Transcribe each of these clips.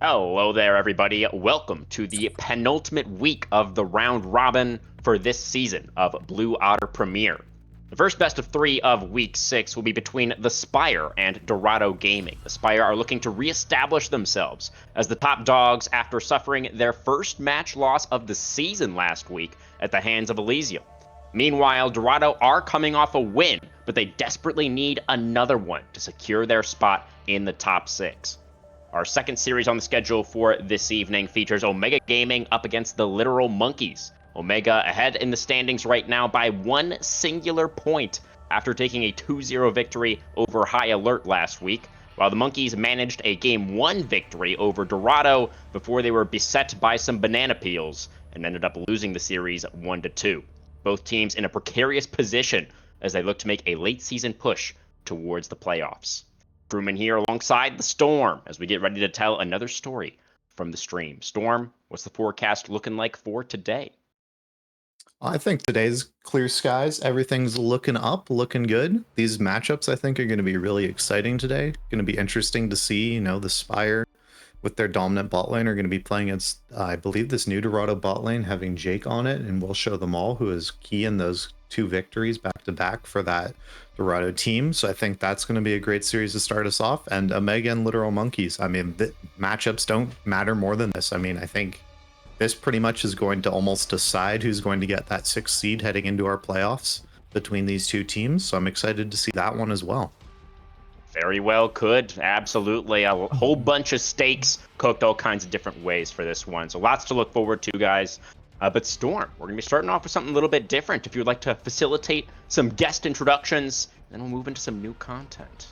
Hello there, everybody. Welcome to the penultimate week of the round robin for this season of Blue Otter Premier. The first best of 3 of Week 6 will be between the Spire and Dorado Gaming. The Spire are looking to reestablish themselves as the top dogs after suffering their first match loss of the season last week at the hands of Elysium. Meanwhile, Dorado are coming off a win, but they desperately need another one to secure their spot in the top 6. Our second series on the schedule for this evening features Omega Gaming up against the Literal Monkeys. Omega ahead in the standings right now by one singular point after taking a 2-0 victory over High Alert last week, while the Monkeys managed a Game 1 victory over Dorado before they were beset by some banana peels and ended up losing the series 1-2. Both teams in a precarious position as they look to make a late season push towards the playoffs. Crewman here alongside the Storm as we get ready to tell another story from the stream. Storm, what's the forecast looking like for today? I think today's clear skies. Everything's looking up, looking good. These matchups, I think, are going to be really exciting today. Going to be interesting to see. The Spire with their dominant bot lane are going to be playing against, I believe, this new Dorado bot lane having Jake on it, and we'll show them all who is key in those 2 victories back to back for that Dorado team. So I think that's going to be a great series to start us off. And Omega and Literal Monkeys. I mean, the matchups don't matter more than this. I mean, I think this pretty much is going to almost decide who's going to get that 6th seed heading into our playoffs between these 2 teams. So I'm excited to see that one as well. Very well could. Absolutely. A whole bunch of stakes cooked all kinds of different ways for this one. So lots to look forward to, guys. But Storm, we're going to be starting off with something a little bit different. If you would like to facilitate some guest introductions, then we'll move into some new content.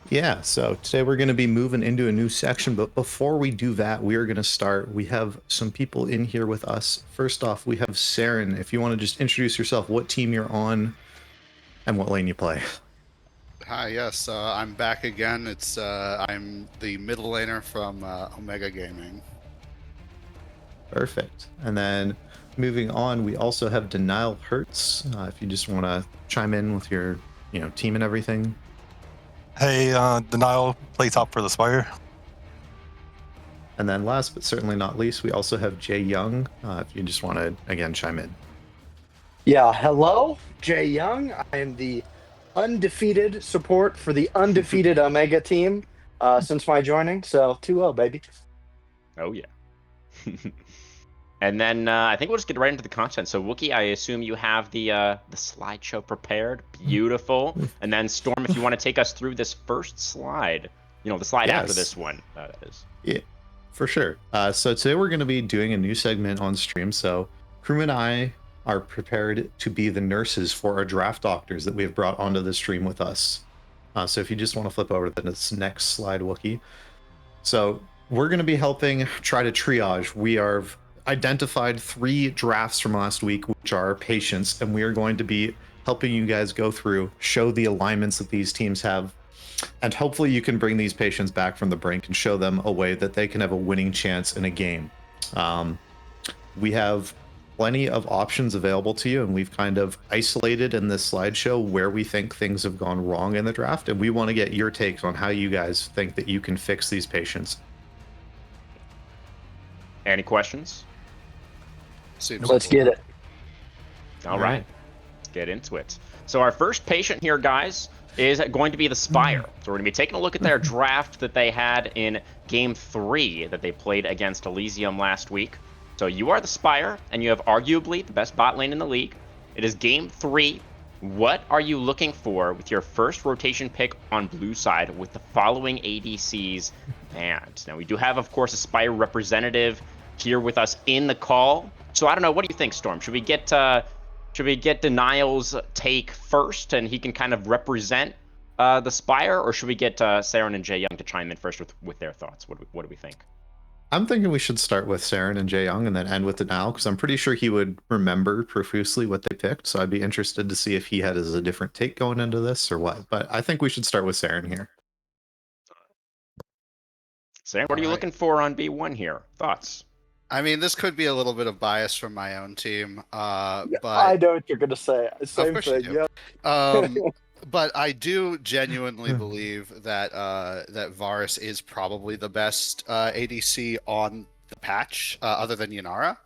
Yeah, so today we're going to be moving into a new section, but before we do that, we are going to start. We have some people in here with us. First off, we have Saren. If you want to just introduce yourself, what team you're on, and what lane you play. Hi, yes, I'm back again. I'm the middle laner from Omega Gaming. Perfect. And then moving on, we also have Denial Hurts. If you just want to chime in with your, team and everything. Hey, Denial, play top for the Spire. And then last but certainly not least, we also have Jay Young. If you just want to, again, chime in. Yeah, hello, Jay Young. I am the undefeated support for the undefeated Omega team since my joining. So 2-0, baby. Oh, yeah. And then I think we'll just get right into the content. So Wookie, I assume you have the slideshow prepared. Beautiful. And then Storm, if you want to take us through this first slide, the slide after this one, that is. Yeah, for sure. So today we're going to be doing a new segment on stream. So Crew and I are prepared to be the nurses for our draft doctors that we have brought onto the stream with us. So if you just want to flip over to this next slide, Wookie. So we're going to be helping try to triage. We are identified 3 drafts from last week, which are patients, and we are going to be helping you guys go through, show the alignments that these teams have, and hopefully you can bring these patients back from the brink and show them a way that they can have a winning chance in a game. We have plenty of options available to you, and we've kind of isolated in this slideshow where we think things have gone wrong in the draft, and we want to get your takes on how you guys think that you can fix these patients. Any questions? Let's get it. All right. Let's get into it. So our first patient here, guys, is going to be the Spire. So we're going to be taking a look at their draft that they had in Game 3 that they played against Elysium last week. So you are the Spire, and you have arguably the best bot lane in the league. It is Game 3. What are you looking for with your first rotation pick on blue side with the following ADCs banned? Now, we do have, of course, a Spire representative here with us in the call. So I don't know. What do you think, Storm? Should we get Denial's take first, and he can kind of represent the Spire, or should we get Saren and Jay Young to chime in first with their thoughts? What do we think? I'm thinking we should start with Saren and Jay Young and then end with Denial, because I'm pretty sure he would remember profusely what they picked. So I'd be interested to see if he had a different take going into this or what. But I think we should start with Saren here. Saren, what are you looking for on B1 here? Thoughts? I mean, this could be a little bit of bias from my own team, but I know what you're gonna say. Same of course thing. you Yeah. do. But I do genuinely believe that that Varus is probably the best ADC on the patch, other than Yanara.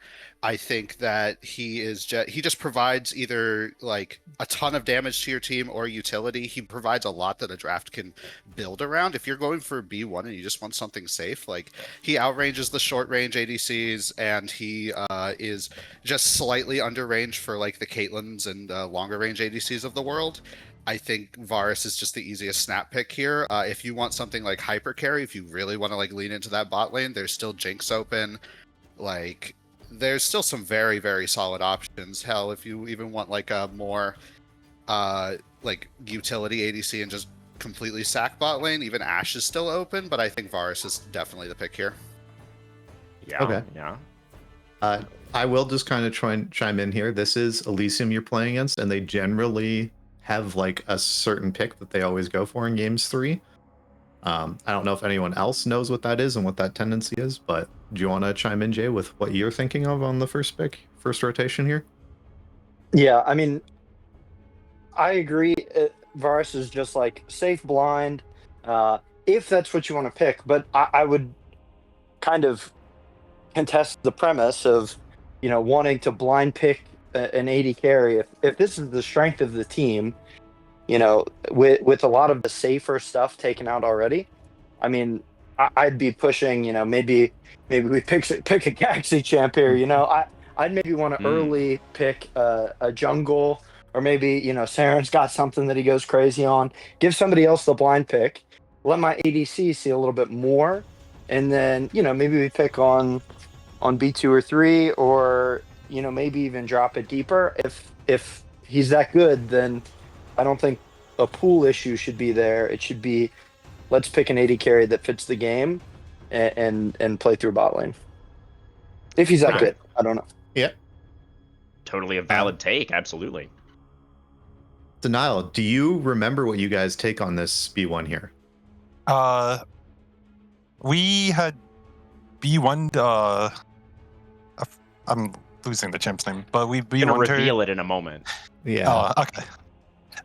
I think that he just provides either like a ton of damage to your team or utility. He provides a lot that a draft can build around. If you're going for B1 and you just want something safe, like he outranges the short range ADCs, and he is just slightly under range for like the Caitlyn's and longer range ADCs of the world. I think Varus is just the easiest snap pick here. If you want something like hyper carry, if you really want to like lean into that bot lane, there's still Jinx open. Like, there's still some very, very solid options. Hell, if you even want like a more like utility ADC and just completely sack bot lane, even Ashe is still open, but I think Varus is definitely the pick here. Yeah. Okay. Yeah. I will just kind of try and chime in here. This is Elysium you're playing against, and they generally have like a certain pick that they always go for in games 3. I don't know if anyone else knows what that is and what that tendency is, but do you want to chime in, Jay, with what you're thinking of on the first rotation here? Yeah, I mean, I agree. Varus is just like safe blind, if that's what you want to pick. But I would kind of contest the premise of, wanting to blind pick an 80 carry. If this is the strength of the team, with a lot of the safer stuff taken out already, I mean, I'd be pushing. Maybe we pick a Galaxy champ here. I'd maybe want to Mm. early pick a jungle, or maybe Saren's got something that he goes crazy on. Give somebody else the blind pick. Let my ADC see a little bit more, and then maybe we pick on B2 or 3, or maybe even drop it deeper. If he's that good, then I don't think a pool issue should be there. It should be, let's pick an 80 carry that fits the game, and play through bot lane. If he's that Okay. good, I don't know. Yeah. Totally a valid take. Absolutely. Denial, do you remember what you guys take on this B1 here? We had B1. I'm losing the champ's name, but we I'm gonna B1'd her. reveal it in a moment. Yeah. Okay.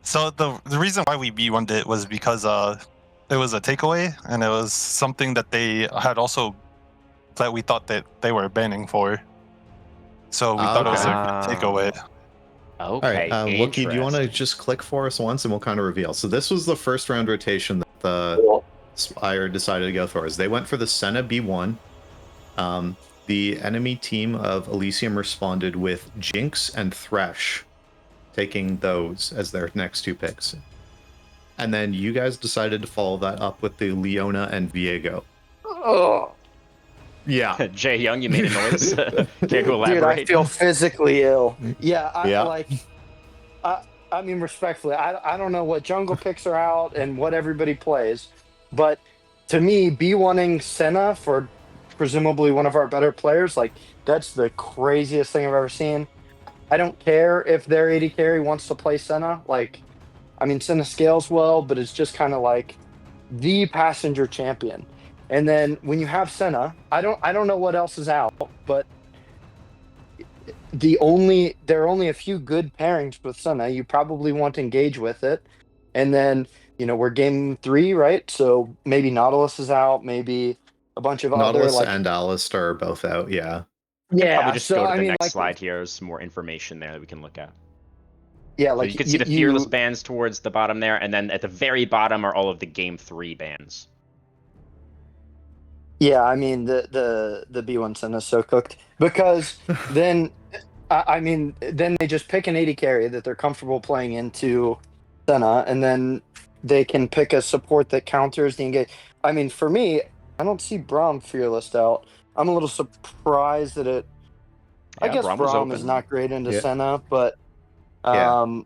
So the reason why we B1'd it was because it was a takeaway, and it was something that they had also that we thought that they were banning for. So we thought it was a good takeaway. All Okay. right, Wookie, do you want to interesting. just click for us once and we'll kind of reveal? So this was the first round rotation that the Spire decided to go for. Is they went for the Senna B1. The enemy team of Elysium responded with Jinx and Thresh, taking those as their next two picks. And then you guys decided to follow that up with the Leona and Viego. Oh, Yeah. Jay Young, you made a noise. Can't go dude, elaborate. I feel physically ill. Yeah, Yeah. I mean, respectfully, I don't know what jungle picks are out and what everybody plays, but to me, B1ing Senna for presumably one of our better players, like, that's the craziest thing I've ever seen. I don't care if their 80 carry wants to play Senna. Like, I mean, Senna scales well, but it's just kind of like the passenger champion. And then when you have Senna, I don't know what else is out, but there are only a few good pairings with Senna. You probably want to engage with it. And then, we're game 3, right? So maybe Nautilus is out, maybe a bunch of Nautilus other, like, and Alistar are both out, yeah. Probably yeah. just So go to I the mean, next like, slide here. There's some more information there that we can look at. yeah, So like you can see the fearless bans towards the bottom there, and then at the very bottom are all of the game 3 bans. Yeah, I mean, the B1 Senna is so cooked, because then I mean, then they just pick an 80 carry that they're comfortable playing into Senna, and then they can pick a support that counters the engage. I mean, for me, I don't see Braum fearless out. I'm a little surprised that it. I Yeah, guess Braum was Braum is open. not great into Yeah. Senna, but Yeah.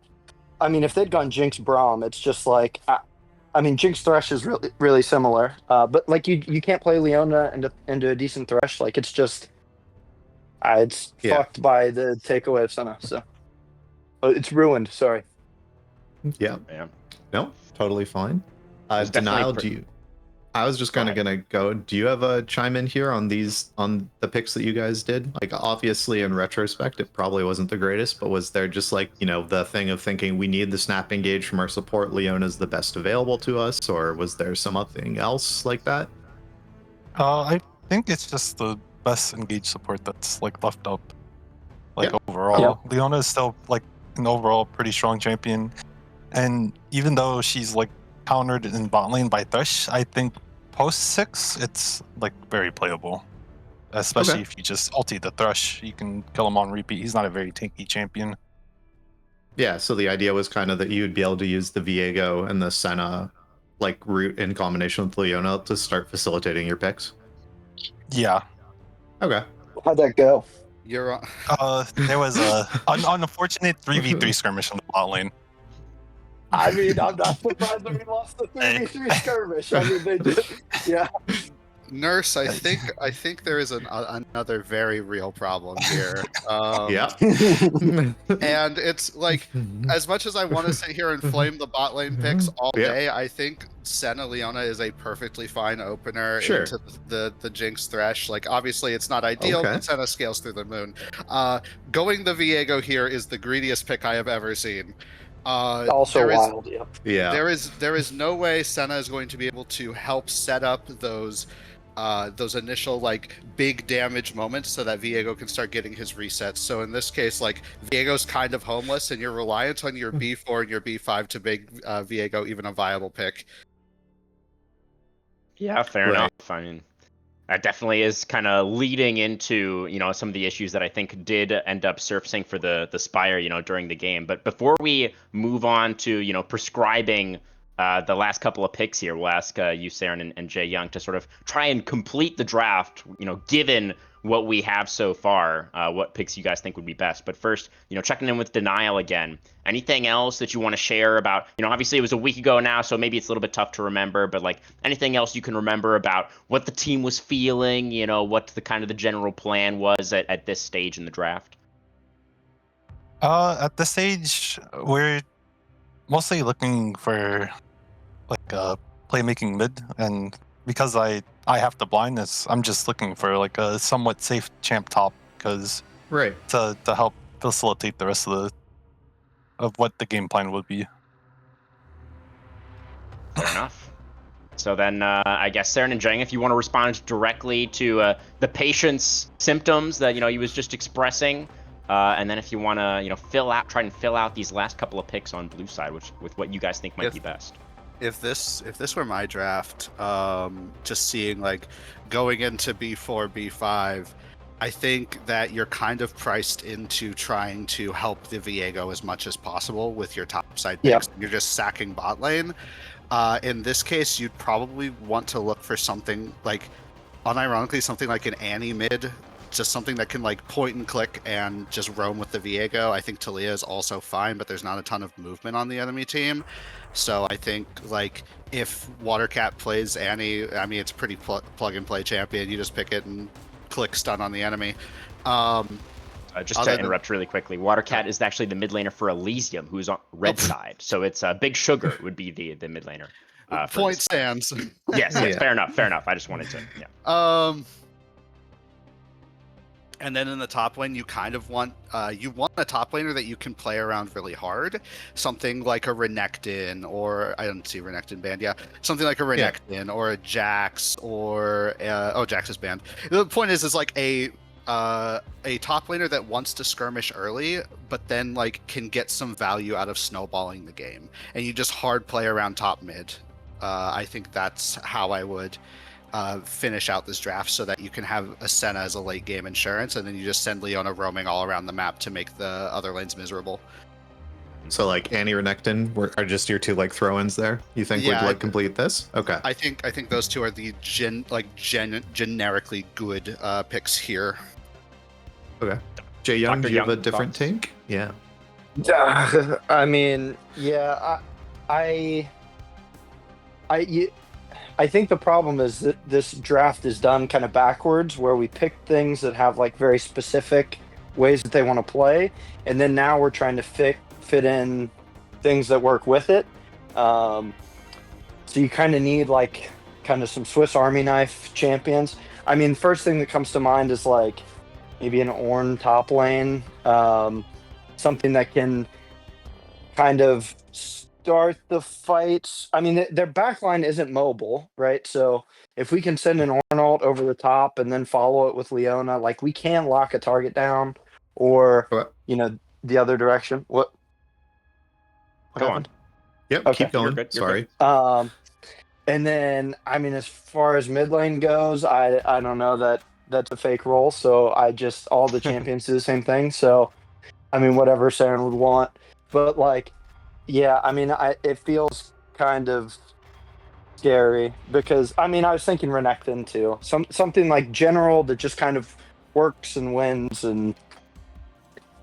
I mean, if they'd gone Jinx Braum, it's just like, I mean, Jinx Thresh is really really similar, but like you can't play Leona into a decent Thresh. Like, it's just it's Yeah. fucked by the takeaway of Senna. So it's ruined. Sorry. Yeah. Yeah. No, totally fine. There's definitely Denial, do you? I was just kind of gonna go. Do you have a chime in here on the picks that you guys did? Like, obviously, in retrospect, it probably wasn't the greatest, but was there just like, the thing of thinking we need the snap engage from our support? Leona's the best available to us, or was there something else like that? I think it's just the best engaged support that's like left up. Like, Yeah. overall, Leona is still like an overall pretty strong champion, and even though she's like countered in bot lane by Thresh, I think post 6 it's like very playable. Especially Okay. if you just ulti the Thresh, you can kill him on repeat. He's not a very tanky champion. Yeah. So the idea was kind of that you would be able to use the Viego and the Senna like route in combination with Leona to start facilitating your picks. Yeah. Okay. How'd that go? You're on. There was an unfortunate 3v3 skirmish on the bot lane. I mean, I'm not surprised that we lost the 3v3 skirmish. I mean, they did. Yeah. Nurse, I think there is another very real problem here. Yeah. And it's like, as much as I want to sit here and flame the bot lane picks all Yeah. day, I think Senna Leona is a perfectly fine opener Sure. into the Jinx Thresh. Like, obviously, it's not ideal, Okay. but Senna scales through the moon. Going the Viego here is the greediest pick I have ever seen. Also there is- wild, yeah. Yeah. there is no way Senna is going to be able to help set up those initial like big damage moments so that Viego can start getting his resets. So in this case, like, Viego's kind of homeless, and you're reliant on your B4 and your B5 to make Viego even a viable pick. Yeah, fair Right. enough. I mean, that definitely is kind of leading into, some of the issues that I think did end up surfacing for the Spire, during the game. But before we move on to, prescribing the last couple of picks here, we'll ask you, Saren, and Jay Young to sort of try and complete the draft, given what we have so far, what picks you guys think would be best. But first, checking in with Denial again. Anything else that you want to share about, obviously it was a week ago now, so maybe it's a little bit tough to remember, but like anything else you can remember about what the team was feeling, what the kind of the general plan was at this stage in the draft? At this stage, we're mostly looking for like a playmaking mid, and because I have the blindness, I'm just looking for like a somewhat safe champ top, because Right. to help facilitate the rest of what the game plan would be. Fair enough. So then, I guess Saren and Jang, if you want to respond directly to the patient's symptoms that he was just expressing, and then if you want to try and fill out these last couple of picks on blue side, with what you guys think might be best. If this were my draft, just seeing like going into B4, B5, I think that you're kind of priced into trying to help the Viego as much as possible with your top side picks. Yep. You're just sacking bot lane. In this case, you'd probably want to look for something like, unironically, something like an Annie mid, just something that can like point and click and just roam with the Viego. I think Talia is also fine, but there's not a ton of movement on the enemy team. So I think like if Watercat plays Annie, I mean, it's a pretty plug and play champion. You just pick it and click stun on the enemy. Just to interrupt really quickly, Watercat is actually the mid laner for Elysium, who's on red side. So it's Big Sugar would be the mid laner. Point stands. Yes, Yeah. fair enough. I just wanted to, yeah. And then in the top lane, you kind of want a top laner that you can play around really hard. Something like a Renekton, or I don't see Renekton banned. Yeah, something like a Renekton or a Jax, or Jax is banned. The point is like a top laner that wants to skirmish early, but then like can get some value out of snowballing the game, and you just hard play around top mid. I think that's how I would finish out this draft, so that you can have a Senna as a late game insurance, and then you just send Leona roaming all around the map to make the other lanes miserable. So like Annie or Necton are just your two like throw-ins there. You think Yeah, would like complete this? Okay. I think those two are the generically good picks here. Okay. Jay Young, Dr. do you have a Young, different thoughts? take? Yeah. I mean, yeah, I think the problem is that this draft is done kind of backwards, where we pick things that have like very specific ways that they want to play, and then now we're trying to fit in things that work with it. So you kind of need like kind of some Swiss Army knife champions. I mean, first thing that comes to mind is like maybe an Ornn top lane, something that can kind of start the fights. I mean, their backline isn't mobile, right? So if we can send an Ornn over the top and then follow it with Leona, like we can lock a target down, or What? the other direction. What Go on. happened? Yep. Okay. Keep going. You're good, you're Sorry. And then I mean, as far as mid lane goes, I don't know that that's a fake role. So I just all the champions do the same thing. So I mean, whatever Saren would want, but like, yeah, I mean, it feels kind of scary because I mean, I was thinking Renekton too, something like general that just kind of works and wins, and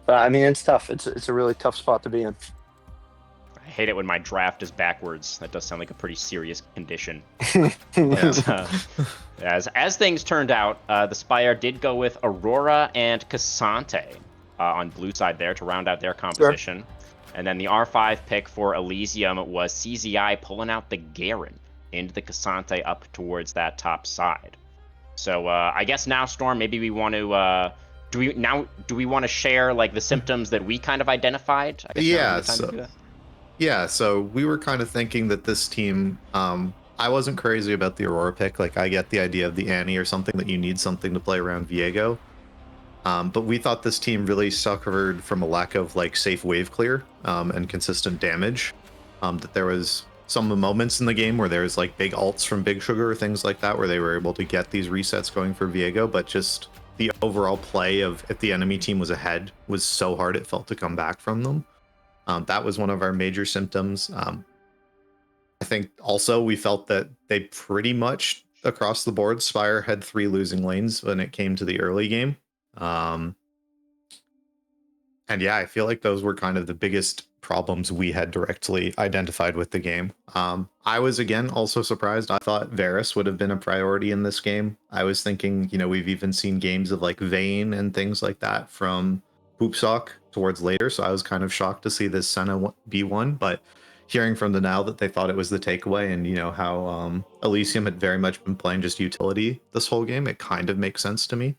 I mean, it's tough. It's a really tough spot to be in. I hate it when my draft is backwards. That does sound like a pretty serious condition. Yeah. As things turned out, the Spire did go with Aurora and Cassante on blue side there to round out their composition. Sure. And then the R5 pick for Elysium was CZI pulling out the Garen into the Cassante up towards that top side. So I guess now, Storm, maybe we want to do we want to share like the symptoms that we kind of identified? I guess so we were kind of thinking that this team, I wasn't crazy about the Aurora pick. Like, I get the idea of the Annie or something, that you need something to play around Viego. But we thought this team really suffered from a lack of like safe wave clear and consistent damage. That there was some moments in the game where there was like big ults from Big Sugar or things like that, where they were able to get these resets going for Viego, but just the overall play of if the enemy team was ahead was so hard it felt to come back from them. That was one of our major symptoms. I think also we felt that they pretty much across the board, Spire had 3 losing lanes when it came to the early game. And yeah, I feel like those were kind of the biggest problems we had directly identified with the game. I was, again, also surprised. I thought Varus would have been a priority in this game. I was thinking, we've even seen games of like Vayne and things like that from Hoopsock towards later, so I was kind of shocked to see this Senna B1, but hearing from the now that they thought it was the takeaway and, how Elysium had very much been playing just utility this whole game, it kind of makes sense to me.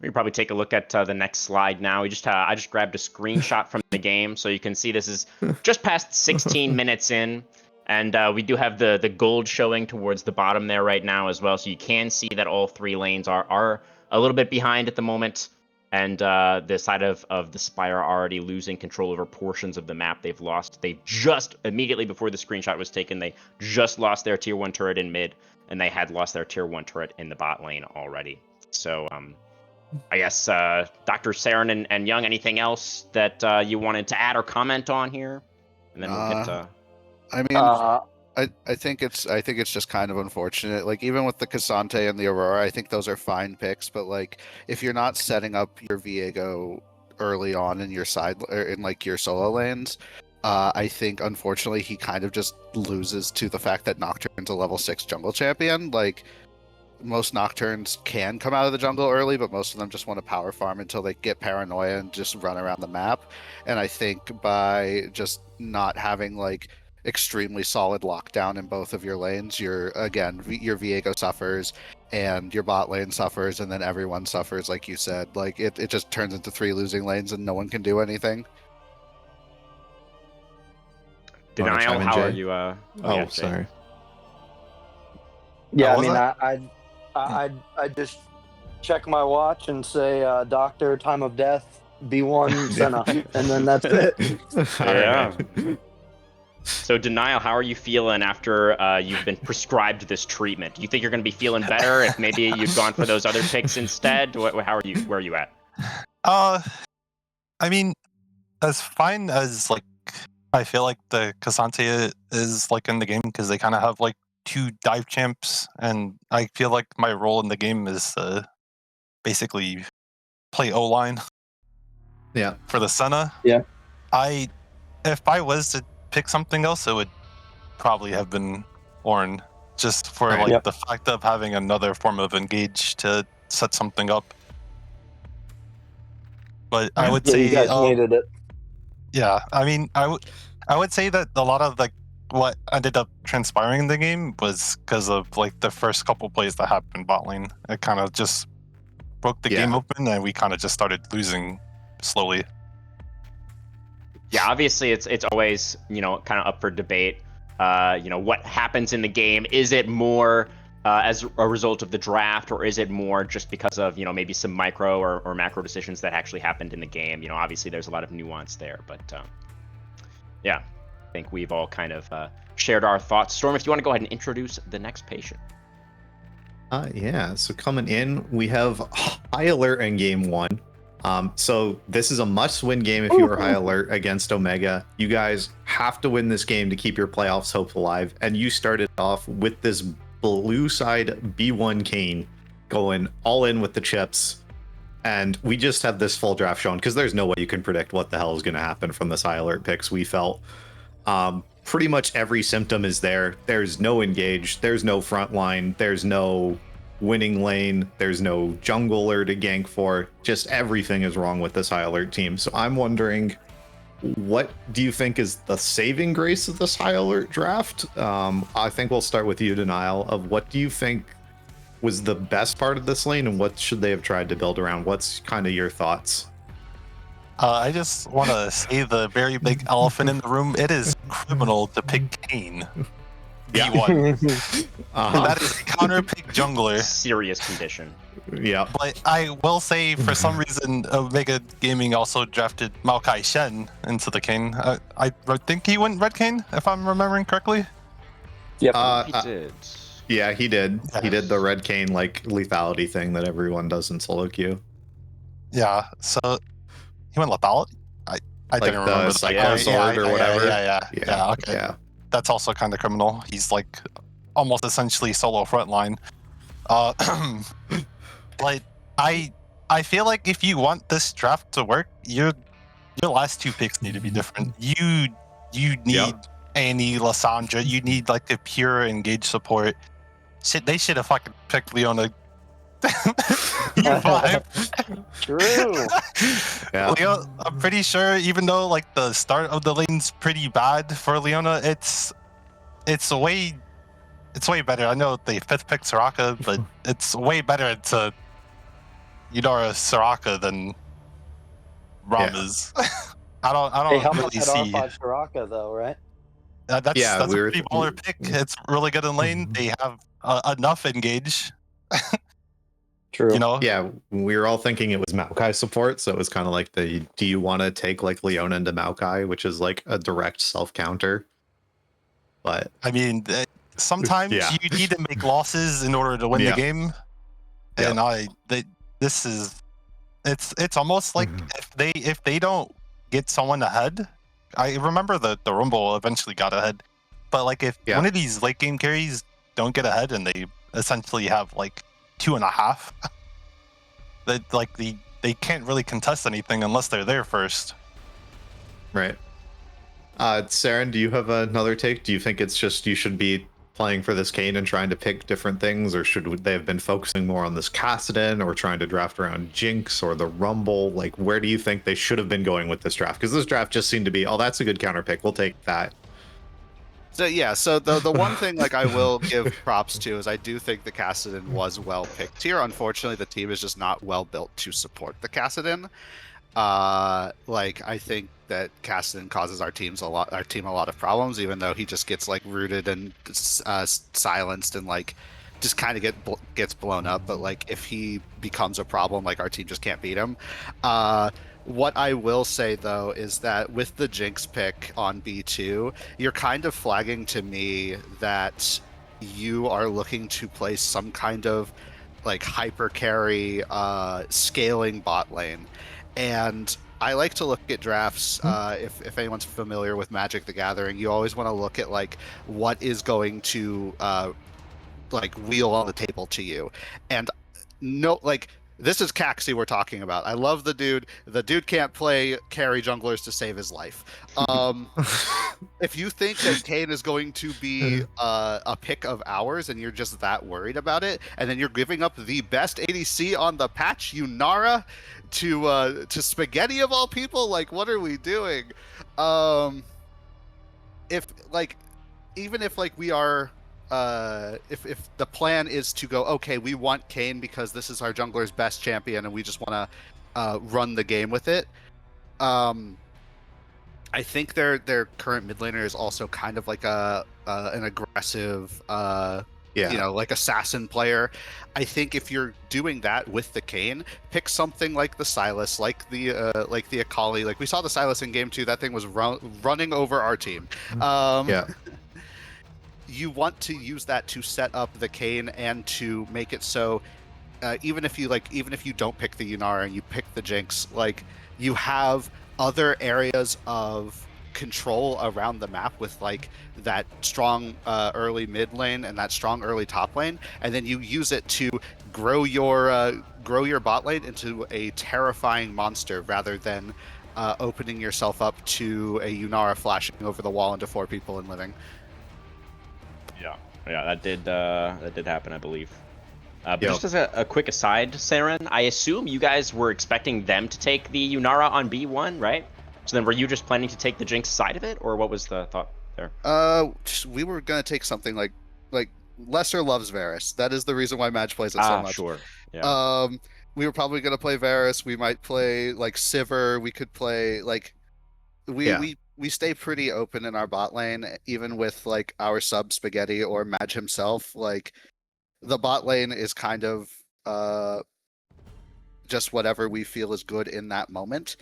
We can probably take a look at the next slide now. I just grabbed a screenshot from the game, so you can see this is just past 16 minutes in, and we do have the gold showing towards the bottom there right now as well, so you can see that all 3 lanes are a little bit behind at the moment, and the side of the Spire are already losing control over portions of the map. They just, immediately before the screenshot was taken, they just lost their tier 1 turret in mid, and they had lost their tier 1 turret in the bot lane already. So, I guess, Dr. Saren and Young, anything else that you wanted to add or comment on here? And then we'll get to... I think it's just kind of unfortunate. Like, even with the Cassante and the Aurora, I think those are fine picks, but like if you're not setting up your Viego early on in your side or in like your solo lanes, I think unfortunately he kind of just loses to the fact that Nocturne's a level 6 jungle champion. Like, most Nocturnes can come out of the jungle early, but most of them just want to power farm until they get paranoia and just run around the map. And I think by just not having like extremely solid lockdown in both of your lanes, your Viego suffers and your bot lane suffers, and then everyone suffers, like you said. Like, it just turns into 3 losing lanes and no one can do anything. Denial, how are you? Sorry. Yeah, I just check my watch and say, Doctor, time of death, B1, Senna, and then that's it. Yeah. So, Denial, how are you feeling after you've been prescribed this treatment? Do you think you're going to be feeling better if maybe you've gone for those other picks instead? Where are you at? I mean, as fine as like I feel like the Cassante is like in the game, because they kind of have like 2 dive champs, and I feel like my role in the game is basically play O-line. Yeah. For the Senna. Yeah. If I was to pick something else, it would probably have been Ornn, just for like the fact of having another form of engage to set something up. But I would say you guys needed it. Yeah, I mean, I would say that a lot of like what ended up transpiring in the game was because of like the first couple plays that happened bot lane. It kind of just broke the game open, and we kind of just started losing slowly. Yeah, obviously it's always, kind of up for debate. What happens in the game? Is it more as a result of the draft, or is it more just because of, maybe some micro or macro decisions that actually happened in the game? Obviously there's a lot of nuance there, but yeah, I think we've all kind of shared our thoughts. Storm, if you want to go ahead and introduce the next patient. So coming in, we have High Alert in game 1. So this is a must-win game if you are High Alert against Omega. You guys have to win this game to keep your playoffs hopes alive, and you started off with this blue side B1 Kane going all in with the chips. And we just had this full draft shown because there's no way you can predict what the hell is going to happen from the Psy Alert picks. We felt pretty much every symptom is there. There's no engage. There's no front line. There's no winning lane. There's no jungler to gank for. Just everything is wrong with this High Alert team. So I'm wondering, what do you think is the saving grace of this High Alert draft? I think we'll start with you, Denial, of what do you think was the best part of this lane and what should they have tried to build around? What's kind of your thoughts? I just want to say the very big elephant in the room. It is criminal to pick Kane. Yeah. B1. That is a counter pick jungler. Serious condition. Yeah. But I will say, for some reason, Omega Gaming also drafted Maokai Shen into the Kane. I think he went Red Kane, if I'm remembering correctly. Yep. He did. Yeah, he did. He did the Red Cane like lethality thing that everyone does in solo queue. Yeah, so he went lethality? I Like didn't remember the the Cyclone Sword or whatever. Yeah, okay. Yeah. That's also kind of criminal. He's like almost essentially solo frontline. But I feel like if you want this draft to work, your last two picks need to be different. You need Annie, Lysandra. You need like a pure engage support. Shit, they should have fucking picked Leona. U5. True. Yeah. Leona, I'm pretty sure, even though like the start of the lane's pretty bad for Leona, it's way better. I know they fifth pick Soraka, but it's way better to Yudara Soraka than Rama's. I don't Hey, how about really that see. R5 Soraka though, right? That's Yeah, a we were- pretty baller pick. It's really good in lane. They have enough engage. True. You know. Yeah, we were all thinking it was Maokai support, so it was kind of like do you want to take like Leona into Maokai, which is like a direct self counter. But I mean, sometimes Yeah. you need to make losses in order to win Yeah. the game. Yeah. And it's almost like if they don't get someone ahead. I remember the Rumble eventually got ahead, but like if one of these late game carries don't get ahead and they essentially have like 2.5, that like they can't really contest anything unless they're there first. right. Saren, do you have another take? Do you think it's just you should be playing for this Kane and trying to pick different things, or should they have been focusing more on this Kassadin or trying to draft around Jinx or the Rumble? Like, where do you think they should have been going with this draft? Because this draft just seemed to be, oh, that's a good counter pick. We'll take that. So yeah, so the one thing like I will give props to is I do think the Kassadin was well picked here. Unfortunately, the team is just not well built to support the Kassadin. Like I think that Kassadin causes our team a lot of problems, even though he just gets like rooted and silenced and like just kind of gets blown up. But like if he becomes a problem, like our team just can't beat him. What I will say though is that with the Jinx pick on B2, you're kind of flagging to me that you are looking to play some kind of like hyper carry scaling bot lane. And I like to look at drafts. If anyone's familiar with Magic the Gathering, you always want to look at like what is going to like wheel on the table to you. And no, like this is Caxi we're talking about. I love the dude. The dude can't play carry junglers to save his life. If you think that Kane is going to be a pick of ours and you're just that worried about it, and then you're giving up the best ADC on the patch, Yunara, to Spaghetti of all people, like what are we doing? If like, even if like we are, if the plan is to go, okay, we want Kane because this is our jungler's best champion and we just want to run the game with it. I think their current mid laner is also kind of like an aggressive, you know, like assassin player. I think if you're doing that with the Kane, pick something like the Sylas, like the Akali. Like we saw the Sylas in game 2, that thing was running over our team. You want to use that to set up the Kane and to make it so even if you don't pick the Yunara and you pick the Jinx, like you have other areas of control around the map with like that strong early mid lane and that strong early top lane, and then you use it to grow your bot lane into a terrifying monster rather than opening yourself up to a Yunara flashing over the wall into 4 people and living. Yeah, that did happen, I believe. But just as a quick aside, Saren, I assume you guys were expecting them to take the Yunara on B1, right? So then were you just planning to take the Jinx side of it, or what was the thought there? We were gonna take something like Lesser loves Varus. That is the reason why Madge plays it so much. Sure. Yeah. We were probably gonna play Varus. We might play like Sivir. We could play like we stay pretty open in our bot lane, even with like our sub Spaghetti or Madge himself. Like the bot lane is kind of just whatever we feel is good in that moment.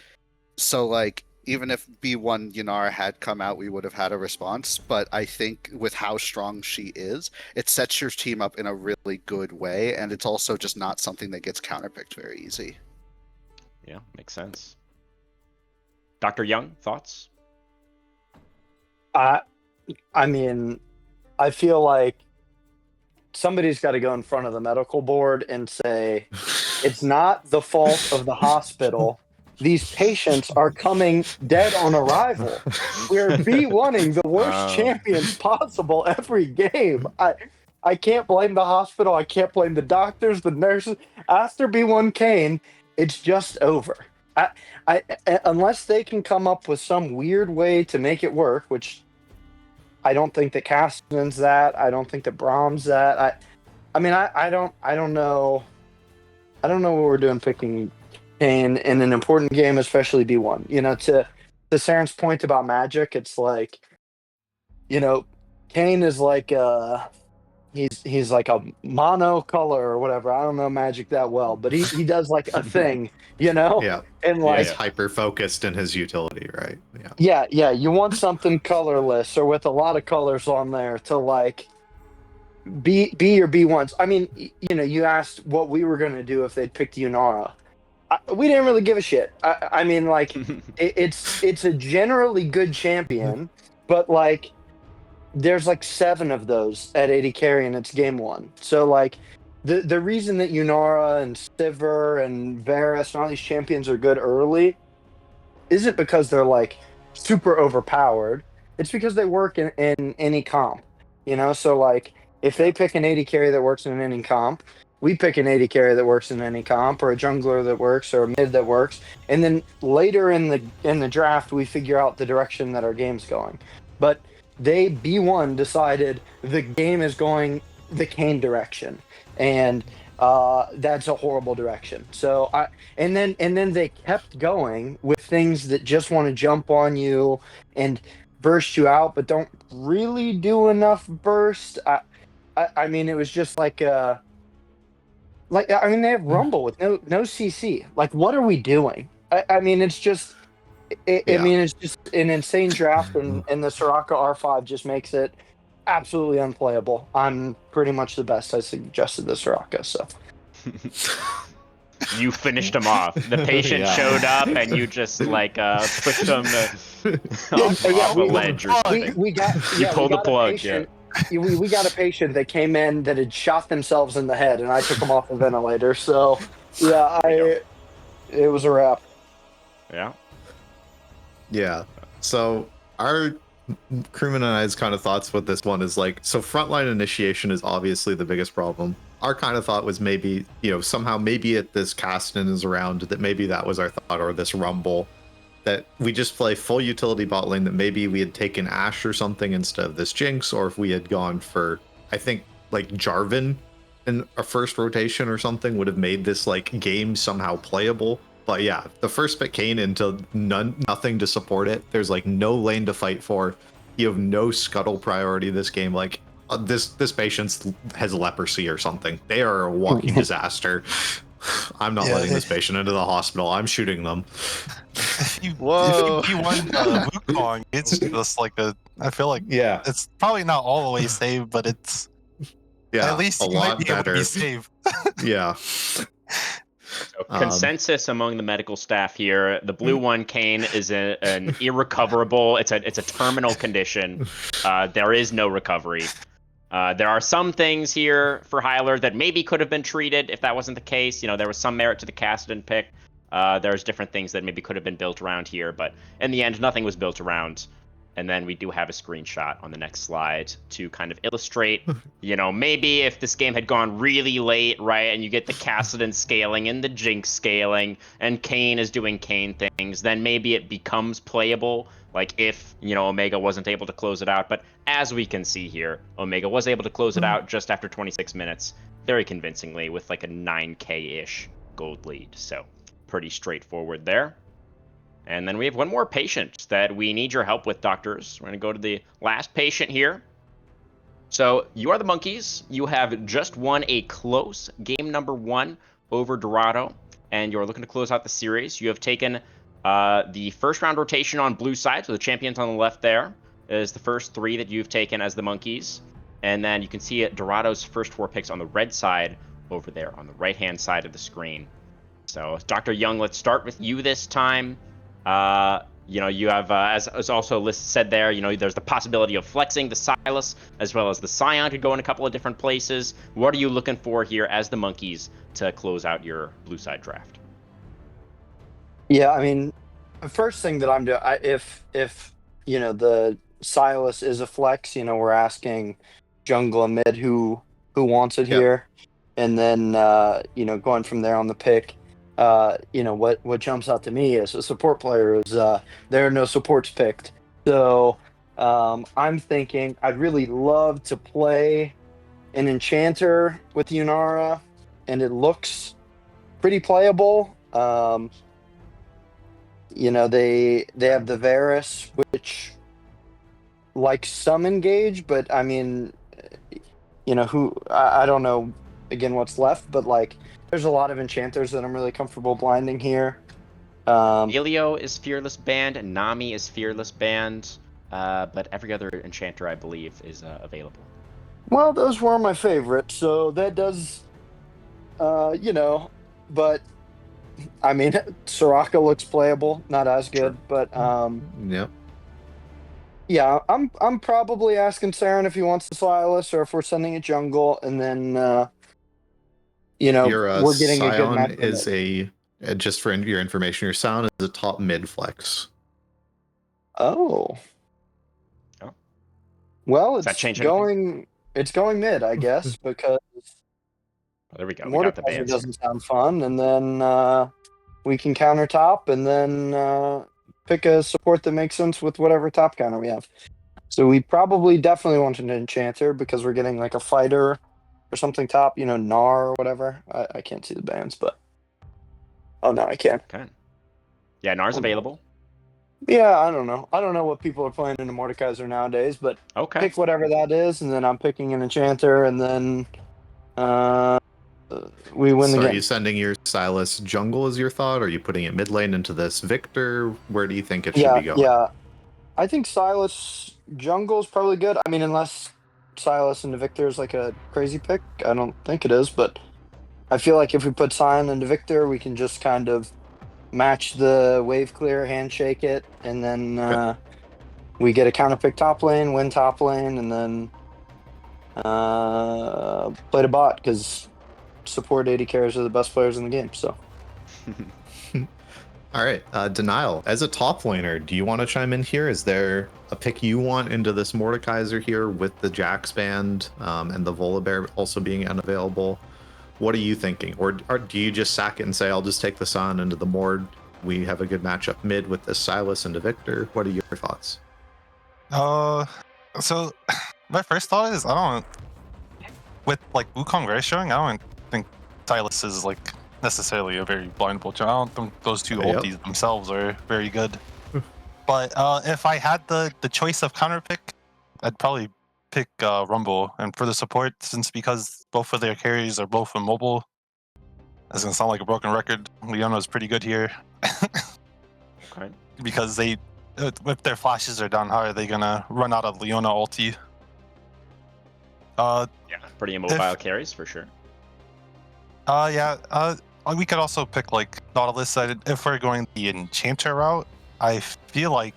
So like even if B1 Yunara had come out, we would have had a response. But I think with how strong she is, it sets your team up in a really good way, and it's also just not something that gets counterpicked very easy. Yeah, makes sense. Dr. Young, thoughts? I mean, I feel like somebody's got to go in front of the medical board and say, it's not the fault of the hospital. These patients are coming dead on arrival. We're B1ing the worst champions possible every game. I can't blame the hospital. I can't blame the doctors, the nurses. After B1 Kane, it's just over. Unless they can come up with some weird way to make it work, which I don't think that Casten's that. I don't think that Brahm's that. I don't know. I don't know what we're doing picking Kane in an important game, especially B1. You know, to Saren's point about Magic, it's like, you know, Kane is like he's like a monocolor or whatever. I don't know Magic that well, but he does like a thing, you know? Yeah. And like he's hyper focused in his utility, right? Yeah. You want something colorless or with a lot of colors on there to like be your B1s. I mean, you know, you asked what we were gonna do if they'd picked Yunara. We didn't really give a shit. I mean, like, it's a generally good champion, but like, there's like 7 of those at 80 carry, and it's game 1. So like, the reason that Yunara and Sivir and Varus and all these champions are good early isn't because they're like super overpowered. It's because they work in any comp, you know. So like, if they pick an 80 carry that works in any comp, we pick an 80 carry that works in any comp, or a jungler that works, or a mid that works, and then later in the draft we figure out the direction that our game's going. But they B1 decided the game is going the Kane direction, and that's a horrible direction. So and then they kept going with things that just want to jump on you and burst you out, but don't really do enough burst. I mean, it was just like I mean, they have Rumble with no CC. Like, what are we doing? I mean, it's just, I mean, it's just an insane draft, and the Soraka R5 just makes it absolutely unplayable. I'm pretty much the best. I suggested the Soraka, so. You finished him off. The patient showed up, and you just like pushed him off a ledge. Or something. We got you pulled the plug. We got a patient that came in that had shot themselves in the head, and I took them off the ventilator. So, yeah, it was a wrap. Yeah. Yeah. So our crewman and I's kind of thoughts with this one is like, so frontline initiation is obviously the biggest problem. Our kind of thought was maybe, you know, somehow maybe if this Casten is around, that maybe that was our thought, or this Rumble, that we just play full utility bot lane, that maybe we had taken Ashe or something instead of this Jinx, or if we had gone for, I think, like Jarvan in a first rotation or something would have made this like game somehow playable. But yeah, the first pick Kane into nothing to support it. There's like no lane to fight for. You have no scuttle priority this game. Like this patient has leprosy or something. They are a walking disaster. I'm not letting this patient into the hospital. I'm shooting them. If you won Wukong, it's just like I feel like it's probably not all the way saved, but it's at least you might be able to be saved. Yeah. So consensus among the medical staff here: the blue one, Kane, is an irrecoverable. It's a terminal condition. There is no recovery. There are some things here for Hyler that maybe could have been treated if that wasn't the case. You know, there was some merit to the Cassidy pick. There's different things that maybe could have been built around here, but in the end, nothing was built around. And then we do have a screenshot on the next slide to kind of illustrate, you know, maybe if this game had gone really late, right, and you get the Cassidy scaling and the Jinx scaling, and Kane is doing Kane things, then maybe it becomes playable, like if, you know, Omega wasn't able to close it out. But as we can see here, Omega was able to close it out just after 26 minutes, very convincingly, with like a 9K-ish gold lead. So pretty straightforward there. And then we have one more patient that we need your help with, doctors. We're going to go to the last patient here. So you are the Monkeys. You have just won a close game number 1 over Dorado, and you're looking to close out the series. You have taken the first round rotation on blue side, so the champions on the left there is the first 3 that you've taken as the Monkeys. And then you can see Dorado's first 4 picks on the red side over there on the right-hand side of the screen. So Dr. Young, let's start with you this time. You know, you have, as also said there, you know, there's the possibility of flexing the Silas as well as the Scion could go in a couple of different places. What are you looking for here as the Monkeys to close out your blue side draft? Yeah, I mean, the first thing that I'm doing, if you know, the Silas is a flex, you know, we're asking jungle and mid who wants it here, and then you know, going from there on the pick. You know, what jumps out to me as a support player is there are no supports picked. So I'm thinking I'd really love to play an Enchanter with Yunara, and it looks pretty playable. You know, they have the Varus, which like some engage, but I mean, you know, I don't know again what's left, but like there's a lot of enchanters that I'm really comfortable blinding here. Elio is Fearless Band, and Nami is Fearless Band, but every other enchanter, I believe, is available. Well, those were my favorites, so that does, you know, but I mean, Soraka looks playable, not as good, but Yep. yeah, I'm probably asking Saren if he wants the Silas or if we're sending a jungle, and then you know, Your we're getting a good Scion match. is just for your information, your Scion is a top mid flex. Oh. Oh. Well, Does that it's change going mid, I guess, because there we go. We got the Mordekaiser bands. doesn't sound fun, and then we can counter top, and then pick a support that makes sense with whatever top counter we have. So we probably definitely want an enchanter because we're getting like a fighter or something top, you know, Gnar or whatever. I can't see the bands, but oh no, I can. Okay. Yeah, Gnar's available. Yeah, I don't know. I don't know what people are playing in the Mordekaiser nowadays, but Okay. pick whatever that is, and then I'm picking an enchanter, and then we win the So game. are you sending your Silas jungle as your thought? Or are you putting it mid lane into this Victor? Where do you think it should be going? Yeah. I think Silas jungle is probably good. I mean, unless Silas into Victor is like a crazy pick. I don't think it is, but I feel like if we put Sion into Victor, we can just kind of match the wave clear, handshake it, and then we get a counter pick top lane, win top lane, and then play the bot because support 80 carries are the best players in the game. So. All right, Denial. As a top laner, do you want to chime in here? Is there a pick you want into this Mordekaiser here with the Jax band and the Volibear also being unavailable? What are you thinking? Or do you just sack it and say, I'll just take the Sun into the Mord? We have a good matchup mid with the Silas into Victor. What are your thoughts? So my first thought is with like Wukong Ray showing, I don't think Silas is like necessarily a very blindable champ. I don't think those two ultis themselves are very good. But if I had the choice of counter pick, I'd probably pick Rumble. And for the support, because both of their carries are both immobile, that's gonna sound like a broken record. Leona's pretty good here. Okay. Because they, if their flashes are down high, they're gonna run out of Leona ulti. Yeah, pretty immobile carries for sure. Yeah. we could also pick like Nautilus. If we're going the Enchanter route, I feel like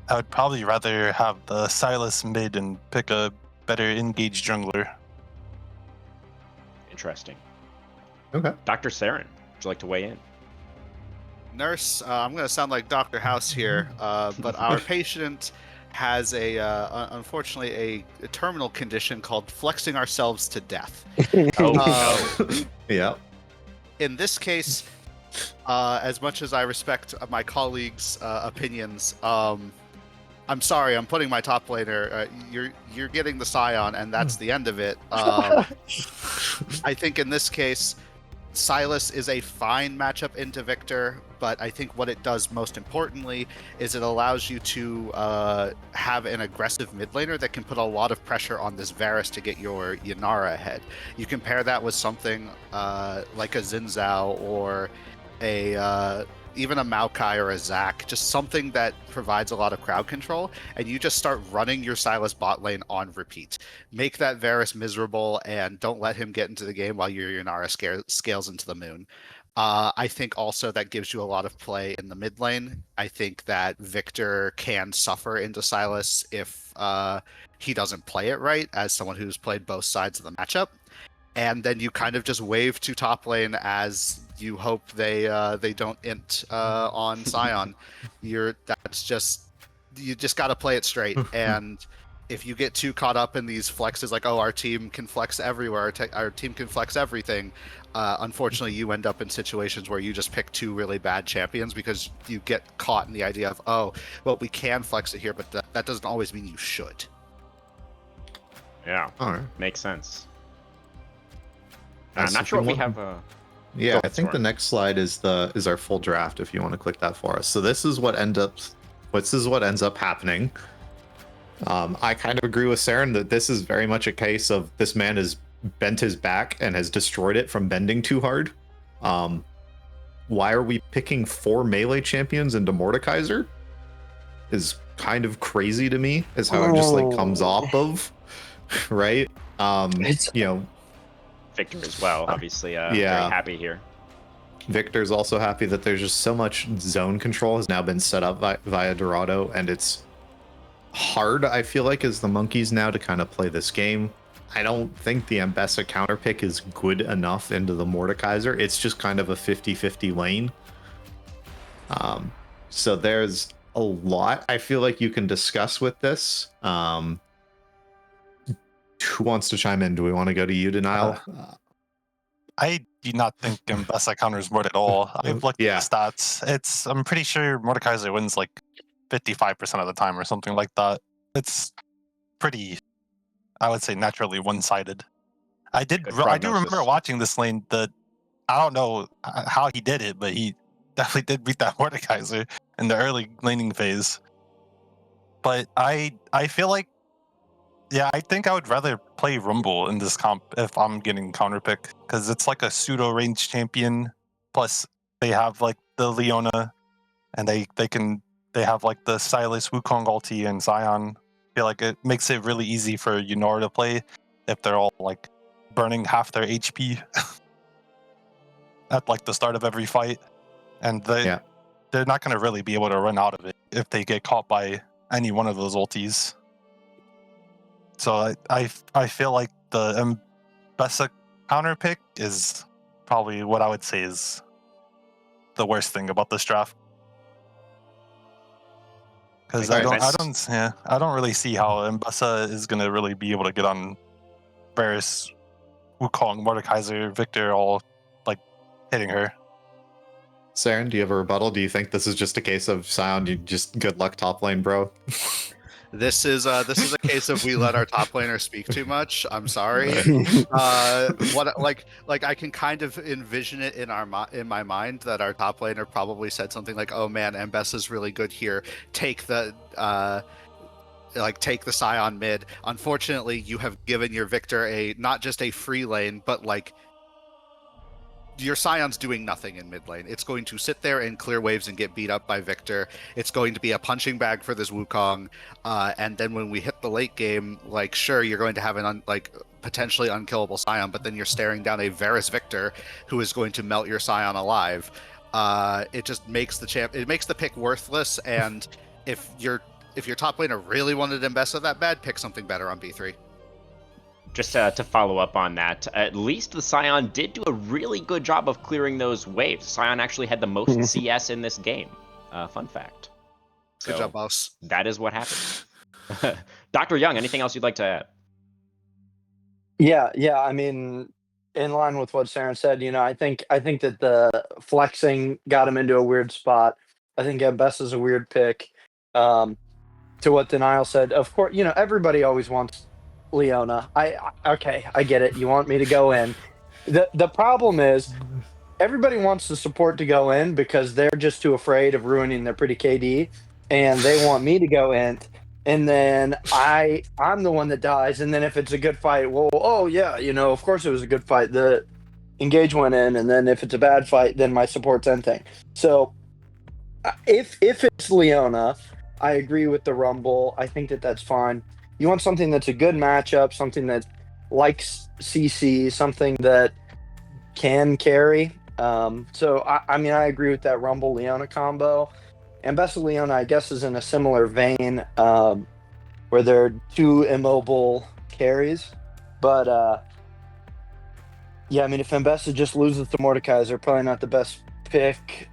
I would probably rather have the Silas mid and pick a better engaged jungler. Interesting. Okay. Dr. Saren, would you like to weigh in? Nurse, I'm going to sound like Dr. House here, but our patient has unfortunately, a terminal condition called flexing ourselves to death. Oh, Yeah. In this case, as much as I respect my colleagues' opinions, I'm sorry, I'm putting my top laner. You're getting the Scion, and that's the end of it. I think in this case, Silas is a fine matchup into Victor, but I think what it does most importantly is it allows you to have an aggressive mid laner that can put a lot of pressure on this Varus to get your Yanara ahead. You compare that with something like a Xin Zhao or even a Maokai or a Zac, just something that provides a lot of crowd control, and you just start running your Silas bot lane on repeat. Make that Varus miserable, and don't let him get into the game while your Yanara scales into the moon. I think also that gives you a lot of play in the mid lane. I think that Victor can suffer into Silas if he doesn't play it right, as someone who's played both sides of the matchup. And then you kind of just wave to top lane as you hope they don't int on Scion. You just got to play it straight. And if you get too caught up in these flexes, like, oh, our team can flex everywhere, our team can flex everything, unfortunately you end up in situations where you just pick two really bad champions because you get caught in the idea of, oh, well, we can flex it here, but that doesn't always mean you should. Yeah, All right. makes sense. Uh, I'm not sure if we have Yeah, Go I think for the it. next slide is our full draft. If you want to click that for us, so this is what ends up happening. I kind of agree with Saren that this is very much a case of this man has bent his back and has destroyed it from bending too hard. Why are we picking 4 melee champions into Mordekaiser? Is kind of crazy to me. Is how it just like comes off of, right? It's- You know. Victor as well, obviously. Very Yeah. happy here. Victor's also happy that there's just so much zone control has now been set up via Dorado, and it's hard, I feel like, as the monkeys now to kind of play this game. I don't think the Ambessa counter pick is good enough into the Mordekaiser. It's just kind of a 50-50 lane. So there's a lot I feel like you can discuss with this. Who wants to chime in? Do we want to go to you, Denial? I do not think Mbessa counters Mord at all. I've looked Yeah. at the stats. I'm pretty sure Mordekaiser wins like 55% of the time or something like that. It's pretty, I would say, naturally one-sided. I do prognosis. remember watching this lane. I don't know how he did it, but he definitely did beat that Mordekaiser in the early laning phase. But I feel like, yeah, I think I would rather play Rumble in this comp if I'm getting counterpick, because it's like a pseudo range champion. Plus, they have like the Leona, and they have like the Silas, Wukong ulti, and Zion. I feel like it makes it really easy for Yunor to play if they're all like burning half their HP at like the start of every fight, and they're not going to really be able to run out of it if they get caught by any one of those ultis. So I feel like the Mbessa counter pick is probably what I would say is the worst thing about this draft. Because I don't really see how Mbessa is gonna really be able to get on Varus, Wukong, Mordekaiser, Victor all like hitting her. Saren, do you have a rebuttal? Do you think this is just a case of Sion, you just good luck top lane, bro? This is a case of we let our top laner speak too much. I'm sorry. What like I can kind of envision it in my mind that our top laner probably said something like, "Oh man, Ambessa's really good here. Take the Scion mid." Unfortunately, you have given your Victor not just a free lane, but like your Scion's doing nothing in mid lane. It's going to sit there and clear waves and get beat up by Victor. It's going to be a punching bag for this Wukong. And then when we hit the late game, like, sure, you're going to have an potentially unkillable Scion, but then you're staring down a Varus Victor who is going to melt your Scion alive. It just makes the pick worthless. And if your top laner really wanted Mbessa that bad, pick something better on B3. Just to follow up on that, at least the Scion did do a really good job of clearing those waves. Scion actually had the most CS in this game. Fun fact. Good job, boss. That is what happened. Dr. Young, anything else you'd like to add? Yeah. I mean, in line with what Saren said, I think that the flexing got him into a weird spot. I think Mbessa's a weird pick. To what Denial said, of course, everybody always wants Leona. I get it. You want me to go in. The problem is everybody wants the support to go in because they're just too afraid of ruining their pretty KD, and they want me to go in. And then I'm the one that dies. And then if it's a good fight, well, oh yeah, of course it was a good fight. The engage went in, and then if it's a bad fight, then my support's ending. So if it's Leona, I agree with the Rumble. I think that's fine. You want something that's a good matchup, something that likes CC, something that can carry. So I mean, I agree with that Rumble Leona combo. And Mbessa Leona, I guess, is in a similar vein, where they're two immobile carries. But yeah, I mean, if Mbessa just loses to Mordekaiser, probably not the best pick.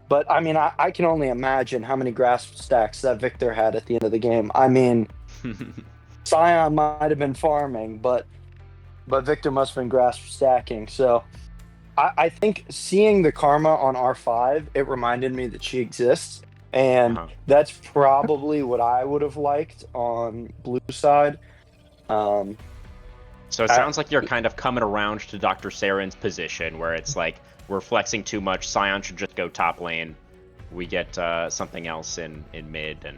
But I mean, I can only imagine how many grasp stacks that Victor had at the end of the game. I mean, Scion might have been farming, but Victor must have been grasp stacking. So I think seeing the Karma on R5, it reminded me that she exists. And that's probably what I would have liked on blue side. So it sounds like you're kind of coming around to Dr. Saren's position, where it's like, we're flexing too much. Scion should just go top lane. We get something else in mid. And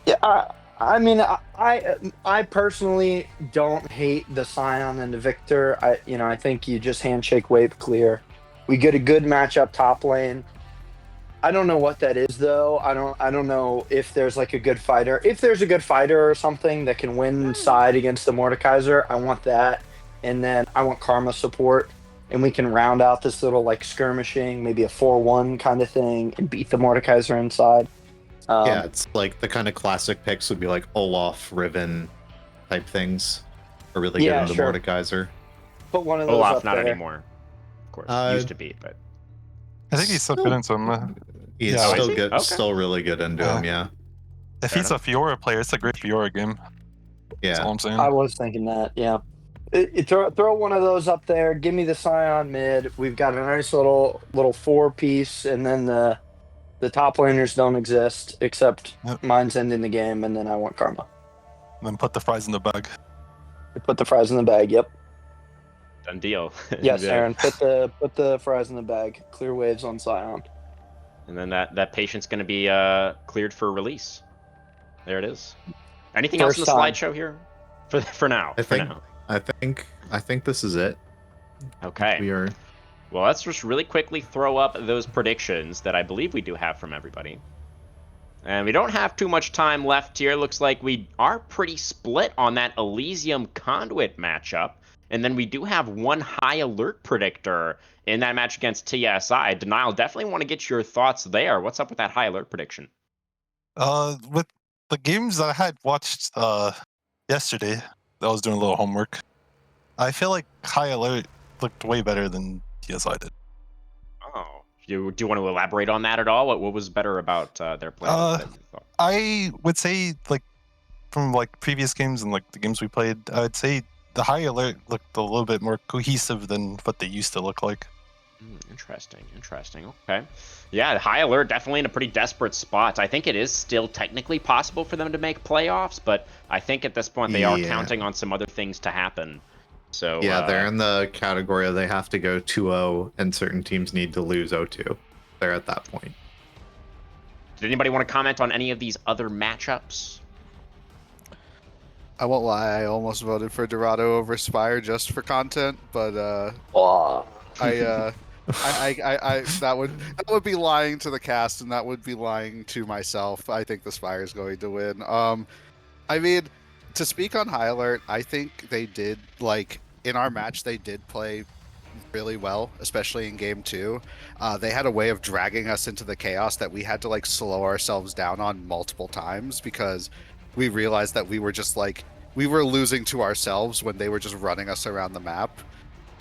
yeah, I mean, I personally don't hate the Scion and the Victor. I think you just handshake wave clear. We get a good matchup top lane. I don't know what that is though. I don't know if there's like a good fighter. If there's a good fighter or something that can win side against the Mordekaiser, I want that. And then I want Karma support. And we can round out this little like skirmishing, maybe a 4-1 kind of thing, and beat the Mordekaiser inside. Yeah, it's like the kind of classic picks would be like Olaf, Riven type things. Are really good into sure. Mordekaiser. Put one of those Olaf up not there. anymore. Of course, used to be, but I think he's still good into him. He's Yeah, still is he? good, Okay. still really good into him. Yeah, If he's a Fiora player, it's a great Fiora game. That's all yeah. I'm saying. I was thinking that, yeah. Throw one of those up there. Give me the Scion mid. We've got a nice little 4-piece, and then the top laners don't exist except mine's ending the game, and then I want Karma. Then put the fries in the bag. Put the fries in the bag. Yep. done deal. Yes, Aaron. Put the fries in the bag. Clear waves on Scion. And then that patient's going to be cleared for release. There it is. Anything else in the First time. slideshow here? For now. I think this is it. Okay. We are. Well, let's just really quickly throw up those predictions that I believe we do have from everybody. And we don't have too much time left here. Looks like we are pretty split on that Elysium Conduit matchup. And then we do have one high alert predictor in that match against TSI. Denial, definitely want to get your thoughts there. What's up with that high alert prediction? With the games that I had watched yesterday, I was doing a little homework. I feel like High Alert looked way better than TSI did. Oh, do you want to elaborate on that at all? What was better about their play? Than you thought? I would say, like, from like previous games and like the games we played, I would say the High Alert looked a little bit more cohesive than what they used to look like. Interesting. Okay. Yeah, High Alert definitely in a pretty desperate spot. I think it is still technically possible for them to make playoffs, but I think at this point they are counting on some other things to happen. So yeah, they're in the category of they have to go 2-0 and certain teams need to lose 0-2. They're at that point. Did anybody want to comment on any of these other matchups? I won't lie, I almost voted for Dorado over Spire just for content, but Oh, I that would be lying to the cast, and that would be lying to myself. I think the Spire is going to win. I mean, to speak on High Alert, I think they did in our match they did play really well, especially in game two. They had a way of dragging us into the chaos that we had to slow ourselves down on multiple times because we realized that we were just we were losing to ourselves when they were just running us around the map.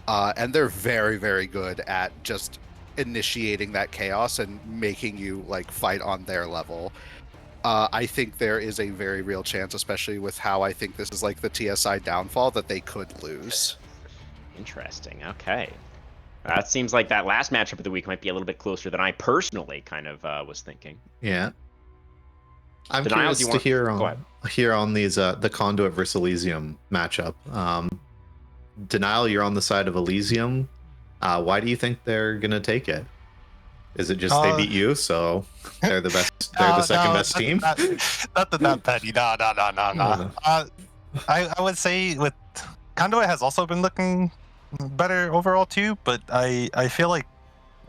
And they're very, very good at just initiating that chaos and making you fight on their level. I think there is a very real chance, especially with how I think this is the TSI downfall, that they could lose. Interesting. Okay. That seems like that last matchup of the week might be a little bit closer than I personally kind of was thinking. Yeah. I'm Denial, curious to hear on these the Conduit versus Elysium matchup. Denial, you're on the side of Elysium. Why do you think they're gonna take it? Is it just they beat you, so they're the best? They're the second best team. Not that petty. No. I would say with Conduit has also been looking better overall too, but I feel like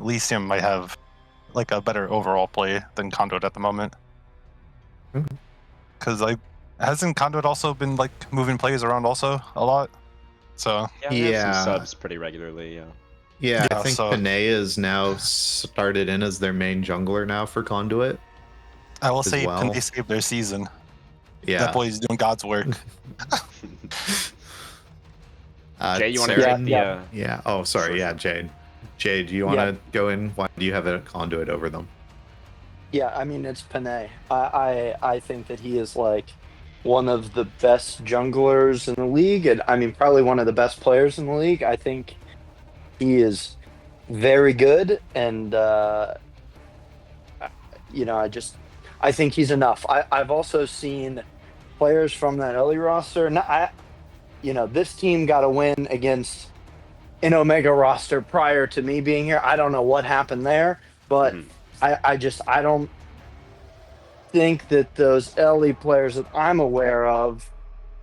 Elysium might have a better overall play than Conduit at the moment. Because hasn't Conduit also been moving players around also a lot? So we have some subs pretty regularly. Yeah, I think Panay is now started in as their main jungler now for Conduit. I will say Panay saved their season. Yeah, that boy's doing God's work. Jay, you want to take the? Yeah. Oh, sorry. Sure. Yeah, Jade. Jade, do you want to go in? Why do you have a Conduit over them? Yeah, I mean it's Panay. I think that he is one of the best junglers in the league, and I mean probably one of the best players in the league. I think he is very good, and I think he's enough. I've also seen players from that early roster. This team got a win against an Omega roster prior to me being here. I don't know what happened there, but I don't think that those LE players that I'm aware of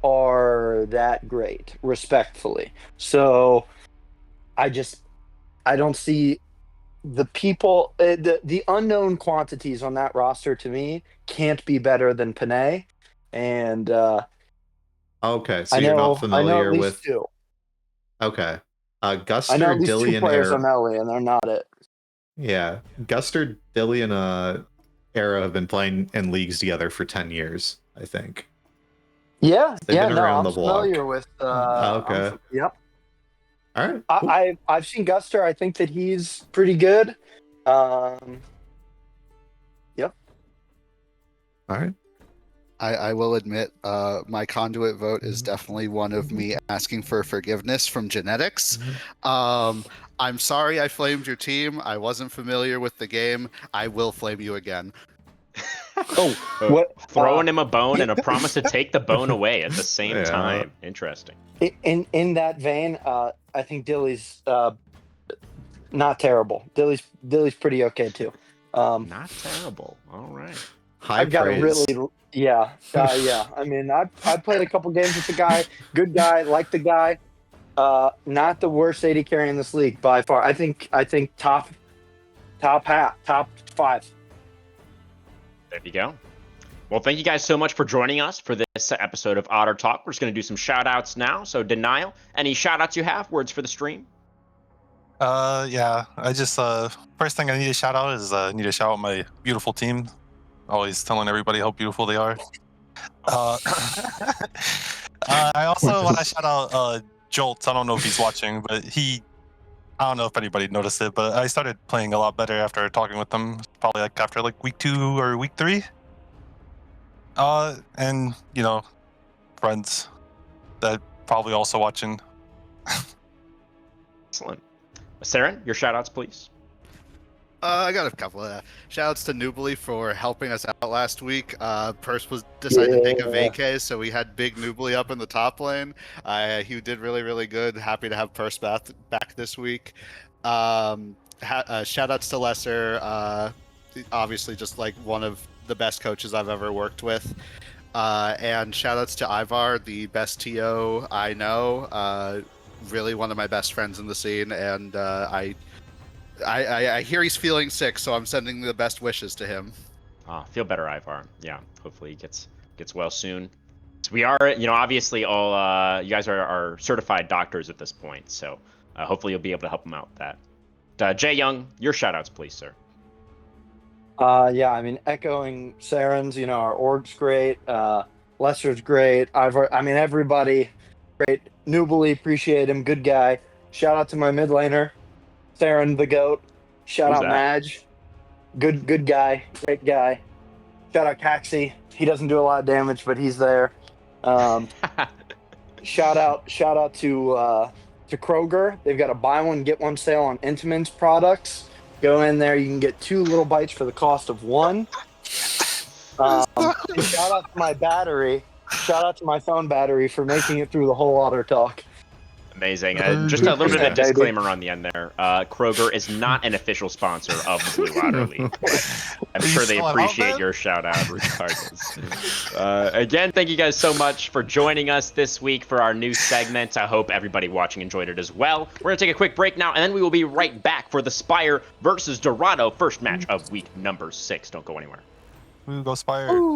are that great, respectfully. So I don't see the people, the unknown quantities on that roster to me can't be better than Panay. And okay, so you're not familiar with two. Okay, Guster, I know at least Dillian, two players on LE, and they're not it. Yeah, Guster, Dillian, Era have been playing in leagues together for 10 years, I think. Yeah, They've been around the I'm block. familiar with. Okay. Yep. All right. Cool. I've seen Guster. I think that he's pretty good. Yep. All right. I will admit, my Conduit vote is definitely one of me asking for forgiveness from genetics. I'm sorry I flamed your team. I wasn't familiar with the game. I will flame you again. Throwing him a bone and a promise to take the bone away at the same time. Interesting. In that vein, I think Dilly's not terrible. Dilly's pretty okay too. Not terrible. All right. I've got a really yeah. I mean, I played a couple games with the guy. Good guy, like the guy. Not the worst AD carry in this league by far. I think top 5. There you go. Well, thank you guys so much for joining us for this episode of Otter Talk. We're just going to do some shout outs now. So, Denial, any shout outs you have? Words for the stream? Yeah. I just, first thing I need to shout out is I need to shout out my beautiful team. Always telling everybody how beautiful they are. I also want to shout out Jolts. I don't know if he's watching, but I don't know if anybody noticed it, but I started playing a lot better after talking with them. Probably after week 2 or week 3. And friends that probably also watching. Excellent. Saren, your shout outs, please. I got a couple of shout-outs to Nubly for helping us out last week. Purse decided to take a vacay, so we had big Nubly up in the top lane. He did really, really good. Happy to have Purse back this week. Shout-outs to Lesser. Obviously, just one of the best coaches I've ever worked with. And shout outs to Ivar, the best TO I know. Really one of my best friends in the scene, and I hear he's feeling sick, so I'm sending the best wishes to him. Feel better, Ivar. Yeah, hopefully he gets well soon. So we are, obviously all you guys are certified doctors at this point, so hopefully you'll be able to help him out with that. Jay Young, your shoutouts, please, sir. Yeah, I mean, echoing Saren's, our org's great. Lester's great. Everybody great. Nubly, appreciate him. Good guy. Shout out to my mid laner, Saren the goat. Shout Who's out that? Madge. Good guy. Great guy. Shout out Caxi. He doesn't do a lot of damage, but he's there. Shout out to Kroger. They've got a buy one get one sale on Intamin's products. Go in there, you can get 2 little bites for the cost of 1. And shout out to my battery. Shout out to my phone battery for making it through the whole auto talk. Amazing. Just a little bit of a 2%, disclaimer on the end there. Kroger is not an official sponsor of the Blue Otter League. I'm Are you sure they selling out appreciate then? your shout out regardless. Again, thank you guys so much for joining us this week for our new segment. I hope everybody watching enjoyed it as well. We're going to take a quick break now, and then we will be right back for the Spire versus Dorado first match of week number 6. Don't go anywhere. Woo, go Spire.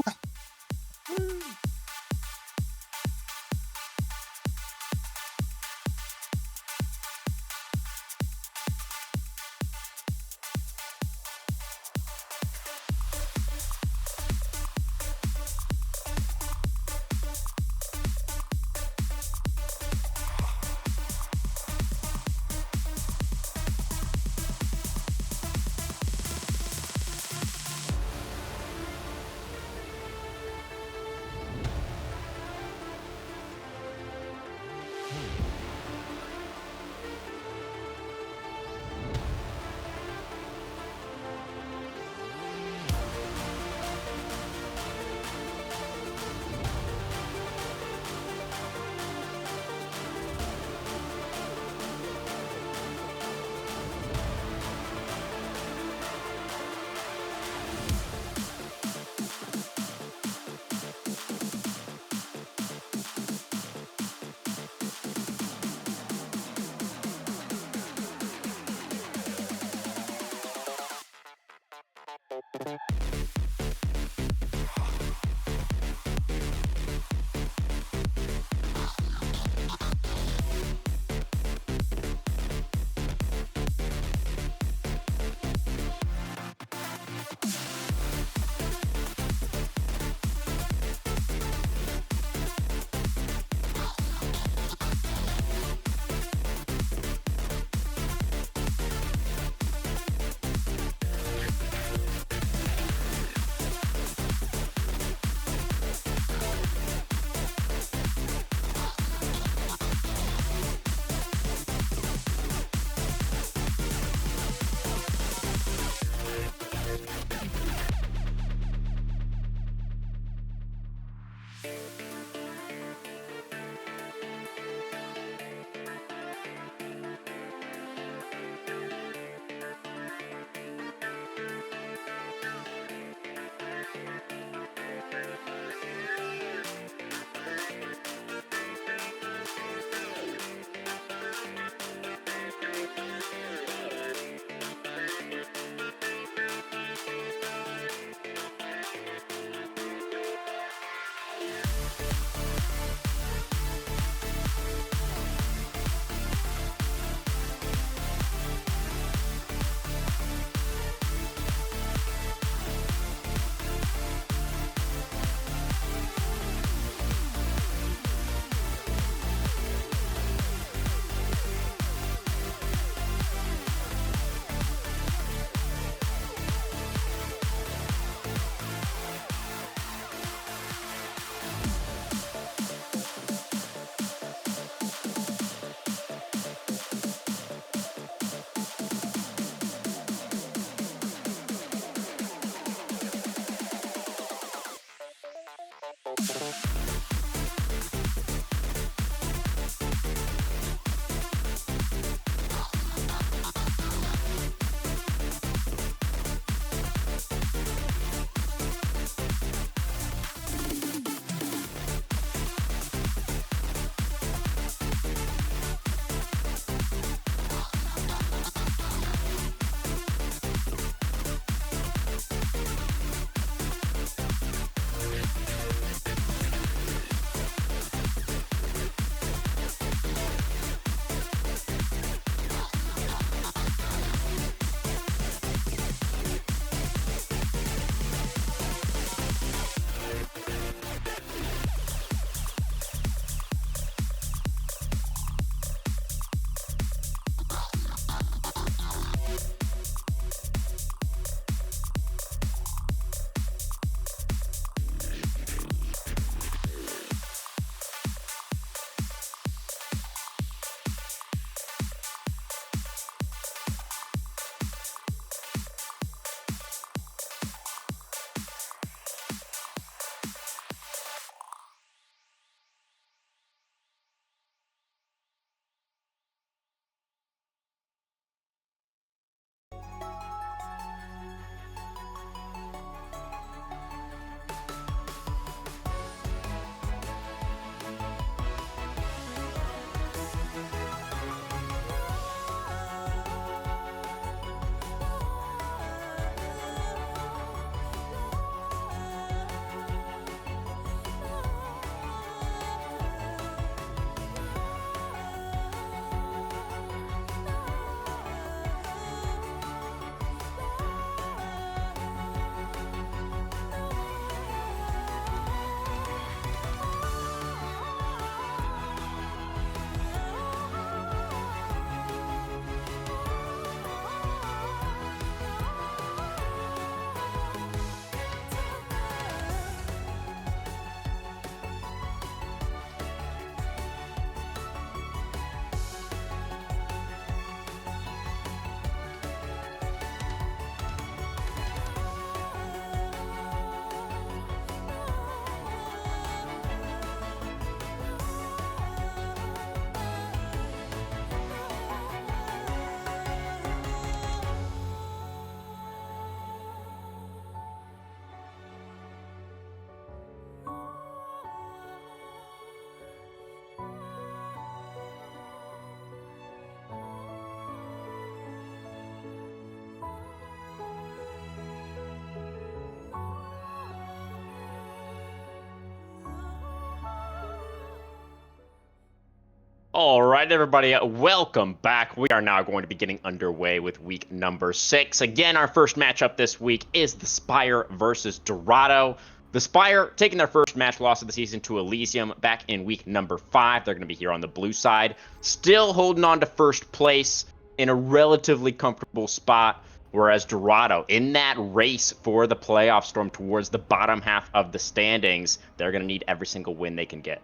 All right, everybody, welcome back. We are now going to be getting underway with week number 6. Again, our first matchup this week is the Spire versus Dorado. The Spire taking their first match loss of the season to Elysium back in week number 5. They're going to be here on the blue side, still holding on to first place in a relatively comfortable spot, whereas Dorado, in that race for the playoff storm towards the bottom half of the standings, they're going to need every single win they can get.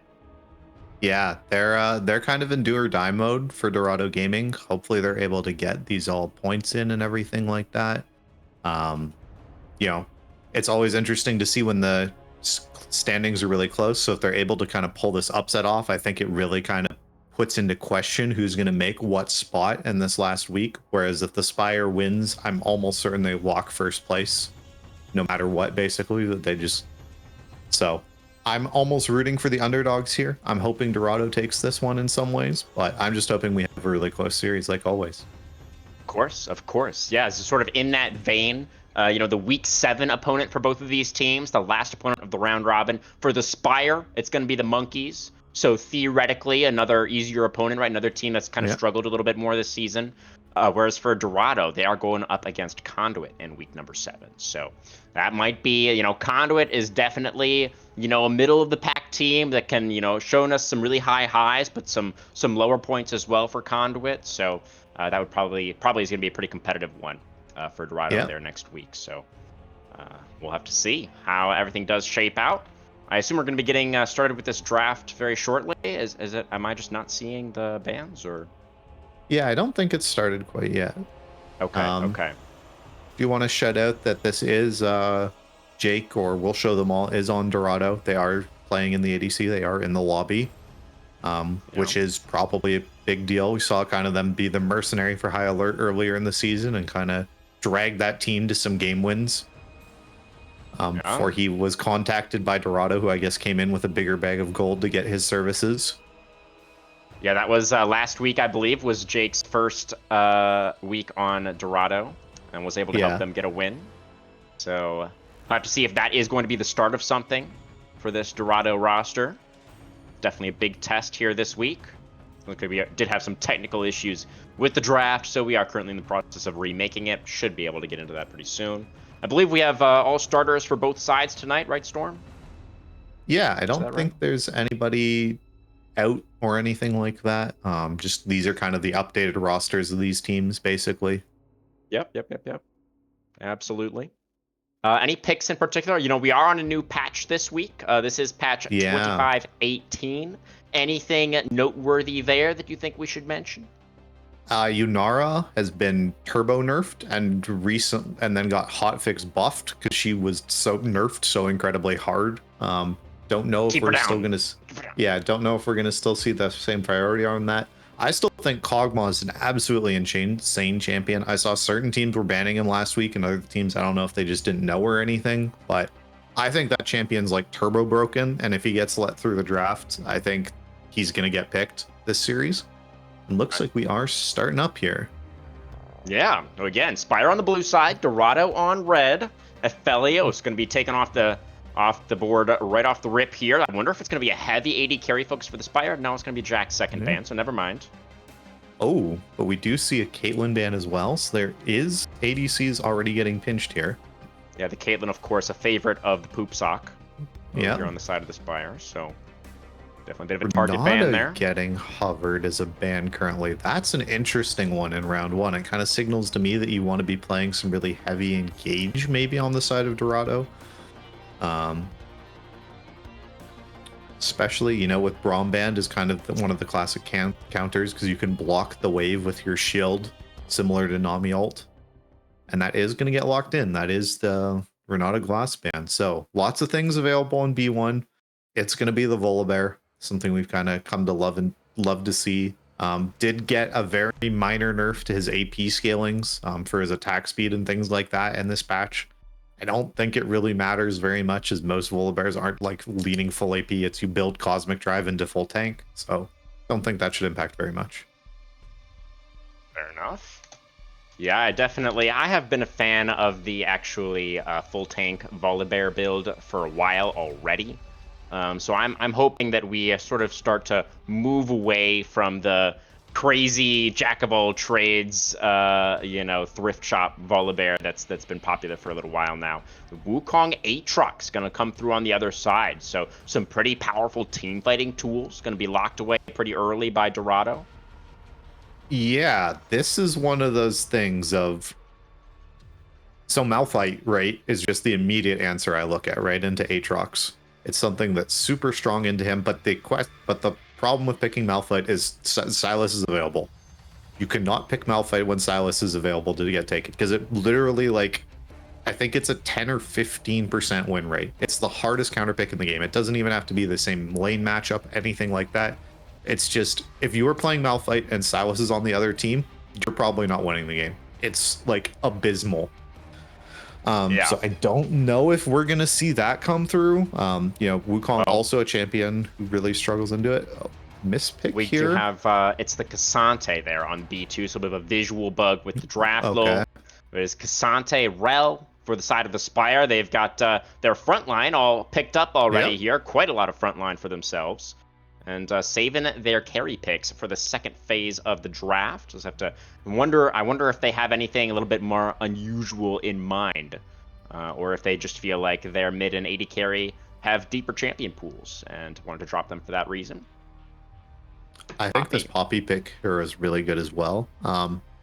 Yeah, they're kind of in do or die mode for Dorado Gaming. Hopefully they're able to get these all points in and everything like that. You know, it's always interesting to see when the standings are really close. So if they're able to kind of pull this upset off, I think it really kind of puts into question who's going to make what spot in this last week. Whereas if the Spire wins, I'm almost certain they walk first place, no matter what, basically, that they just... So I'm almost rooting for the underdogs here. I'm hoping Dorado takes this one in some ways, but I'm just hoping we have a really close series like always. Of course. Yeah, it's sort of in that vein. The week 7 opponent for both of these teams, the last opponent of the round robin. For the Spire, it's going to be the Monkeys. So theoretically, another easier opponent, right? Another team that's kind of struggled a little bit more this season. Whereas for Dorado, they are going up against Conduit in week number 7. So that might be, Conduit is definitely, a middle of the pack team that can, showing us some really high highs, but some lower points as well for Conduit. So that would probably is going to be a pretty competitive one for Dorado there next week. So we'll have to see how everything does shape out. I assume we're going to be getting started with this draft very shortly. Am I just not seeing the bans or? Yeah, I don't think it's started quite yet. Okay. If you want to shout out that this is Jake, or we'll show them all, is on Dorado. They are playing in the ADC. They are in the lobby, which is probably a big deal. We saw kind of them be the mercenary for High Alert earlier in the season and kind of drag that team to some game wins. Before he was contacted by Dorado, who I guess came in with a bigger bag of gold to get his services. Yeah, that was last week, I believe, was Jake's first week on Dorado and was able to help them get a win. So I'll have to see if that is going to be the start of something for this Dorado roster. Definitely a big test here this week. Looks like we did have some technical issues with the draft, so we are currently in the process of remaking it. Should be able to get into that pretty soon. I believe we have all starters for both sides tonight, right, Storm? Yeah, I don't think there's anybody out or anything like that. Just these are kind of the updated rosters of these teams, basically. Yep. Absolutely. Any picks in particular? We are on a new patch this week. This is patch 2518. Anything noteworthy there that you think we should mention? Yunara has been turbo nerfed and then got hotfix buffed because she was so nerfed so incredibly hard. Don't know if we're still gonna. Yeah, don't know if we're gonna still see the same priority on that. I still think Kog'Maw is an absolutely insane champion. I saw certain teams were banning him last week, and other teams, I don't know if they just didn't know or anything. But I think that champion's like turbo broken, and if he gets let through the draft, I think he's gonna get picked this series. And looks like we are starting up here. Yeah. Again, Spire on the blue side, Dorado on red. Aphelios is going to be taken off the board right off the rip here. I wonder if it's going to be a heavy AD carry focus for the Spire. No, it's going to be Jack's second ban, so never mind. Oh, but we do see a Caitlyn ban as well, so there is ADCs already getting pinched here. Yeah, the Caitlyn, of course, a favorite of the Poop Sock. Yeah. Here on the side of the Spire, so definitely a bit of a target ban there. Getting hovered as a ban currently. That's an interesting one in round 1. It kind of signals to me that you want to be playing some really heavy engage maybe on the side of Dorado. Especially, with Braum Band is kind of one of the classic counters because you can block the wave with your shield, similar to Nami ult. And that is going to get locked in. That is the Renata Glass Band. So lots of things available in B1. It's going to be the Volibear, something we've kind of come to love to see. Did get a very minor nerf to his AP scalings for his attack speed and things like that in this patch. I don't think it really matters very much, as most Volibears aren't like leaning full AP. It's you build Cosmic Drive into full tank, so don't think that should impact very much. Fair enough. Yeah, I have been a fan of the actually full tank Volibear build for a while already. So I'm hoping that we sort of start to move away from the crazy jack of all trades, thrift shop Volibear that's been popular for a little while now. The Wukong Aatrox gonna come through on the other side, so some pretty powerful team fighting tools gonna be locked away pretty early by Dorado. Yeah, this is one of those things of. So Malphite, right, is just the immediate answer I look at, right, into Aatrox. It's something that's super strong into him, but the problem with picking Malphite is Silas is available. You cannot pick Malphite when Silas is available to get taken, because it literally, like, I think it's a 10 or 15% win rate. It's the hardest counter pick in the game. It doesn't even have to be the same lane matchup, anything like that. It's just, if you were playing Malphite and Silas is on the other team, you're probably not winning the game. It's, like, abysmal. So I don't know if we're gonna see that come through. Wukong also a champion who really struggles into it. Mispick we here. We do have it's the Cassante there on B2, so a bit of a visual bug with the draft low. There's Cassante Rel for the side of the Spire. They've got their front line all picked up already here. Quite a lot of front line for themselves. And saving their carry picks for the second phase of the draft. Just have to wonder. I wonder if they have anything a little bit more unusual in mind, or if they just feel like their mid and 80 carry have deeper champion pools and wanted to drop them for that reason. I think this Poppy pick here is really good as well.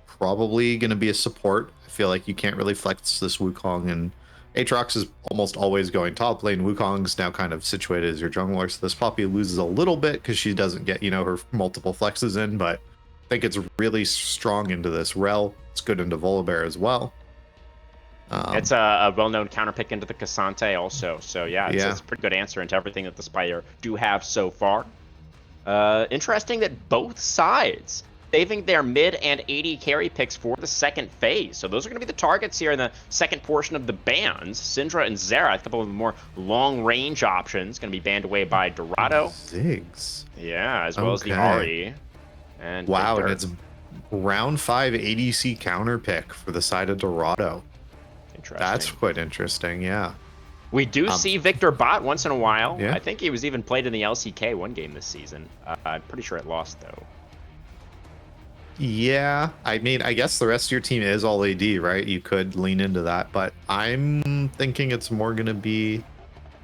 Probably going to be a support. I feel like you can't really flex this Wukong, and Aatrox is almost always going top lane. Wukong's now kind of situated as your jungler, so this Poppy loses a little bit because she doesn't get, her multiple flexes in, but I think it's really strong into this Rel. It's good into Volibear as well. It's a well-known counter pick into the Cassante also, so it's a pretty good answer into everything that the Spire do have so far. Interesting that both sides saving their mid and 80 carry picks for the second phase. So those are going to be the targets here in the second portion of the bans. Syndra and Zera, a couple of more long-range options, going to be banned away by Dorado. Ziggs. Yeah, as well as the Ari. And wow, Victor. And it's round 5 ADC counter pick for the side of Dorado. Interesting. That's quite interesting, yeah. We do see Victor bot once in a while. Yeah. I think he was even played in the LCK one game this season. I'm pretty sure it lost, though. Yeah, I mean, I guess the rest of your team is all AD, right? You could lean into that, but I'm thinking it's more going to be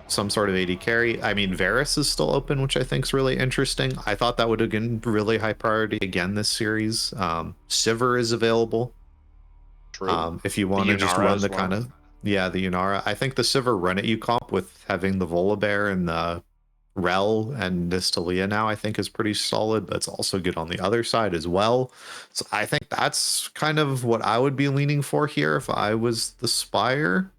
some sort of AD carry. I mean, Varus is still open, which I think is really interesting. I thought that would have been really high priority again this series. Sivir is available. True. If you want to just run the kind of... Yeah, the Yunara. I think the Sivir run at you comp with having the Volibear and the Rel and Nistalia now, I think is pretty solid, but it's also good on the other side as well. So I think that's kind of what I would be leaning for here if I was the Spire.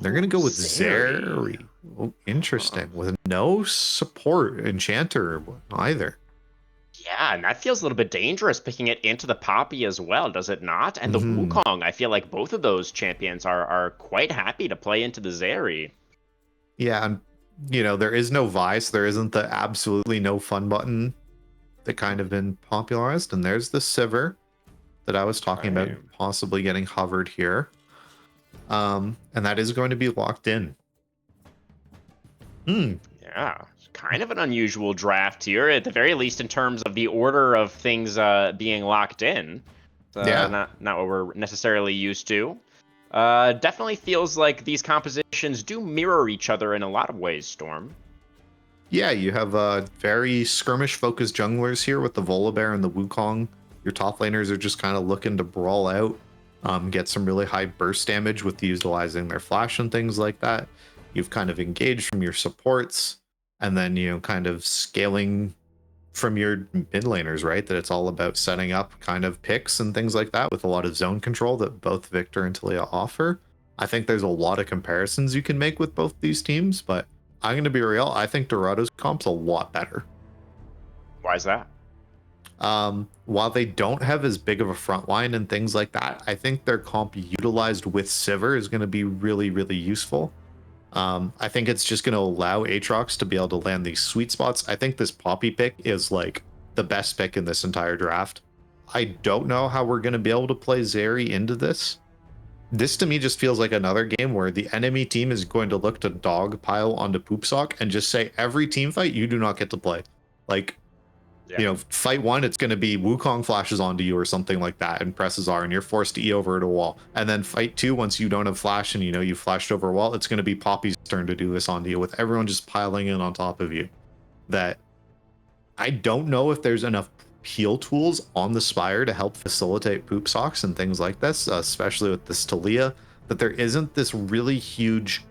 They're going to go with Zeri. Oh, interesting. With no support enchanter either. Yeah, and that feels a little bit dangerous picking it into the Poppy as well, does it not? And the Wukong, I feel like both of those champions are quite happy to play into the Zeri. Yeah, and there is no Vice. There isn't the absolutely no fun button that kind of been popularized. And there's the Sivir that I was talking about possibly getting hovered here. And that is going to be locked in. Yeah, kind of an unusual draft here, at the very least in terms of the order of things being locked in. Not what we're necessarily used to. Definitely feels like these compositions do mirror each other in a lot of ways, Storm. Yeah, you have very skirmish-focused junglers here with the Volibear and the Wukong. Your top laners are just kind of looking to brawl out, get some really high burst damage with utilizing their flash and things like that. You've kind of engaged from your supports, and then, kind of scaling from your mid laners, right? That it's all about setting up kind of picks and things like that with a lot of zone control that both Victor and Talia offer. I think there's a lot of comparisons you can make with both these teams, but I'm going to be real. I think Dorado's comp's a lot better. Why is that? While they don't have as big of a front line and things like that, I think their comp utilized with Sivir is going to be really, really useful. I think it's just going to allow Aatrox to be able to land these sweet spots. I think this Poppy pick is like the best pick in this entire draft. I don't know how we're going to be able to play Zeri into this. this to me just feels like another game where the enemy team is going to look to dogpile onto Poopsock and just say every team fight you do not get to play. Like, Yeah. you know, fight one, it's going to be Wukong flashes onto you or something like that and presses R and you're forced to E over at a wall. And then fight two, once you don't have flash and you know you flashed over a wall, it's going to be Poppy's turn to do this onto you with everyone just piling in on top of you. That I don't know if there's enough heal tools on the Spire to help facilitate poop socks and things like this, especially with this Talia, that there isn't this really huge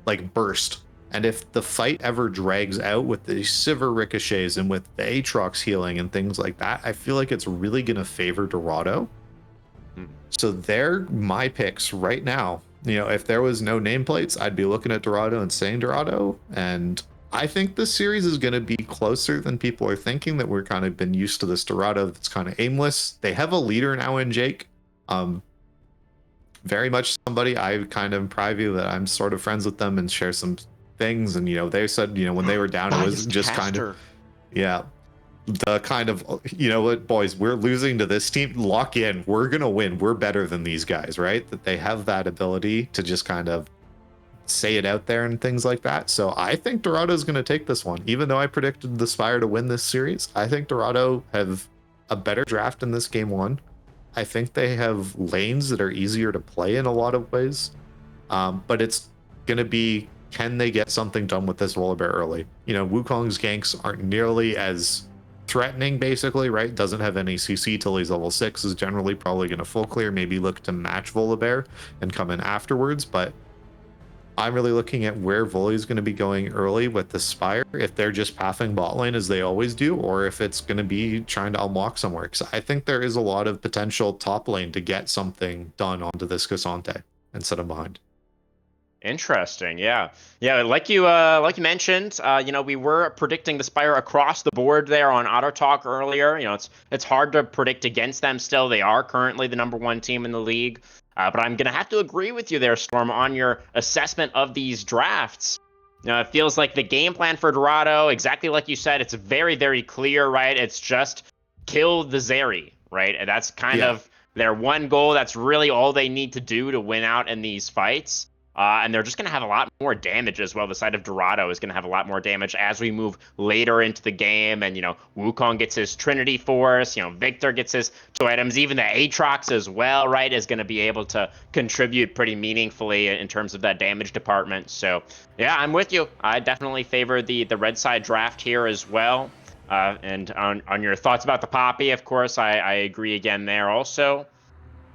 like burst. And if the fight ever drags out with the Sivir ricochets and with the Aatrox healing and things like that, I feel like it's really going to favor Dorado. So they're my picks right now. You know, if there was no nameplates, I'd be looking at Dorado and saying Dorado. And I think this series is going to be closer than people are thinking, that we're kind of been used to this Dorado that's kind of aimless. They have a leader now in Jake. Very much somebody I kind of privy that I'm sort of friends with them and share some things. And, you know, they said, you know, when they were down, it was just kind of, yeah, the kind of, you know what, boys, we're losing to this team. Lock in. We're going to win. We're better than these guys, right? That they have that ability to just kind of say it out there and things like that. So I think Dorado is going to take this one. Even though I predicted the Spire to win this series, I think Dorado have a better draft in this game one. I think they have lanes that are easier to play in a lot of ways. But it's going to be, can they get something done with this Volibear early? You know, Wukong's ganks aren't nearly as threatening, basically, right? Doesn't have any CC till he's level 6, is generally probably going to full clear, maybe look to match Volibear and come in afterwards. But I'm really looking at where Voli is going to be going early with the Spire, if they're just pathing bot lane as they always do, or if it's going to be trying to unlock somewhere. Because I think there is a lot of potential top lane to get something done onto this Cassante and set them behind. Interesting, yeah, like you mentioned, you know, we were predicting the Spire across the board there on Auto Talk earlier. You know, it's hard to predict against them. Still, they are currently the #1 team in the league. But I'm gonna have to agree with you there, Storm, on your assessment of these drafts. You know, it feels like the game plan for Dorado, exactly like you said, it's very, very clear, right? It's just kill the Zeri, right? And that's kind of their one goal. That's really all they need to do to win out in these fights. And they're just going to have a lot more damage as well. The side of Dorado is going to have a lot more damage as we move later into the game. And, you know, Wukong gets his Trinity Force. You know, Victor gets his 2 items. Even the Aatrox as well, right, is going to be able to contribute pretty meaningfully in terms of that damage department. So, yeah, I'm with you. I definitely favor the red side draft here as well. And on your thoughts about the Poppy, of course, I agree again there also.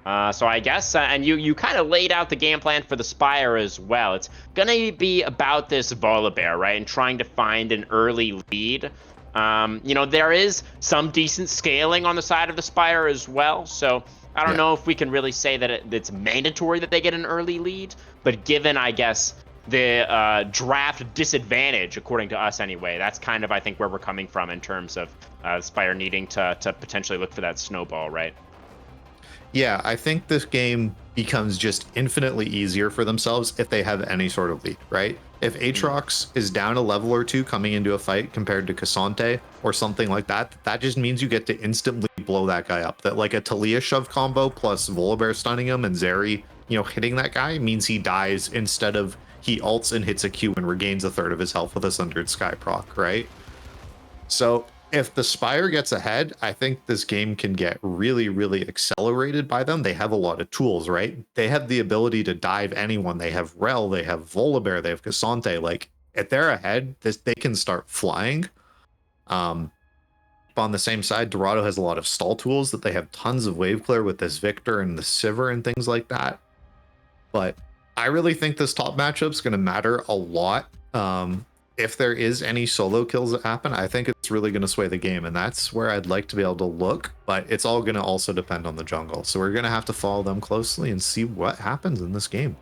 So I guess, and you kind of laid out the game plan for the Spire as well. It's going to be about this Volibear, right, and trying to find an early lead. You know, there is some decent scaling on the side of the Spire as well, so I don't know if we can really say that it's mandatory that they get an early lead, but given, I guess, the draft disadvantage, according to us anyway, that's kind of, I think, where we're coming from in terms of Spire needing to potentially look for that snowball, right? Yeah, I think this game becomes just infinitely easier for themselves if they have any sort of lead, right? If Aatrox is down a level or two coming into a fight compared to Cassante or something like that, that just means you get to instantly blow that guy up. That like a Talia shove combo plus Volibear stunning him and Zeri, you know, hitting that guy means he dies instead of he ults and hits a Q and regains a third of his health with a Sundered Sky proc, right? So if the Spire gets ahead, I think this game can get really, really accelerated by them. They have a lot of tools, right? They have the ability to dive anyone. They have Rel, they have Volibear, they have Cassante. Like, if they're ahead, they can start flying. On the same side, Dorado has a lot of stall tools that they have tons of wave clear with this Victor and the Sivir and things like that. But I really think this top matchup is going to matter a lot. If there is any solo kills that happen, I think it's really going to sway the game, and that's where I'd like to be able to look, but it's all going to also depend on the jungle. So we're going to have to follow them closely and see what happens in this game.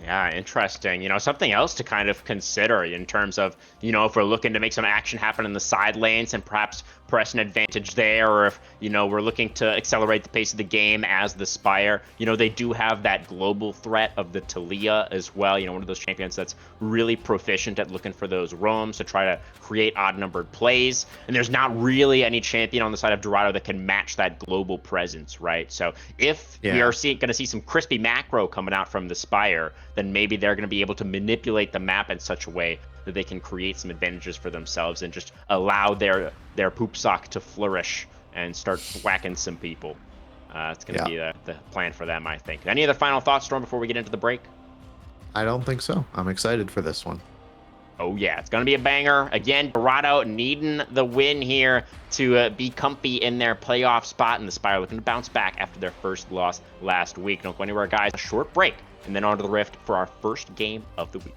Yeah, interesting. Something else to kind of consider in terms of, if we're looking to make some action happen in the side lanes and perhaps press an advantage there, or if, we're looking to accelerate the pace of the game as the Spire, they do have that global threat of the Talia as well, one of those champions that's really proficient at looking for those roams to try to create odd-numbered plays. And there's not really any champion on the side of Dorado that can match that global presence, right? So if we are going to see some crispy macro coming out from the Spire, then maybe they're going to be able to manipulate the map in such a way that they can create some advantages for themselves and just allow their poop sock to flourish and start whacking some people. It's going to be the plan for them, I think. Any other final thoughts, Storm, before we get into the break? I don't think so. I'm excited for this one. Oh, yeah, it's going to be a banger. Again, Dorado needing the win here to be comfy in their playoff spot, and the Spire looking to bounce back after their first loss last week. Don't go anywhere, guys. A short break, and then on to the Rift for our first game of the week.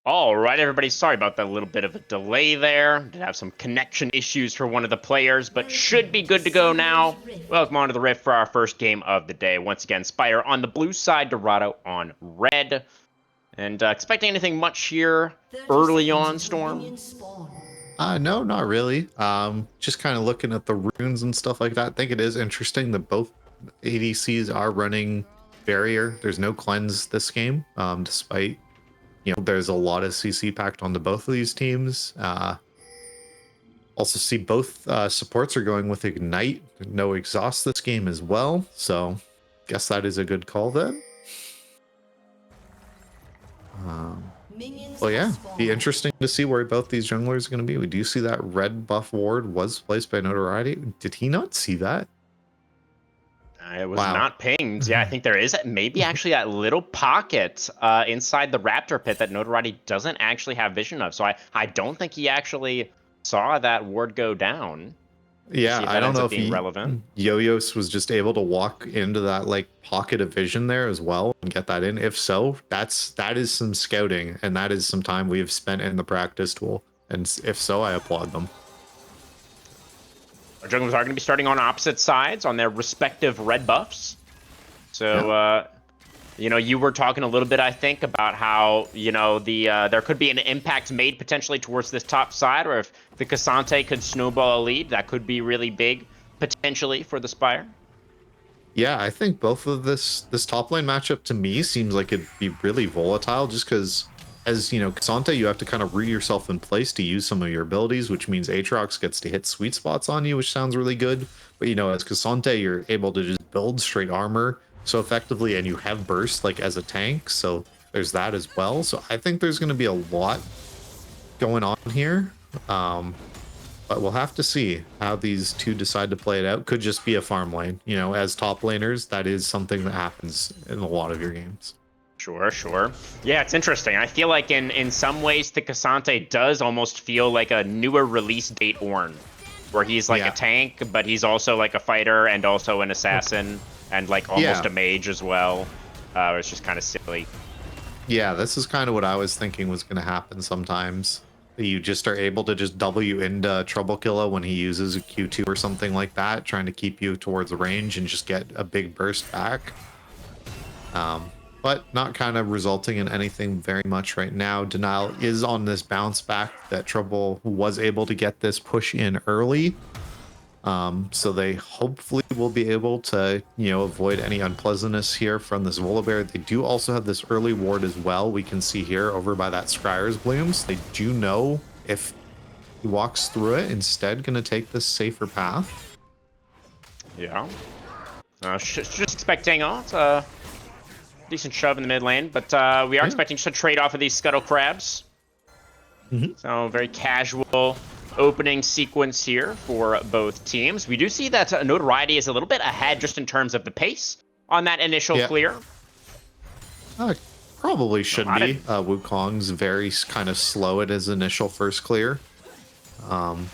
All right, everybody. Sorry about that little bit of a delay there. Did have some connection issues for one of the players, but should be good to go now. Welcome on to the Rift for our first game of the day. Once again, Spire on the blue side, Dorado on red. And expecting anything much here early on, Storm? No, not really. Just kind of looking at the runes and stuff like that. I think it is interesting that both ADCs are running barrier. There's no cleanse this game, despite, you know, there's a lot of CC packed onto both of these teams. Also see both supports are going with Ignite. No exhaust this game as well. So guess that is a good call then. Well, yeah, be interesting to see where both these junglers are going to be. We do see that red buff ward was placed by Notoriety. Did he not see that? It was not pinged. Yeah, I think there is maybe actually that little pocket inside the Raptor pit that Notoriety doesn't actually have vision of. So I don't think he actually saw that ward go down. Yeah, I don't know if relevant. Yo-Yos was just able to walk into that like pocket of vision there as well and get that in. If so, that is some scouting, and that is some time we have spent in the practice tool. And if so, I applaud them. Our junglers are going to be starting on opposite sides on their respective red buffs. So, you know, you were talking a little bit, I think, about how, you know, there could be an impact made potentially towards this top side, or if the Cassante could snowball a lead, that could be really big potentially for the Spire. Yeah, I think both of this top lane matchup to me seems like it'd be really volatile, just because, as you know, Cassante, you have to kind of root yourself in place to use some of your abilities, which means Aatrox gets to hit sweet spots on you, which sounds really good. But, you know, as Cassante, you're able to just build straight armor so effectively, and you have burst like as a tank, so there's that as well. So I think there's going to be a lot going on here, but we'll have to see how these two decide to play it out. Could just be a farm lane, you know, as top laners. That is something that happens in a lot of your games. Sure. Yeah, it's interesting. I feel like in some ways the Cassante does almost feel like a newer release date Ornn, where he's like a tank, but he's also like a fighter and also an assassin. And like almost a mage as well. It's just kind of silly. Yeah, this is kind of what I was thinking was going to happen sometimes. You just are able to just W into Trouble Killer when he uses a Q2 or something like that, trying to keep you towards the range and just get a big burst back. But not kind of resulting in anything very much right now. Denial is on this bounce back that Trouble was able to get this push in early. So they hopefully will be able to, avoid any unpleasantness here from this Volibear. They do also have this early ward as well. We can see here over by that Scryer's Blooms. They do know if he walks through it, instead going to take this safer path. Yeah. Just expecting decent shove in the mid lane, but we are expecting just a trade off of these Scuttle Crabs. So very casual opening sequence here for both teams. We do see that Notoriety is a little bit ahead just in terms of the pace on that initial clear. Probably should be. Wukong's very kind of slow at his initial first clear. Kind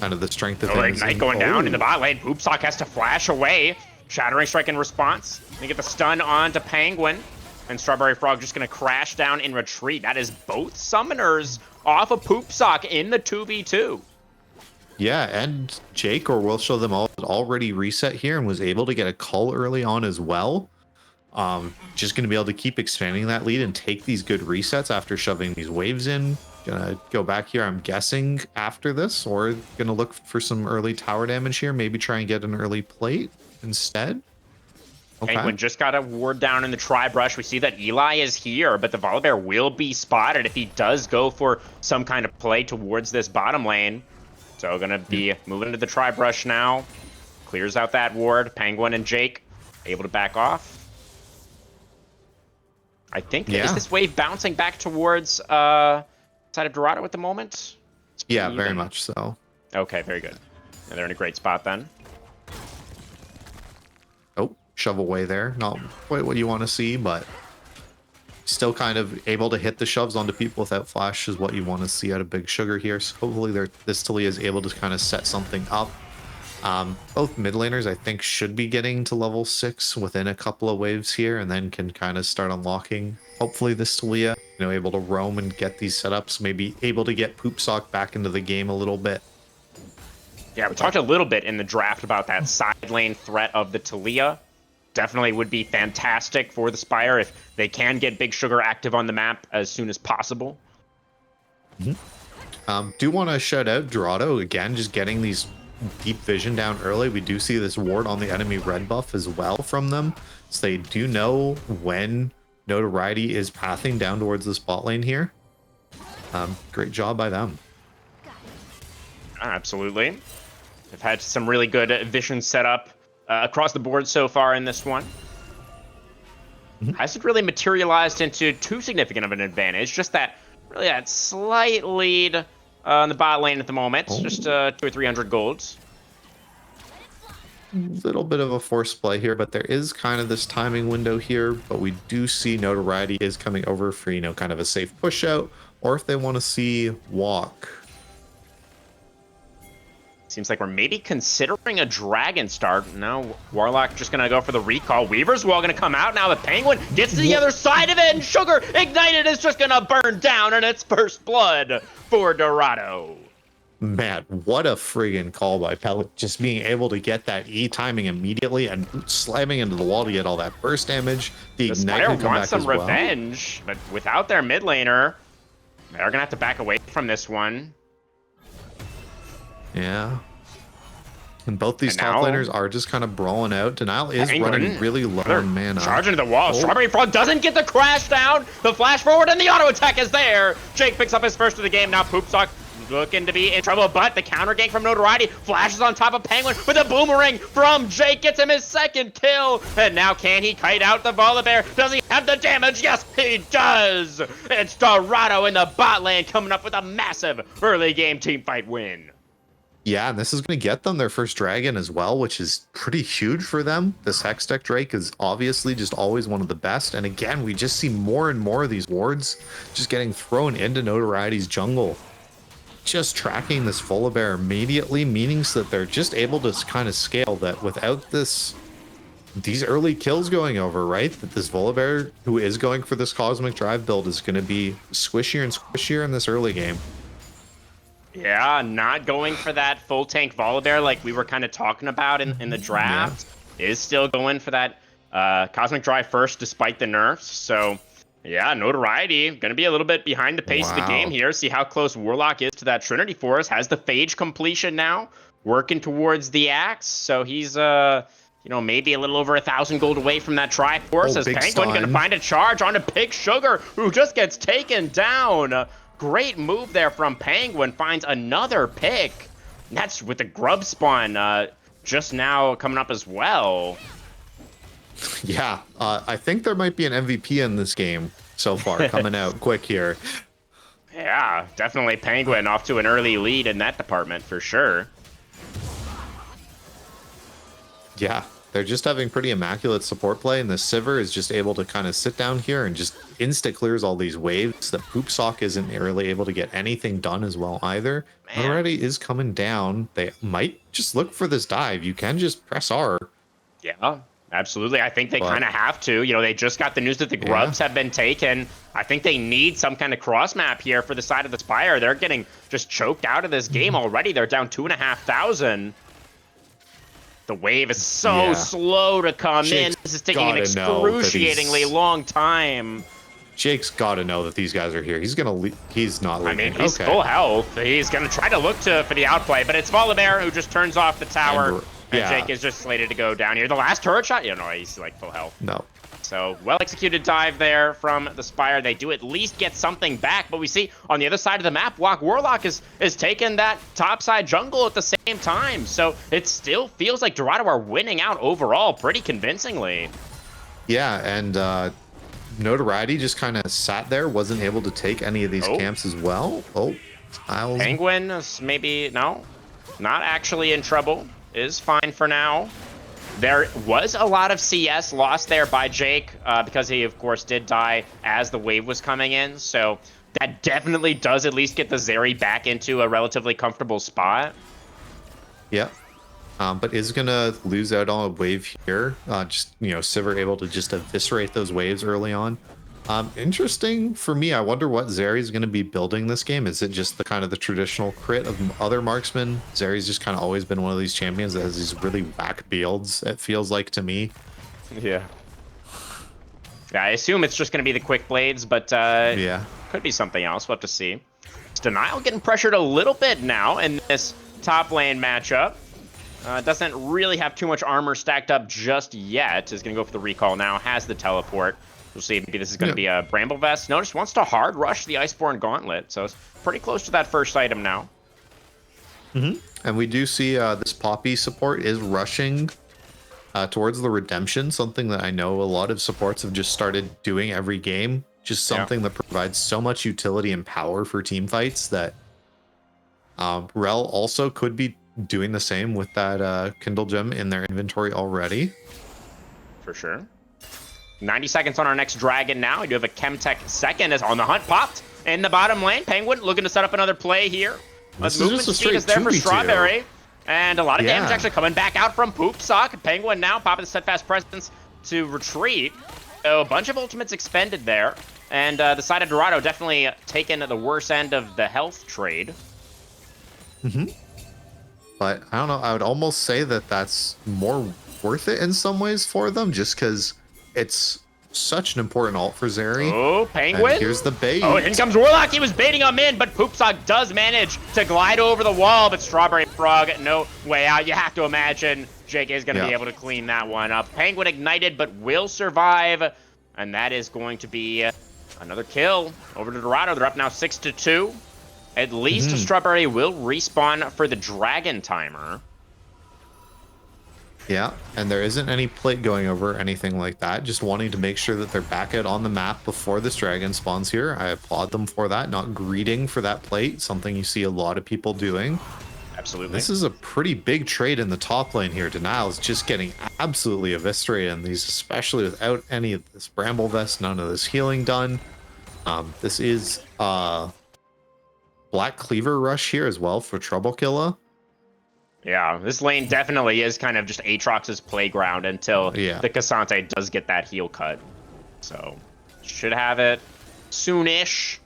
of the strength of things. Ignite going down in the bot lane. Boopsock has to flash away. Shattering Strike in response. They get the stun onto Penguin. And Strawberry Frog just going to crash down in retreat. That is both summoners off of Poopsock in the 2v2. Yeah, and Jake, or we'll show them all, already reset here and was able to get a cull early on as well. Just going to be able to keep expanding that lead and take these good resets after shoving these waves in. Gonna go back here, I'm guessing, after this, or gonna look for some early tower damage here. Maybe try and get an early plate instead. Okay. Penguin just got a ward down in the tri-brush. We see that Eli is here, but the Volibear will be spotted if he does go for some kind of play towards this bottom lane. So gonna be moving to the tri-brush now. Clears out that ward. Penguin and Jake able to back off. I think, is this wave bouncing back towards side of Dorado at the moment? Yeah, very much so. Okay, very good. And they're in a great spot then. Oh, shove away there. Not quite what you want to see, but still kind of able to hit the shoves onto people without flash is what you want to see out of Big Sugar here. So hopefully this Talia is able to kind of set something up. Both mid laners, I think, should be getting to level 6 within a couple of waves here, and then can kind of start unlocking. Hopefully this Talia, able to roam and get these setups, maybe able to get Poopsock back into the game a little bit. Yeah, we talked a little bit in the draft about that side lane threat of the Talia. Definitely would be fantastic for the Spire if they can get Big Sugar active on the map as soon as possible. Do want to shout out Dorado again, just getting these deep vision down early. We do see this ward on the enemy red buff as well from them, so they do know when Notoriety is pathing down towards the spot lane here. Great job by them. Absolutely. They've had some really good vision set up across the board so far in this one. Hasn't really materialized into too significant of an advantage, just that slight lead on the bot lane at the moment. Just 200 or 300 golds. Little bit of a forced play here, but there is kind of this timing window here. But we do see Notoriety is coming over for, kind of a safe push out, or if they want to see walk. Seems like we're maybe considering a dragon start. No, Warlock just gonna go for the recall. Weaver's Wall gonna come out now. The Penguin gets to the other side of it, and Sugar Ignited is just gonna burn down, and it's first blood for Dorado. Man, what a friggin' call by Pellet. Just being able to get that E timing immediately and slamming into the wall to get all that burst damage. The Ignite can come back some as well. revenge, but without their mid laner, they're gonna have to back away from this one. Yeah. And both these top laners are just kind of brawling out. Denial is running really low on mana. Charging to the wall. Strawberry Frog doesn't get the crash down. The flash forward and the auto attack is there. Jake picks up his first of the game. Now Poopsock looking to be in trouble, but the counter gank from Notoriety flashes on top of Penguin with a boomerang from Jake. Gets him his second kill. And now can he kite out the Volibear? Does he have the damage? Yes, he does. It's Dorado in the bot lane coming up with a massive early game teamfight win. Yeah, and this is going to get them their first dragon as well, which is pretty huge for them. This Hextech Drake is obviously just always one of the best. And again, we just see more and more of these wards just getting thrown into Notoriety's jungle. Just tracking this Volibear immediately, meaning that they're just able to kind of scale that without these early kills going over, right? That this Volibear, who is going for this Cosmic Drive build, is going to be squishier and squishier in this early game. Yeah, not going for that full tank Volibear like we were kind of talking about in the draft. Is still going for that Cosmic Drive first despite the nerfs. So, yeah, Notoriety going to be a little bit behind the pace of the game here. See how close Warlock is to that Trinity Force. Has the Phage completion now. Working towards the Axe. So he's, maybe a little over 1,000 gold away from that Triforce. As Penguin going to find a charge onto Big Sugar, who just gets taken down. Great move there from Penguin. Finds another pick. That's with the Grub Spawn just now coming up as well. Yeah, I think there might be an MVP in this game so far, coming out quick here. Yeah, definitely Penguin off to an early lead in that department for sure. Yeah, they're just having pretty immaculate support play, and the Sivir is just able to kind of sit down here and just insta-clears all these waves. That Poop Sock isn't really able to get anything done as well either. Already is coming down. They might just look for this dive. You can just press R. Yeah, absolutely. I think they kind of have to. They just got the news that the Grubs have been taken. I think they need some kind of cross map here for the side of the Spire. They're getting just choked out of this game already. They're down 2,500. The wave is so slow to come in. This is taking an excruciatingly long time. Jake's got to know that these guys are here. He's gonna. He's not leaving. I mean, he's full health. He's gonna try to look for the outplay, but it's Volibear who just turns off the tower, and Jake is just slated to go down here. The last turret shot, he's like full health. No. So well-executed dive there from the Spire. They do at least get something back, but we see on the other side of the map, Warlock is taking that topside jungle at the same time. So it still feels like Dorado are winning out overall pretty convincingly. Yeah, and Notoriety just kind of sat there, wasn't able to take any of these camps as well. Penguin is maybe, not actually in trouble. Is fine for now. There was a lot of CS lost there by Jake because he, of course, did die as the wave was coming in. So that definitely does at least get the Zeri back into a relatively comfortable spot. Yeah. But is going to lose out on a wave here. Sivir able to just eviscerate those waves early on. Interesting for me. I wonder what Zeri's going to be building this game. Is it just the kind of the traditional crit of other marksmen? Zeri's just kind of always been one of these champions that has these really whack builds, it feels like to me. Yeah. Yeah, I assume it's just going to be the quick blades, but could be something else. We'll have to see. Denial getting pressured a little bit now in this top lane matchup. Doesn't really have too much armor stacked up just yet. Is going to go for the recall now. Has the teleport. We'll see. Maybe this is going to be a Bramble Vest. Notice wants to hard rush the Iceborne Gauntlet. So it's pretty close to that first item now. And we do see this Poppy support is rushing towards the Redemption. Something that I know a lot of supports have just started doing every game. Just something that provides so much utility and power for team fights that Rel also could be doing the same with that Kindle Gem in their inventory already. For sure. 90 seconds on our next dragon now. We do have a Chemtech second as on the hunt popped in the bottom lane. Penguin looking to set up another play here. Movement speed is there for Strawberry. And a lot of damage actually coming back out from Poop Sock. Penguin now popping the steadfast presence to retreat. So a bunch of ultimates expended there. And the side of Dorado definitely taking the worst end of the health trade. But I don't know. I would almost say that that's more worth it in some ways for them, just because it's such an important ult for Zeri. Oh, Penguin. And here's the bait. Oh, in comes Warlock. He was baiting him in, but Poopsock does manage to glide over the wall. But Strawberry Frog, no way out. You have to imagine Jake is going to be able to clean that one up. Penguin ignited, but will survive. And that is going to be another kill over to Dorado. They're up now 6-2. At least Strawberry will respawn for the Dragon Timer. Yeah, and there isn't any plate going over anything like that. Just wanting to make sure that they're back out on the map before this dragon spawns here. I applaud them for that. Not greeting for that plate, something you see a lot of people doing. Absolutely. This is a pretty big trade in the top lane here. Denial's just getting absolutely eviscerated in these, especially without any of this Bramble Vest, none of this healing done. This is Black Cleaver Rush here as well for Trouble Killa. Yeah, this lane definitely is kind of just Aatrox's playground until the Cassante does get that heal cut. So, should have it soonish.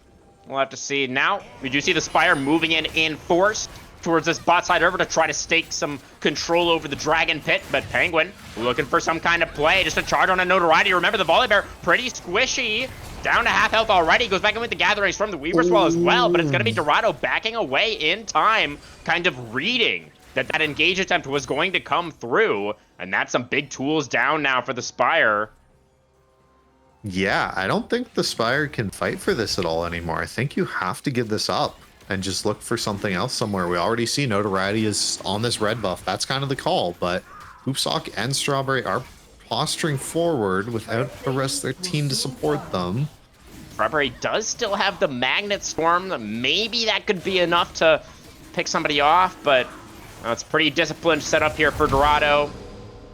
We'll have to see. Now, we do see the Spire moving in force towards this bot side over to try to stake some control over the Dragon Pit, but Penguin looking for some kind of play, just a charge on a Notoriety. Remember, the Volibear, pretty squishy, down to half health already, goes back in with the Gatherings from the Weaver Swell as well, but it's going to be Dorado backing away in time, kind of reading that engage attempt was going to come through, and that's some big tools down now for the Spire. Yeah, I don't think the Spire can fight for this at all anymore. I think you have to give this up and just look for something else somewhere. We already see Notoriety is on this red buff. That's kind of the call, but Hoopsock and Strawberry are posturing forward without the rest of their team to support them. Strawberry does still have the Magnet Storm. Maybe that could be enough to pick somebody off, but it's pretty disciplined setup here for Dorado.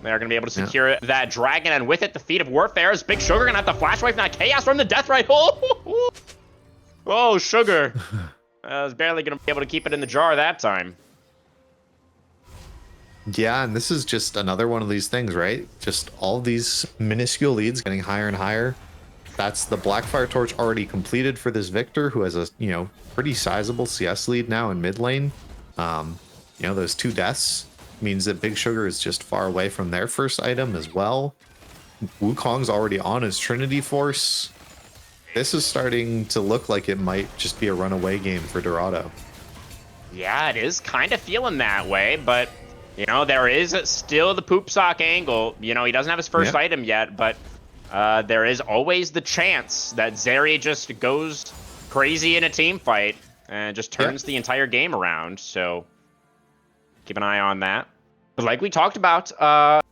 They're going to be able to secure that Dragon, and with it, the Feet of Warfare. Is Big Sugar going to have to flash away from that Chaos from the Death Right. Oh, Sugar. I was barely going to be able to keep it in the jar that time. Yeah, and this is just another one of these things, right? Just all these minuscule leads getting higher and higher. That's the Blackfire Torch already completed for this Victor, who has a, pretty sizable CS lead now in mid lane. Those 2 deaths means that Big Sugar is just far away from their first item as well. Wukong's already on his Trinity Force. This is starting to look like it might just be a runaway game for Dorado. Yeah, it is kind of feeling that way, but, there is still the Poop Sock angle. He doesn't have his first item yet, but there is always the chance that Zeri just goes crazy in a team fight and just turns the entire game around, so keep an eye on that. But like we talked about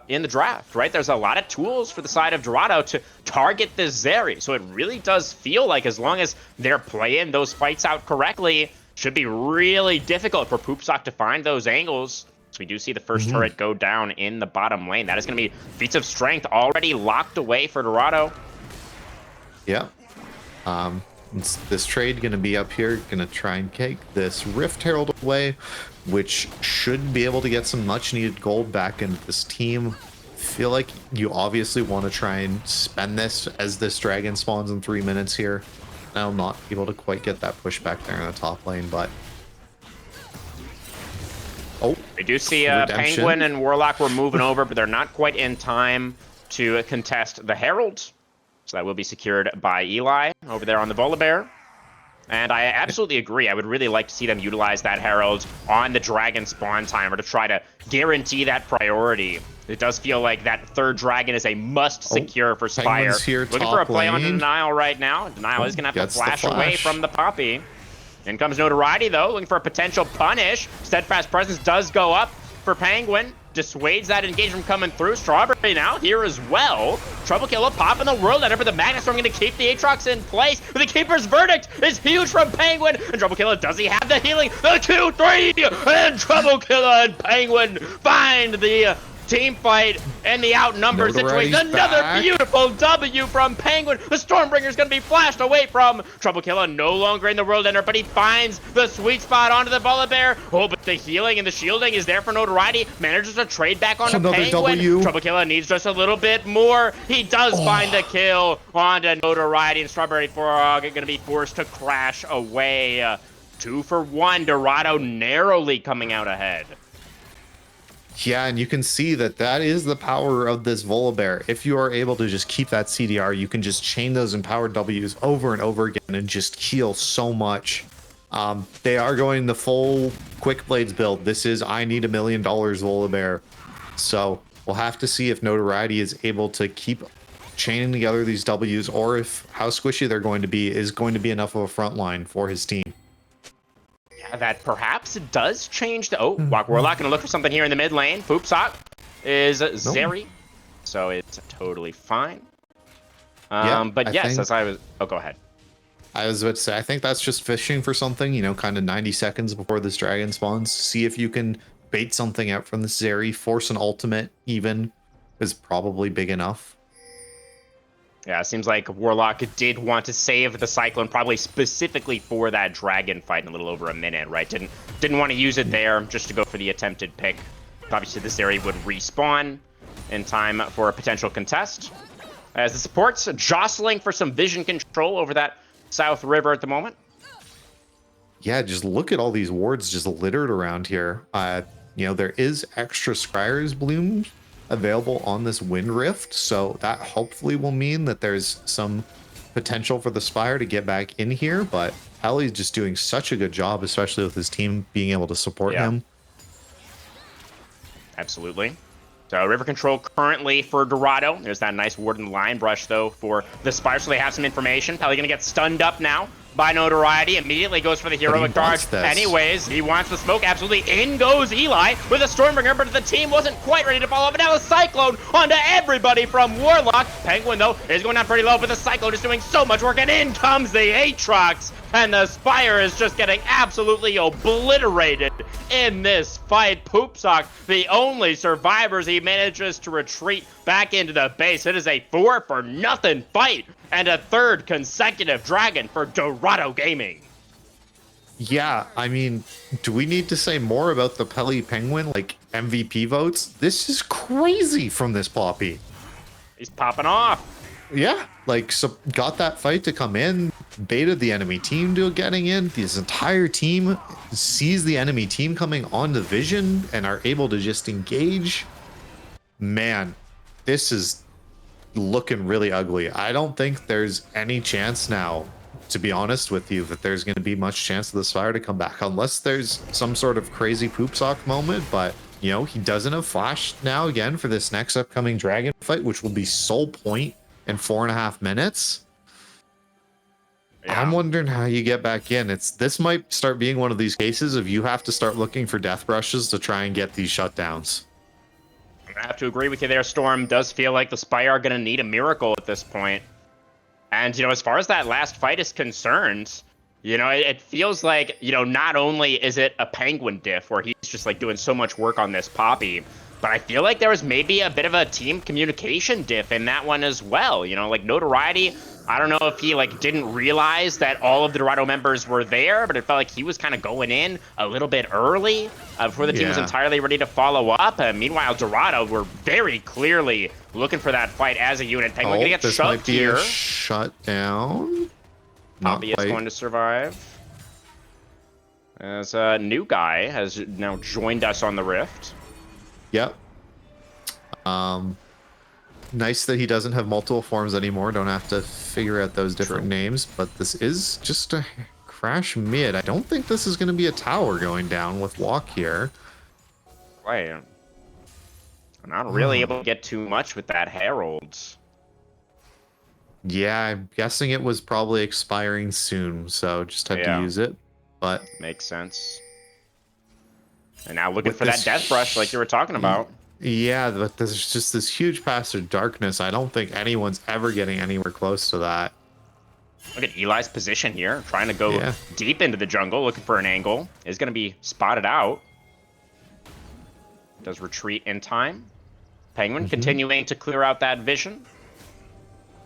in the draft, right? There's a lot of tools for the side of Dorado to target this Zeri. So it really does feel like, as long as they're playing those fights out correctly, should be really difficult for Poopsock to find those angles. So we do see the first turret go down in the bottom lane. That is going to be Feats of Strength already locked away for Dorado. Yeah. This trade going to be up here, going to try and take this Rift Herald away, which should be able to get some much needed gold back into this team. Feel like you obviously want to try and spend this as this dragon spawns in 3 minutes here. I'll not be able to quite get that push back there in the top lane, but we do see Penguin and Warlock were moving over, but they're not quite in time to contest the Herald. So that will be secured by Eli over there on the Volibear. And I absolutely agree. I would really like to see them utilize that Herald on the Dragon spawn timer to try to guarantee that priority. It does feel like that third Dragon is a must secure for Spire. Looking for a play on Denial right now. Denial is going to have to flash away from the Poppy. In comes Notoriety, though, looking for a potential punish. Steadfast Presence does go up for Penguin. Dissuades that engage from coming through. Strawberry now here as well. Trouble Killer popping the World Ender, but the Magnus Storm going to keep the Aatrox in place. But the Keeper's Verdict is huge from Penguin. And Trouble Killer, does he have the healing? The 2-3! And Trouble Killer and Penguin find the team fight and the outnumbered situation. Another beautiful W from Penguin. The Stormbringer's going to be flashed away from Trouble Killer, no longer in the World Ender, but he finds the sweet spot onto the Volibear. Oh, but the healing and the shielding is there for Notoriety. Manages to trade back onto Penguin. W. Trouble Killer needs just a little bit more. He does find the kill onto Notoriety, and Strawberry Frog are going to be forced to crash away. 2 for 1. Dorado narrowly coming out ahead. Yeah, and you can see that is the power of this Volibear. If you are able to just keep that CDR, you can just chain those empowered Ws over and over again and just heal so much. They are going the full Quick Blades build. This is I need $1 million Volibear. So we'll have to see if Notoriety is able to keep chaining together these Ws, or if how squishy they're going to be is going to be enough of a front line for his team. That perhaps does change the... Warlock gonna look for something here in the mid lane. Poopsock is Zeri, so it's totally fine. But yes, as I was... Oh, go ahead. I was about to say, I think that's just fishing for something, kind of 90 seconds before this dragon spawns. See if you can bait something out from this Zeri. Force an ultimate, even, is probably big enough. Yeah, it seems like Warlock did want to save the Cyclone, probably specifically for that Dragon fight in a little over a minute, right? Didn't want to use it there just to go for the attempted pick. Obviously, this area would respawn in time for a potential contest. As the supports jostling for some vision control over that South River at the moment. yeah, just look at all these wards just littered around here. There is extra Scryer's Bloom available on this Wind Rift, so that hopefully will mean that there's some potential for the Spire to get back in here, but Ellie's just doing such a good job, especially with his team being able to support him. Absolutely. So river control currently for Dorado. There's that nice Warden line brush, though, for the Spire, so they have some information. Probably going to get stunned up now by Notoriety. Immediately goes for the heroic charge. Anyways, he wants the smoke. Absolutely. In goes Eli with a Stormbringer, but the team wasn't quite ready to follow up. And now a Cyclone onto everybody from Warlock. Penguin, though, is going down pretty low, but the Cyclone is doing so much work. And in comes the Aatrox. And the Spire is just getting absolutely obliterated in this fight. Poopsock, the only survivors, he manages to retreat back into the base. It is a 4-for-nothing fight and a third consecutive dragon for Dorado Gaming. Yeah, I mean, do we need to say more about the Pelly Penguin, like MVP votes? This is crazy from this Poppy. He's popping off. Yeah, like, so got that fight to come in, baited the enemy team to getting in. This entire team sees the enemy team coming onto vision and are able to just engage. Man, this is looking really ugly. I don't think there's any chance now, to be honest with you, that there's going to be much chance of the Spire to come back, unless there's some sort of crazy poop sock moment. But, you know, he doesn't have flash now again for this next upcoming dragon fight, which will be Soul Point in 4.5 minutes. Yeah. I'm wondering how you get back in. This might start being one of these cases of you have to start looking for death brushes to try and get these shutdowns. I have to agree with you there, Storm. Does feel like the Spire are going to need a miracle at this point. And, you know, as far as that last fight is concerned, you know, it feels like, you know, not only is it a Penguin diff where he's just, like, doing so much work on this Poppy, but I feel like there was maybe a bit of a team communication diff in that one as well. You know, like Notoriety, I don't know if he like didn't realize that all of the Dorado members were there, but it felt like he was kind of going in a little bit early before the team was entirely ready to follow up. Meanwhile, Dorado were very clearly looking for that fight as a unit. Penguin gonna get this shoved might be here. A shut down. Poppy is going to survive. As a new guy has now joined us on the Rift. Yep. Nice that he doesn't have multiple forms anymore. Don't have to figure out those different names, but this is just a crash mid. I don't think this is going to be a tower going down with walk here. Wait. I'm not really able to get too much with that Herald. Yeah, I'm guessing it was probably expiring soon, so just had to use it. But makes sense. And now looking for that death brush like you were talking about. Yeah, but there's just this huge pass of darkness. I don't think anyone's ever getting anywhere close to that. Look at Eli's position here, trying to go deep into the jungle, looking for an angle. Is going to be spotted out. Does retreat in time. Penguin continuing to clear out that vision.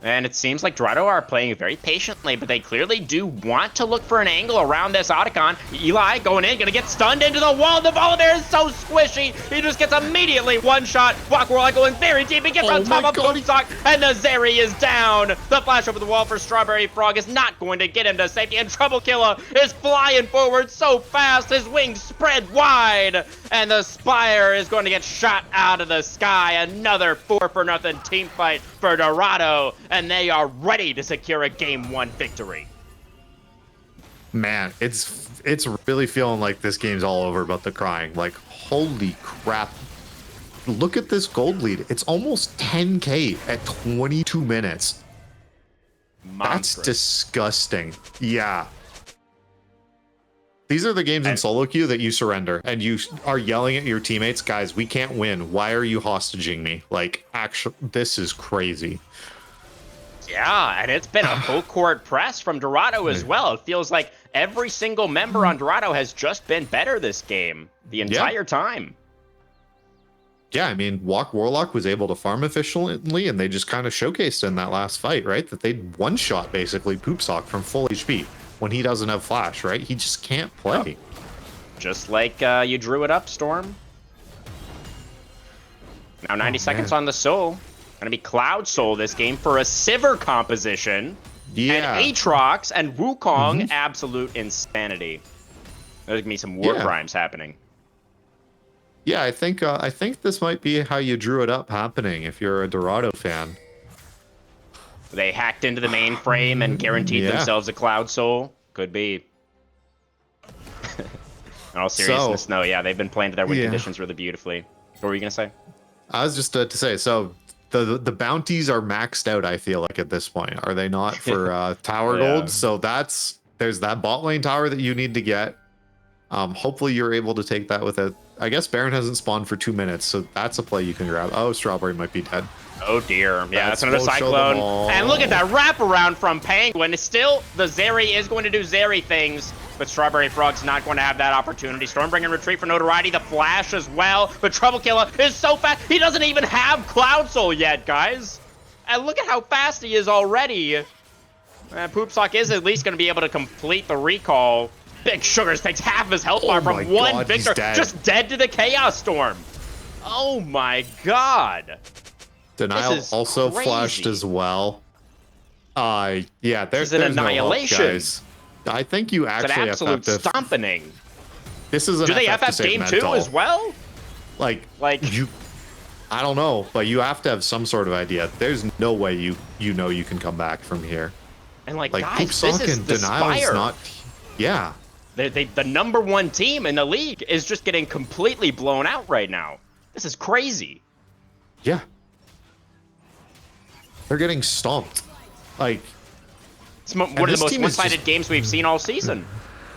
And it seems like Dorado are playing very patiently, but they clearly do want to look for an angle around this Otacon. Eli going in, gonna get stunned into the wall. The Volibear is so squishy. He just gets immediately one shot. Walkwall going very deep. He gets on top of Boomsock, and the Zeri is down. The flash over the wall for Strawberry Frog is not going to get him to safety, and Trouble Killer is flying forward so fast. His wings spread wide, and the Spire is going to get shot out of the sky. Another 4-for-nothing team fight for Dorado, and they are ready to secure a Game 1 victory. Man, it's really feeling like this game's all over about the crying. Like, holy crap. Look at this gold lead. It's almost 10k at 22 minutes. Monstrous. That's disgusting. Yeah. These are the games in solo queue that you surrender and you are yelling at your teammates, guys, we can't win. Why are you hostaging me? Like, actually, this is crazy. Yeah, and it's been a full court press from Dorado as well. It feels like every single member on Dorado has just been better this game the entire time. Yeah, I mean, Warlock was able to farm efficiently, and they just kind of showcased in that last fight, right? That they one-shot, basically, Poopsock from full HP when he doesn't have flash, right? He just can't play. Just like you drew it up, Storm. Now 90 seconds on the Soul. Gonna be Cloud Soul this game for a Sivir composition. Yeah. And Aatrox and Wukong, absolute insanity. There's gonna be some war Yeah. crimes happening. Yeah, I think this might be how you drew it up happening if you're a Dorado fan. They hacked into the mainframe and guaranteed Yeah. themselves a Cloud Soul. Could be. In all seriousness, no, yeah, they've been playing to their win conditions really beautifully. What were you gonna say? I was just to say, so the bounties are maxed out, I feel like, at this point, are they not, for tower Yeah. gold? So there's that bot lane tower that you need to get. Hopefully you're able to take that with a, I guess Baron hasn't spawned for 2 minutes, so that's a play you can grab. Oh, Strawberry might be dead. Oh dear. Yeah, that's another We'll show them Cyclone. all. And look at that wraparound from Penguin. Still, the Zeri is going to do Zeri things, but Strawberry Frog's not going to have that opportunity. Stormbringer retreat for Notoriety, the flash as well, but Trouble Killer is so fast. He doesn't even have Cloud Soul yet, guys. And look at how fast he is already. Poopsock is at least going to be able to complete the recall. Big Sugars takes half of his health bar from my one God, he's Victor. dead. Just dead to the Chaos Storm. Oh my God. Denial is also crazy. flashed as well. Yeah, there's an there's no hope, annihilation. guys. I think you It's an actually absolute have to. stomping. This is an Do they FF to FF save game mental. 2 as well? Like Like- you, I don't know, but you have to have some sort of idea. There's no way you can come back from here. And like Like guys, this Poopsock is and the Denial is Spire. not. Yeah, The #1 team in the league is just getting completely blown out right now. This is crazy. yeah. They're getting stomped. Like, It's one of this the most team is one-sided just- games we've seen all season.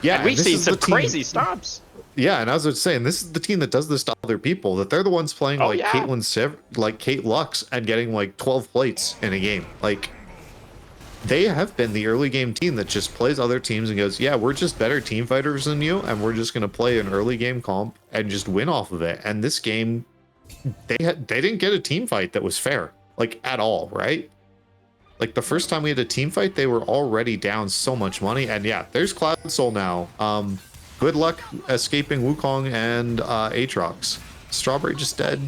yeah, And we've this seen is some the team- crazy stomps. Yeah, and I was saying, this is the team that does this to other people. That they're the ones playing Oh, like yeah. Caitlyn Siv, like Kate Lux, and getting like 12 plates in a game. Like, they have been the early game team that just plays other teams and goes, yeah, we're just better team fighters than you, and we're just gonna play an early game comp and just win off of it. And this game, they didn't get a team fight that was fair, like at all, right? Like the first time we had a team fight, they were already down so much money. And yeah, there's Cloud Soul now. Good luck escaping Wukong and Aatrox. Strawberry just dead.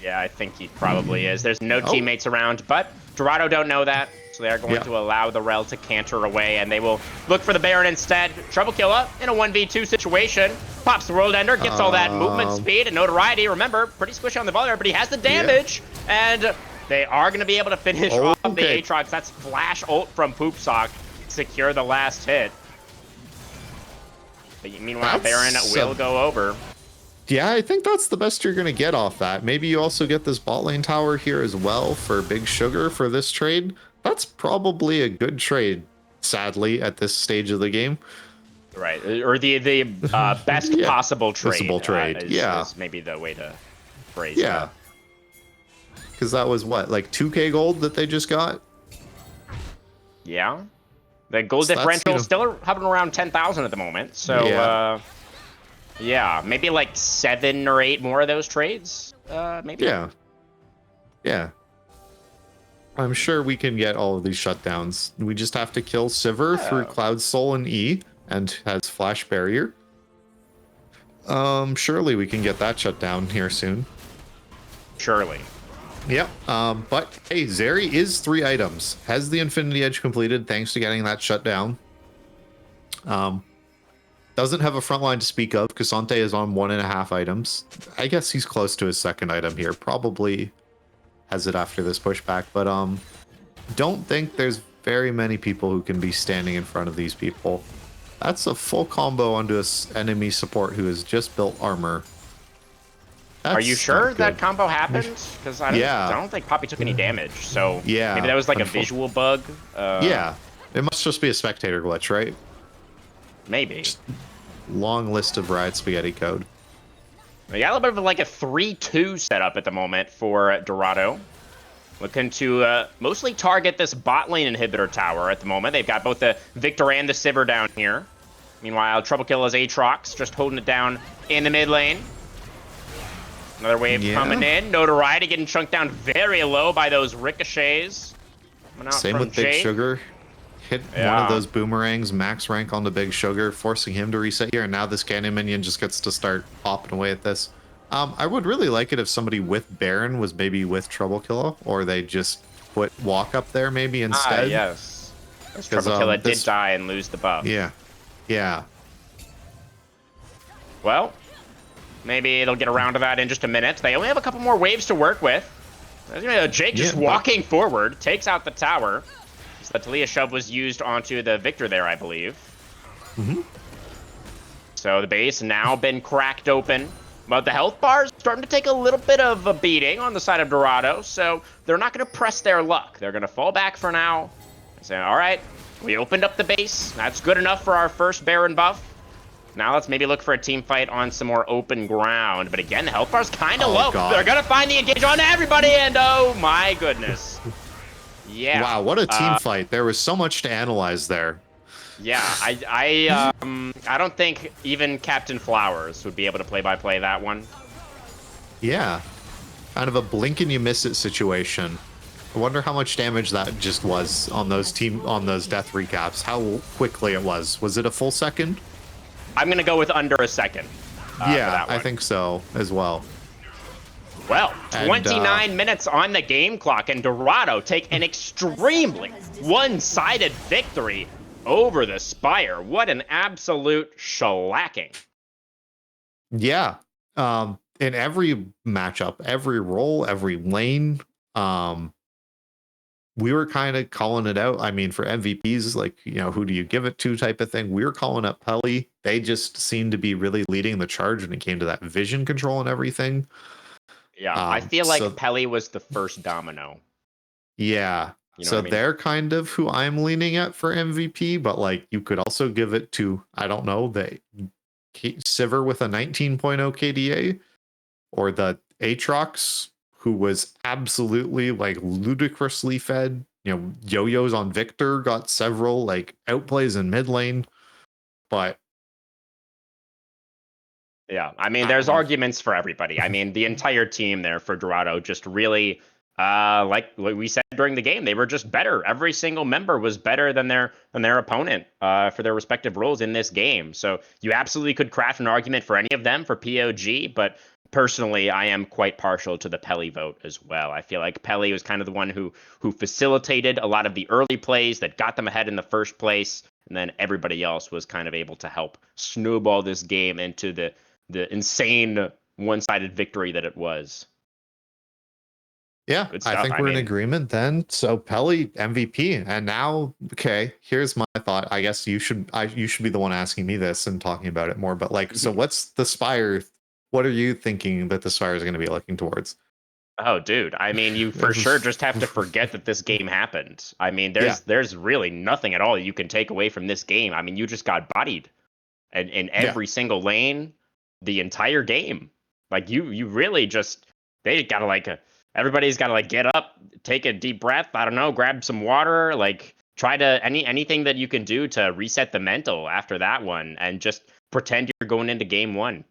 Yeah, I think he probably is. There's no Oh. teammates around, but Dorado don't know that, so they are going Yeah. to allow the Rel to canter away, and they will look for the Baron instead. Trouble Killer in a 1v2 situation. Pops the World Ender, gets all that movement speed and notoriety. Remember, pretty squishy on the Volleyball, but he has the damage, and they are going to be able to finish off the Okay. Aatrox. That's flash ult from Poopsock. Secure the last hit. But meanwhile, Baron That's will go over. Yeah, I think that's the best you're going to get off that. Maybe you also get this bot lane tower here as well for Big Sugar for this trade. That's probably a good trade, sadly, at this stage of the game. Right, or the best Yeah. possible trade. Possible trade, yeah. is maybe the way to phrase Yeah. that. Because that was what, like 2k gold that they just got? Yeah. The gold So that's, differential you know- still hovering around 10,000 at the moment. So, Yeah. yeah, maybe like 7 or 8 more of those trades. Maybe. Yeah. Yeah. I'm sure we can get all of these shutdowns. We just have to kill Sivir through Cloud Soul and E, and has Flash Barrier. Surely we can get that shut down here soon. Surely. Yep. But hey, Zeri is 3 items. Has the Infinity Edge completed thanks to getting that shut down. Doesn't have a front line to speak of. Cassante is on 1.5 items. I guess he's close to his 2nd item here. Probably has it after this pushback, but don't think there's very many people who can be standing in front of these people. That's a full combo onto an enemy support who has just built armor. Are you That's sure not that good. combo happened? Because I Yeah. don't think Poppy took any damage. So Yeah, maybe that was like a unfor- visual bug. Yeah, it must just be a spectator glitch, right? Maybe. Long list of Riot Spaghetti code. We got a little bit of like a 3-2 setup at the moment for Dorado. Looking to mostly target this bot lane inhibitor tower at the moment. They've got both the Victor and the Sivir down here. Meanwhile, Trouble Killer's Aatrox just holding it down in the mid lane. Another wave Yeah. coming in. Notoriety getting chunked down very low by those ricochets. Coming out Same from with Big Jake. Sugar. Hit one Yeah. of those boomerangs, max rank on the Big Sugar, forcing him to reset here, and now this Canyon minion just gets to start popping away at this. I would really like it if somebody with Baron was maybe with Trouble Killer, or they just put Walk up there maybe instead. Yes. This 'Cause, Trouble Killer this- did die and lose the buff. Yeah. Yeah. Well, maybe it'll get around to that in just a minute. They only have a couple more waves to work with. Jake just walking forward, takes out the tower. So the Talia shove was used onto the Victor there, I believe. So the base now been cracked open. But the health bar's starting to take a little bit of a beating on the side of Dorado, so they're not going to press their luck. They're going to fall back for now. And say, all right, we opened up the base. That's good enough for our first Baron buff. Now let's maybe look for a team fight on some more open ground. But again, the health bar's kind of low. God. They're going to find the engage on everybody, and oh my goodness. Yeah. Wow, what a team fight. There was so much to analyze there. Yeah, I don't think even Captain Flowers would be able to play-by-play that one. Yeah. Kind of a blink and you miss it situation. I wonder how much damage that just was on those death recaps. How quickly it was. Was it a full second? I'm gonna go with under a second. Yeah, I think so as well. Well, 29 minutes on the game clock, and Dorado take an extremely one-sided victory over the Spire. What an absolute shellacking. Yeah. In every matchup, every role, every lane, we were kind of calling it out. I mean, for MVPs, like, who do you give it to type of thing. We were calling up Pelly. They just seemed to be really leading the charge when it came to that vision control and everything. Yeah, I feel like Pelly was the first domino. Yeah. You know so what I mean? they're kind of who I'm leaning at for MVP, but like you could also give it to, I don't know, the Sivir with a 19.0 KDA, or the Aatrox, who was absolutely like ludicrously fed. Yo-Yos on Victor got several like outplays in mid lane, but yeah, I mean, there's arguments for everybody. I mean, the entire team there for Dorado just really, like we said during the game, they were just better. Every single member was better than their opponent for their respective roles in this game. So you absolutely could craft an argument for any of them for POG, but personally, I am quite partial to the Pelly vote as well. I feel like Pelly was kind of the one who facilitated a lot of the early plays that got them ahead in the first place, and then everybody else was kind of able to help snowball this game into the insane one-sided victory that it was. Yeah, I think we're in agreement then. So Pelly MVP, and now, okay, here's my thought. I guess you should be the one asking me this and talking about it more. But like, so what's the Spire? What are you thinking that the Spire is going to be looking towards? Oh, dude, I mean, you for sure just have to forget that this game happened. I mean, there's really nothing at all you can take away from this game. I mean, you just got bodied, and in every single lane, the entire game. Like you really just everybody's got to like get up, take a deep breath. I don't know, grab some water, like try to anything that you can do to reset the mental after that one, and just pretend you're going into game one.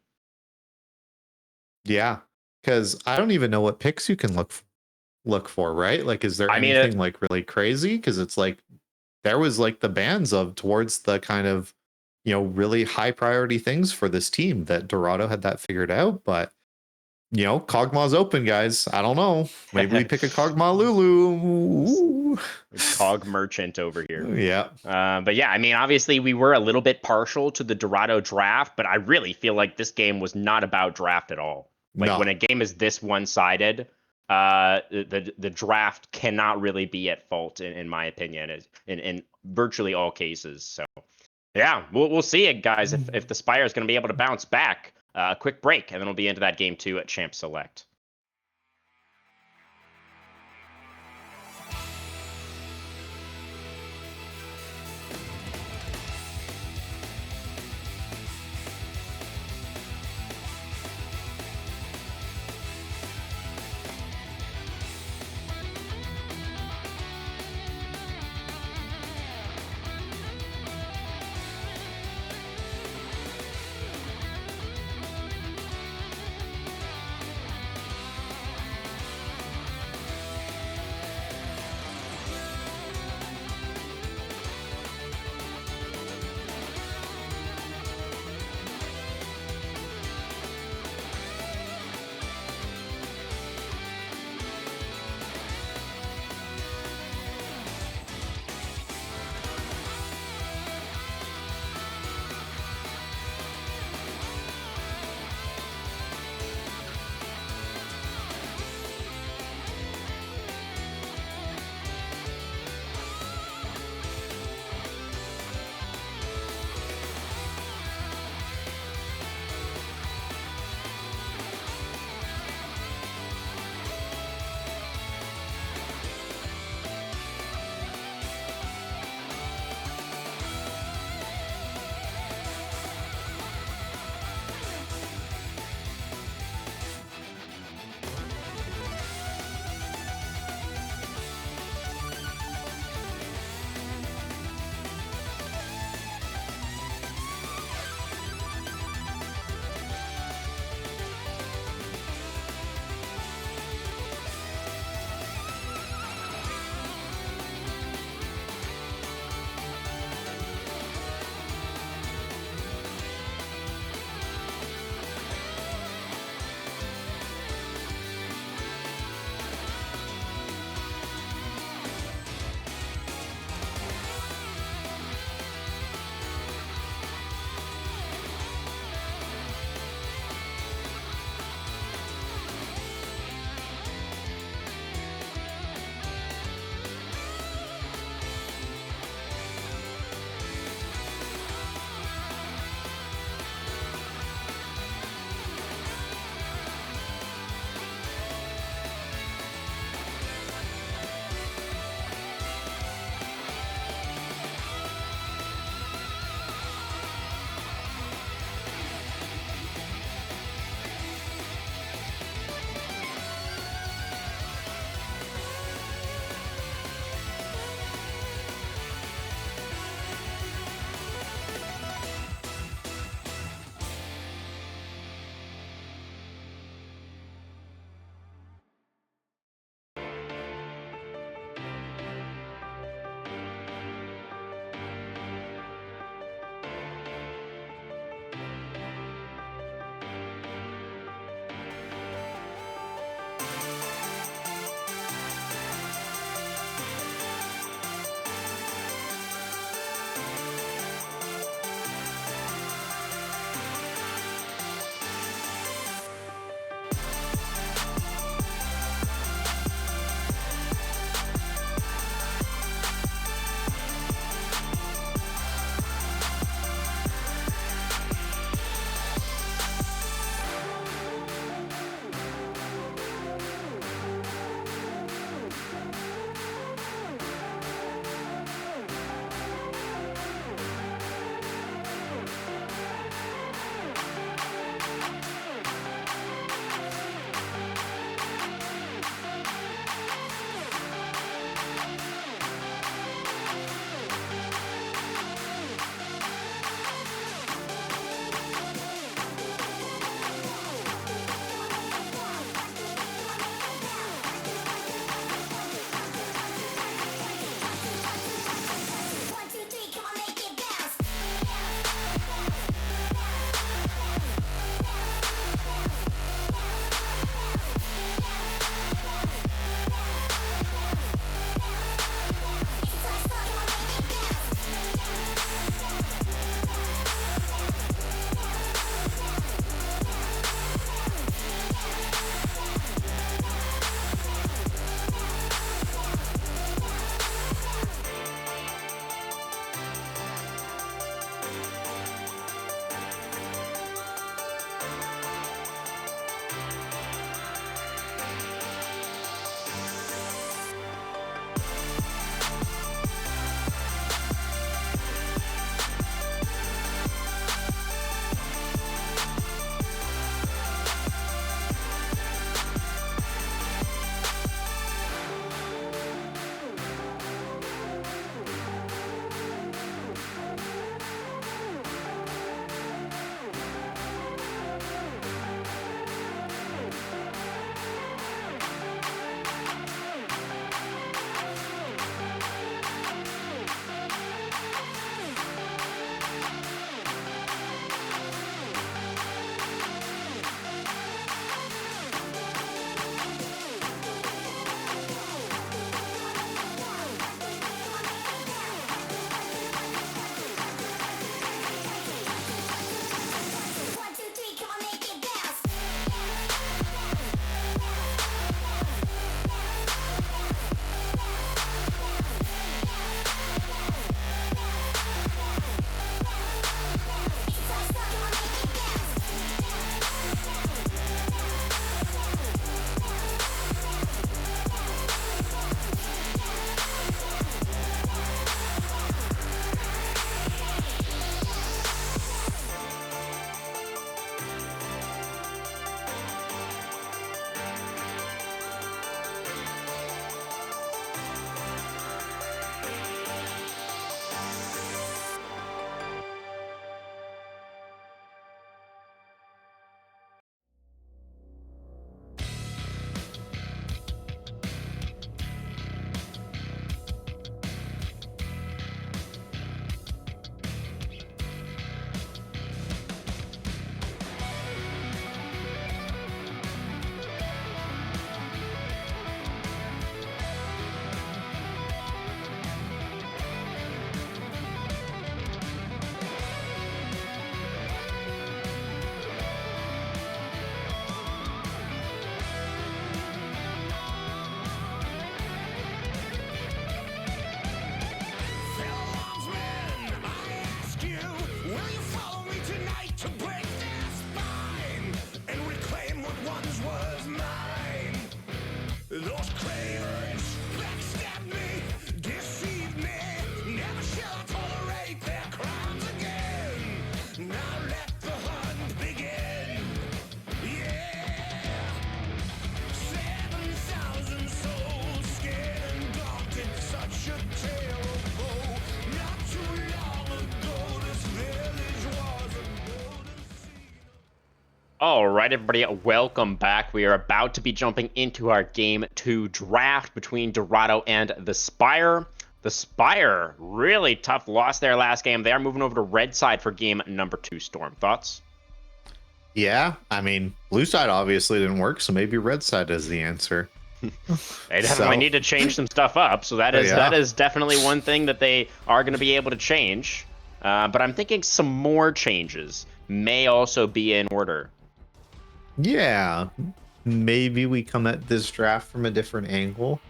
Yeah, because I don't even know what picks you can look for, right? Like, is there anything like really crazy? Because it's like there was like the bans of towards the kind of really high priority things for this team that Dorado had that figured out, but Kog'Maw's open, guys. I don't know. Maybe we pick a Kog'Maw Lulu. Cog merchant over here. Yeah. But yeah, I mean, obviously we were a little bit partial to the Dorado draft, but I really feel like this game was not about draft at all. Like when a game is this one-sided, the draft cannot really be at fault, in my opinion, in virtually all cases. So yeah, we'll see it, guys, if the Spire is going to be able to bounce back. A quick break, and then we'll be into that game 2 at Champ Select. All right, everybody, welcome back. We are about to be jumping into our Game 2 draft between Dorado and the Spire. The Spire, really tough loss there last game. They are moving over to red side for game number 2, Storm. Thoughts? Yeah, I mean, blue side obviously didn't work, so maybe red side is the answer. They definitely need to change some stuff up, so that is definitely one thing that they are going to be able to change. But I'm thinking some more changes may also be in order. Yeah, maybe we come at this draft from a different angle.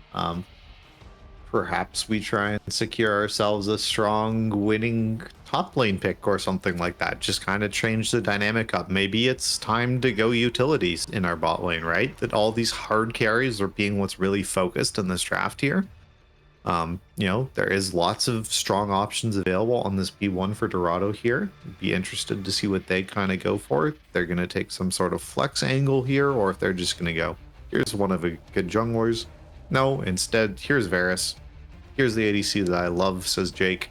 Perhaps we try and secure ourselves a strong winning top lane pick or something like that. Just kind of change the dynamic up. Maybe it's time to go utilities in our bot lane, right? That all these hard carries are being what's really focused in this draft here. You know, there is lots of strong options available on this B1 for Dorado here. Be interested to see what they kind of go for. If they're going to take some sort of flex angle here, or if they're just going to go, here's one of the good junglers. No, instead, here's Varus. Here's the ADC that I love, says Jake.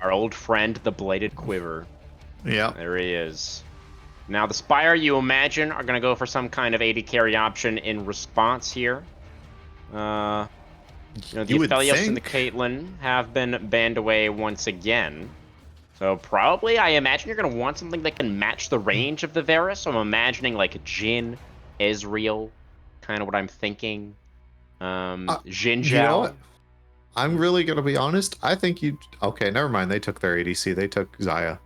Our old friend, the Bladed Quiver. Yeah. There he is. Now, the Spire, you imagine, are going to go for some kind of AD carry option in response here. The Aphelios and the Caitlyn have been banned away once again. So probably, I imagine you're going to want something that can match the range of the Varus. So I'm imagining like Jhin, Ezreal, kind of what I'm thinking. Xin You know Zhao. what? I'm really going to be honest. I think you... Okay, never mind. They took their ADC. They took Xayah.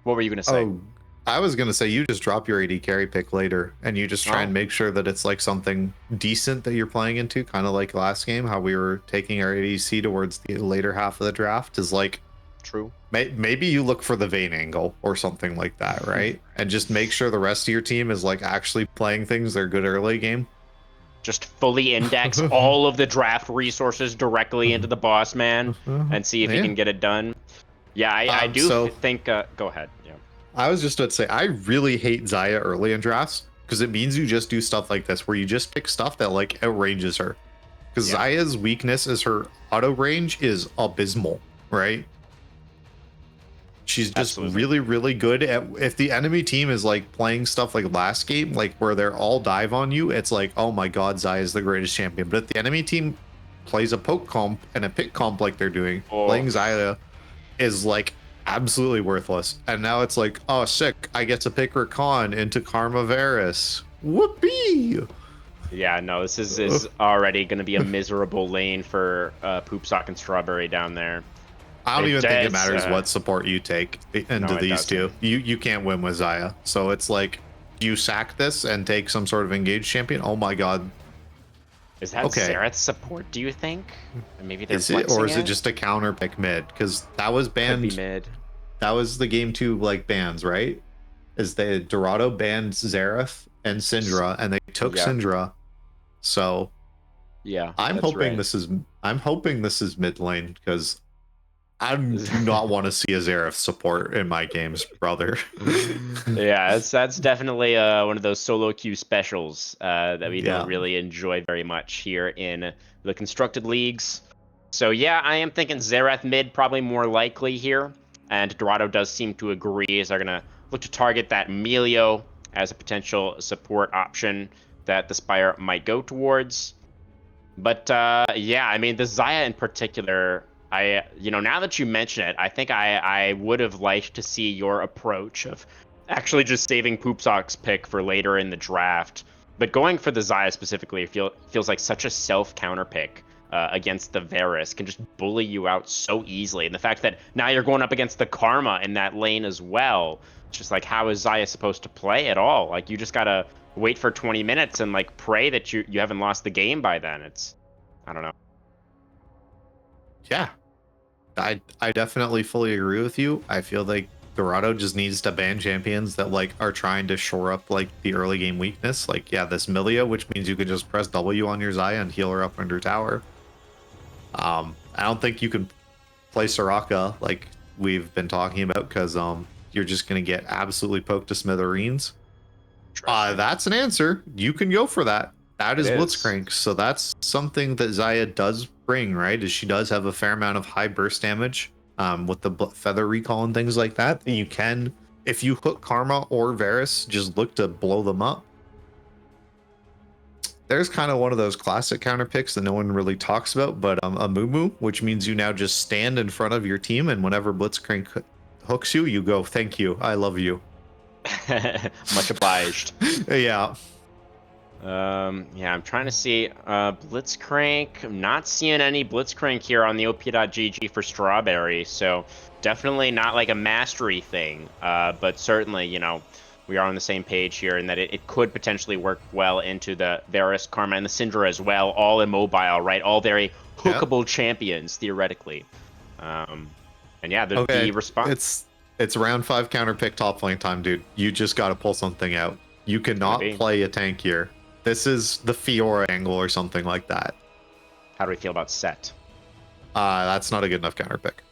What were you going to say? Oh, I was going to say you just drop your AD carry pick later, and you just try and make sure that it's like something decent that you're playing into, kind of like last game, how we were taking our ADC towards the later half of the draft is like... True. Maybe you look for the Vayne angle or something like that, right? And just make sure the rest of your team is like actually playing things they're good early game. Just fully index all of the draft resources directly into the boss man and see if you can get it done. Yeah, I do think... go ahead. Yeah. I was just about to say, I really hate Xayah early in drafts because it means you just do stuff like this where you just pick stuff that like outranges her. Because Xayah's weakness is her auto range is abysmal, right? She's just really, really good at, if the enemy team is like playing stuff like last game, like where they're all dive on you, it's like, oh my god, Xayah is the greatest champion. But if the enemy team plays a poke comp and a pick comp like they're doing, playing Xayah is like absolutely worthless. And now it's like, oh sick, I get to pick Rakan into Karma Varus. Whoopee! Yeah, no, this is already going to be a miserable lane for Poop Sock and Strawberry down there. I don't even think it matters what support you take into these two. You can't win with Xayah. So it's like, you sack this and take some sort of engaged champion. Oh my god. Is that Xerath's support, do you think? Maybe they're is it, or is it just a counter pick mid? Because that was banned. Could be mid. That was the game 2 like bans, right? Is the Dorado banned Xerath and Syndra, and they took Syndra. So yeah, I'm hoping this is mid lane, because I do not want to see a Xerath support in my games, brother. Yeah, that's definitely one of those solo queue specials that we don't really enjoy very much here in the constructed leagues. So yeah, I am thinking Xerath mid probably more likely here, and Dorado does seem to agree, as they're gonna look to target that Melio as a potential support option that the Spire might go towards. But yeah, I mean the Xayah in particular, now that you mention it, I think I would have liked to see your approach of actually just saving Poopsock's pick for later in the draft. But going for the Xayah specifically feels like such a self-counter pick against the Varus can just bully you out so easily. And the fact that now you're going up against the Karma in that lane as well, it's just like, how is Xayah supposed to play at all? Like, you just gotta wait for 20 minutes and like pray that you haven't lost the game by then. I don't know. Yeah, I definitely fully agree with you. I feel like Dorado just needs to ban champions that like are trying to shore up like the early game weakness. Like, yeah, this Millia, which means you can just press W on your Xayah and heal her up under tower. I don't think you can play Soraka like we've been talking about, because you're just gonna get absolutely poked to smithereens. That's an answer. You can go for that. That is Blitzcrank. So that's something that Xayah does bring, right? Is she does have a fair amount of high burst damage with the feather recall and things like that. And you can if you hook Karma or Varus, just look to blow them up. There's kind of one of those classic counter picks that no one really talks about, but a Mumu, which means you now just stand in front of your team, and whenever Blitzcrank hooks you, you go, "Thank you, I love you." Much obliged. Yeah. Yeah, I'm trying to see Blitzcrank. I'm not seeing any Blitzcrank here on the op.gg for Strawberry, so definitely not like a mastery thing. But certainly, you know, we are on the same page here, and that it could potentially work well into the Varus, Karma, and the Syndra as well, all immobile, right? All very hookable champions theoretically. And yeah, the response. It's round 5 counter pick top lane time, dude. You just got to pull something out. You cannot play a tank here. This is the Fiora angle or something like that. How do we feel about Set? That's not a good enough counter pick.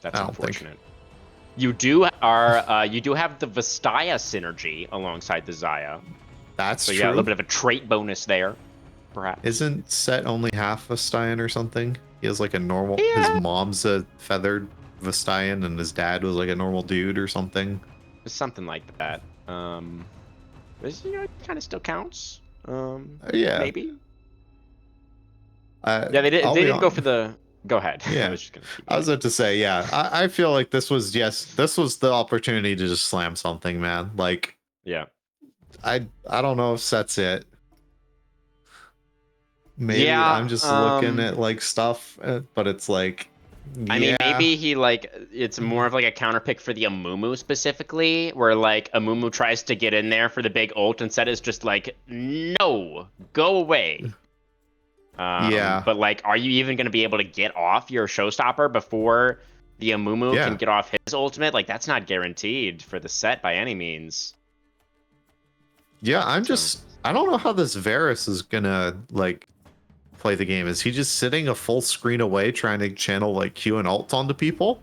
That's unfortunate. You do have the Vestaya synergy alongside the Xayah. That's so true. Yeah, a little bit of a trait bonus there, perhaps. Isn't Set only half Vestayan or something? He has like a normal. Yeah. His mom's a feathered Vestayan, and his dad was like a normal dude or something. Something like that. This, you know, kind of still counts. Yeah. Maybe. Yeah, they didn't go for the. Go ahead. Yeah. I was about to say, yeah. I feel like this was the opportunity to just slam something, man. Like, yeah. I don't know if that's it. Maybe yeah, I'm just looking at like stuff, but it's like. I mean, maybe he it's more of like a counter pick for the Amumu specifically, where like Amumu tries to get in there for the big ult and Set is just like, no, go away. Yeah. But like, are you even going to be able to get off your showstopper before the Amumu can get off his ultimate? Like, that's not guaranteed for the Set by any means. Yeah, I don't know how this Varus is gonna like play the game. Is he just sitting a full screen away trying to channel like Q and ult onto people?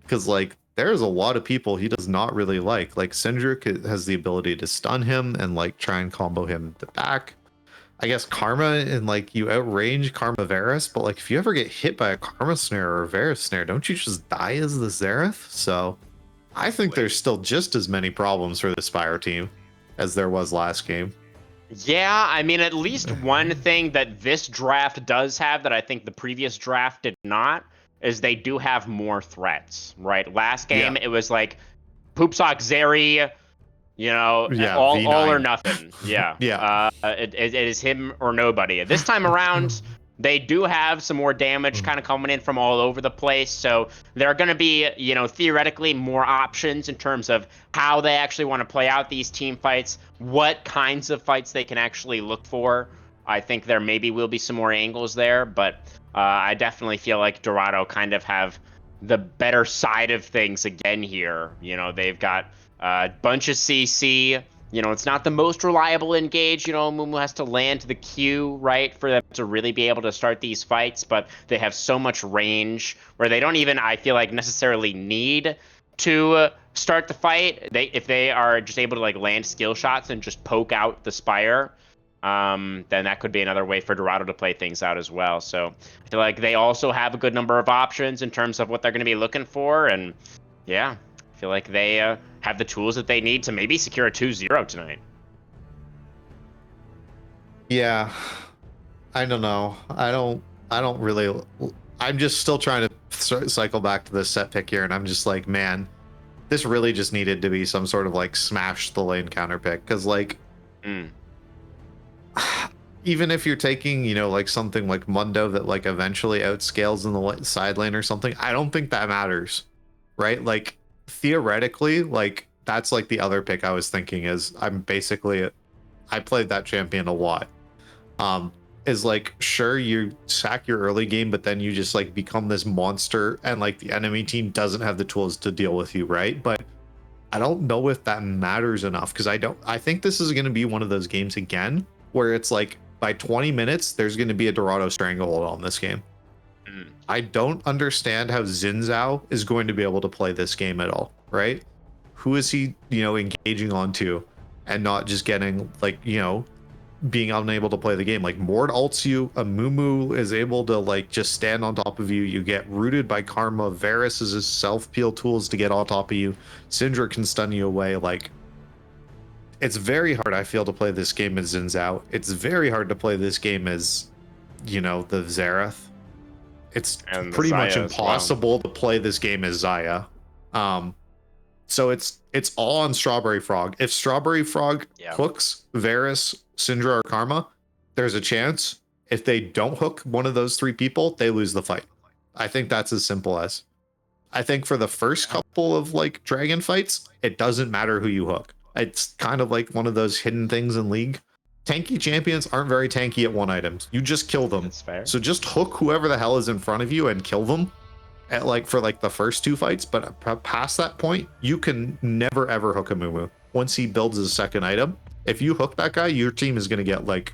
Because like there's a lot of people he does not really like. Like Syndra has the ability to stun him and like try and combo him the back. I guess Karma and like you outrange Karma Varus, but like if you ever get hit by a Karma snare or a Varus snare, don't you just die as the Xerath? So I think there's still just as many problems for the Spire team as there was last game. Yeah, I mean, at least one thing that this draft does have that I think the previous draft did not is they do have more threats, right? Last game, it was like Poopsock Zeri, you know, all or nothing. Yeah. Yeah. It is him or nobody. This time around, they do have some more damage kind of coming in from all over the place. So there are going to be, you know, theoretically more options in terms of how they actually want to play out these team fights, what kinds of fights they can actually look for. I think there maybe will be some more angles there, but I definitely feel like Dorado kind of have the better side of things again here. You know, they've got a bunch of CC. You know, it's not the most reliable engage. You know, Mumu has to land the Q, right, for them to really be able to start these fights, but they have so much range where they don't even, I feel like, necessarily need to start the fight. If they are just able to, like, land skill shots and just poke out the Spire, then that could be another way for Dorado to play things out as well. So I feel like they also have a good number of options in terms of what they're going to be looking for, and yeah, I feel like they have the tools that they need to maybe secure a 2-0 tonight. Yeah, I don't know. I don't really. I'm just still trying to cycle back to the Set pick here, and I'm just like, man, this really just needed to be some sort of like smash the lane counter pick, because like, even if you're taking, you know, like something like Mundo that like eventually outscales in the side lane or something, I don't think that matters, right? Like theoretically, like that's like the other pick I was thinking is I played that champion a lot. Is like, sure, you sack your early game, but then you just like become this monster and like the enemy team doesn't have the tools to deal with you, right? But I don't know if that matters enough, because I think this is going to be one of those games again where it's like by 20 minutes there's going to be a Dorado stranglehold on this game. I don't understand how Xin Zhao is going to be able to play this game at all, right? Who is he, you know, engaging onto and not just getting like, you know, being unable to play the game. Like Mord ults you, a Mumu is able to like just stand on top of you. You get rooted by Karma. Varus is his self peel tools to get on top of you. Syndra can stun you away. Like it's very hard, I feel, to play this game as Xin Zhao. It's very hard to play this game as, you know, the Xerath. It's And the pretty much Xayah as well. impossible to play this game as Xayah. So it's all on Strawberry Frog. If Strawberry Frog hooks Varus, Syndra, or Karma, there's a chance. If they don't hook one of those three people, they lose the fight. I think that's as simple as. I think for the first couple of like dragon fights, it doesn't matter who you hook. It's kind of like one of those hidden things in League. Tanky champions aren't very tanky at one items. You just kill them. That's fair. So just hook whoever the hell is in front of you and kill them at like for like the first two fights. But past that point, you can never ever hook a Mumu. Once he builds his second item, if you hook that guy, your team is going to get like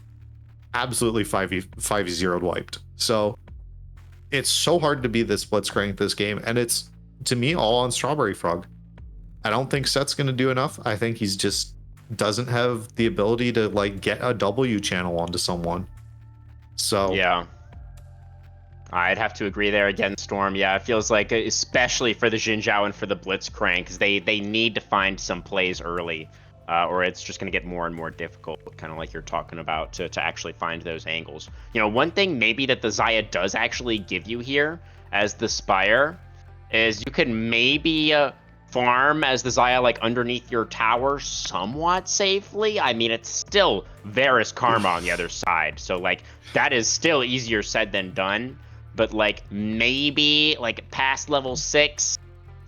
absolutely 5-0'd wiped. So it's so hard to be this blitzcrank this game, and it's to me all on Strawberry Frog. I don't think Set's going to do enough. I think he's just doesn't have the ability to like get a W channel onto someone. So yeah, I'd have to agree there again, Storm. Yeah, it feels like, especially for the Xin Zhao and for the Blitzcrank, because they need to find some plays early, or it's just going to get more and more difficult, kind of like you're talking about, to actually find those angles. You know, one thing maybe that the Xayah does actually give you here as the Spire is you can maybe farm as the Xayah like underneath your tower somewhat safely. I mean, it's still Varus Karma on the other side, so like that is still easier said than done. But like maybe like past level 6,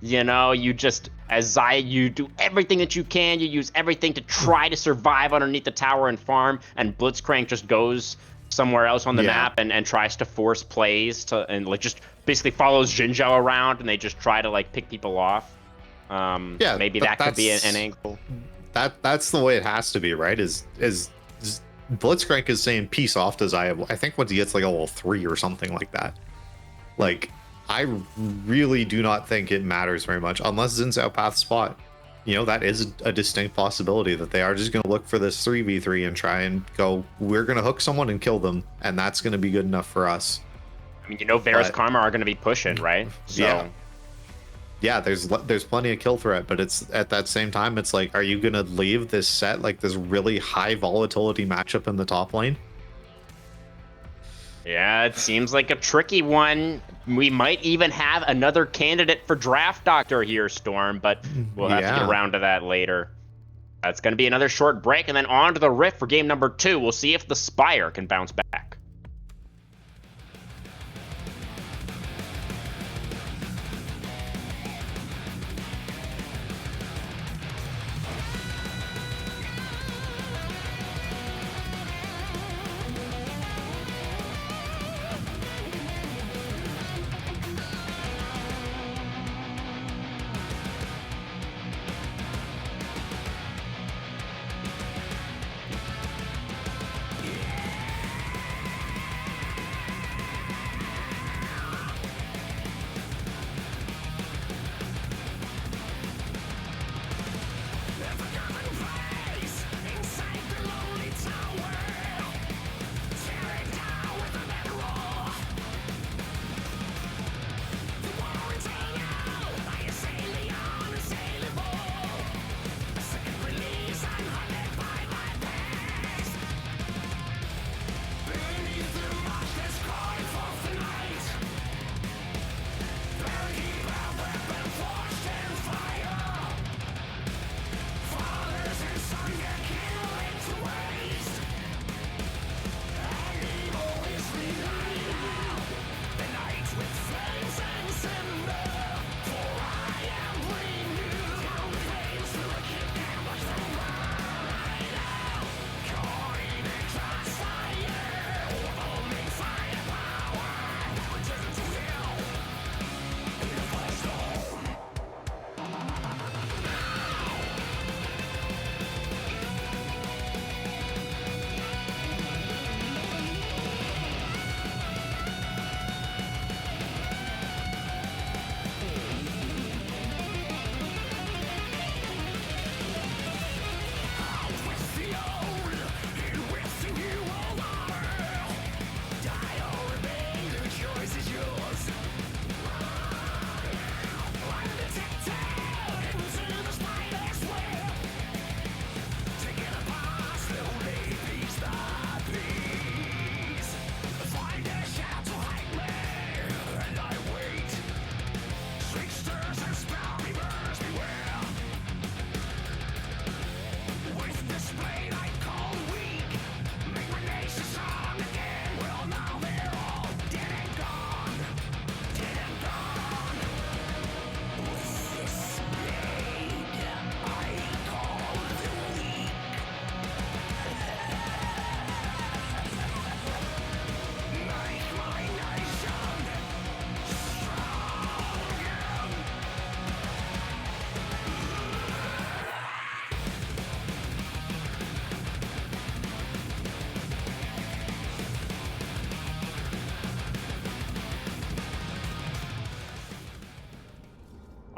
you know, you just as Xayah, you do everything that you can. You use everything to try to survive underneath the tower and farm, and Blitzcrank just goes somewhere else on the map and tries to force plays to and like just basically follows Xin Zhao around, and they just try to like pick people off. Maybe that could be an angle. That's the way it has to be, right? Is Blitzcrank is saying peace off to Xayah. I think once he gets like a level 3 or something like that. Like, I really do not think it matters very much unless Xin Zhao path spot. You know, that is a distinct possibility that they are just going to look for this 3v3 and try and go, we're going to hook someone and kill them, and that's going to be good enough for us. I mean, you know, Varus Karma are going to be pushing, right? So. Yeah, there's plenty of kill threat, but it's at that same time, it's like, are you going to leave this set like this really high volatility matchup in the top lane? Yeah, it seems like a tricky one. We might even have another candidate for Draft Doctor here, Storm, but we'll have to get around to that later. It's going to be another short break, and then on to the Rift for game number 2. We'll see if the Spire can bounce back.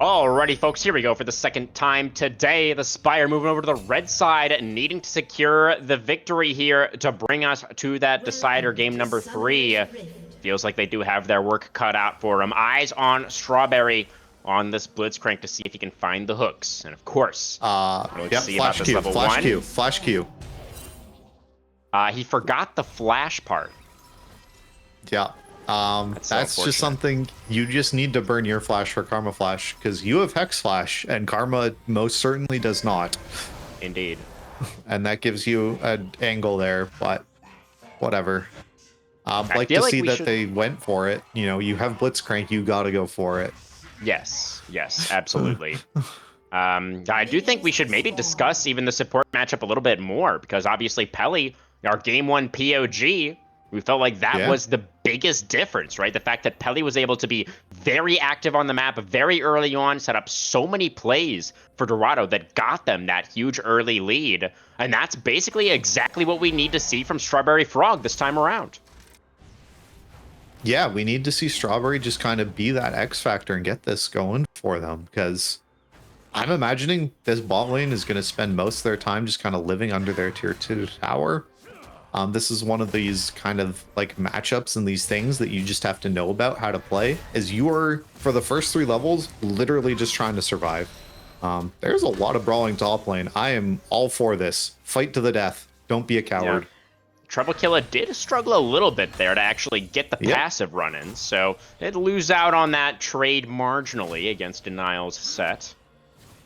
Alrighty, folks, here we go for the second time today. The Spire moving over to the red side, needing to secure the victory here to bring us to that decider game number 3. Feels like they do have their work cut out for them. Eyes on Strawberry on this Blitzcrank to see if he can find the hooks. And of course, see flash about Q, this level flash 1. Q, flash Q. He forgot the flash part. Yeah. That's so just something you just need to burn your flash for Karma Flash, because you have Hex Flash and Karma most certainly does not. Indeed. And that gives you an angle there, but whatever. Like feel to like see we that should- they went for it. You know, you have Blitzcrank, you gotta go for it. Yes, absolutely. I do think we should maybe discuss even the support matchup a little bit more, because obviously Pelly, our game 1 POG, we felt like that was the biggest difference, right? The fact that Pelly was able to be very active on the map very early on, set up so many plays for Dorado that got them that huge early lead. And that's basically exactly what we need to see from Strawberry Frog this time around. Yeah, we need to see Strawberry just kind of be that X factor and get this going for them, because I'm imagining this bot lane is going to spend most of their time just kind of living under their tier 2 tower. This is one of these kind of like matchups and these things that you just have to know about how to play, as you are, for the first 3 levels, literally just trying to survive. There's a lot of brawling top lane. I am all for this. Fight to the death. Don't be a coward. Yeah. Treble Killer did struggle a little bit there to actually get the passive run-in, so they'd lose out on that trade marginally against Denial's set.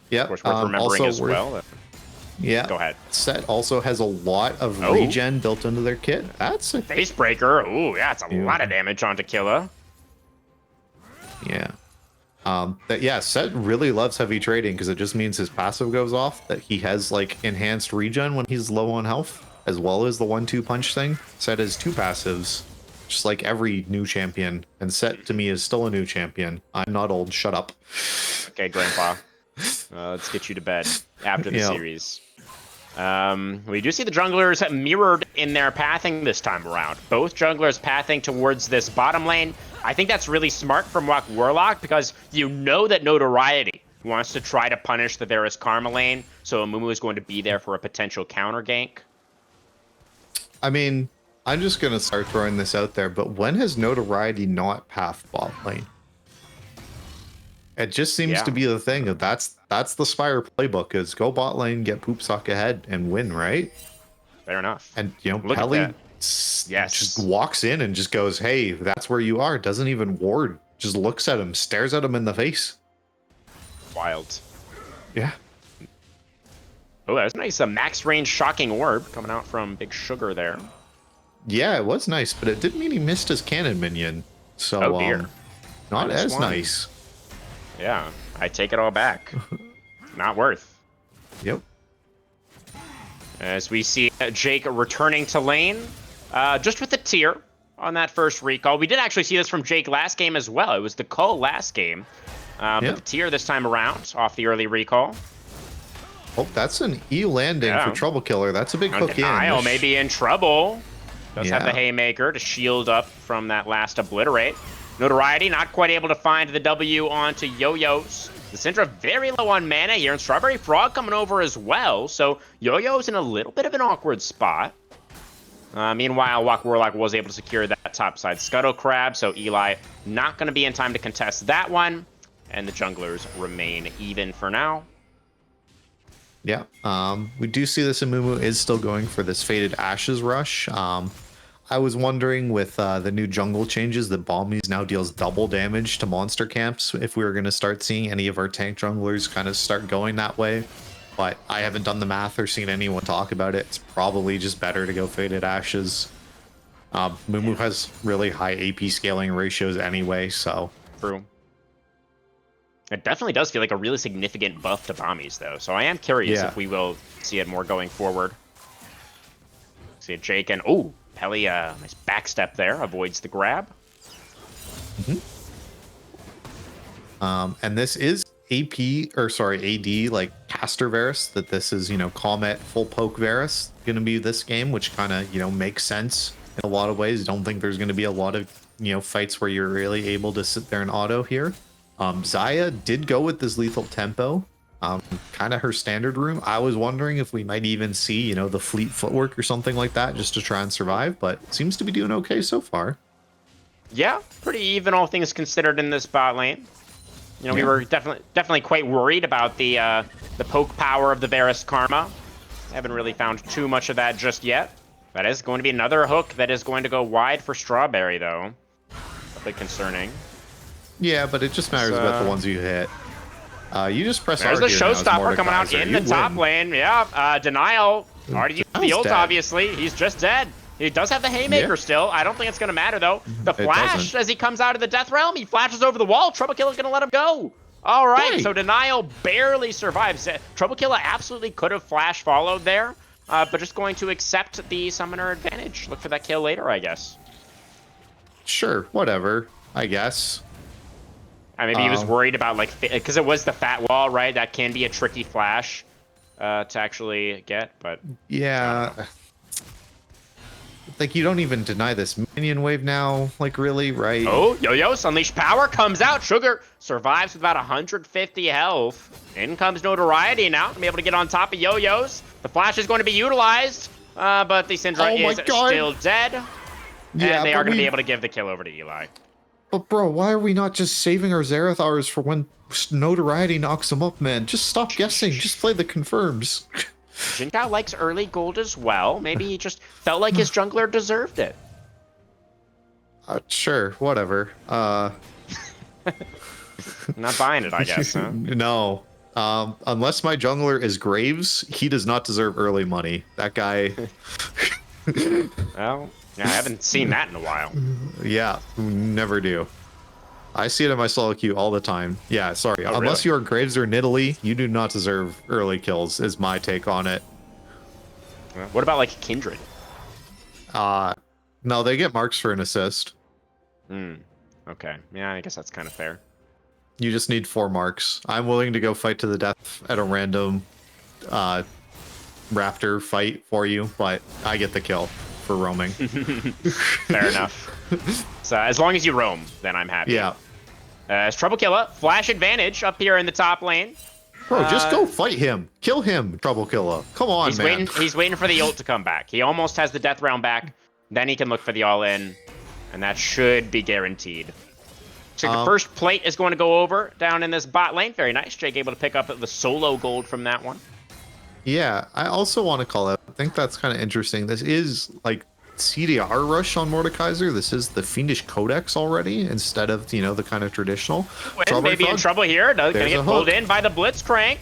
Yeah. Of course, worth remembering as well. Yeah. Go ahead. Set also has a lot of regen built into their kit. That's a Facebreaker. Ooh, yeah, it's a lot of damage on Tequila. Yeah. Set really loves heavy trading because it just means his passive goes off, that he has like enhanced regen when he's low on health, as well as the 1-2 punch thing. Set has 2 passives, just like every new champion. And Set to me is still a new champion. I'm not old. Shut up. Okay, Grandpa. Let's get you to bed after the series. We do see the junglers mirrored in their pathing this time around. Both junglers pathing towards this bottom lane. I think that's really smart from Walk Warlock, because you know that Notoriety wants to try to punish the Varus Karma lane, so Amumu is going to be there for a potential counter gank. I mean, I'm just going to start throwing this out there, but when has Notoriety not pathed bot lane? It just seems to be the thing. That's the Spire playbook, is go bot lane, get poop sock ahead, and win, right? Fair enough. And, you know, Look Pelly at that. just walks in and just goes, hey, that's where you are. Doesn't even ward. Just looks at him, stares at him in the face. Wild. Yeah. Oh, that was nice. A max range shocking orb coming out from Big Sugar there. Yeah, it was nice, but it did mean he missed his cannon minion. So, Oh, dear. not as -1. nice. Yeah, I take it all back. Not worth. Yep. As we see Jake returning to lane, just with the tier on that first recall. We did actually see this from Jake last game as well. It was the call last game. But the tier this time around off the early recall. Oh, that's an E landing for Trouble Killer. That's a big hook in. Denial may be in trouble. Does have the Yeah. Haymaker to shield up from that last Obliterate. Notoriety not quite able to find the W onto Yo-Yo's. The Syndra very low on mana here, and Strawberry Frog coming over as well. So Yo-Yo's in a little bit of an awkward spot. Meanwhile, Walk Warlock was able to secure that topside Scuttle Crab, so Eli not going to be in time to contest that one. And the junglers remain even for now. Yeah, we do see this Amumu is still going for this Faded Ashes rush. I was wondering with the new jungle changes that Balmies now deals double damage to monster camps, if we were going to start seeing any of our tank junglers kind of start going that way. But I haven't done the math or seen anyone talk about it. It's probably just better to go Faded Ashes. Mumu has really high AP scaling ratios anyway, so... True. It definitely does feel like a really significant buff to Balmies, though. So I am curious if we will see it more going forward. See it, Jake, and oh, Pelly, nice backstep there, avoids the grab. And this is AD, like caster Varus, that this is, you know, Comet full poke Varus gonna be this game, which kind of, you know, makes sense in a lot of ways. Don't think there's gonna be a lot of, you know, fights where you're really able to sit there and auto here. Zaya did go with this lethal tempo, kind of her standard room. I was wondering if we might even see, you know, the fleet footwork or something like that just to try and survive, but it seems to be doing okay so far. Yeah, pretty even, all things considered, in this bot lane. You know, we Yeah. were definitely quite worried about the poke power of the Varus Karma. Haven't really found too much of that just yet. That is going to be another hook that is going to go wide for Strawberry, though. A bit concerning. Yeah, but it just matters about the ones you hit. You just press There's R the here now as showstopper coming out Mordekaiser. in You the top win. lane. Yeah, Denial already used the Denial's ult, dead. obviously. He's just dead. He does have the Haymaker Yeah. still. I don't think it's going to matter, though. The It flash, doesn't. as he comes out of the Death Realm, he flashes over the wall. Trouble Killer's going to let him go. All right, Right. so Denial barely survives. Trouble Killer absolutely could have flash followed there, but just going to accept the summoner advantage. Look for that kill later, I guess. Sure, whatever, I guess. Maybe he was worried about, like, because it was the fat wall, right? That can be a tricky flash to actually get, but... Yeah. Like, you don't even deny this minion wave now, like, really, right? Oh, Yo-Yo's Unleash Power comes out. Sugar survives with about 150 health. In comes Notoriety now to be able to get on top of Yo-Yo's. The flash is going to be utilized, but the Syndra Oh my is God. still dead. Yeah, And they are but going to be we- able to give the kill over to Eli. But bro, why are we not just saving our Zerathars for when Notoriety knocks them up, man? Just stop guessing. Just play the confirms. Jingao likes early gold as well. Maybe he just felt like his jungler deserved it. Sure, whatever. Not buying it, I guess, huh? No. Unless my jungler is Graves, he does not deserve early money. That guy, Well, yeah, I haven't seen that in a while. yeah, never do. I see it in my solo queue all the time. Yeah, sorry. Oh, Unless really? you are Graves or Nidalee, you do not deserve early kills, is my take on it. What about, like, Kindred? No, they get marks for an assist. Okay. Yeah, I guess that's kind of fair. You just need 4 marks. I'm willing to go fight to the death at a random raptor fight for you, but I get the kill for roaming. Fair enough. So as long as you roam, then I'm happy. Yeah. As Trouble Killer, flash advantage up here in the top lane. Bro, just go fight him. Kill him, Trouble Killer. Come on, He's man. waiting. He's waiting for the ult to come back. He almost has the death round back. Then he can look for the all-in, and that should be guaranteed. So the first plate is going to go over down in this bot lane. Very nice. Jake able to pick up the solo gold from that one. Yeah, I also want to call out, I think that's kind of interesting. This is like CDR rush on Mordekaiser. This is the Fiendish Codex already, instead of, you know, the kind of traditional. Penguin may be in Frog. trouble here. Gonna There's get a pulled hook. in by the Blitzcrank.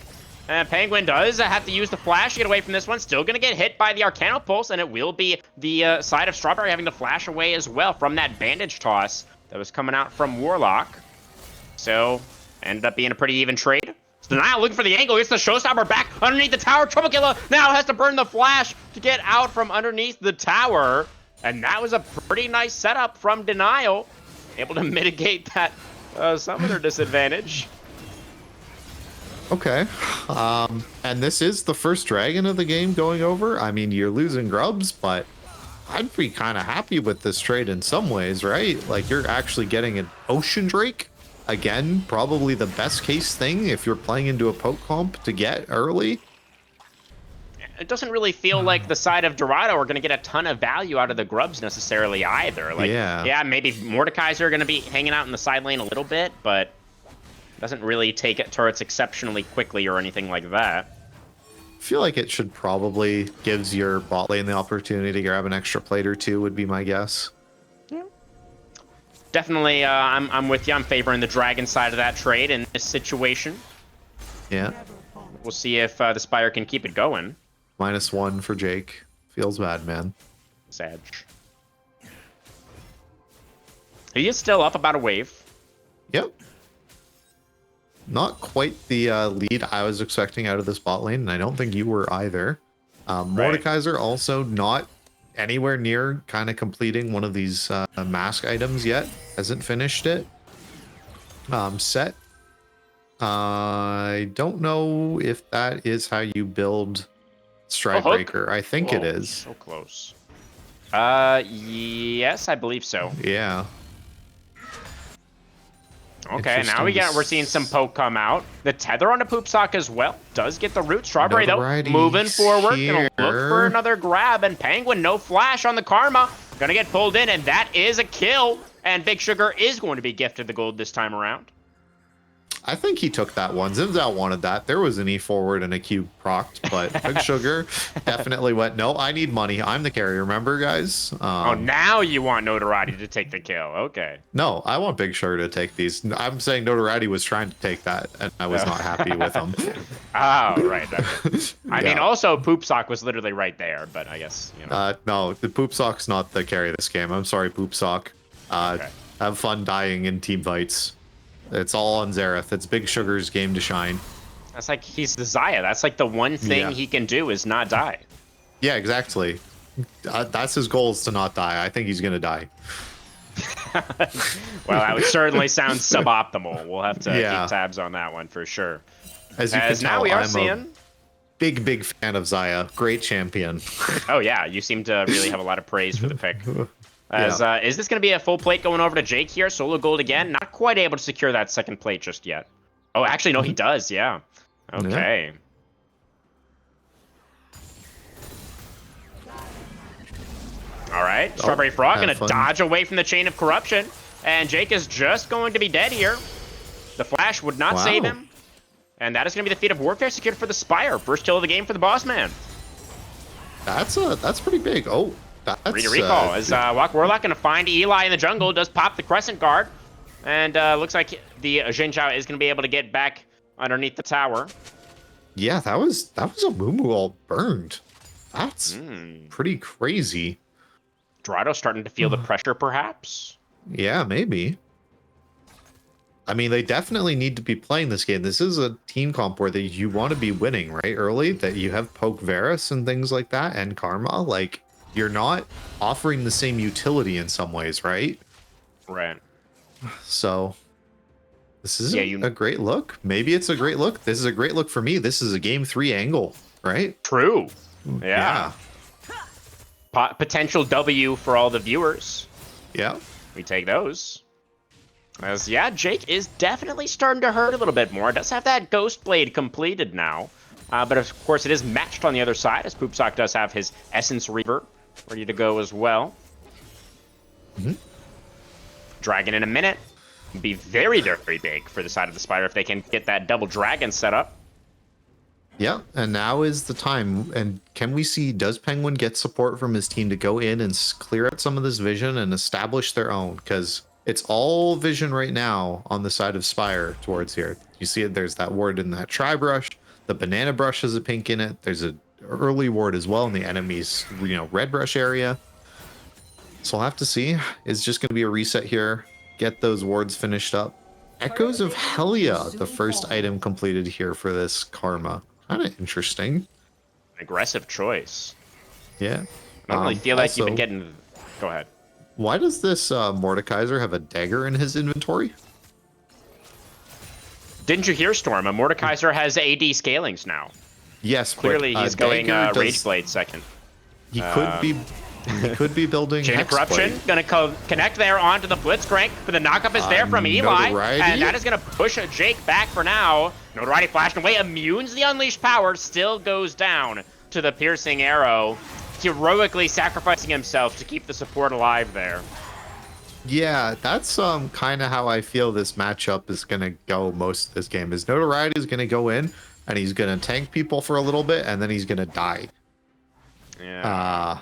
And Penguin does have to use the flash to get away from this one. Still gonna get hit by the Arcano Pulse, and it will be the side of Strawberry having to flash away as well from that bandage toss that was coming out from Warlock. So, ended up being a pretty even trade. So Denial looking for the angle, gets the showstopper back underneath the tower. Trouble Killer now has to burn the flash to get out from underneath the tower. And that was a pretty nice setup from Denial. Able to mitigate that summoner disadvantage. Okay. And this is the first dragon of the game going over. I mean, you're losing grubs, but I'd be kind of happy with this trade in some ways, right? Like, you're actually getting an Ocean Drake. Again, probably the best case thing if you're playing into a poke comp to get early. It doesn't really feel like the side of Dorado are going to get a ton of value out of the grubs necessarily either. Like, yeah, maybe Mordekaiser are going to be hanging out in the side lane a little bit, but doesn't really take it turrets exceptionally quickly or anything like that. I feel like it should probably gives your bot lane the opportunity to grab an extra plate or two, would be my guess. Definitely, I'm with you. I'm favoring the dragon side of that trade in this situation. Yeah. We'll see if the Spire can keep it going. -1 for Jake. Feels bad, man. Sage. He is still up about a wave. Yep. Not quite the lead I was expecting out of this bot lane, and I don't think you were either. Mordekaiser also not anywhere near kind of completing one of these mask items yet. Hasn't finished it. Set. I don't know if that is how you build Stridebreaker. I think it Whoa, is. So close. Yes, I believe so. Yeah. Okay, now Interesting we're seeing some poke come out. The tether on the poop sock as well does get the root. Strawberry though Notoriety's moving forward, gonna look for here. another grab, and Penguin no flash on the karma, gonna get pulled in, and that is a kill. And Big Sugar is going to be gifted the gold this time around. I think he took that one. Zimzow wanted that. There was an E forward and a Q procced, but Big Sugar definitely went, no, I need money. I'm the carrier, remember, guys? Oh, now you want Notoriety to take the kill. Okay. No, I want Big Sugar to take these. I'm saying Notoriety was trying to take that, and I was not happy with him. Oh, right. I mean, Yeah. also, Poop Sock was literally right there, but I guess, you know. No, the Poop Sock's not the carry of this game. I'm sorry, Poop Sock. Okay. Have fun dying in team fights. It's all on Xerath. It's Big Sugar's game to shine. That's like, he's the Zaya. That's like the one thing Yeah. he can do is not die. Yeah, exactly. That's his goal, is to not die. I think he's going to die. Well, that would certainly sound suboptimal. We'll have to Yeah. keep tabs on that one for sure. As you As can now tell, we are I'm a seeing... big fan of Zaya. Great champion. Oh, yeah. You seem to really have a lot of praise for the pick. As, is this going to be a full plate going over to Jake here? Solo gold again. Not quite able to secure that second plate just yet. Oh, actually, no, he does. Yeah. Okay. All right. Strawberry Frog going have to fun. dodge away from the chain of corruption. And Jake is just going to be dead here. The flash would not save Wow. him. And that is going to be the feat of warfare secured for the Spire. First kill of the game for the boss man. That's pretty big. Oh, that's Read a recall as Warlock going to find Eli in the jungle, does pop the Crescent Guard, and looks like the Xin Zhao is going to be able to get back underneath the tower. yeah, that was a Mumu all burned. That's Hmm. pretty crazy. Dorado starting to feel the pressure, perhaps. Yeah, maybe. I mean, they definitely need to be playing this game. This is a team comp where you want to be winning, right? Early, that you have Poke Varus and things like that, and Karma. Like, you're not offering the same utility in some ways, right? Right. So, this is Yeah, a great look. Maybe it's a great look. This is a great look for me. This is a game 3 angle, right? True. Yeah. Potential W for all the viewers. Yeah. We take those. As, yeah, Jake is definitely starting to hurt a little bit more. Does have that Ghost Blade completed now. But of course, it is matched on the other side, as Poopsock does have his Essence Reaver ready to go as well. Dragon in a minute. Be very, very big for the side of the Spire if they can get that double dragon set up. Yeah, and now is the time. And can we see, does Penguin get support from his team to go in and clear out some of this vision and establish their own? Because it's all vision right now on the side of Spire towards here. You see it, there's that ward in that Tri-Brush. The Banana Brush has a pink in it. There's a early ward as well in the enemy's, Red Brush area. So we'll have to see. It's just going to be a reset here. Get those wards finished up. Echoes of Helia, the first item completed here for this Karma. Kind of interesting. Aggressive choice. Yeah. I don't really feel like you've been also, getting... Go ahead. Why does this Mordekaiser have a dagger in his inventory? Didn't you hear, Storm? A Mordekaiser has AD scalings now. Yes, Clearly, but, he's going dagger Rage Blade second. He could be building Chain of Corruption, Hexblade. gonna connect there onto the Blitzcrank, but the knockup is there from Eli, Notoriety? and that is gonna push Jake back for now. Notoriety flashing away, immunes the Unleashed Power, still goes down to the Piercing Arrow, heroically sacrificing himself to keep the support alive there. Yeah, that's kind of how I feel this matchup is going to go most of this game. Is Notoriety is going to go in, and he's going to tank people for a little bit, and then he's going to die. Yeah.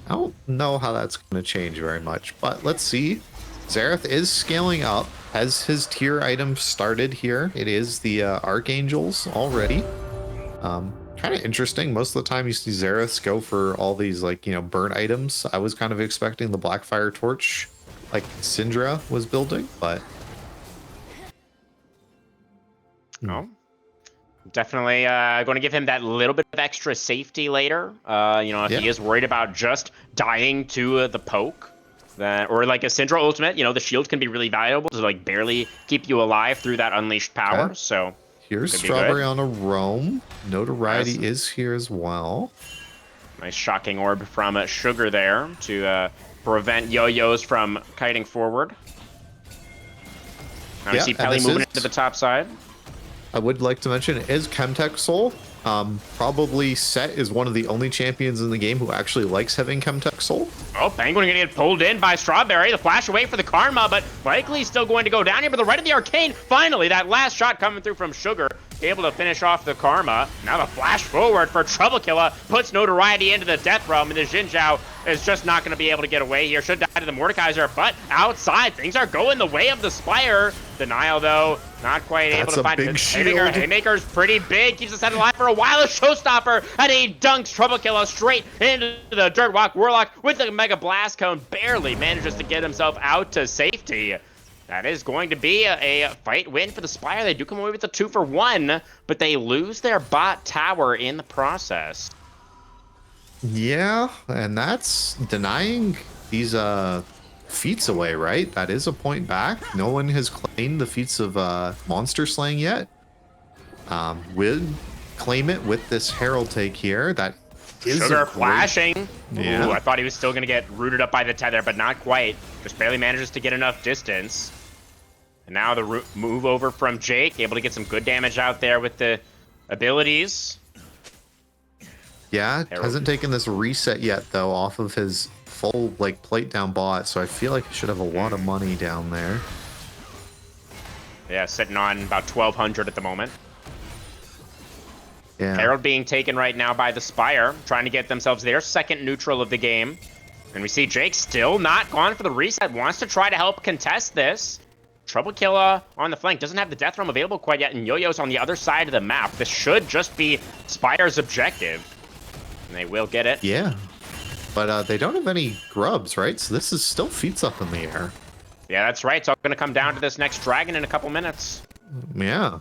I don't know how that's going to change very much, but let's see. Xerath is scaling up. Has his tier item started here? It is the Archangels already. Kind of interesting. Most of the time you see Xeraths go for all these burn items. I was kind of expecting the Blackfire Torch like Syndra was building, but... No. Definitely going to give him that little bit of extra safety later. If he is worried about just dying to the poke, or like a Syndra ultimate, the shield can be really valuable to barely keep you alive through that unleashed power. Okay. So here's could be Strawberry good. on a roam. Notoriety Nice. is here as well. Nice shocking orb from Sugar there to prevent yo-yos from kiting forward. Now we see Pelly moving into the top side. I would like to mention, is Chemtech Soul. Probably Set is one of the only champions in the game who actually likes having Chemtech Soul. Oh, Penguin gonna get pulled in by Strawberry. The flash away for the Karma, but likely still going to go down here. But the right of the Arcane, finally, that last shot coming through from Sugar, able to finish off the Karma. Now the flash forward for Trouble Killer puts Notoriety into the Death Realm, and the Xin Zhao is just not gonna be able to get away here. Should die to the Mordekaiser, but outside, things are going the way of the Spire. Denial, though, not quite able to find it. Haymaker's pretty big, keeps us head alive for a while. A showstopper, and he dunks Trouble Killer straight into the Dirt Walk. Warlock with the Mega Blast Cone barely manages to get himself out to safety. That is going to be a fight win for the Spire. They do come away with a 2-for-1, but they lose their bot tower in the process. Yeah, and that's denying these feats away, right? That is a point back. No one has claimed the feats of monster slaying yet. We'll claim it with this Herald take here. That is Sugar flashing. Yeah. Ooh, I thought he was still going to get rooted up by the tether, but not quite. Just barely manages to get enough distance. And now the move over from Jake, able to get some good damage out there with the abilities. Yeah, Herald. hasn't taken this reset yet, though, off of his full like plate down bot, so I feel like he should have a lot of money down there. Yeah, sitting on about 1,200 at the moment. Yeah. Herald being taken right now by the Spire, trying to get themselves their second neutral of the game. And we see Jake still not gone for the reset, wants to try to help contest this. Trouble Killer on the flank, doesn't have the Death Realm available quite yet, and Yo-Yo's on the other side of the map. This should just be Spire's objective. And they will get it. Yeah. But they don't have any grubs, right? So this is still feats up in the air. Yeah, that's right. It's all going to come down to this next dragon in a couple minutes. Yeah.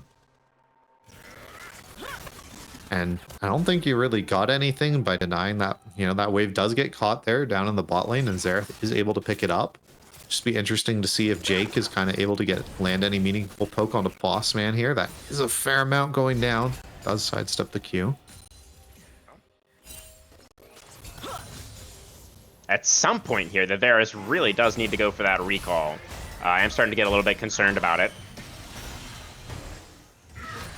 And I don't think you really got anything by denying that, you know, that wave does get caught there down in the bot lane, and Xerath is able to pick it up. Just be interesting to see if Jake is kind of able to land any meaningful poke on the boss man here. That is a fair amount going down. Does sidestep the Q. At some point here, the Varus really does need to go for that recall. I am starting to get a little bit concerned about it.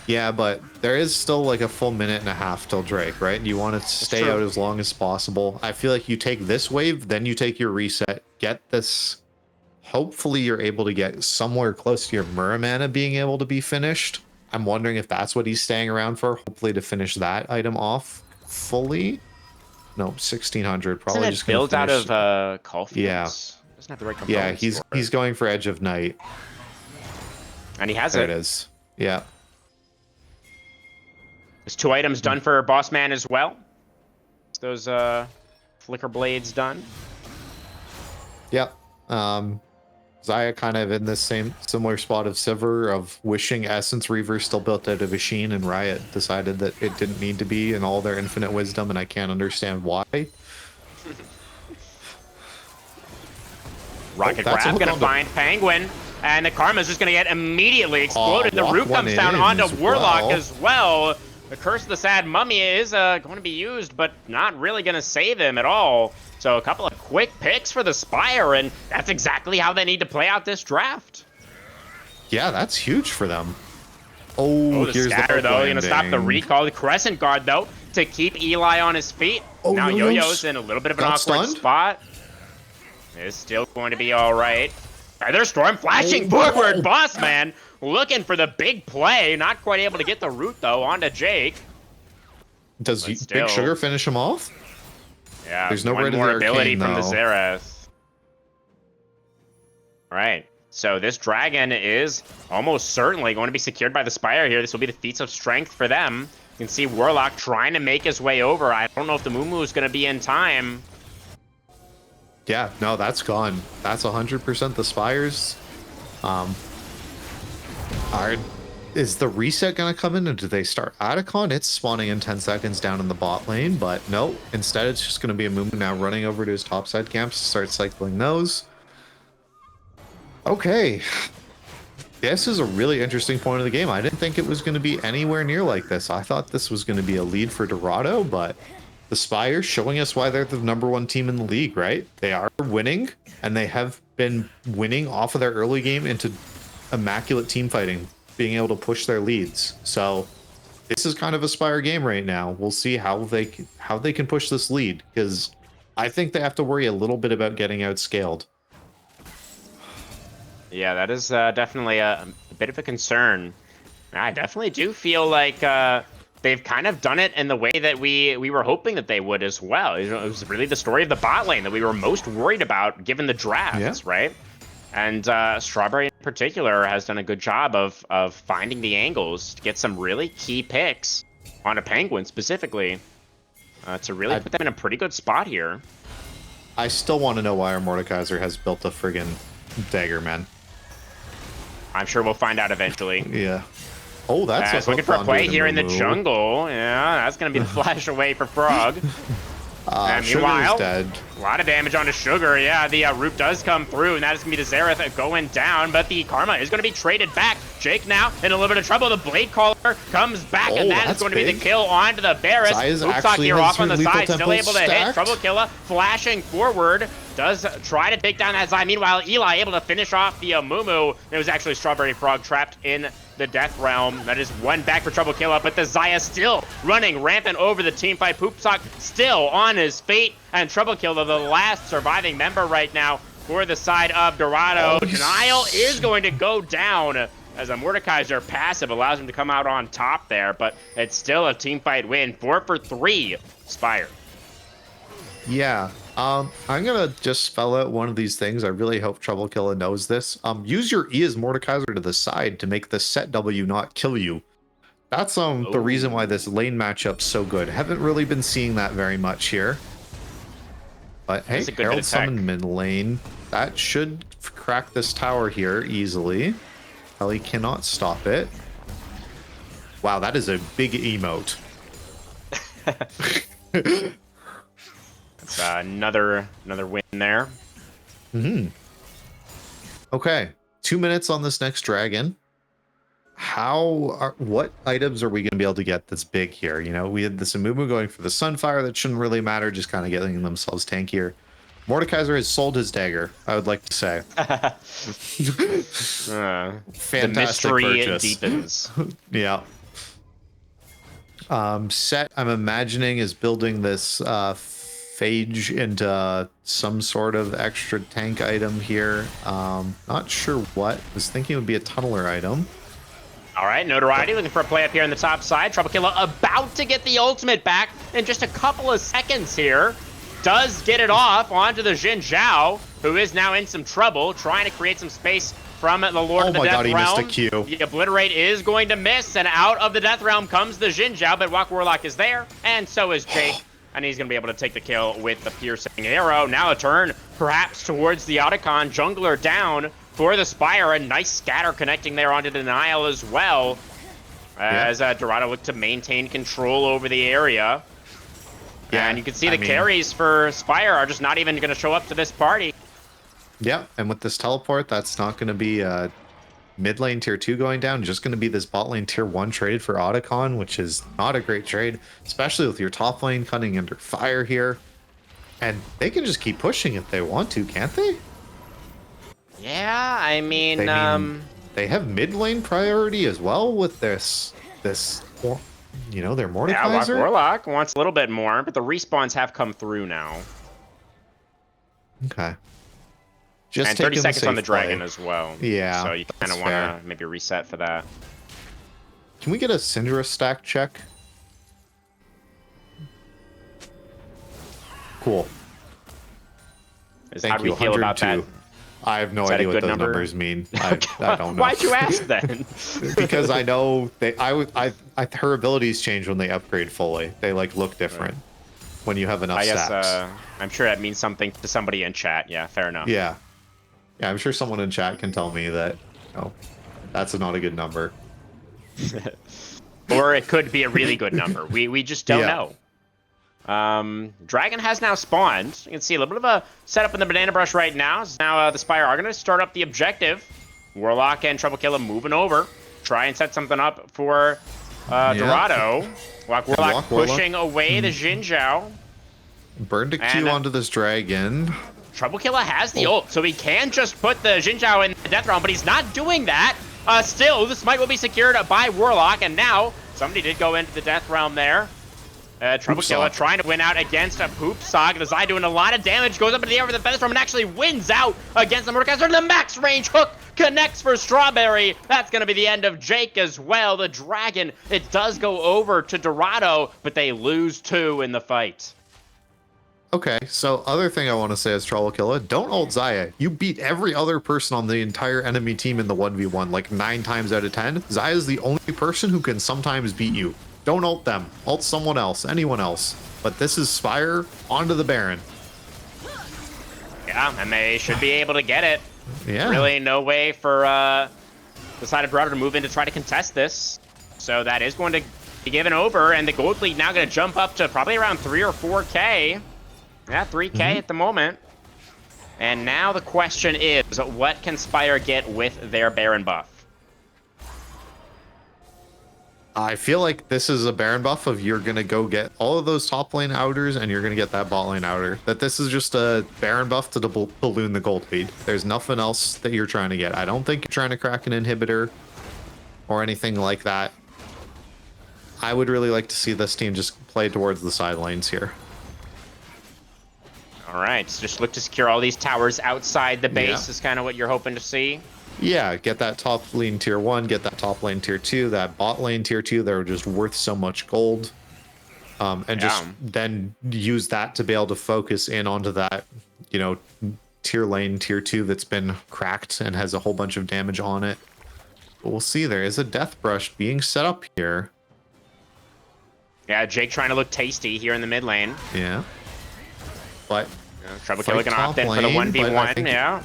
Yeah, but there is still like a full minute and a half till Drake, right? You want to stay true. out as long as possible. I feel like you take this wave, then you take your reset, get this. Hopefully you're able to get somewhere close to your Muramana being able to be finished. I'm wondering if that's what he's staying around for, hopefully to finish that item off fully. No, 1600, probably Isn't it just gonna built out finish. of Caulfield? Yeah. Doesn't have the right components. Yeah, for he's it. going for Edge of Night. And he has There it. it is. Yeah. There's 2 items done for Boss Man as well. Those flicker blades done. Yep. Zaya kind of in this similar spot of Sivir of wishing Essence Reaver still built out of Machine, and Riot decided that it didn't need to be in all their infinite wisdom, and I can't understand why. Rocket that's a Grab hook gonna on the- find Penguin, and the Karma's just gonna get immediately exploded. The walk root one comes down in onto as Warlock well. as well. The Curse of the Sad Mummy is going to be used, but not really gonna save him at all. So a couple of quick picks for the Spire, and that's exactly how they need to play out this draft. Yeah, that's huge for them. Oh, The here's scatter, the though, gonna stop the landing. recall. The Crescent Guard, though, to keep Eli on his feet. Oh, Now Yo-Yo's Yo-Yo's in a little bit of an got awkward stunned? spot. It's still going to be all right. Feather Storm flashing forward. Boss Man looking for the big play. Not quite able to get the root, though, onto Jake. Does But Big still. Sugar finish him off? Yeah, There's no one Red of more the ability Arcane, from the though. Xerath. All right, so this dragon is almost certainly going to be secured by the Spire here. This will be the feats of strength for them. You can see Warlock trying to make his way over. I don't know if the Moo is going to be in time. Yeah, no, that's gone. That's 100% the Spires. Is the reset gonna come in, and do they start Atacon? It's spawning in 10 seconds down in the bot lane, but no. Instead, it's just gonna be a Mumu now running over to his topside camps to start cycling those. Okay. This is a really interesting point of the game. I didn't think it was going to be anywhere near like this. I thought this was going to be a lead for Dorado, but the Spire showing us why they're the #1 team in the league, right? They are winning, and they have been winning off of their early game into immaculate team fighting, being able to push their leads. So this is kind of a Spire game right now. We'll see how they can push this lead, because I think they have to worry a little bit about getting outscaled. Yeah, that is definitely a bit of a concern. I definitely do feel like they've kind of done it in the way that we were hoping that they would as well. It was really the story of the bot lane that we were most worried about given the drafts, right? And Strawberry in particular has done a good job of finding the angles to get some really key picks on a Penguin specifically to really put them in a pretty good spot here. I still want to know why our Mordekaiser has built a friggin' dagger, man. I'm sure we'll find out eventually. Yeah. Oh, that's looking for a play here in the jungle. Yeah, that's going to be the flash away for Frog. And meanwhile, dead. A lot of damage onto Sugar. Yeah, the root does come through, and that is going to be the Xerath going down, but the Karma is going to be traded back. Jake now in a little bit of trouble. The Blade Caller comes back, and that is going to be the kill onto the Varus. Hoopsock here off on the side, still able to hit. Trouble Killer flashing forward. Does try to take down that Zai. Meanwhile, Eli able to finish off the Mumu. It was actually Strawberry Frog trapped in the Death Realm. That is one back for Trouble Killer, but the Zaya still running rampant over the team fight. Poopsock still on his feet, and Trouble Killer, the last surviving member right now for the side of Dorado. Denial is going to go down as a Mordekaiser passive allows him to come out on top there, but it's still a team fight win. 4 for 3, Spire. Yeah. I'm gonna just spell out one of these things. I really hope Trouble Killer knows this. Use your E as Mordekaiser to the side to make the set W not kill you. That's the reason why this lane matchup's so good. Haven't really been seeing that very much here. But hey, Herald Summon mid lane. That should crack this tower here easily. Ellie cannot stop it. Wow, that is a big emote. It's another win there. Okay, 2 minutes on this next dragon. What items are we going to be able to get that's big here? You know, we had this Amumu going for the Sunfire that shouldn't really matter, just kind of getting themselves tankier. Mordekaiser has sold his dagger, I would like to say. Fantastic the mystery purchase. Deepens. Yeah. Set, I'm imagining, is building this Phage into some sort of extra tank item here. Not sure what. Was thinking it would be a tunneler item. All right, Notoriety looking for a play up here on the top side. Trouble Killer about to get the ultimate back in just a couple of seconds here. Does get it off onto the Xin Zhao, who is now in some trouble, trying to create some space from the Lord of the Death Realm. Oh my god, he missed a Q. The Obliterate is going to miss, and out of the Death Realm comes the Xin Zhao, but Walk Warlock is there, and so is Jake. And he's going to be able to take the kill with the piercing arrow. Now a turn, perhaps, towards the Otacon. Jungler down for the Spire. A nice scatter connecting there onto Denial as well. As Dorado looked to maintain control over the area. Yeah, and you can see the carries for Spire are just not even going to show up to this party. Yeah, and with this teleport, that's not going to be mid lane tier 2 going down, just going to be this bot lane tier 1 traded for Otacon, which is not a great trade, especially with your top lane cutting under fire here. And they can just keep pushing if they want to, can't they? Yeah, I mean, they have mid lane priority as well with this, you know, their Mordekaiser. Yeah, Warlock wants a little bit more, but the respawns have come through now. Okay. Just and 30 seconds on the dragon as well. Yeah. So you kind of want to maybe reset for that. Can we get a Syndra stack check? Cool. How do we feel about that? I have no idea what those numbers mean. I don't know. Why'd you ask then? Because I know her abilities change when they upgrade fully. They like look different when you have enough stacks. I'm sure that means something to somebody in chat. Yeah, fair enough. Yeah. Yeah, I'm sure someone in chat can tell me that, that's not a good number. Or it could be a really good number. We just don't know. Dragon has now spawned. You can see a little bit of a setup in the banana brush right now. Now the Spire are going to start up the objective. Warlock and Trouble Killer moving over. Try and set something up for Dorado. Warlock pushing away the Xin Zhao. Burned a Q onto this dragon. Trouble Killer has the ult, so he can just put the Xin Zhao in the death realm, but he's not doing that. Still, the smite will be secured by Warlock, and now somebody did go into the death realm there. Trouble Killer trying to win out against a Poop Sock. The Zai doing a lot of damage, goes up in the air with the Feather Storm and actually wins out against the Mordekaiser. The max range hook connects for Strawberry. That's going to be the end of Jake as well. The Dragon, it does go over to Dorado, but they lose 2 in the fight. Okay, so other thing I want to say is Trouble Killer, don't ult Zaya. You beat every other person on the entire enemy team in the 1v1 like 9 times out of 10. Zaya is the only person who can sometimes beat you. Don't ult them. Ult someone else, anyone else. But this is Spire onto the Baron. Yeah, and they should be able to get it. Yeah. Really no way for the side of Dorado to move in to try to contest this. So that is going to be given over, and the gold lead now going to jump up to probably around 3 or 4K. Yeah, 3K at the moment. And now the question is, what can Spire get with their Baron buff? I feel like this is a Baron buff of you're going to go get all of those top lane outers and you're going to get that bot lane outer. That this is just a Baron buff to balloon the gold lead. There's nothing else that you're trying to get. I don't think you're trying to crack an inhibitor or anything like that. I would really like to see this team just play towards the side lanes here. All right, so just look to secure all these towers outside the base is kind of what you're hoping to see. Yeah, get that top lane tier 1, get that top lane tier 2, that bot lane tier 2, they're just worth so much gold. And just then use that to be able to focus in onto that, you know, tier lane tier 2 that's been cracked and has a whole bunch of damage on it. But we'll see, there is a death brush being set up here. Yeah, Jake trying to look tasty here in the mid lane. Yeah. But Trouble Killer gonna opt in for the 1v1, yeah.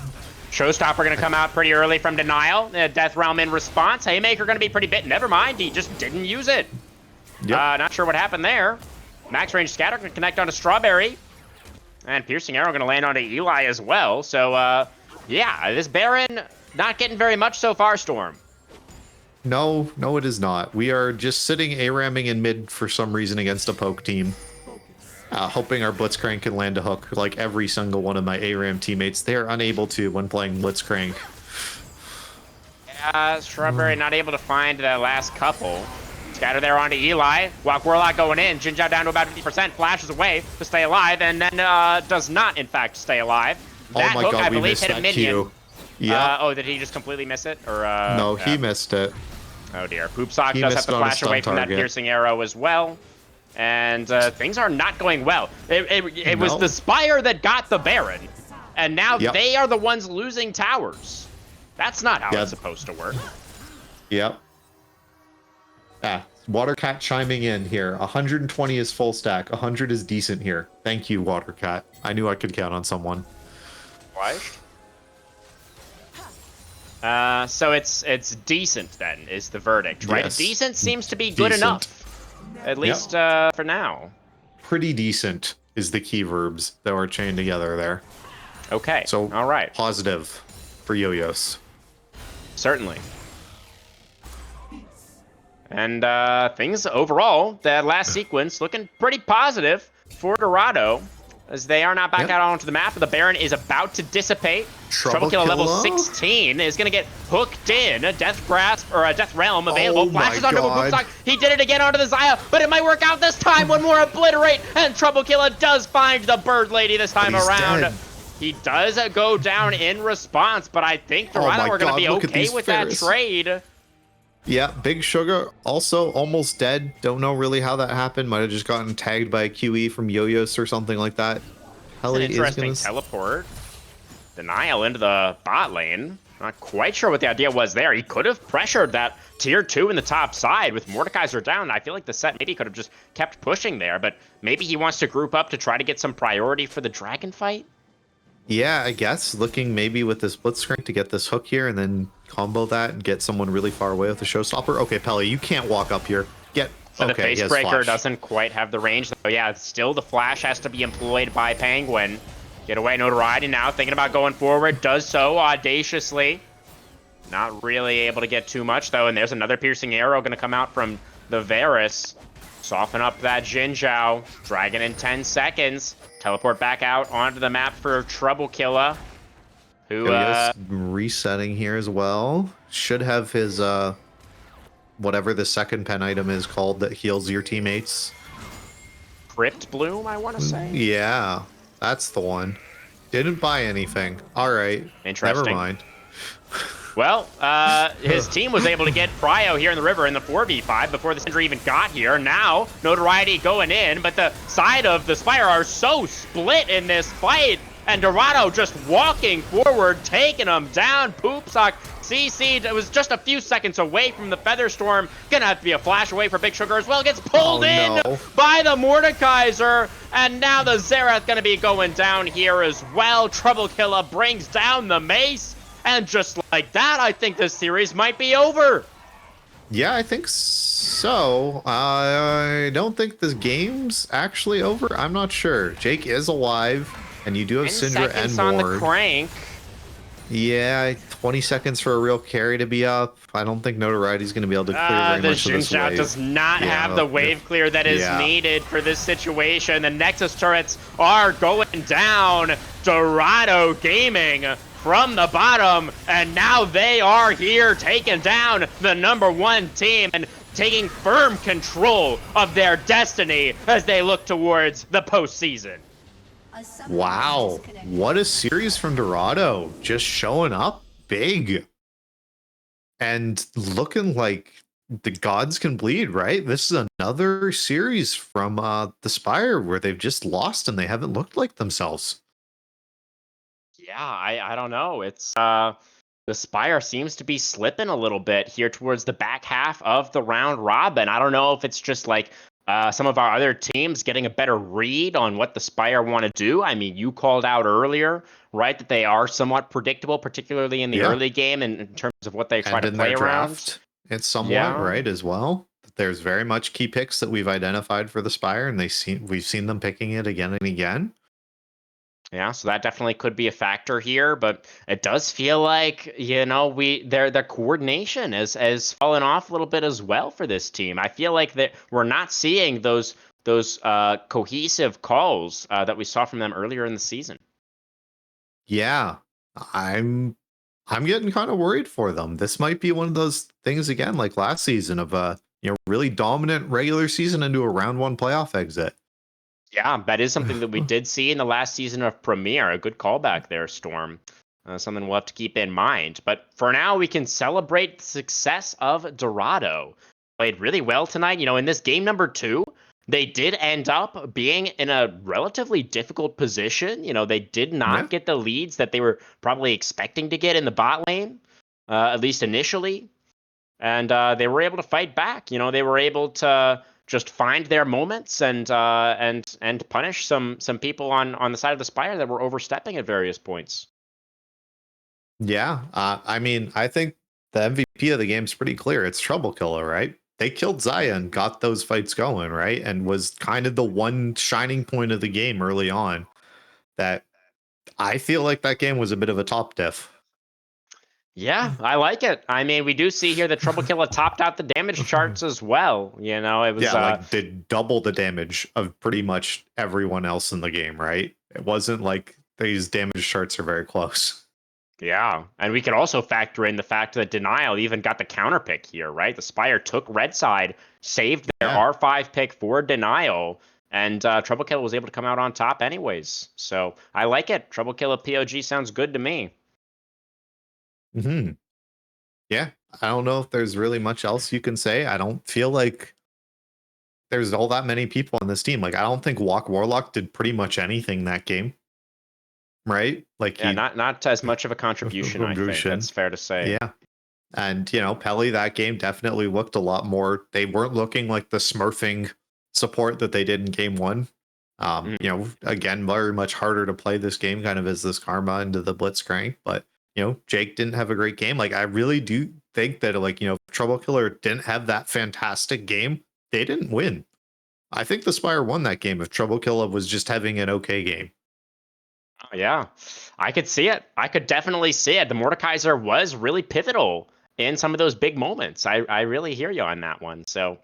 Showstopper gonna come out pretty early from Denial. Death Realm in response. Haymaker gonna be pretty bit. Never mind, he just didn't use it. Yep. Not sure what happened there. Max range scatter gonna connect onto Strawberry. And Piercing Arrow gonna land onto Eli as well. So, yeah, this Baron not getting very much so far, Storm. No, it is not. We are just sitting A-ramming in mid for some reason against a poke team. Hoping our Blitzcrank can land a hook like every single one of my A-ram teammates. They're unable to when playing Blitzcrank. Yeah, Strawberry not able to find the last couple. Scatter there onto Eli. Walk Warlock going in. Xin Zhao down to about 50%. Flashes away to stay alive, and then does not, in fact, stay alive. That hook, I believe, hit a minion. Yeah. Oh, did he just completely miss it? Or no, he missed it. Oh dear. Poopsock does have to flash away from that piercing arrow as well. And things are not going well. It was the Spire that got the Baron, and now they are the ones losing towers. That's not how it's supposed to work. Yep. Watercat chiming in here. 120 is full stack. 100 is decent here. Thank you, Watercat. I knew I could count on someone. Why? So it's decent then, is the verdict, right? Yes. Decent seems to be good enough. At least for now. Pretty decent is the key verbs that were chained together there. Okay. So all right. Positive for Yo-Yos. Certainly. And things overall, that last sequence looking pretty positive for Dorado, as they are not back out onto the map. The Baron is about to dissipate. Trouble Killer level 16 is going to get hooked in. A Death Grasp, or a Death Realm available. Flashes onto a Boomstock. He did it again onto the Zaya, but it might work out this time. One more Obliterate, and Trouble Killer does find the Bird Lady this time around. Dead. He does go down in response, but I think Dorado are going to be okay with that trade. Yeah, Big Sugar also almost dead. Don't know really how that happened. Might have just gotten tagged by a QE from Yo-Yos or something like that. An interesting teleport. Denial into the bot lane. Not quite sure what the idea was there. He could have pressured that tier 2 in the top side with Mordekaiser down. I feel like the set maybe could have just kept pushing there, but maybe he wants to group up to try to get some priority for the dragon fight? Yeah, I guess. Looking maybe with this Blitzcrank to get this hook here and then combo that and get someone really far away with the Showstopper. Okay, Pele, you can't walk up here. So the face breaker doesn't quite have the range. So yeah, still the flash has to be employed by Penguin. Get away, Notoriety now, thinking about going forward. Does so audaciously. Not really able to get too much, though. And there's another piercing arrow going to come out from the Varus. Soften up that Jin Zhao. Dragon in 10 seconds. Teleport back out onto the map for Trouble Killer. Who, Ilya's resetting here as well. Should have his, whatever the second pen item is called that heals your teammates. Crypt Bloom, I want to say? Yeah, that's the one. Didn't buy anything. All right. Interesting. Never mind. Well, his team was able to get Pryo here in the river in the 4v5 before the Syndra even got here. Now, Notoriety going in, but the side of the Spire are so split in this fight. And Dorado just walking forward, taking him down. Poopsock CC was just a few seconds away from the Featherstorm. Gonna have to be a flash away for Big Sugar as well. Gets pulled in by the Mordekaiser. And now the Xerath gonna be going down here as well. Trouble Killer brings down the Mace. And just like that, I think this series might be over. Yeah, I think so. I don't think this game's actually over. I'm not sure. Jake is alive, and you do have 10 Syndra and seconds on the Ward. crank. Yeah, 20 seconds for a real carry to be up. I don't think Notoriety's going to be able to clear very The much of this Xinjiao wave. does not Yeah, have the wave clear that is needed for this situation. The Nexus turrets are going down. Dorado Gaming from the bottom, and now they are here taking down the #1 team and taking firm control of their destiny as they look towards the postseason. Wow, what a series from Dorado. Just showing up big. And looking like the gods can bleed, right? This is another series from the Spire where they've just lost and they haven't looked like themselves. Yeah, I don't know. It's the Spire seems to be slipping a little bit here towards the back half of the round robin. I don't know if it's just like some of our other teams getting a better read on what the Spire want to do. I mean, you called out earlier, right, that they are somewhat predictable, particularly in the early game in terms of what they try And to in play their around. draft, it's somewhat right as well. There's very much key picks that we've identified for the Spire, and we've seen them picking it again and again. Yeah, so that definitely could be a factor here, but it does feel like, you know, their coordination has fallen off a little bit as well for this team. I feel like that we're not seeing those cohesive calls that we saw from them earlier in the season. Yeah, I'm getting kind of worried for them. This might be one of those things again, like last season, of a really dominant regular season into a round 1 playoff exit. Yeah, that is something that we did see in the last season of Premier. A good callback there, Storm. Something we'll have to keep in mind. But for now, we can celebrate the success of Dorado. Played really well tonight. You know, in this game number 2, they did end up being in a relatively difficult position. You know, they did not get the leads that they were probably expecting to get in the bot lane, at least initially. And they were able to fight back. You know, they were able to just find their moments and punish some people on the side of the Spire that were overstepping at various points. Yeah, I mean, I think the MVP of the game's pretty clear. It's Trouble Killer, right? They killed Xayah and got those fights going, right? And was kind of the one shining point of the game early on. That I feel like that game was a bit of a top diff. Yeah, I like it. I mean, we do see here that Trouble Killer topped out the damage charts as well. You know, it was like did double the damage of pretty much everyone else in the game, right? It wasn't like these damage charts are very close. Yeah, and we could also factor in the fact that Denial even got the counter pick here, right? The Spire took red side, saved their R5 pick for Denial, and Trouble Killer was able to come out on top anyways. So I like it. Trouble Killer POG sounds good to me. Yeah, I don't know if there's really much else you can say. I don't feel like there's all that many people on this team. Like, I don't think Walk Warlock did pretty much anything that game. Right? Like, yeah, not as much of a contribution, I think. That's fair to say. Yeah. And, Pelly, that game definitely looked a lot more. They weren't looking like the smurfing support that they did in game 1. Again, very much harder to play this game, kind of as this Karma into the Blitzcrank. But, Jake didn't have a great game. Like, I really do think that, Trouble Killer didn't have that fantastic game. They didn't win. I think the Spire won that game if Trouble Killer was just having an okay game. Oh, yeah, I could see it. I could definitely see it. The Mordekaiser was really pivotal in some of those big moments. I really hear you on that one. So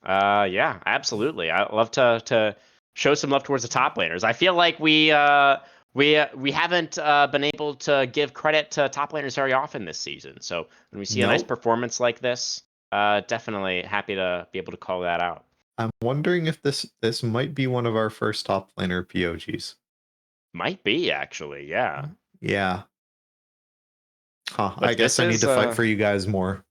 Yeah, absolutely. I love to show some love towards the top laners. I feel like we haven't been able to give credit to top laners very often this season. So when we see a nice Nope. performance like this, definitely happy to be able to call that out. I'm wondering if this might be one of our first top laner POGs. Might be actually, yeah. Yeah. Huh. I But guess this I need is to fight for you guys more.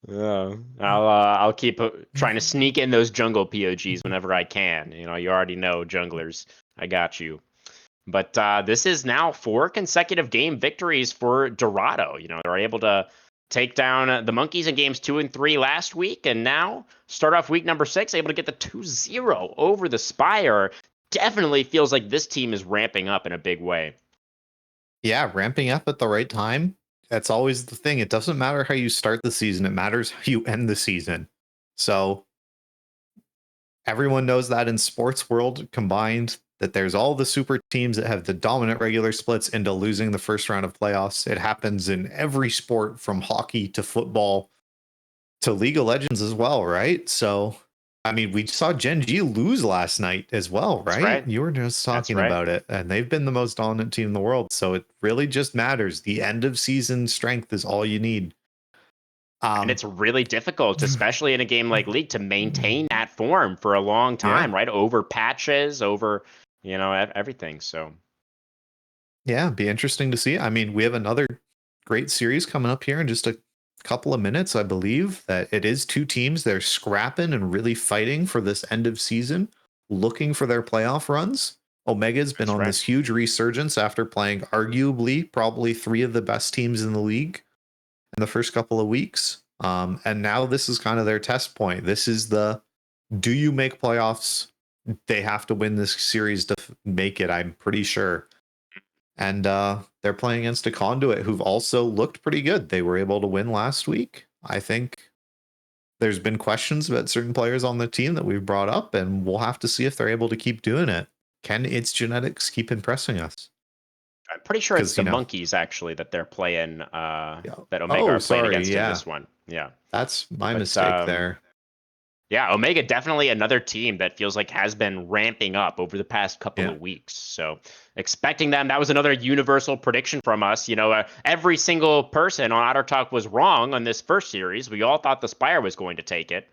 Yeah, I'll keep trying to sneak in those jungle POGs whenever I can. You know, you already know junglers. I got you. But this is now 4 consecutive game victories for Dorado. You know, they're able to take down the Monkeys in games 2 and 3 last week, and now start off week number 6, able to get the 2-0 over the Spire. Definitely feels like this team is ramping up in a big way. Yeah, ramping up at the right time. That's always the thing. It doesn't matter how you start the season, it matters how you end the season. So everyone knows that in sports world combined, that there's all the super teams that have the dominant regular splits into losing the first round of playoffs. It happens in every sport from hockey to football to League of Legends as well, right? So I mean, we saw Gen G lose last night as well, right? That's right. You were just That's talking right. about it, and they've been the most dominant team in the world. So it really just matters. The end of season strength is all you need. And it's really difficult, especially in a game like League, to maintain that form for a long time, Yeah. right? Over patches, over, you know, everything. So Yeah, be interesting to see. I mean, we have another great series coming up here in just a couple of minutes. I believe that it is 2 teams. They're scrapping and really fighting for this end of season, looking for their playoff runs. Omega's been that's on right. this huge resurgence after playing arguably probably 3 of the best teams in the league in the first couple of weeks. And now this is kind of their test point. This is the, do you make playoffs? They have to win this series to make it, I'm pretty sure. And they're playing against a Conduit who've also looked pretty good. They were able to win last week. I think there's been questions about certain players on the team that we've brought up, and we'll have to see if they're able to keep doing it. Can its genetics keep impressing us? I'm pretty sure it's 'Cause, the you know, Monkeys actually that they're playing, yeah. that Omega Oh, are playing sorry. against in Yeah, this one. Yeah. that's my But mistake there. yeah, Omega definitely another team that feels like has been ramping up over the past couple Yeah. of weeks. So expecting them, that was another universal prediction from us. You know, every single person on Otter Talk was wrong on this first series. We all thought the Spire was going to take it.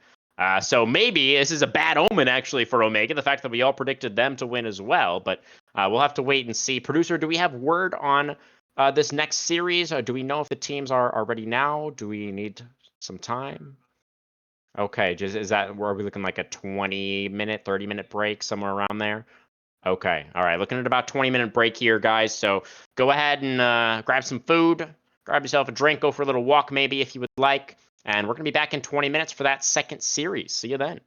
So maybe this is a bad omen actually for Omega, the fact that we all predicted them to win as well. But we'll have to wait and see. Producer, do we have word on this next series? Or do we know if the teams are ready now? Do we need some time? Okay, just are we looking like a 20-minute, 30-minute break, somewhere around there? Okay, all right, looking at about 20-minute break here, guys. So go ahead and grab some food, grab yourself a drink, go for a little walk maybe if you would like. And we're going to be back in 20 minutes for that second series. See you then.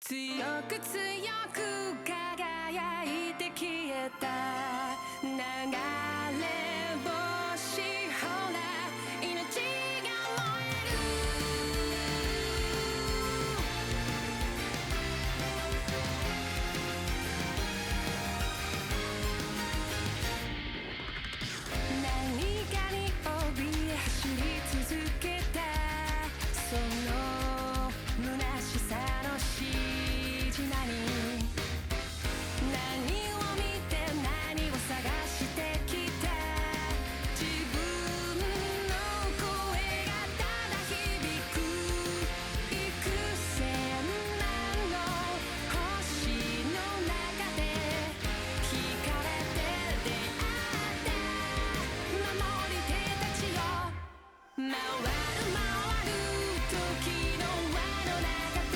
強く強く輝いて消えた流れ星ほら命が燃える何かに怯え走り続けたその虚しさのしじまに何を見て何を探してきた自分の声がただ響く幾千万の星の中で惹かれて出会った守り手たちよ回る回る時の輪の中で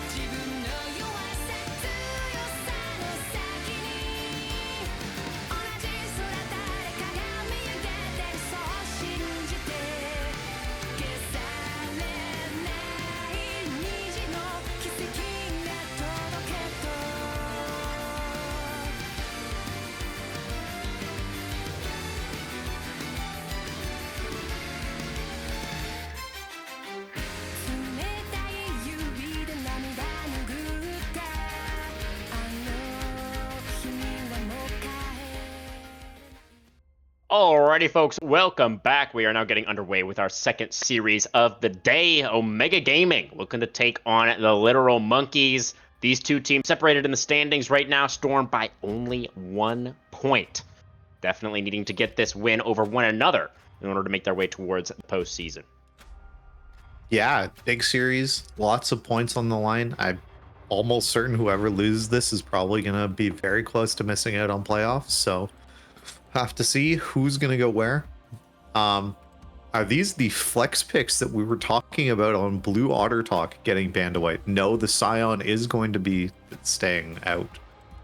自分の弱さ強さの先に同じ空誰かが見上げてるそう信じて消されない虹の奇跡が届けと冷たい指で涙拭ったあの日にはもう帰 Alrighty, folks, welcome back. We are now getting underway with our second series of the day. Omega Gaming looking to take on the Literal Monkeys. These two teams separated in the standings right now, Storm by only 1 point. Definitely needing to get this win over one another in order to make their way towards the postseason. Yeah, big series, lots of points on the line. I'm almost certain whoever loses this is probably going to be very close to missing out on playoffs. So have to see who's going to go where. Are these the flex picks that we were talking about on Blue Otter Talk getting banned away? No, the Scion is going to be staying out.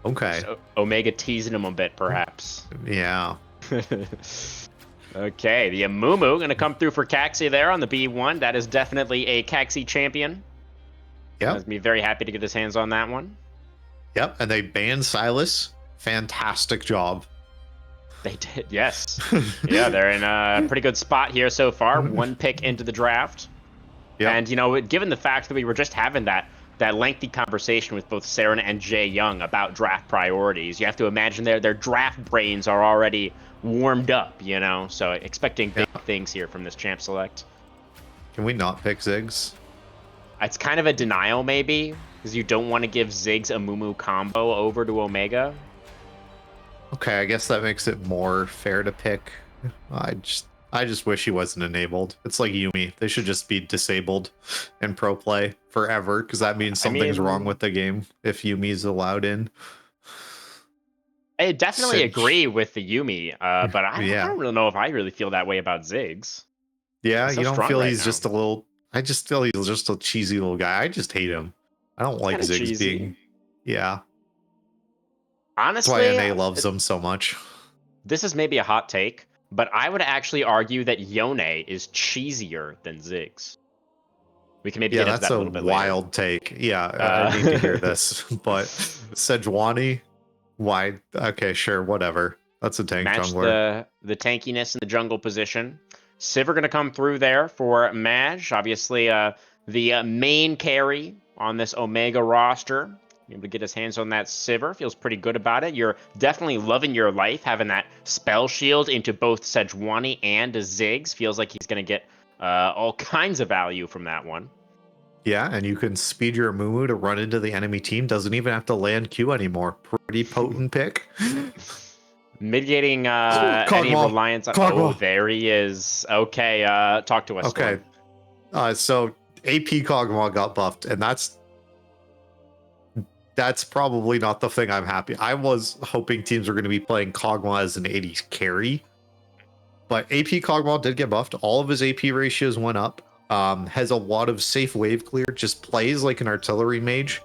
Okay. So Omega teasing him a bit, perhaps. Yeah. Okay, the Amumu going to come through for Caxi there on the B1. That is definitely a Caxi champion. Yep. I'd be very happy to get his hands on that one. Yep. And they banned Silas. Fantastic job. They did, yes. Yeah, they're in a pretty good spot here so far. 1 pick into the draft. Yep. And, you know, given the fact that we were just having that lengthy conversation with both Saren and Jay Young about draft priorities, you have to imagine their draft brains are already warmed up, you know? So expecting big things here from this Champ Select. Can we not pick Ziggs? It's kind of a denial, maybe, because you don't want to give Ziggs a Mumu combo over to Omega. Okay, I guess that makes it more fair to pick. I just wish he wasn't enabled. It's like Yumi. They should just be disabled in pro play forever, because that means something's wrong with the game if Yumi's allowed in. I definitely agree with the Yumi, but I Yeah. don't really know if I really feel that way about Ziggs. Yeah, He's so you don't strong feel right he's now. just a little... I just feel he's just a cheesy little guy. I just hate him. I don't like Kinda Ziggs cheesy. being... Yeah, that's why Honestly, NA loves him so much. this is maybe a hot take, but I would actually argue that Yone is cheesier than Ziggs. We can maybe Yeah, get into that's that a a little bit wild take. Yeah, Uh, I need to hear this. But Sejuani, why? Okay, sure, whatever. That's a tank Match jungler. the tankiness in the jungle position. Sivir going to come through there for Maj. Obviously, the main carry on this Omega roster. Able to get his hands on that Sivir. Feels pretty good about it. You're definitely loving your life having that spell shield into both Sejuani and Ziggs. Feels like he's going to get all kinds of value from that one. Yeah, and you can speed your Amumu to run into the enemy team. Doesn't even have to land Q anymore. Pretty potent pick. Mitigating any Cogmaw. reliance on. Cogmaw. Oh, there he is. Okay, talk to us. Okay. Storm. So AP Kog'Maw got buffed, and that's probably not the thing I'm happy. I was hoping teams were going to be playing Kog'Maw as an 80s carry, but AP Kog'Maw did get buffed. All of his AP ratios went up. Has a lot of safe wave clear. Just plays like an artillery mage.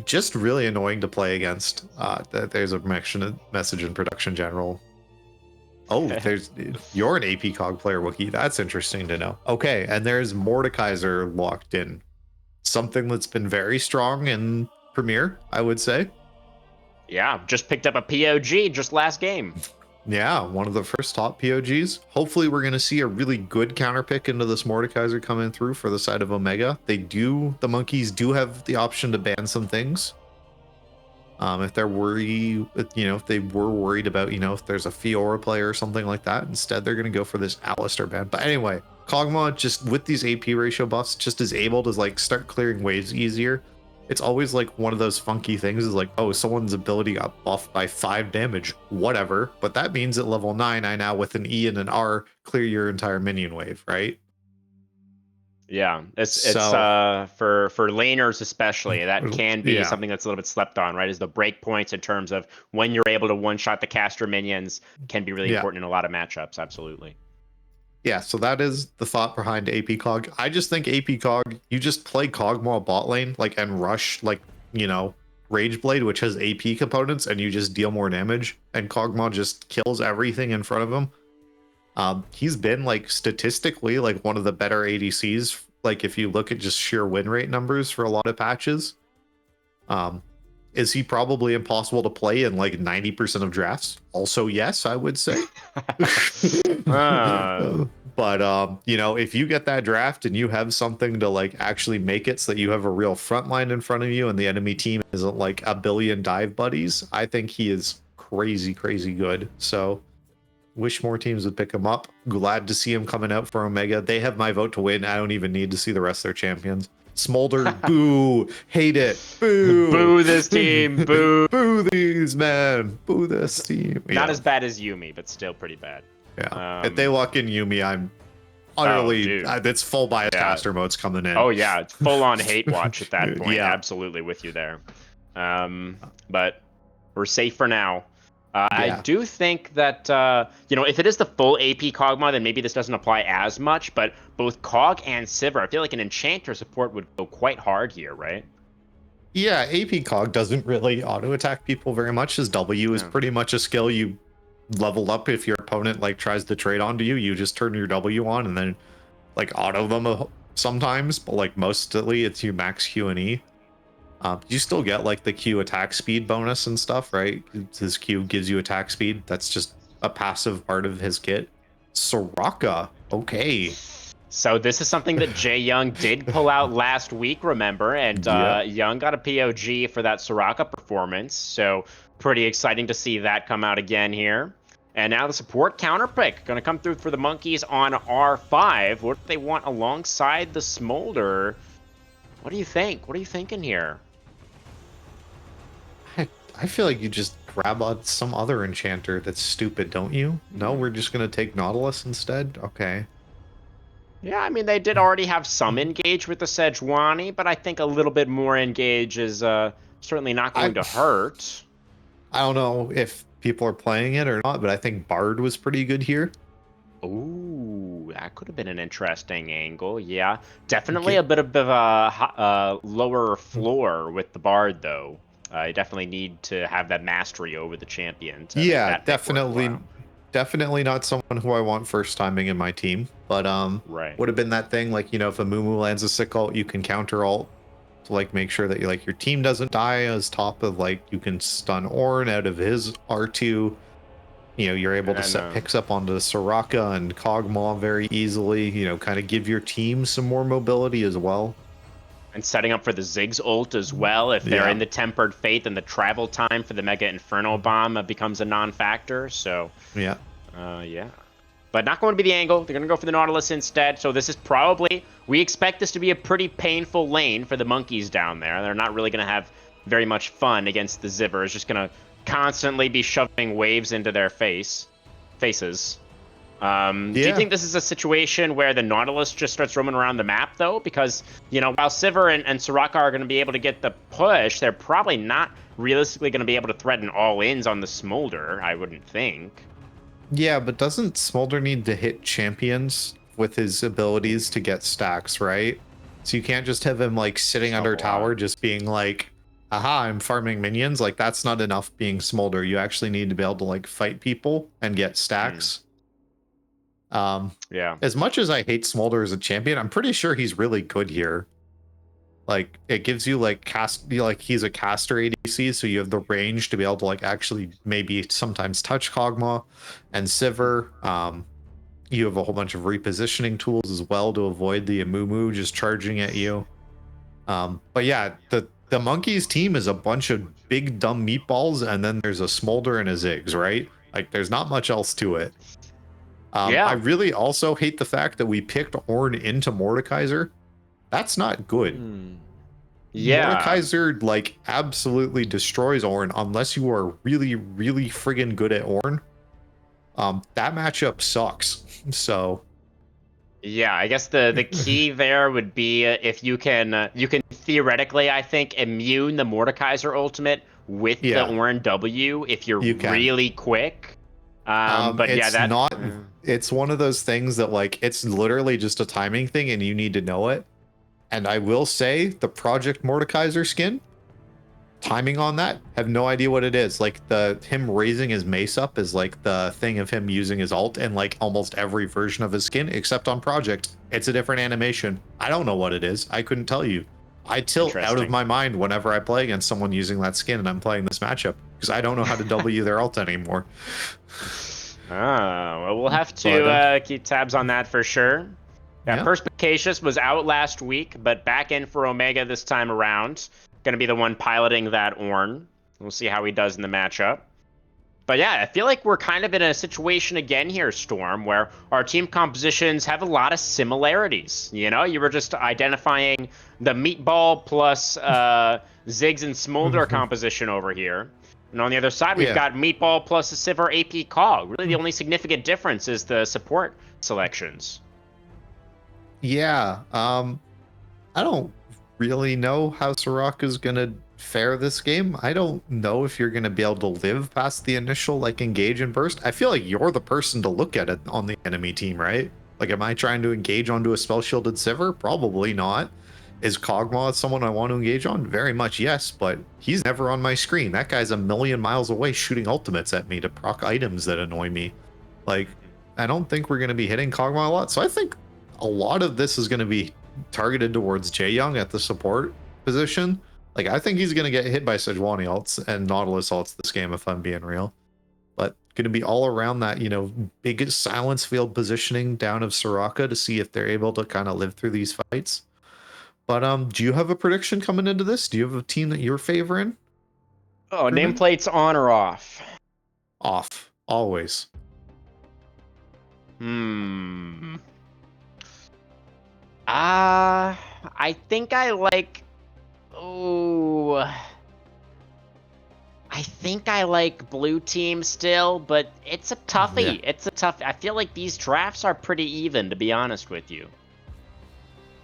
Just really annoying to play against. There's a message in production general. Oh, you're an AP Cog player, Wookie. That's interesting to know. Okay, and there's Mordekaiser locked in. Something that's been very strong in Premier, I would say. Yeah, just picked up a POG just last game. Yeah, one of the first top POGs. Hopefully we're going to see a really good counter pick into this Mordekaiser coming through for the side of Omega. The monkeys do have the option to ban some things. If they're worried, if they were worried about, if there's a Fiora player or something like that, instead they're going to go for this Alistair ban. But anyway, Kog'Maw just with these AP ratio buffs just is able to like start clearing waves easier. It's always like one of those funky things is like, oh, someone's ability got buffed by 5 damage, whatever. But that means at level 9, I now with an E and an R clear your entire minion wave, right? Yeah, it's for laners especially, that can be something that's a little bit slept on, right? Is the break points in terms of when you're able to one-shot the caster minions can be really important in a lot of matchups, absolutely. Yeah, so that is the thought behind AP Cog. I just think AP Cog, you just play Kog'Maw bot lane, and rush, Rageblade, which has AP components, and you just deal more damage, and Kog'Maw just kills everything in front of him. He's been, statistically, one of the better ADCs, if you look at just sheer win rate numbers for a lot of patches. Is he probably impossible to play in, 90% of drafts? Also, yes, I would say. But if you get that draft and you have something to actually make it so that you have a real front line in front of you and the enemy team isn't a billion dive buddies, I think he is crazy good. So wish more teams would pick him up. Glad to see him coming out for Omega. They have my vote to win. I don't even need to see the rest of their champions. Smolder, boo, hate it, boo, boo this team, boo, boo these, man, boo this team. Not as bad as Yuumi, but still pretty bad. Yeah, if they lock in Yuumi, I'm utterly. It's full bias caster modes coming in. Oh yeah, it's full on hate watch at that point. Absolutely with you there. But we're safe for now. I do think that, if it is the full AP Kog'Maw, then maybe this doesn't apply as much, but both Cog and Sivir, I feel like an Enchanter support would go quite hard here, right? Yeah, AP Cog doesn't really auto-attack people very much. His W is pretty much a skill you level up if your opponent, tries to trade onto you. You just turn your W on and then, auto them sometimes, but, mostly it's you max Q and E. You still get the Q attack speed bonus and stuff, right? His Q gives you attack speed. That's just a passive part of his kit. Soraka, okay. So this is something that Jay Young did pull out last week, remember? And Young got a POG for that Soraka performance. So pretty exciting to see that come out again here. And now the support counter pick going to come through for the monkeys on R5. What do they want alongside the Smolder? What do you think? What are you thinking here? I feel like you just grab on some other enchanter that's stupid, don't you? No, we're just going to take Nautilus instead? Okay. Yeah, I mean, they did already have some engage with the Sejuani, but I think a little bit more engage is certainly not going to hurt. I don't know if people are playing it or not, but I think Bard was pretty good here. Ooh, that could have been an interesting angle. Yeah, definitely a bit of a lower floor with the Bard, though. You definitely need to have that mastery over the champion. Yeah, definitely not someone who I want first timing in my team. But would have been that thing if a Mumu lands a sick ult, you can counter ult to make sure that your team doesn't die as top of you can stun Ornn out of his R2. You're able to set picks up onto Soraka and Kog'Maw very easily. Kind of give your team some more mobility as well. And setting up for the Ziggs ult as well. If they're in the Tempered Fate, then the travel time for the Mega Inferno Bomb becomes a non-factor. So yeah. But not going to be the angle. They're going to go for the Nautilus instead. So this is probably... We expect this to be a pretty painful lane for the monkeys down there. They're not really going to have very much fun against the Zivers. Just going to constantly be shoving waves into their faces. Do you think this is a situation where the Nautilus just starts roaming around the map, though? Because, you know, while Sivir and Soraka are going to be able to get the push, they're probably not realistically going to be able to threaten all-ins on the Smolder, I wouldn't think. Yeah, but doesn't Smolder need to hit champions with his abilities to get stacks, right? So you can't just have him like sitting under tower just being like, aha, I'm farming minions. Like that's not enough being Smolder. You actually need to be able to like fight people and get stacks. Yeah. As much as I hate Smolder as a champion, I'm pretty sure he's really good here. Like it gives you like he's a caster ADC, so you have the range to be able to like actually maybe sometimes touch Kog'Maw and Sivir. You have a whole bunch of repositioning tools as well to avoid the Amumu just charging at you. But yeah, the monkeys team is a bunch of big dumb meatballs, and then there's a Smolder and a Ziggs, right? Like there's not much else to it. I really also hate the fact that we picked Ornn into Mordekaiser. That's not good. Yeah. Mordekaiser like absolutely destroys Ornn unless you are really, really friggin' good at Ornn. That matchup sucks. So yeah, I guess the key there would be if you can theoretically, I think, immune the Mordekaiser ultimate with the Ornn W if you're really quick. But it's it's one of those things that like it's literally just a timing thing and you need to know it. And I will say the Project Mordekaiser skin, timing on that, have no idea what it is. Like him raising his mace up is like the thing of him using his ult in like almost every version of his skin, except on Project. It's a different animation. I don't know what it is. I couldn't tell you. I tilt out of my mind whenever I play against someone using that skin and I'm playing this matchup because I don't know how to W their ult anymore. Well, we'll have to keep tabs on that for sure. Yeah, Perspicacious was out last week, but back in for Omega this time around. Going to be the one piloting that Ornn. We'll see how he does in the matchup. But yeah, I feel like we're kind of in a situation again here, Storm, where our team compositions have a lot of similarities. You know, you were just identifying the meatball plus Ziggs and Smolder composition over here. And on the other side, we've got meatball plus a Sivir AP Cog. Really, the only significant difference is the support selections. Yeah, I don't really know how Soraka's gonna fare this game. I don't know if you're gonna be able to live past the initial like engage and burst. I feel like you're the person to look at it on the enemy team, right? Like, am I trying to engage onto a spell shielded Sivir? Probably not. Is Kog'Maw someone I want to engage on? Very much yes, but he's never on my screen. That guy's a million miles away shooting ultimates at me to proc items that annoy me. Like, I don't think we're gonna be hitting Kog'Maw a lot. So I think a lot of this is going to be targeted towards Jaeyoung at the support position. Like, I think he's going to get hit by Sejuani ults and Nautilus ults this game, if I'm being real. But going to be all around that, you know, big silence field positioning down of Soraka to see if they're able to kind of live through these fights. But do you have a prediction coming into this? Do you have a team that you're favoring? Oh, nameplates on or off? Off. Always. I think I like... I think I like blue team still, but it's a toughie. Yeah. It's a tough... I feel like these drafts are pretty even, to be honest with you.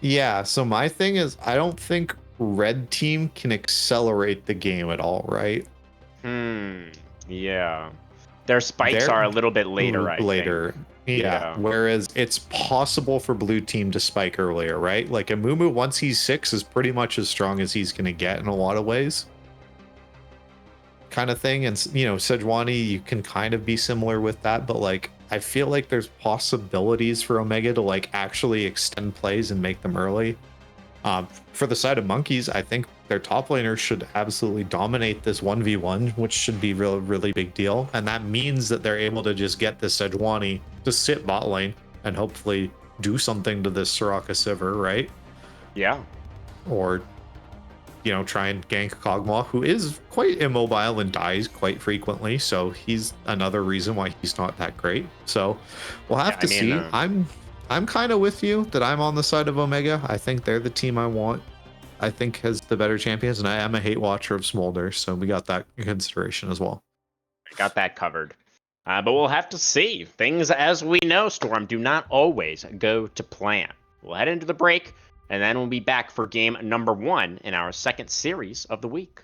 Yeah, so my thing is, I don't think red team can accelerate the game at all, right? Yeah. Their spikes are a little bit later, I think. Yeah. Whereas it's possible for blue team to spike earlier, right? Like Amumu, once he's 6, is pretty much as strong as he's going to get in a lot of ways. Kind of thing. And, you know, Sejuani, you can kind of be similar with that, but like, I feel like there's possibilities for Omega to like actually extend plays and make them early. For the side of monkeys, I think their top laners should absolutely dominate this 1v1, which should be really big deal. And that means that they're able to just get this Sejuani to sit bot lane and hopefully do something to this Soraka Sivir, right? Yeah. Or try and gank Kog'Maw, who is quite immobile and dies quite frequently. So he's another reason why he's not that great. So we'll have to see. I'm kind of with you that I'm on the side of Omega. I think they're the team I want. I think has the better champions, and I am a hate watcher of Smolder, so we got that in consideration as well. Got that covered. But we'll have to see. Things, as we know, Storm, do not always go to plan. We'll head into the break, and then we'll be back for game number 1 in our second series of the week.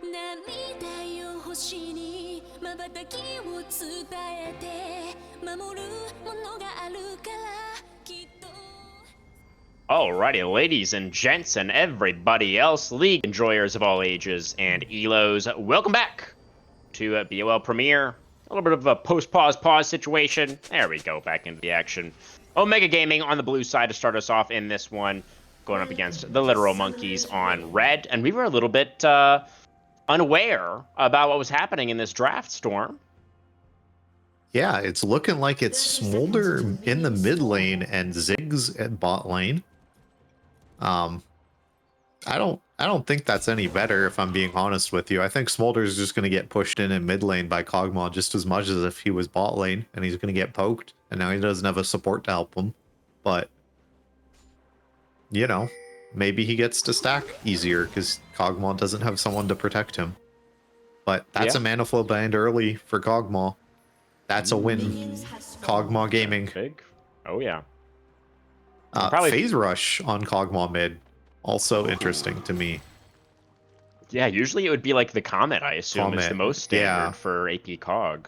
涙よ星に瞬きを伝えて守るものがあるからきっと Alrighty, ladies and gents and everybody else, League enjoyers of all ages and ELOs, welcome back to BOL Premiere. A little bit of a post-pause situation. There we go, back into the action. Omega Gaming on the blue side to start us off in this one, going up against the Literal Monkeys on red. And we were a little bit unaware about what was happening in this draft storm. Yeah, it's looking like it's Smolder in the mid lane and Ziggs at bot lane. I don't think that's any better, if I'm being honest with you. I think Smolder's just going to get pushed in mid lane by Kog'Maw just as much as if he was bot lane, and he's going to get poked, and now he doesn't have a support to help him. But, you know, maybe he gets to stack easier because Kog'Maw doesn't have someone to protect him. But that's a mana flow band early for Kog'Maw. That's a win. Kog'Maw Gaming. Big. Oh, yeah. Phase Rush on Kog'Maw mid. Also interesting to me. Yeah, usually it would be like the Comet, I assume. It's the most standard for AP Cog.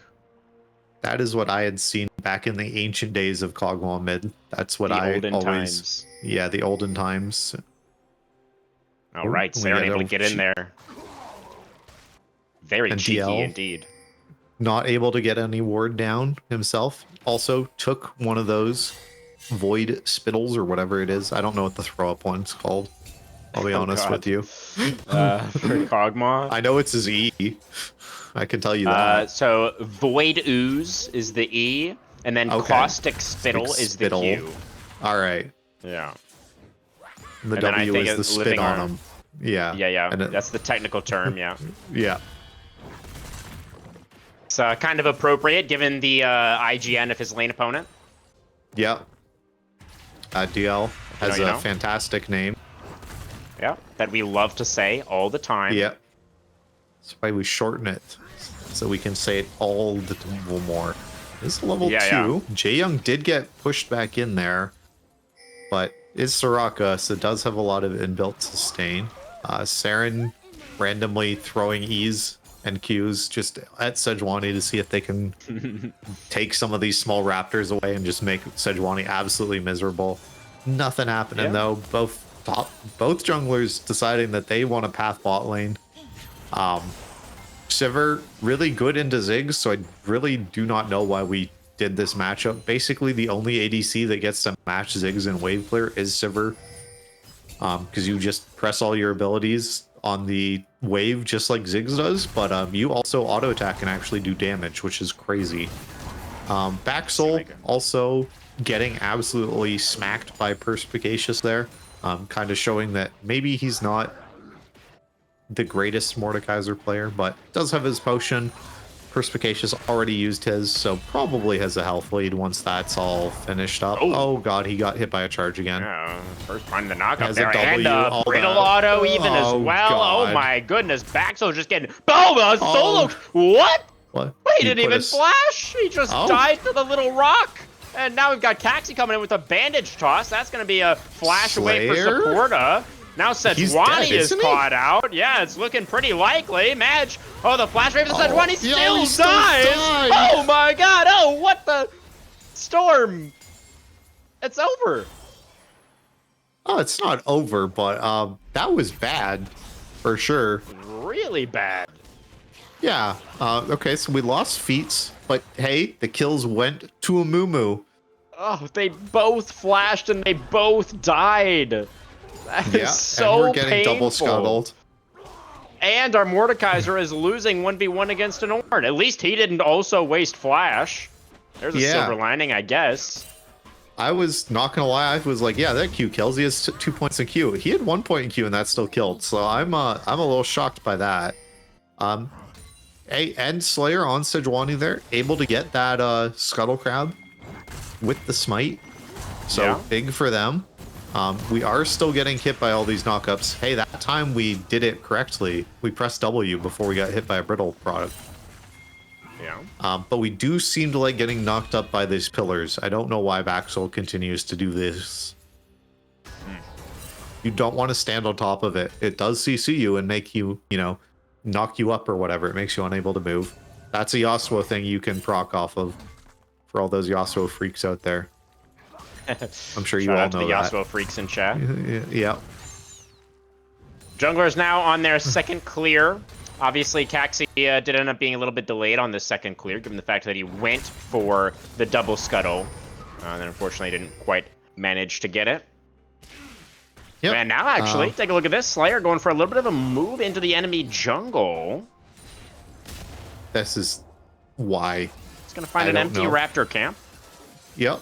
That is what I had seen back in the ancient days of Kog'Maw mid. That's what I always... Times. Yeah, the olden times. All right, Saren able to get in there. Very cheeky DL, indeed. Not able to get any ward down himself. Also took one of those void spittles or whatever it is. I don't know what the throw up one's called. I'll be honest with you. For Kog'Maw? I know it's his E. I can tell you that. So Void Ooze is the E, and then Caustic Spittle is the Q. All right. Yeah. The W is the spit on him. Yeah. Yeah. That's the technical term, yeah. Yeah. It's kind of appropriate given the IGN of his lane opponent. Yeah. DL has a fantastic name. Yeah, that we love to say all the time. Yeah. That's why we shorten it, so we can say it all the time more. This is level 2. Yeah. Jaeyoung did get pushed back in there, but it's Soraka, so it does have a lot of inbuilt sustain. Saren randomly throwing E's and Q's just at Sejuani to see if they can take some of these small raptors away and just make Sejuani absolutely miserable. Nothing happening though. Both junglers deciding that they want to path bot lane. Sivir really good into Ziggs, so I really do not know why we did this matchup. Basically, the only ADC that gets to match Ziggs in wave clear is Sivir, because you just press all your abilities on the wave just like Ziggs does, but you also auto attack and actually do damage, which is crazy. Baxel also getting absolutely smacked by Perspicacious there, kind of showing that maybe he's not the greatest Mordekaiser player, but does have his potion. Perspicacious already used his, so probably has a health lead once that's all finished up. Oh god, he got hit by a charge again. Yeah, first finding the knockup Has there, a and W, brittle auto even as well. God. Oh my goodness, Baxel just getting solo. What? What? He didn't even flash. He just died to the little rock. And now we've got Caxi coming in with a bandage toss. That's going to be a flash away for Supporta. Now Sejuani is caught out. Yeah, it's looking pretty likely. Madge. Oh, the flash wave of Sejuani still dies. Oh my god. Oh, what the storm. It's over. Oh, it's not over, but that was bad for sure. Really bad. Yeah. Okay, so we lost feats, but hey, the kills went to a Mumu. Oh, they both flashed and they both died. That is so and we're getting painful. double scuttled. And our Mordekaiser is losing 1v1 against an Ornn. At least he didn't also waste flash. There's a silver lining, I guess. I was not gonna lie, I was like, yeah, that Q kills. He has 2 points in Q. He had 1 point in Q and that still killed. So I'm a little shocked by that. And Slayer on Sejuani there, able to get that Scuttle Crab with the smite. So big for them. We are still getting hit by all these knockups. Hey, that time we did it correctly. We pressed W before we got hit by a brittle product. Yeah. But we do seem to like getting knocked up by these pillars. I don't know why Baxel continues to do this. You don't want to stand on top of it. It does CC you and make you, knock you up or whatever. It makes you unable to move. That's a Yasuo thing you can proc off of for all those Yasuo freaks out there. I'm sure you Shout all out to know the that. Yasuo freaks in chat. Yeah. Junglers now on their second clear. Obviously, Caxi did end up being a little bit delayed on the second clear, given the fact that he went for the double scuttle. And then unfortunately didn't quite manage to get it. Yep. And now, actually, take a look at this. Slayer going for a little bit of a move into the enemy jungle. This is why. He's going to find I an don't empty know. raptor camp. Yep.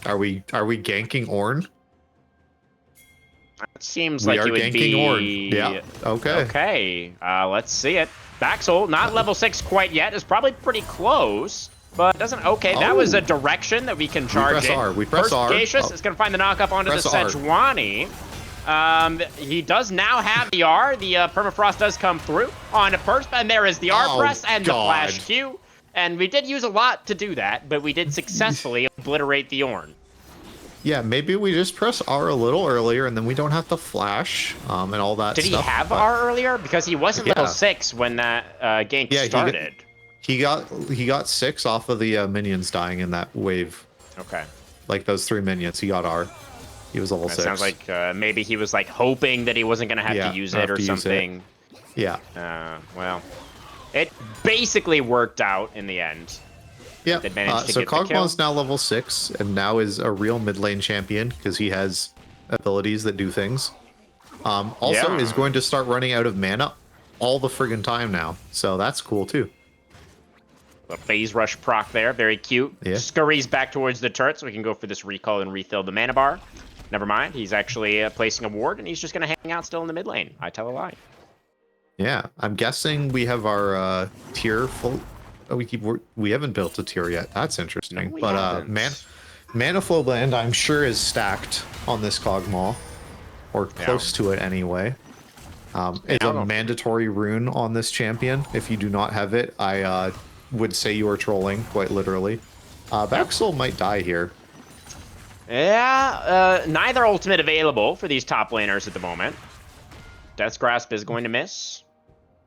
Are we ganking Ornn? It seems We like are he would ganking be... Ornn. Yeah. Okay. Okay, let's see it. Baxel, not level 6 quite yet, is probably pretty close, but doesn't... Okay, that was a direction that we can charge in. We press R. Perspicacious is going to find the knockup onto the Press R. Sejuani. He does now have the R. The permafrost does come through on a Persp, and there is the R press and the flash Q. And we did use a lot to do that, but we did successfully obliterate the Ornn. Yeah, maybe we just press R a little earlier, and then we don't have to flash and all that Did stuff. he have R earlier? Because he wasn't level 6 when that gank started. He got 6 off of the minions dying in that wave. Okay. Like those 3 minions, he got R. He was level 6. Sounds like maybe he was like hoping that he wasn't going to have to use it or something. Yeah. Well, it basically worked out in the end. Yeah. They managed to So get the kill. Kog'Maw's now level 6 and now is a real mid lane champion because he has abilities that do things. Also is going to start running out of mana all the friggin' time now. So that's cool too. A phase rush proc there, very cute. Yeah. Scurries back towards the turret so we can go for this recall and refill the mana bar. Never mind, he's actually placing a ward and he's just going to hang out still in the mid lane. I tell a lie. Yeah, I'm guessing we have our tier full. Oh, we haven't built a tier yet. That's interesting. No, we but haven't. Mana Flow Blend, I'm sure, is stacked on this Kog'Maw, or close to it anyway. It's a mandatory rune on this champion. If you do not have it, I would say you are trolling, quite literally. Baxel might die here. Yeah, neither ultimate available for these top laners at the moment. Death's Grasp is going to miss.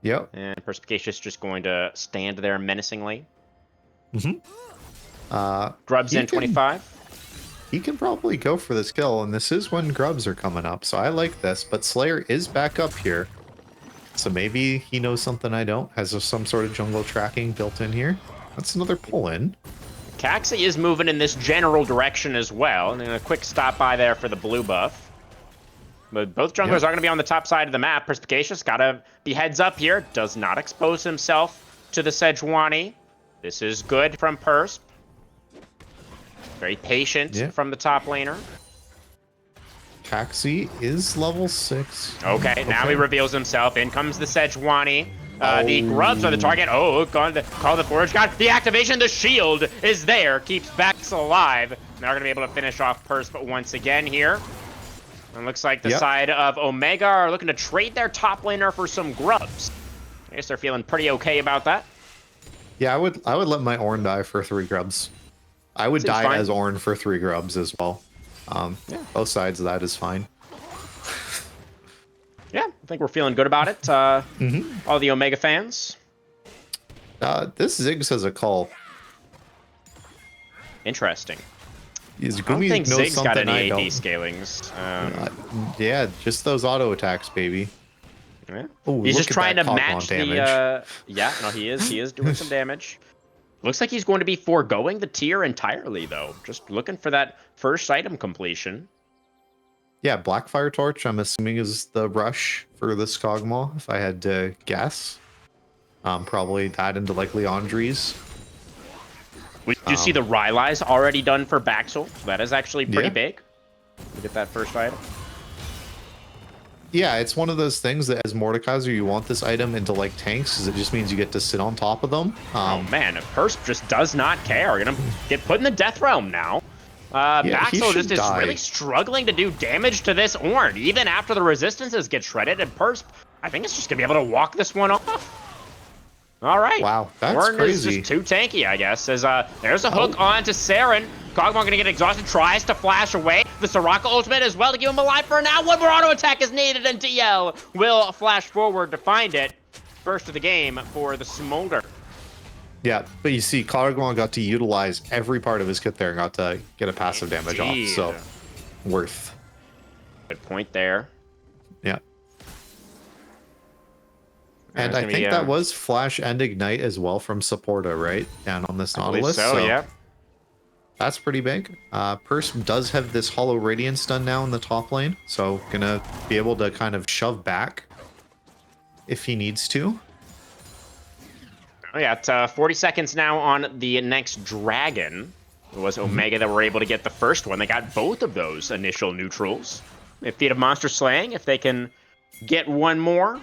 Yep. And Perspicacious just going to stand there menacingly. Grub's in 25. He can probably go for this kill, and this is when Grubs are coming up, so I like this. But Slayer is back up here, so maybe he knows something I don't. Has some sort of jungle tracking built in here. That's another pull-in. Caxi is moving in this general direction as well, and then a quick stop by there for the blue buff. But both junglers are going to be on the top side of the map. Perspicacious got to be heads up here. Does not expose himself to the Sejuani. This is good from Persp. Very patient from the top laner. Caxi is level 6. Okay, now he reveals himself. In comes the Sejuani. The Grubs are the target. Oh, gone to call the Forge God. The activation, the shield is there. Keeps Bax alive. Now we're going to be able to finish off Persp once again here. And looks like the side of Omega are looking to trade their top laner for some Grubs. I guess they're feeling pretty okay about that. Yeah, I would let my Ornn die for 3 Grubs. I would die as Ornn for 3 Grubs as well. Both sides of that is fine. Yeah, I think we're feeling good about it. All the Omega fans. This Ziggs has a call. Interesting. I don't think Ziggs got any AD scalings. Yeah, just those auto attacks, baby. Yeah. Ooh, he's just look at trying to that match Kog'Maw the... yeah, no, he is doing some damage. Looks like he's going to be foregoing the tier entirely, though. Just looking for that first item completion. Yeah, Blackfire Torch, I'm assuming, is the rush for this Kog'Maw, if I had to guess. Probably that into, like, Leandri's. We do see the Rylai's already done for Baxel. So that is actually pretty big. To get that first item. Yeah, it's one of those things that as Mordekaiser, you want this item into, like, tanks, because it just means you get to sit on top of them. Oh, man, Persp just does not care. We're going to get put in the Death Realm now. Baxel just is really struggling to do damage to this Ornn, even after the resistances get shredded, and Persp, I think it's just going to be able to walk this one off. All right. Wow, that's Ornn crazy. is just too tanky, I guess. As there's a hook onto Saren. Kog'Maw going to get exhausted, tries to flash away. The Soraka ultimate as well to keep him alive for now. One more auto attack is needed, and DL will flash forward to find it. First of the game for the Smolder. Yeah, but you see, Kagwan got to utilize every part of his kit there and got to get a passive damage off. Indeed. So, worth. Good point there. Yeah. And There's I gonna think be, that was Flash and Ignite as well from Supporta, right? Down on this I believe Nautilus. so, yeah. That's pretty big. Purse does have this Hollow Radiance done now in the top lane. So, gonna be able to kind of shove back if he needs to. We got 40 seconds now on the next dragon. It was Omega that were able to get the first one. They got both of those initial neutrals. If Feat of Monster Slaying, if they can get one more.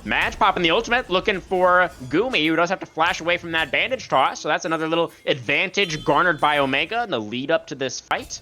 Madge popping the ultimate, looking for Gumi, who does have to flash away from that bandage toss. So that's another little advantage garnered by Omega in the lead up to this fight.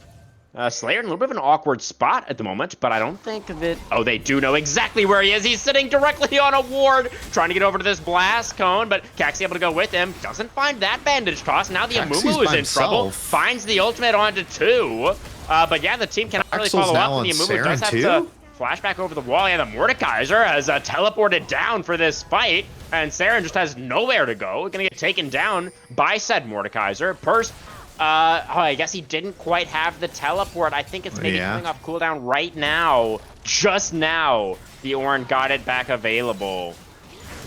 Slayer in a little bit of an awkward spot at the moment, but I don't think that... Oh, they do know exactly where he is. He's sitting directly on a ward, trying to get over to this blast cone, but Caxi able to go with him. Doesn't find that bandage toss. Now the Amumu is in trouble. Finds the ultimate onto 2. But yeah, the team cannot really follow up. And the Amumu does have to flash back over the wall. Yeah, the Mordekaiser has teleported down for this fight, and Saren just has nowhere to go. Gonna get taken down by said Mordekaiser. Purse... I guess he didn't quite have the teleport. I think it's maybe coming off cooldown right now. Just now, the Ornn got it back available.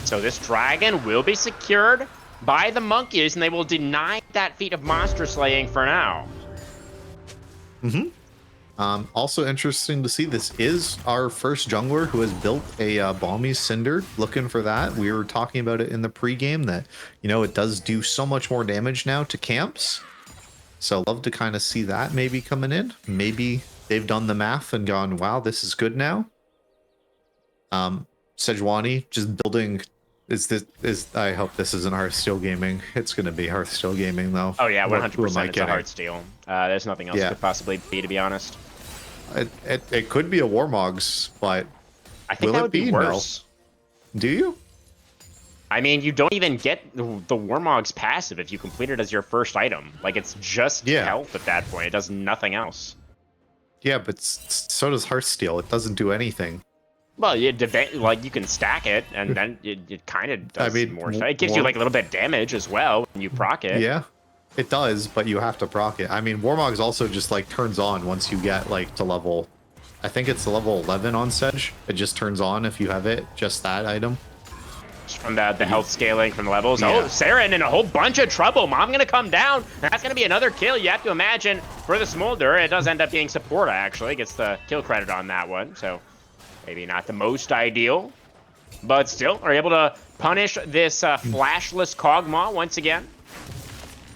So this dragon will be secured by the monkeys, and they will deny that feat of monster slaying for now. Also interesting to see, this is our first jungler who has built a Balmy Cinder. Looking for that. We were talking about it in the pregame that, you know, it does do so much more damage now to camps. So love to kind of see that maybe coming in. Maybe they've done the math and gone, wow, this is good now. Sejuani just building. I hope this isn't Hearthstone Gaming. It's going to be Hearthstone Gaming though. Oh yeah, 100% it's a getting? Hearthstone. There's nothing else it could possibly be, to be honest. It could be a Warmogs, but I think that would be worse. No. Do you? I mean, you don't even get the Warmog's passive if you complete it as your first item. Like, it's just health at that point. It does nothing else. Yeah, but so does Hearthsteel. It doesn't do anything. Well, you can stack it, and then it kind of does more stuff. It gives you, like, a little bit of damage as well when you proc it. Yeah, it does, but you have to proc it. I mean, Warmogs also just, like, turns on once you get, like, to level... I think it's level 11 on Sedge. It just turns on if you have it, just that item. From the health scaling from the levels. Yeah. Oh, Saren in a whole bunch of trouble. Mom gonna come down. That's gonna be another kill. You have to imagine for the Smolder, it does end up being Supporta actually. Gets the kill credit on that one. So maybe not the most ideal, but still are able to punish this flashless Kog'Maw once again.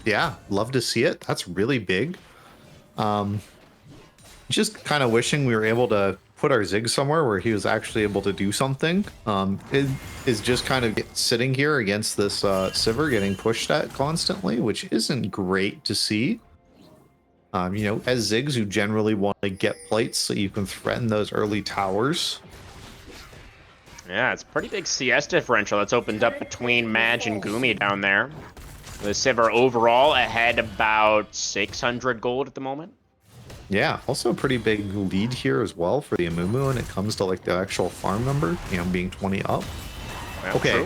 Yeah, love to see it. That's really big. Just kind of wishing we were able to put our Zig somewhere where he was actually able to do something. It is just kind of sitting here against this Sivir getting pushed at constantly, which isn't great to see. You know, as Ziggs, you generally want to get plates so you can threaten those early towers. Yeah, it's a pretty big CS differential that's opened up between Madge and Gumi down there. The Sivir overall ahead about 600 gold at the moment. Yeah, also a pretty big lead here as well for the Amumu when it comes to like the actual farm number, you know, being 20 up. Well, okay.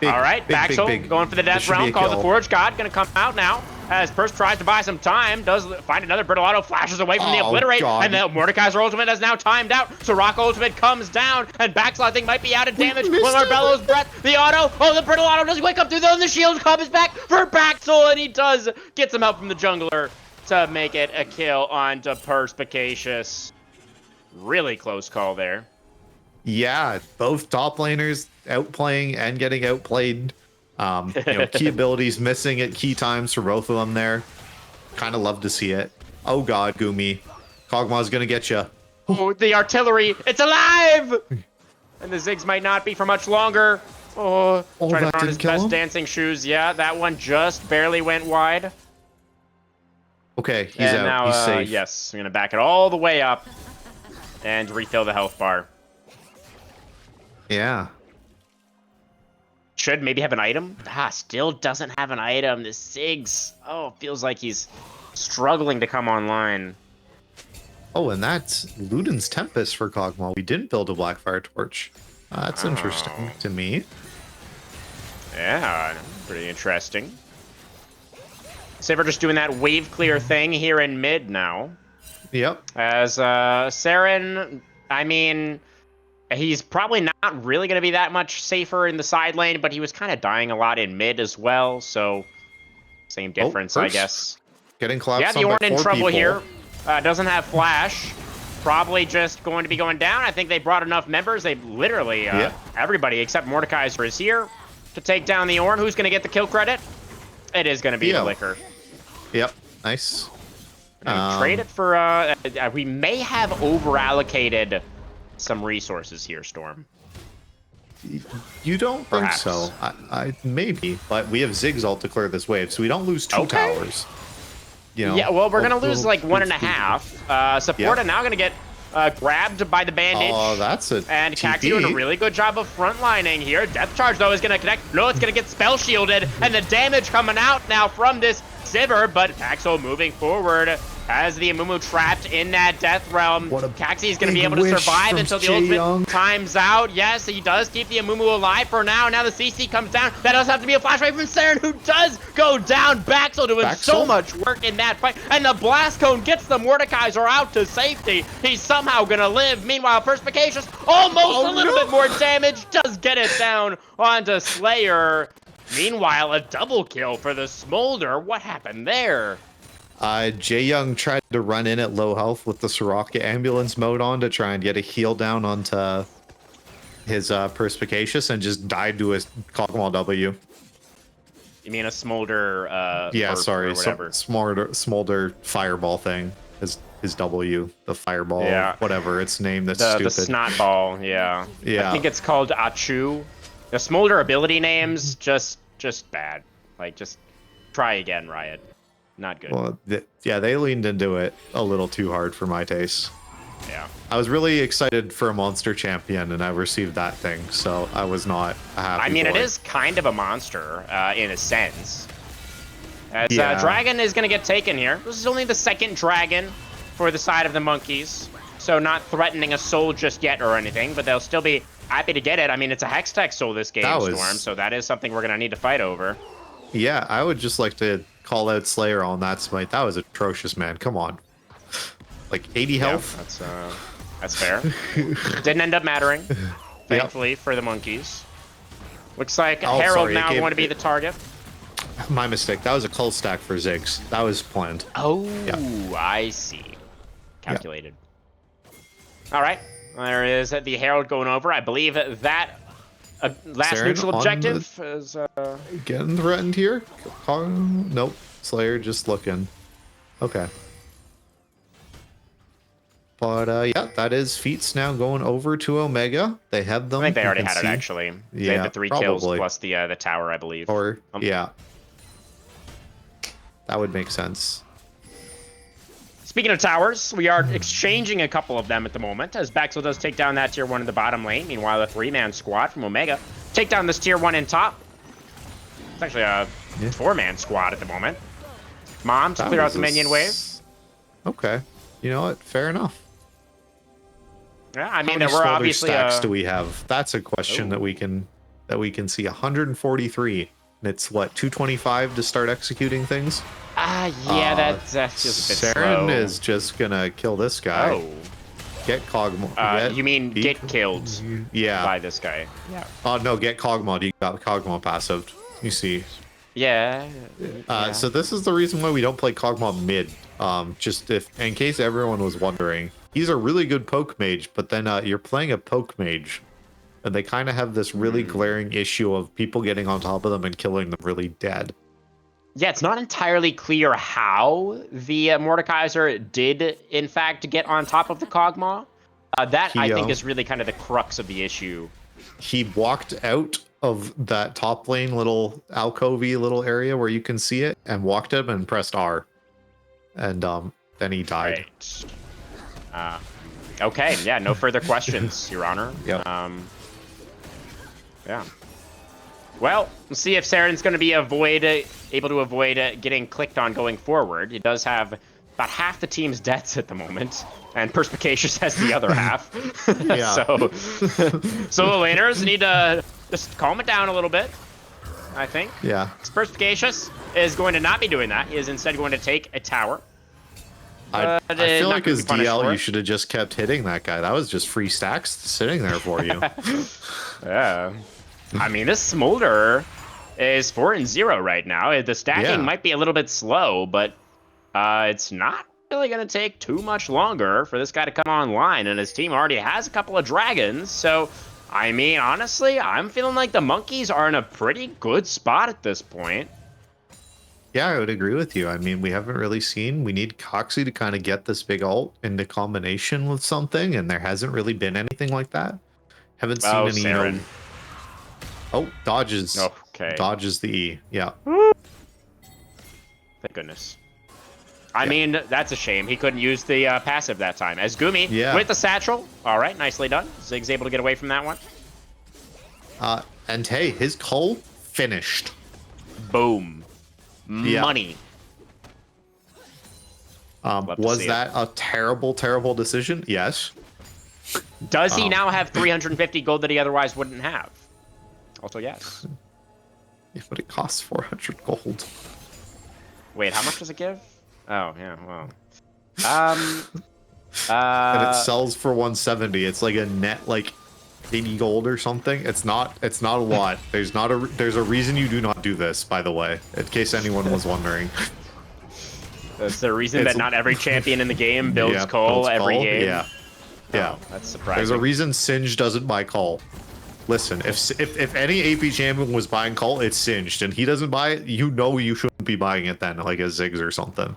All right, Baxel going for the death realm, calls the Forge God, gonna come out now. As Purse tries to buy some time, does find another Dorado, flashes away from the Obliterate, and the Mordekaiser ultimate is now timed out. So Rock ultimate comes down, and Baxel I think might be out of damage. One more Bellows breath, the auto, the Dorado doesn't wake up through though, and the shield comes back for Baxel, and he does get some help from the jungler to make it a kill onto Perspicacious. Really close call there. Yeah, both top laners outplaying and getting outplayed. You know, key abilities missing at key times for both of them there. Kind of love to see it. Oh god, Gumi. Kog'Maw's gonna get you. Oh, the artillery! It's alive! And the Ziggs might not be for much longer. Oh, trying to put on his best dancing shoes. Yeah, that one just barely went wide. Okay, he's out. Now, he's safe. Yes, I'm gonna back it all the way up and refill the health bar. Yeah. Should maybe have an item. Still doesn't have an item. This Ziggs. Oh, feels like he's struggling to come online. Oh, and that's Luden's Tempest for Kog'Maw. We didn't build a Blackfire Torch. That's interesting to me. Yeah, Pretty interesting. Sivir just doing that wave clear thing here in mid now. Yep. As Saren, I mean, he's probably not really going to be that much safer in the side lane, but he was kind of dying a lot in mid as well, so same difference, I Percy. guess. Getting collapsed Yeah, the on Ornn by in 4 trouble people. here. Doesn't have flash. Probably just going to be going down. I think they brought enough members. They literally, everybody except Mordekaiser is here to take down the Ornn. Who's going to get the kill credit? It is going to be the Licker. Yep. Nice. Trade it for, we may have over-allocated some resources here, Storm. You don't Perhaps. think so? I maybe, but we have Zig's ult to clear this wave, so we don't lose 2 Okay. towers. You know, Yeah, well, we're going to lose like we'll- 1.5. Supporta now going to get grabbed by the bandage. Oh, that's a And Caxi TP. doing a really good job of frontlining here. Death Charge, though, is going to connect. No, it's going to get spell shielded. And the damage coming out now from this Sivir, but Paxo moving forward has the Amumu trapped in that Death Realm. What a Caxi is going to be big able to wish survive from until the Jae-Young. ultimate times out. Yes, he does keep the Amumu alive for now. Now the CC comes down. That does have to be a flash right from Saren, who does go down. Baxel doing so Baxel? much work in that fight. And the Blast Cone gets the Mordekaiser out to safety. He's somehow going to live. Meanwhile, Perspicacious, almost a little bit more damage, does get it down onto Slayer. Meanwhile, a double kill for the Smolder. What happened there? Jae-Young tried to run in at low health with the Soraka ambulance mode on to try and get a heal down onto his Perspicacious and just died to his Cogwall W. You mean a Smolder? Yeah, burp sorry, or whatever. Smolder Fireball thing. His W, the Fireball, Yeah. whatever its name. That's The stupid. snot ball, yeah. Yeah. I think it's called Achu. The Smolder ability names, just bad. Like, just try again, Riot. Not good. Well, yeah, they leaned into it a little too hard for my taste. Yeah. I was really excited for a monster champion, and I received that thing, so I was not a happy I mean, it boy. is kind of a monster, in a sense. As Yeah. Dragon is going to get taken here. This is only the second Dragon for the side of the Monkeys. So not threatening a soul just yet or anything, but they'll still be happy to get it. I mean, it's a Hextech soul this game, That was- Storm, so that is something we're going to need to fight over. Yeah, I would just like to call out Slayer on that smite. That was atrocious, man. Come on. Like 80 health? Yeah, that's fair. Didn't end up mattering, thankfully, for the Monkeys. Looks like Oh, Herald sorry, it now gave- going to be the target. My mistake. That was a cull stack for Ziggs. That was planned. Oh, Yeah. I see. Calculated. All right. There is the Herald going over. I believe that last Saren neutral on objective is... Getting threatened here? Nope. Slayer just looking. Okay. But yeah, that is Feats now going over to Omega. They have them. I think they You already can had it, see. actually. They Yeah, had the 3 kills probably. plus the tower, I believe. Or, yeah. That would make sense. Speaking of towers, we are exchanging a couple of them at the moment, as Baxel does take down that tier 1 in the bottom lane. Meanwhile, a 3-man squad from Omega take down this tier 1 in top. It's actually a 4-man squad at the moment. Mom to That clear out was the a minion wave. Okay. You know what? Fair enough. Yeah, I How mean, many there were Smolder obviously stacks do we have? That's a question that we can see. 143. And it's what, 225 to start executing things? yeah, that's just a bit Saren slow. is just gonna kill this guy. Oh, Get Cogmod. you mean get killed Yeah. by this guy? Yeah. Oh no, get Cogmod. You got Cogmod passive. You see. Yeah. So this is the reason why we don't play Cogmod mid. Just if in case everyone was wondering, he's a really good poke mage, but then you're playing a poke mage, and they kind of have this really glaring issue of people getting on top of them and killing them really dead. Yeah, it's not entirely clear how the Mordekaiser did, in fact, get on top of the Kog'Maw. That, I think, is really kind of the crux of the issue. He walked out of that top lane little alcovey little area where you can see it, and walked up and pressed R. And then he died. Right. Okay, yeah, no further questions, Your Honor. Yep. Yeah. Well, we'll see if Saren's going to be able to avoid getting clicked on going forward. He does have about half the team's deaths at the moment, and Perspicacious has the other half. Yeah. So the laners need to just calm it down a little bit. I think. Yeah. Perspicacious is going to not be doing that. He is instead going to take a tower. I feel not like gonna as be punished DL, for you it. should have just kept hitting that guy. That was just free stacks sitting there for you. Yeah. I mean, this Smolder is 4-0 right now. The stacking Yeah. might be a little bit slow, but it's not really going to take too much longer for this guy to come online, and his team already has a couple of dragons. So, I mean, honestly, I'm feeling like the monkeys are in a pretty good spot at this point. Yeah, I would agree with you. I mean, we haven't really seen. We need Coxie to kind of get this big ult into combination with something, and there hasn't really been anything like that. Haven't seen Oh, any. Saren. Oh, dodges. Okay. Dodges the E. Yeah. Thank goodness. I mean, that's a shame. He couldn't use the passive that time. As Gumi with the satchel. All right, nicely done. Zig's able to get away from that one. And hey, his cull finished. Boom. Yeah. Money. Was that a terrible, terrible decision? Yes. Does he now have 350 gold that he otherwise wouldn't have? Also, yes. Yeah, but it costs 400 gold. Wait, how much does it give? Oh, yeah, well. And it sells for 170. It's like a net like 80 gold or something. It's not a lot. There's a reason you do not do this, by the way, in case anyone was wondering. That's the reason that not every champion in the game builds Cole every game. Yeah. Yeah. Oh, that's surprising. There's a reason Singe doesn't buy Call. Listen, if any AP champion was buying Call, it's Singed, and he doesn't buy it, you know you shouldn't be buying it then, like a Ziggs or something.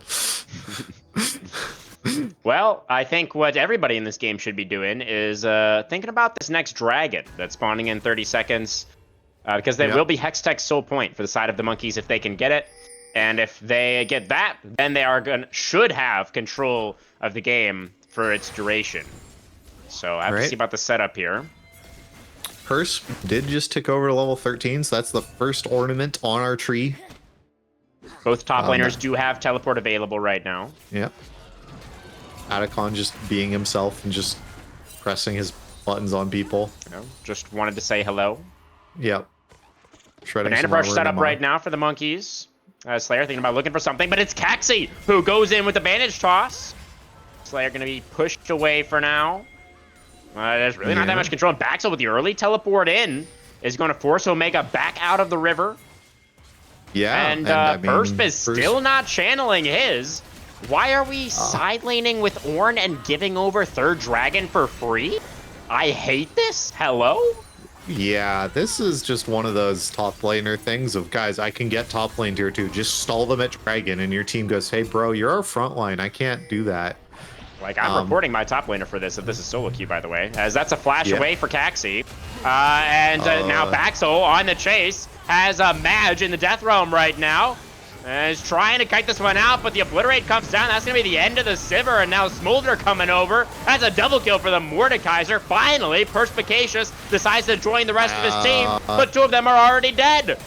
Well, I think what everybody in this game should be doing is thinking about this next dragon that's spawning in 30 seconds. Because there will be Hextech's soul point for the side of the monkeys if they can get it. And if they get that, then they should have control of the game for its duration. So I have to see about the setup here. Purse did just tick over to level 13, so that's the first ornament on our tree. Both top laners do have teleport available right now. Yep. Atacon just being himself and just pressing his buttons on people. Just wanted to say hello. Yep. Shredding Banana brush setup right now for the monkeys. Slayer thinking about looking for something, but it's Caxi who goes in with the bandage toss. Slayer going to be pushed away for now. There's really not that much control. Baxel with the early teleport in is going to force Omega back out of the river. Yeah, and Persp is still not channeling his. Why are we side laning with Ornn and giving over third dragon for free? I hate this. Hello? Yeah, this is just one of those top laner things of, guys, I can get top lane tier 2. Just stall them at dragon, and your team goes, hey, bro, you're our front line. I can't do that. Like, I'm reporting my top laner for this, if this is solo queue, by the way, as that's a flash away for Caxi. Now Baxel on the chase has a Mage in the Death Realm right now. Is trying to kite this one out, but the Obliterate comes down. That's going to be the end of the Sivir, and now Smolder coming over. That's a double kill for the Mordekaiser. Finally, Perspicacious decides to join the rest of his team, but two of them are already dead.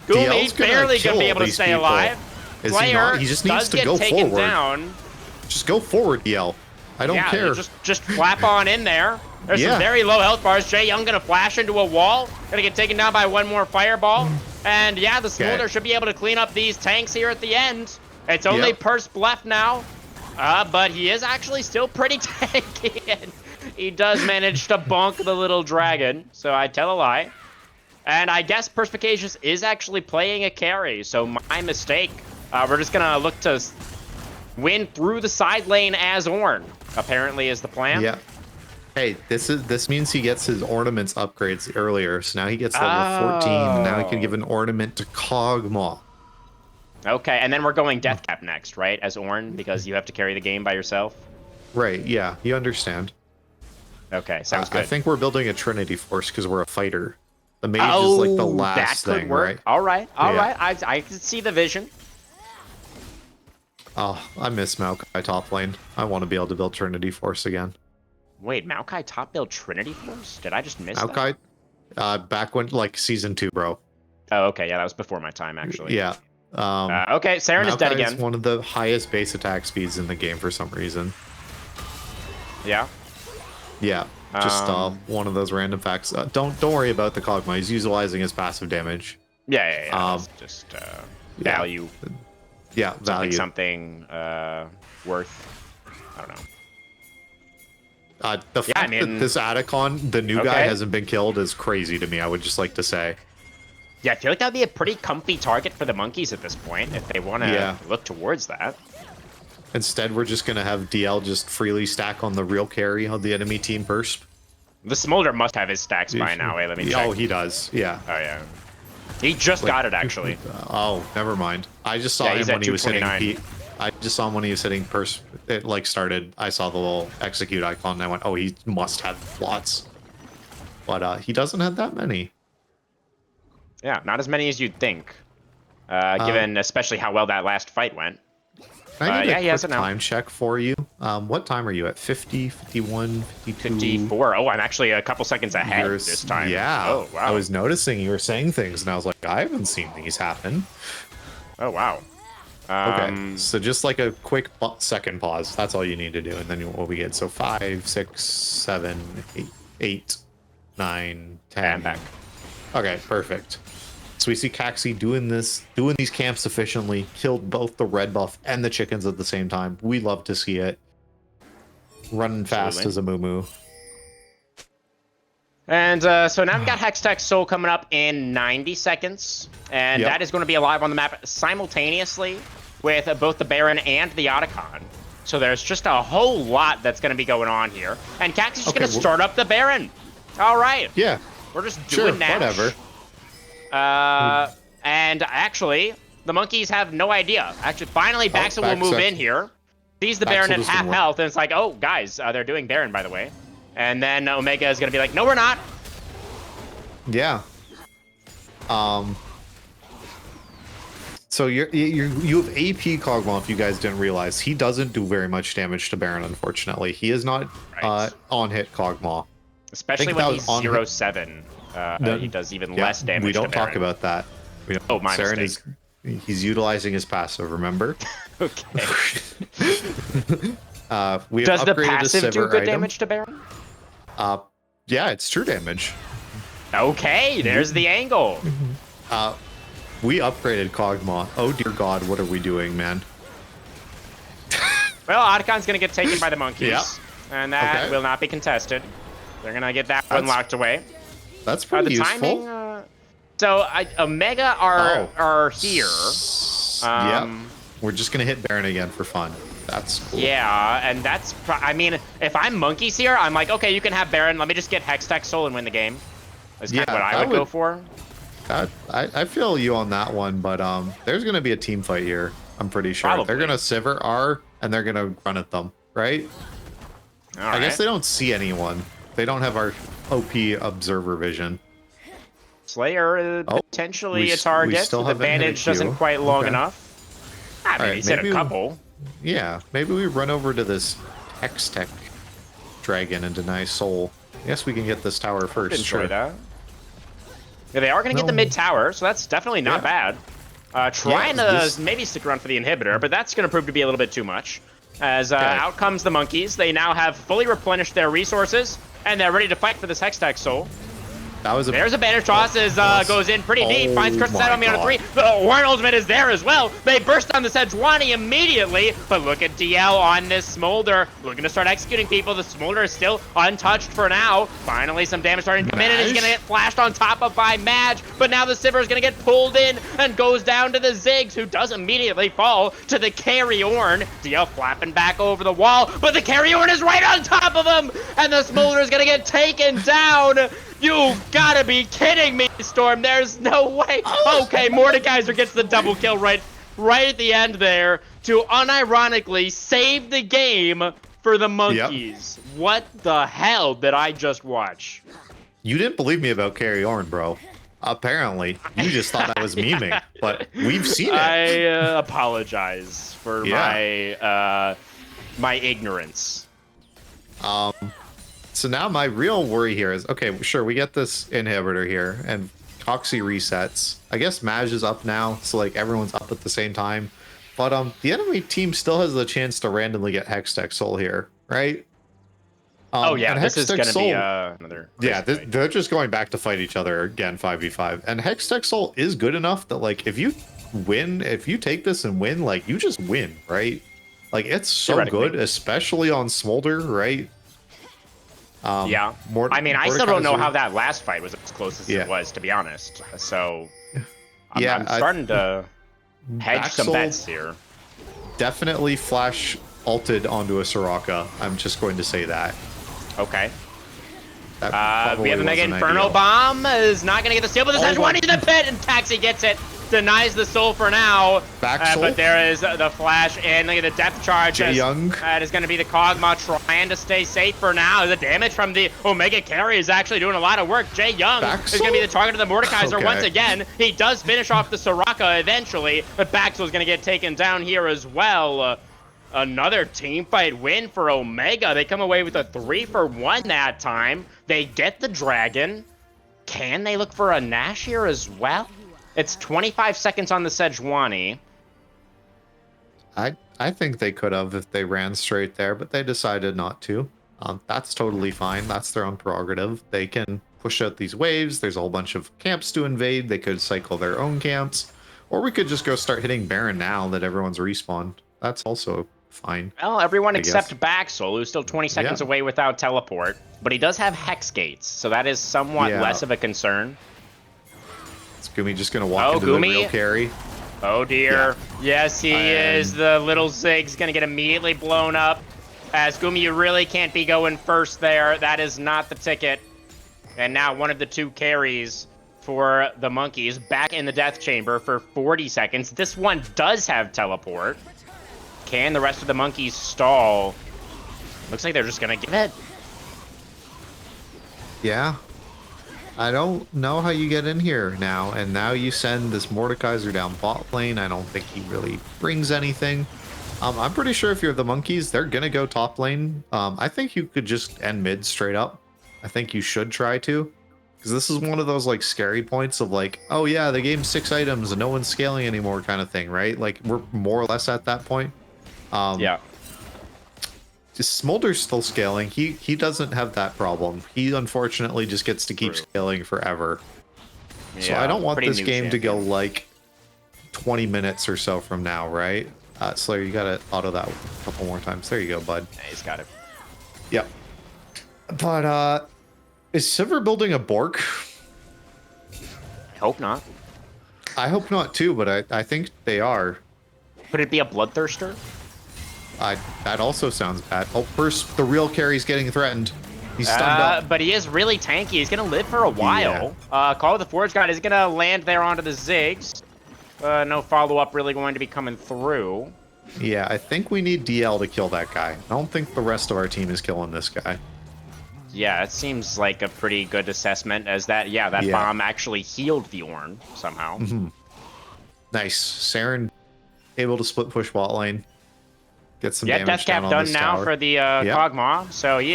Gumi's barely going to be able to stay alive. Slayer he just needs to go forward. Down. Just go forward, DL. I don't care. Just flap on in there. There's some very low health bars. Jay Young gonna flash into a wall. Gonna get taken down by one more fireball. And yeah, the Smolder should be able to clean up these tanks here at the end. It's only Persp left now. But he is actually still pretty tanky. And he does manage to bonk the little dragon. So I tell a lie. And I guess Perspicacious is actually playing a carry. So my mistake. We're just gonna look to win through the side lane as Ornn, apparently is the plan. Yeah. Hey, this means he gets his ornaments upgrades earlier, so now he gets level 14. Now he can give an ornament to Kog'Maw. Okay, and then we're going Deathcap next, right, as Ornn, because you have to carry the game by yourself? Right, yeah, you understand. Okay, sounds good. I think we're building a Trinity Force because we're a fighter. The mage is like the last that could thing, work. right? All right. I can see the vision. Oh, I miss Maokai top lane. I want to be able to build Trinity Force again. Wait, Maokai top build Trinity Force? Did I just miss Maokai, back when, like, season 2, bro. Oh, okay, yeah, that was before my time, actually. Yeah. Okay, Saren is dead again. Maokai is one of the highest base attack speeds in the game for some reason. Yeah? Yeah, just one of those random facts. Don't worry about the Kog'Maw. He's utilizing his passive damage. Yeah. Um, It's just yeah. value. Yeah, value. Something worth. I don't know. The fact that this Atacon, the new guy, Okay. hasn't been killed is crazy to me. I would just like to say. Yeah, I feel like that'd be a pretty comfy target for the monkeys at this point if they want to look towards that. Instead, we're just gonna have DL just freely stack on the real carry on the enemy team first. The Smolder must have his stacks by now. Wait, let me check. Oh, he does. Yeah. Oh, yeah. He just got it, actually. Oh, never mind. I just saw him when he was hitting. I just saw him when he was hitting. It like started. I saw the little execute icon, and I went, "Oh, he must have lots." But he doesn't have that many. Yeah, not as many as you'd think, given especially how well that last fight went. I need yeah, he a has quick it now. time check for you. What time are you at? 50, 51, 52? 54. Oh, I'm actually a couple seconds ahead this time. Yeah. Oh, wow. I was noticing you were saying things, and I was like, I haven't seen these happen. Oh, wow. Okay, so just like a quick second pause. That's all you need to do, and then we'll begin. So 5, 6, 7, 8, 9, 10. And back. Okay, perfect. So we see Caxi doing these camps efficiently, killed both the red buff and the chickens at the same time. We love to see it. Running fast as a moo. And so now we've got Hextech Soul coming up in 90 seconds. And that is going to be alive on the map simultaneously with both the Baron and the Otacon. So there's just a whole lot that's going to be going on here. And Caxi's just going to start up the Baron. All right. Yeah. We're just doing that. Whatever. And actually, the monkeys have no idea. Actually, finally, Baxel will move in here. Sees the Baron at half health, and it's like, oh, guys, they're doing Baron, by the way. And then Omega is going to be like, no, we're not. Yeah. So you have AP Kog'Maw, if you guys didn't realize. He doesn't do very much damage to Baron, unfortunately. He is not on-hit Kog'Maw. Especially when he's 0-7. He does even less damage. We don't talk about that. Oh, my mistake. He's utilizing his passive, remember? Okay. We Does the upgraded passive a do Sivir good item. damage to Baron? Yeah, it's true damage. Okay, there's the angle. We upgraded Kog'Maw. Oh dear God, what are we doing, man? Well, Otacon's gonna get taken by the monkeys, Yeah. and that will not be contested. They're gonna get that one locked away. That's pretty the useful. timing. So Omega are here. We're just gonna hit Baron again for fun. That's cool. Yeah, and that's. I mean, if I'm monkeys here, I'm like, okay, you can have Baron. Let me just get Hextech Soul and win the game. That's kind of what I would go for. I feel you on that one, but there's gonna be a team fight here. I'm pretty sure. Probably. They're gonna Sivir R and they're gonna run at them, right? I guess they don't see anyone. They don't have our OP observer vision. Slayer potentially a target. The bandage doesn't quite long enough. Maybe he's hit a couple. Yeah, maybe we run over to this Hextech dragon and deny soul. I guess we can get this tower first. Enjoy that. Yeah, they are going to get the mid tower, so that's definitely not bad. Trying to maybe stick around for the inhibitor, but that's going to prove to be a little bit too much. As out comes the monkeys. They now have fully replenished their resources, and they're ready to fight for this Hextech Soul. There's a bandage toss as goes in pretty deep. Finds Curse Set on me on a 3. The Warren Ultimate is there as well. They burst on the Sejuani immediately. But look at DL on this Smolder. Looking to start executing people. The Smolder is still untouched for now. Finally, some damage starting to come in, and he's going to get flashed on top of by Madge. But now the Sivir is going to get pulled in and goes down to the Ziggs, who does immediately fall to the Carry-Orn. DL flapping back over the wall, but the Carry-Orn is right on top of him. And the Smolder is going to get taken down. You gotta be kidding me, Storm. There's no way. Okay, Mordekaiser gets the double kill right at the end there to unironically save the game for the monkeys. Yep. What the hell did I just watch? You didn't believe me about Carry-Orn, bro. Apparently. You just thought I was memeing, but we've seen it. I apologize for my ignorance. So now my real worry here is, okay, sure, we get this inhibitor here, and Coxie resets. I guess Maj is up now, so like everyone's up at the same time. But the enemy team still has the chance to randomly get Hextech Soul here, right? Oh yeah, and this is Hextech gonna Soul, be another. yeah, crazy fight. they're just going back to fight each other again 5v5. And Hextech Soul is good enough that like if you take this and win, like you just win, right? Like it's so Theoretically. good, especially on Smolder, right? Yeah. I mean, I still don't know Mordekaiser- how that last fight was as close as Yeah. it was, to be honest. So Yeah, I'm starting to hedge some Baxel bets here. definitely flash ulted onto a Soraka. I'm just going to say that. Okay. That We have a probably Mega wasn't Inferno ideal. Bomb. Is not going to get the steal, but this has one into the pit, and Taxi gets it. Denies the soul for now. Back soul. But there is the flash, and look at the depth charge. Jae Young. That is going to be the Kog'Maw trying to stay safe for now. The damage from the Omega carry is actually doing a lot of work. Jae Young Back is going to be the target of the Mordekaiser Okay. once again. He does finish off the Soraka eventually, but Baxel is going to get taken down here as well. Another team fight win for Omega. They come away with a 3-for-1 that time. They get the dragon. Can they look for a Nash here as well? It's 25 seconds on the Sejuani. I think they could have if they ran straight there, but they decided not to. That's totally fine. That's their own prerogative. They can push out these waves. There's a whole bunch of camps to invade. They could cycle their own camps. Or we could just go start hitting Baron now that everyone's respawned. That's also fine. Well, everyone I except Baxel, who's still 20 seconds Yeah. away without teleport. But he does have Hex Gates, so that is somewhat Yeah. less of a concern. Is Gumi just going to walk Oh, into Gumi. the real carry? Oh dear. Yes, he is. The little Zig's gonna get immediately blown up. As Gumi, you really can't be going first there. That is not the ticket. And now one of the two carries for the Monkeys back in the Death Chamber for 40 seconds. This one does have teleport. Can the rest of the Monkeys stall? Looks like they're just gonna give it. Yeah. I don't know how you get in here now, and now you send this Mordekaiser down bot lane. I don't think he really brings anything. I'm pretty sure if you're the Monkeys, they're gonna go top lane. I think you could just end mid straight up. I think you should try to, because this is one of those like scary points of like, oh yeah, they gave him 6 items and no one's scaling anymore kind of thing, right? Like we're more or less at that point. Yeah. Just Smolder's still scaling. He doesn't have that problem. He unfortunately just gets to keep True. scaling forever. So Yeah, I don't want pretty this new game to go champion. like 20 minutes or so from now, right? Slayer, you gotta auto that a couple more times. There you go, bud. Yeah, he's got it. Yep. But is Sivir building a Bork? I hope not. I hope not too, but I think they are. Could it be a Bloodthirster? That also sounds bad. Oh, first the real carry's getting threatened. He's stunned up. But he is really tanky. He's going to live for a while. Call of the Forge God is going to land there onto the Ziggs. No follow-up really going to be coming through. Yeah, I think we need DL to kill that guy. I don't think the rest of our team is killing this guy. Yeah, it seems like a pretty good assessment as that, that bomb actually healed the Ornn somehow. Nice. Saren able to split push bot lane. Get some Yeah, damage Death down Cap on done this now tower. for the Kog'Maw, so he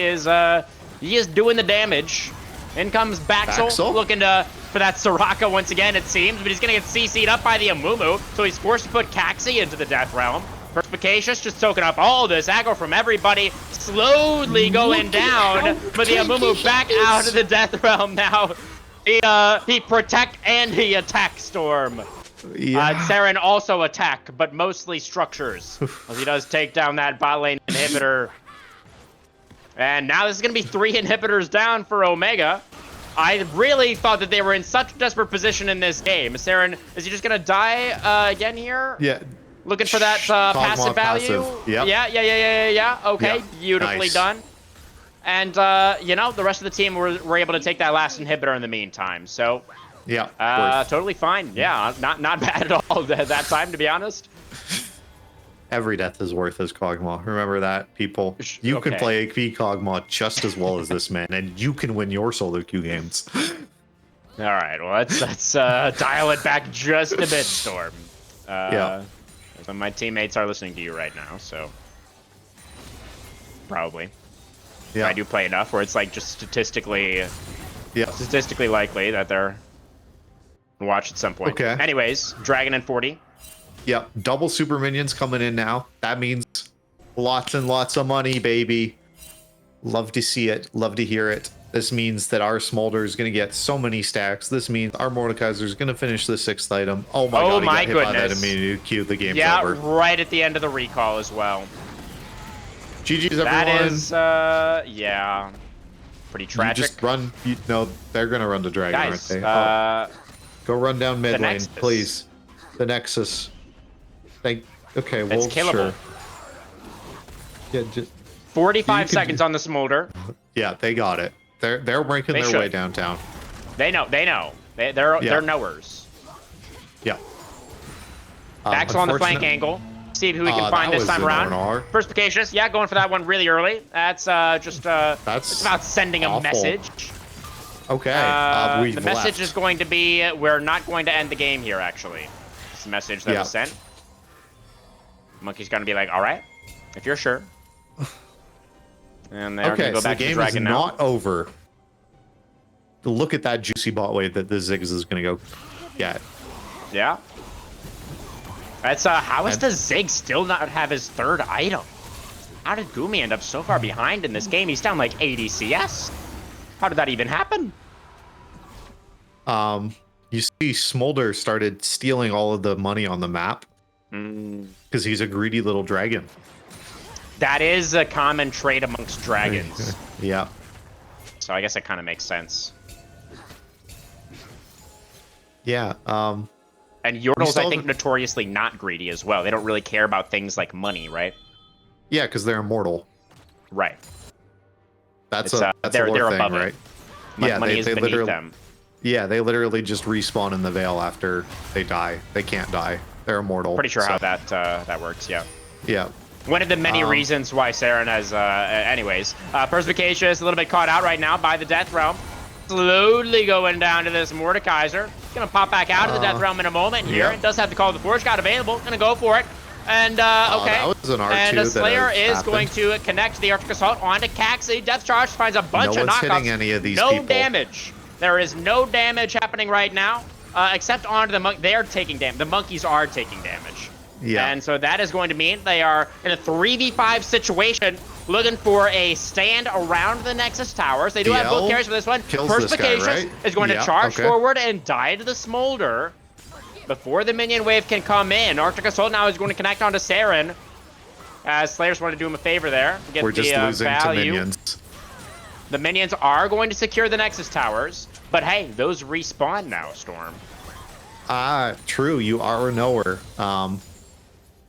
is doing the damage. In comes Baxel, Baxel? looking for that Soraka once again, it seems, but he's going to get CC'd up by the Amumu, so he's forced to put Caxi into the Death Realm. Perspicacious just soaking up all this aggro from everybody, slowly going down, but the Amumu back out of the Death Realm now. He protect and he attack Storm. Saren also attack, but mostly structures. As he does take down that bot lane inhibitor. And now this is going to be 3 inhibitors down for Omega. I really thought that they were in such a desperate position in this game. Saren, is he just going to die again here? Yeah. Looking for that Kog'Maw passive value? passive. Yep. Yeah. Okay, Yep. beautifully Nice. done. And, the rest of the team were able to take that last inhibitor in the meantime. So, Yeah. worth. totally fine. Yeah, not bad at all that time, to be honest. Every death is worth as Kog'Maw. Remember that, people. You can Okay. play AP Kog'Maw just as well as this man, and you can win your solo queue games. All right, well, let's dial it back just a bit, Storm. Yeah. Some of my teammates are listening to you right now, so probably. Yeah. I do play enough where it's like just statistically Yeah. likely that they're gonna watch at some point. Okay. Anyways, Dragon and 40. Yep. Double super minions coming in now. That means lots and lots of money, baby. Love to see it. Love to hear it. This means that our Smolder is going to get so many stacks. This means our Mordekaiser is going to finish the 6th item. Oh my god, he got hit by that immediate cue. The game's over. Yeah, right at the end of the recall as well. GG's, everyone. That is, yeah, pretty tragic. You just run. No, they're going to run the dragon, Guys, aren't they? Go run down mid lane, Nexus. please. The Nexus. Okay, well, It's killable. sure. Yeah, just 45 seconds on the Smolder. yeah, they got it. They're breaking They their should. way downtown. They know. They're knowers. Yeah. Backs on the flank unfortunate- angle. See who we can that find this was time an around. R&R. Perspicacious, yeah, going for that one really early. That's it's about sending a awful. message. Okay. The We've message left. is going to be, we're not going to end the game here, actually. It's a message that Yeah. was sent. Monkey's going to be like, all right, if you're sure. And they're Okay, going to go so back the to game Dragon is now. not over. Look at that juicy bot wave that the Ziggs is going to go get. Yeah. That's, how is And- the Zig still not have his 3rd item? How did Gumi end up so far behind in this game? He's down like 80 CS. How did that even happen? You see Smolder started stealing all of the money on the map because he's a greedy little dragon. That is a common trait amongst dragons. Yeah. So I guess it kind of makes sense. Yeah. And Yordles, I saw think, the- notoriously not greedy as well. They don't really care about things like money, right? Yeah, because they're immortal. Right. That's It's, a they're lore thing, above it. right? Yeah, Money they is beneath literally them. Yeah, they literally just respawn in the Veil after they die. They can't die. They're immortal. Pretty sure so- how that works, yeah. Yeah. One of the many reasons why Saren has, anyways. Perspicacious, a little bit caught out right now by the Death Realm. Slowly going down to this Mordekaiser. Gonna pop back out of the Death Realm in a moment here. yeah. It does have the Call of the Forge God available. Gonna go for it. And, okay. That was an R2 and that Slayer has is happened. going to connect the Arctic Assault onto Caxi. Death Charge finds a bunch No of one's knockups. hitting any of these no people. damage. There is no damage happening right now, except onto the monk. They're taking damage. The monkeys are taking damage. Yeah. And so that is going to mean they are in a 3v5 situation, looking for a stand around the Nexus Towers. They do have both DL carries for this one. kills this guy, Perspicacious right? is going Yeah, to charge okay. forward and die to the Smolder. Before the minion wave can come in, Arctic Assault now is going to connect onto Saren. As Slayers want to do him a favor there. Get We're just the, losing to value. minions. The minions are going to secure the Nexus Towers, but hey, those respawn now, Storm. True. You are a knower.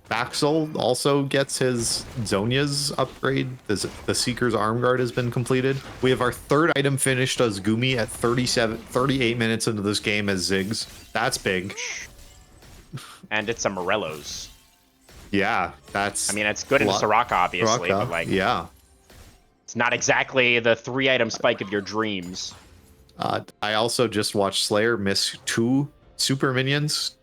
Baxel also gets his Zonia's upgrade. The Seeker's Arm Guard has been completed. We have our 3rd item finished as Gumi at 38 minutes into this game as Ziggs. That's big. And it's a Morello's. Yeah, that's... I mean, it's good in Soraka, obviously, Soraka, but like, yeah. it's not exactly the 3-item spike of your dreams. I also just watched Slayer miss 2 super minions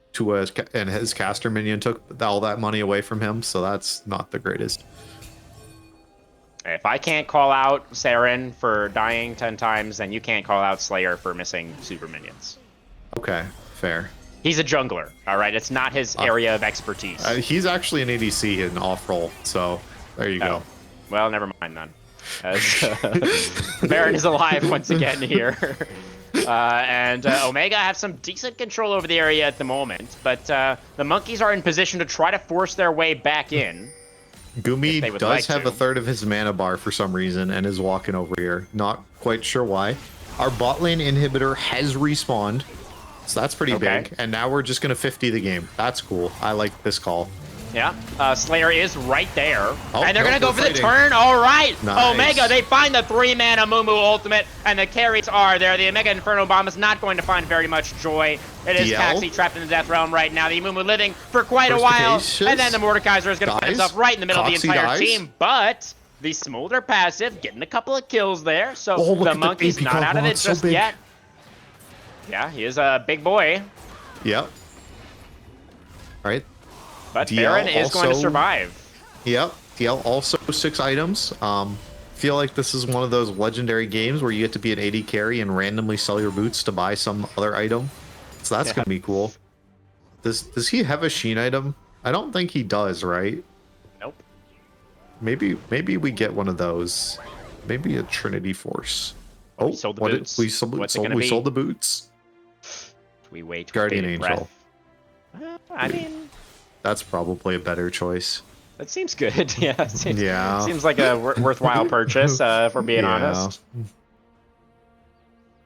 and his caster minion took all that money away from him, so that's not the greatest. If I can't call out Saren for dying 10 times, then you can't call out Slayer for missing super minions. Okay, fair. He's a jungler, all right? It's not his area of expertise. He's actually an ADC in off-roll, so there you go. Well, never mind then. As, Baron is alive once again here. And Omega have some decent control over the area at the moment, but the monkeys are in position to try to force their way back in. Gumi they would does like have to. a 3rd of his mana bar for some reason and is walking over here. Not quite sure why. Our bot lane inhibitor has respawned, so that's pretty Okay. big. And now we're just going to 50 the game. That's cool. I like this call. Yeah, Slayer is right there. Oh, and they're no, going to go for they're the fighting. turn. All right. Nice. Omega, they find the 3-mana Mumu ultimate, and the carries are there. The Omega Inferno Bomb is not going to find very much joy. It is DL. Caxi trapped in the Death Realm right now. The Mumu living for quite a while. Perspicacious And then the Mordekaiser is going to put dies. himself right in the middle of Coxie the entire dies. team. But the Smolder passive getting a couple of kills there. So Oh, look the at the monkey's AP not out of it bot, so just big. yet. Yeah, he is a big boy. Yep. All right. But DL Baron is going to also- survive. Yep. DL also 6 items. Feel like this is one of those legendary games where you get to be an AD carry and randomly sell your boots to buy some other item. So that's Yeah. gonna be cool. Does he have a Sheen item? I don't think he does, right? Nope. Maybe we get one of those. maybe a Trinity Force. Oh, We sold the what did- boots. we sold, What's it sold, gonna we be? sold the boots. We wait. Guardian bated Angel. breath. I mean, That's probably a better choice. that seems good. Yeah. Yeah. Seems like a worthwhile purchase, if we're being honest.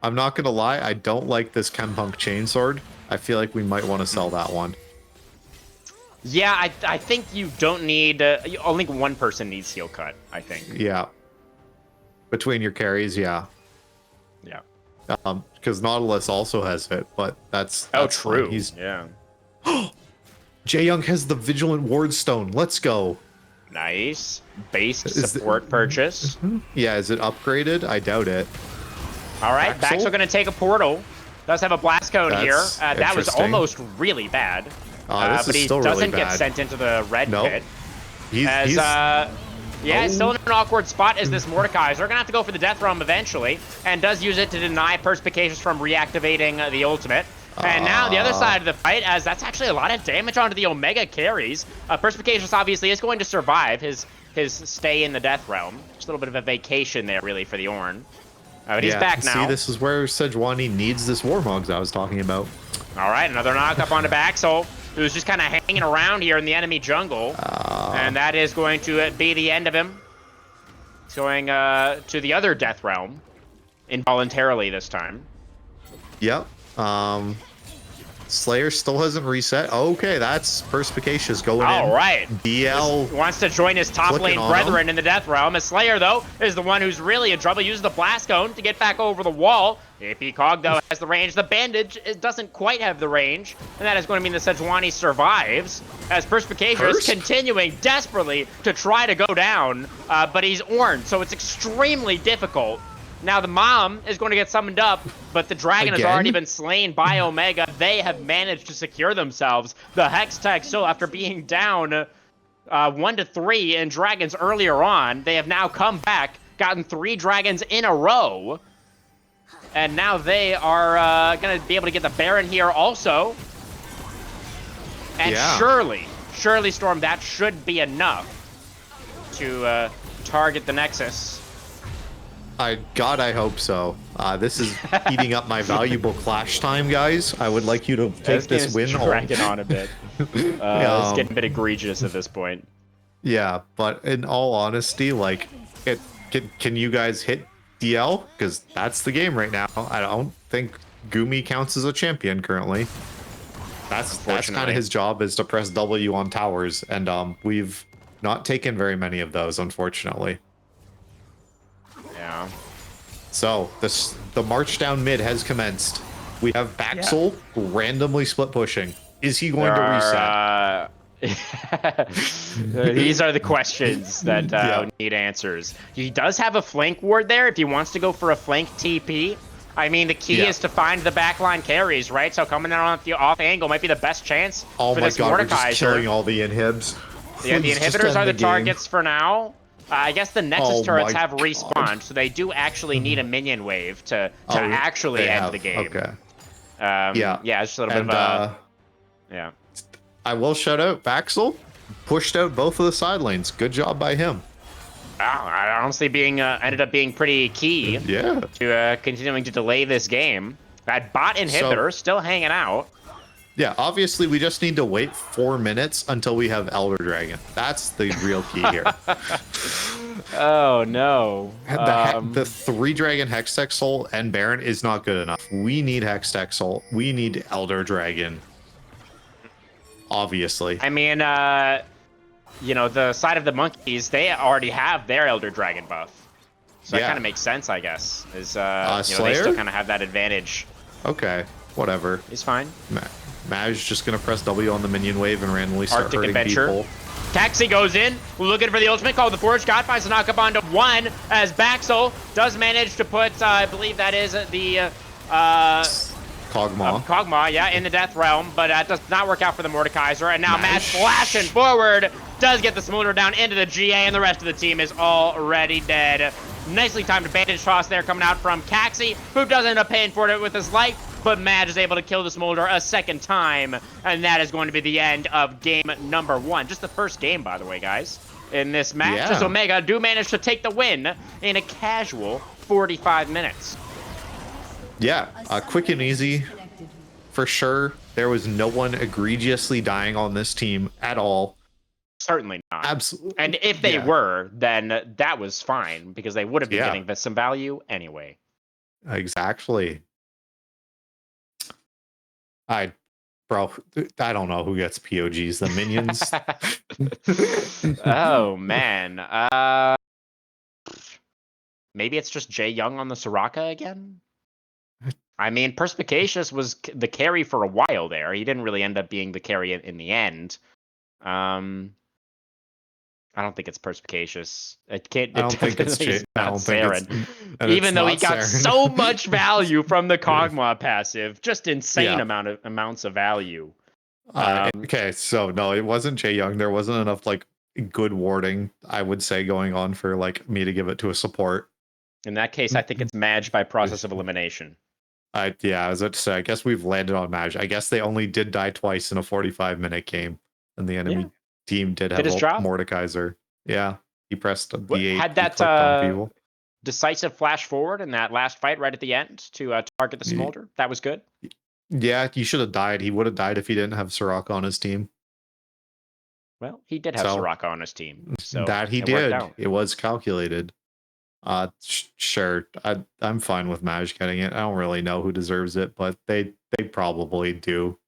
I'm not gonna lie, I don't like this Chempunk Chainsword. I feel like we might want to sell that one. Yeah, I think you don't need. Only one person needs Steel Cut. I think. Yeah. Between your carries, yeah. Yeah. Because Nautilus also has it, but that's Oh, fine. true. He's Yeah. Jae Young has the Vigilant Ward Stone. Let's go. Nice. Base Is support purchase. Yeah, is it upgraded? I doubt it. All right, Axel? Baxel going to take a portal. Does have a blast code here. That's That was interesting. almost really bad. This but is he still doesn't really get bad. sent into the red Nope. pit. He's, As he's yeah, he's still in an awkward spot as this Mordekaiser. Gonna have to go for the Death Realm eventually, and does use it to deny Perspicacious from reactivating the ultimate. And now the other side of the fight, as that's actually a lot of damage onto the Omega carries. Perspicacious obviously is going to survive his stay in the Death Realm. Just a little bit of a vacation there, really, for the Ornn. But he's back now. See, this is where Sejuani needs this Warmogs I was talking about. All right, another knock up onto Baxel, who's just kind of hanging around here in the enemy jungle. And that is going to be the end of him. He's going to the other Death Realm, involuntarily this time. Yep. Slayer still hasn't reset. Okay, that's Perspicacious going in. All right. BL Wants to join his top Clicking lane on brethren in the Death Realm. As Slayer, though, is the one who's really in trouble. Uses the Blast Cone to get back over the wall. AP Cog, though, has the range. The Bandage it doesn't quite have the range. And that is going to mean that Sejuani survives. As Perspicacious continuing desperately to try to go down. But he's Ornn, so it's extremely difficult. Now the Mom is going to get summoned up, but the dragon has Again? already been slain by Omega. They have managed to secure themselves the Hex Tag still after being down 1 to 3 in dragons earlier on. They have now come back, gotten 3 dragons in a row, and now they are going to be able to get the Baron here also. And Yeah. surely, Storm, that should be enough to target the Nexus. God, I hope so. This is eating up my valuable clash time, guys. I would like you to take this win home. Dragging on a bit. It's getting a bit egregious at this point. Yeah, but in all honesty, like, can you guys hit DL? Because that's the game right now. I don't think Gumi counts as a champion currently. That's kind of Unfortunately. his job, is to press W on towers, and we've not taken very many of those, unfortunately. Yeah. So the march down mid has commenced. We have Baxel randomly split pushing. Is he going to reset? These are the questions that Yeah. need answers. He does have a flank ward there if he wants to go for a flank TP. I mean, the key Yeah. is to find the backline carries, right? So coming in on the off angle might be the best chance Oh for my this god, we're just killing Mordekaiser. all the inhibs. Yeah, the Please just inhibitors end are the game. targets for now. I guess the Nexus Oh turrets my have God. respawned, so they do actually need a minion wave to Oh, actually they end have. the game. Okay. Yeah, it's just a little And bit of a... yeah. I will shout out Baxel. Pushed out both of the side lanes. Good job by him. Honestly, ended up being pretty key Yeah. to continuing to delay this game. That bot inhibitor still hanging out. Yeah, obviously we just need to wait 4 minutes until we have Elder Dragon. That's the real key here. Oh no. The 3 Dragon Hextech Soul and Baron is not good enough. We need Hextech Soul. We need Elder Dragon. Obviously. I mean, the side of the monkeys, they already have their Elder Dragon buff. So that Yeah. kind of makes sense, I guess. They Slayer? still kind of have that advantage. Okay, whatever. He's fine. Maj just gonna press W on the minion wave and randomly start Arctic hurting Adventure. people. Taxi goes in, looking for the ultimate call. The Forge God finds a knock up onto 1 as Baxel does manage to put, I believe that is the Kog'Maw. Kog'Maw, yeah, in the Death Realm, but that does not work out for the Mordekaiser. And now Matt Nice. flashing forward does get the Smolder down into the GA, and the rest of the team is already dead. Nicely timed bandage toss there coming out from Caxi, who does end up paying for it with his life, but Madge is able to kill the Smolder a second time, and that is going to be the end of game number 1. Just the first game, by the way, guys. in this match, as Yeah. Omega do manage to take the win in a casual 45 minutes. Yeah, quick and easy for sure. There was no one egregiously dying on this team at all. Certainly not. Absolutely. And if they Yeah. were, then that was fine, because they would have been Yeah. getting some value anyway. Exactly. Bro, I don't know who gets POGs. The minions. Oh, man. Maybe it's just Jay Young on the Soraka again? I mean, Perspicacious was the carry for a while there. He didn't really end up being the carry in the end. I don't think it's Perspicacious. It can't. I don't think it's He's I not don't think it's, Saren. and Even it's though he not got Saren. so much value from the Kog'Maw passive, just insane Yeah. amounts of value. Okay, so no, it wasn't Jay Young. There wasn't enough like good warding, I would say, going on for like me to give it to a support. In that case, I think it's Madge by process of elimination. I was about to say, I guess we've landed on Maj. I guess they only did die twice in a 45-minute game, and the enemy team did have his job. Mordekaiser. Yeah, he pressed B8. Had he that clicked on people. decisive flash forward in that last fight right at the end to target the Smolder. That was good. Yeah, he should have died. He would have died if he didn't have Soraka on his team. Well, he did have So, Soraka on his team, so that he it worked did. out. It was calculated. Sure. I'm fine with Maj getting it. I don't really know who deserves it, but they probably do.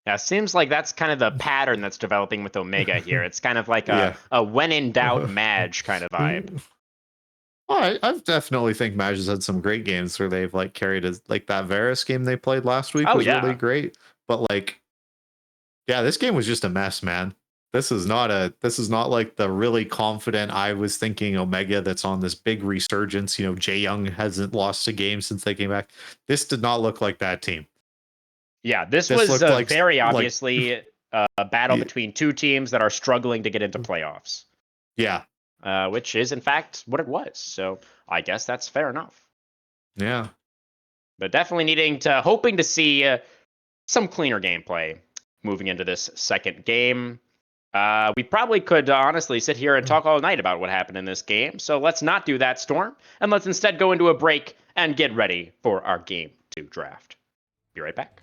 Yeah, seems like that's kind of the pattern that's developing with Omega here. It's kind of like a when in doubt Madge kind of vibe. Well, I definitely think Maj has had some great games where they've like carried his, like that Varus game they played last week was really great. But like, yeah, this game was just a mess, man. This is not like the really confident I was thinking Omega that's on this big resurgence. You know, Jay Young hasn't lost a game since they came back. This did not look like that team. Yeah, this This was looked like- very like- obviously a battle Yeah. between two teams that are struggling to get into playoffs. Yeah. Which is, in fact, what it was. So I guess that's fair enough. Yeah. But definitely hoping to see some cleaner gameplay moving into this second game. We probably could honestly sit here and talk all night about what happened in this game. So let's not do that, Storm. And let's instead go into a break and get ready for our Game 2 draft. Be right back.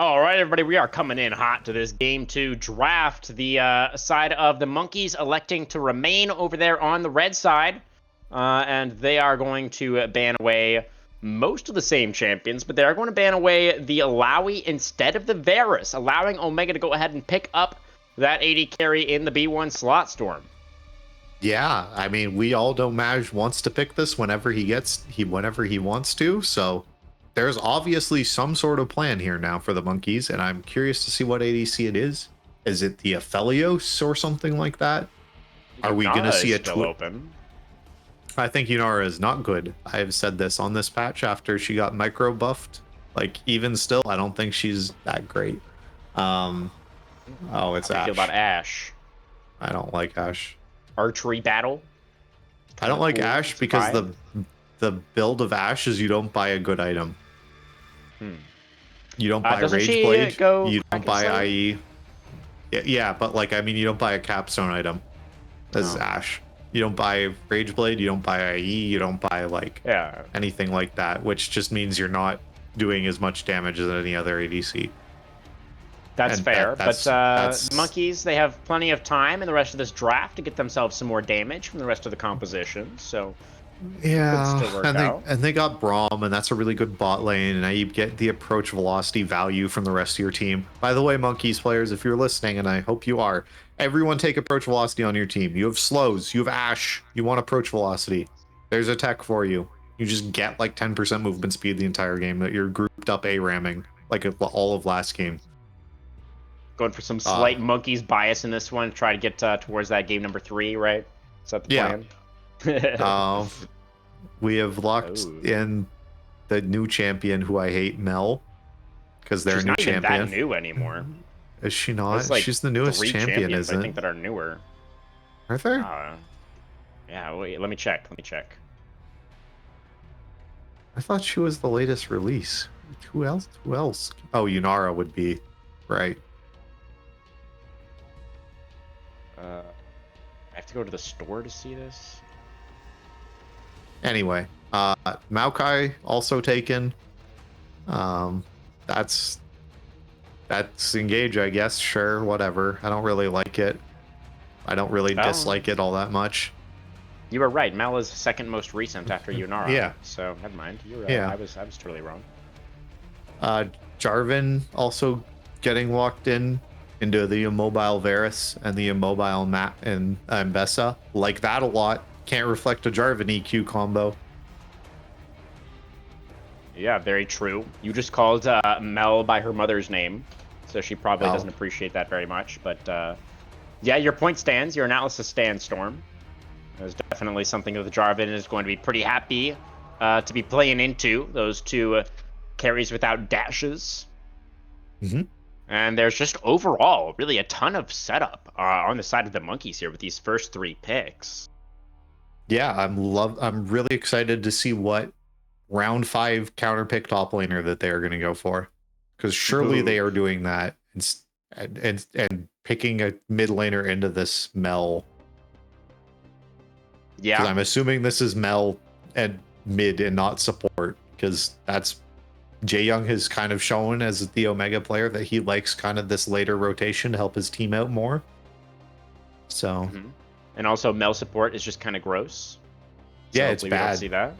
All right, everybody, we are coming in hot to this Game 2 draft. The side of the Monkeys electing to remain over there on the red side. And they are going to ban away most of the same champions, but they are going to ban away the Alawi instead of the Varus, allowing Omega to go ahead and pick up that AD carry in the B1 slot storm. Yeah, I mean, we all know Maj wants to pick this whenever he wants to, so there's obviously some sort of plan here now for the Monkeys, and I'm curious to see what ADC it is. Is it the Aphelios or something like that? Are we going to see a open? I think Yunara is not good. I have said this on this patch after she got micro buffed. Like, even still, I don't think she's that great. Oh, it's How do you Ashe. feel about Ashe? I don't like Ashe. Archery battle? I don't like Cool. Ashe It's because fine. the build of Ashe is you don't buy a good item. You don't buy Doesn't Rage she Blade. go You Kraken don't buy Slate? IE. Yeah, but like, I mean, you don't buy a capstone item as Oh. Ashe. You don't buy Rage Blade. You don't buy IE. You don't buy like Yeah. anything like that, which just means you're not doing as much damage as any other ADC. That's And fair, that's- but Monkeys, they have plenty of time in the rest of this draft to get themselves some more damage from the rest of the composition, so Yeah, still work and out. they got Braum, and that's a really good bot lane, and now you get the approach velocity value from the rest of your team. By the way, Monkeys players, if you're listening, and I hope you are, everyone take approach velocity on your team. You have slows, you have Ashe, you want approach velocity. There's a tech for you. You just get like 10% movement speed the entire game that you're grouped up A-ramming, like all of last game. going for some slight Monkeys bias in this one, try to get towards that game number 3, right? Is that the Yeah. plan? We have locked Oh. in the new champion, who I hate, Mel, because they're She's a new not even champion. that new anymore. Is she not? There's, like, She's the newest 3 champion, champions, isn't I it? think, that are newer. Are there? Yeah, wait, let me check. I thought she was the latest release. Who else? Oh, Yunara would be. Right. I have to go to the store to see this. Anyway, Maokai also taken. That's engage, I guess. Sure, whatever. I don't really like it. I don't really Oh. dislike it all that much. You were right. Mel is second most recent after Yunara. Yeah. So never mind. You were right. Yeah. I was totally wrong. Jarvan also getting locked into the immobile Varus and the immobile Matt and Mbessa. Like that a lot. Can't reflect a Jarvan EQ combo. Yeah, very true. You just called Mel by her mother's name, so she probably Oh. doesn't appreciate that very much. But yeah, your point stands. Your analysis stands, Storm. There's definitely something that the Jarvan is going to be pretty happy to be playing into. Those two carries without dashes. Mhm. And there's just overall really a ton of setup on the side of the Monkeys here with these first 3 picks. Yeah, I'm really excited to see what round 5 counter pick top laner that they are going to go for, because surely Ooh. they are doing that and picking a mid laner into this Mel. Yeah. Because I'm assuming this is Mel and mid and not support, because that's Jae Young has kind of shown as the Omega player that he likes kind of this later rotation to help his team out more. So Mhm. And also, Mel support is just kind of gross. Yeah, it's hopefully we don't bad. see that.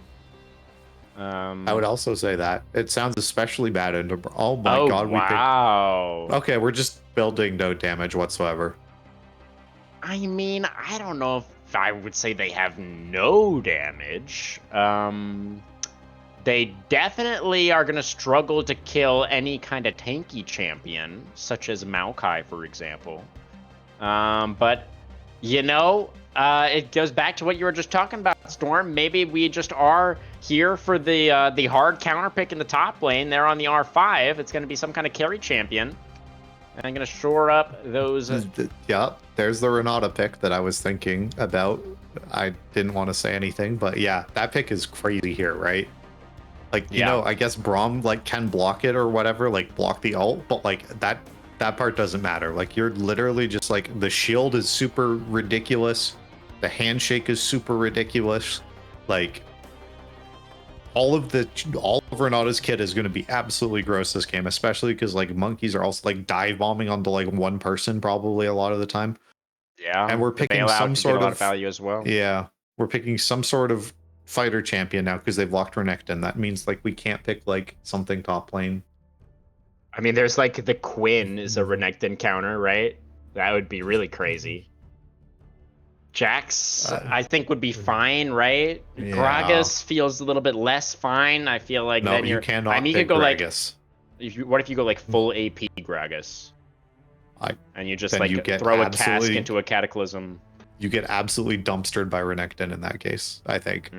I would also say that it sounds especially bad into. Oh my god, wow. Okay, we're just building no damage whatsoever. I mean, I don't know if I would say they have no damage. They definitely are going to struggle to kill any kind of tanky champion, such as Maokai, for example. But, you know, it goes back to what you were just talking about, Storm. Maybe we just are here for the hard counter pick in the top lane. They're on the R5. It's going to be some kind of carry champion. And I'm going to shore up those... Yeah, there's the Renata pick that I was thinking about. I didn't want to say anything, but yeah, that pick is crazy here, right? Like, you know, I guess Braum like can block it or whatever, like block the ult, but like that part doesn't matter. Like, you're literally just like, the shield is super ridiculous, the handshake is super ridiculous, like all of Renata's kit is going to be absolutely gross this game, especially because like monkeys are also like dive bombing onto like one person probably a lot of the time. Yeah, And we're the picking bailout some could get sort a lot of value as well. Yeah, we're picking some sort of fighter champion now because they've locked Renekton. That means like we can't pick like something top lane. I mean, there's like the Quinn is a Renekton counter, right? That would be really crazy. Jax, I think, would be fine, right? Yeah. Gragas feels a little bit less fine. I feel like No, then you you're. cannot I mean, you pick could go Gragas. what if you go like full AP Gragas? And you just then like you get throw a cask absolutely- into a cataclysm. You get absolutely dumpstered by Renekton in that case, I think.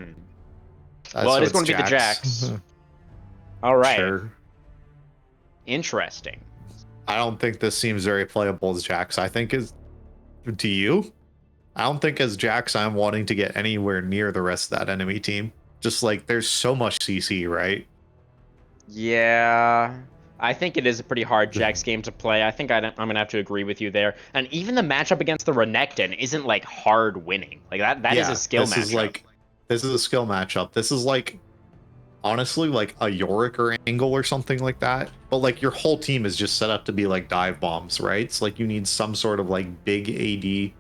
Well, it is going to be the Jax. All right. Sure. Interesting. I don't think this seems very playable as Jax. I think do you? I don't think as Jax I'm wanting to get anywhere near the rest of that enemy team. Just like there's so much CC, right? Yeah. I think it is a pretty hard Jax game to play. I think I'm going to have to agree with you there. And even the matchup against the Renekton isn't like hard winning. Like that is a skill matchup. This is a skill matchup. This is like honestly like a Yorick or Angle or something like that. But like your whole team is just set up to be like dive bombs, right? It's like you need some sort of like big AD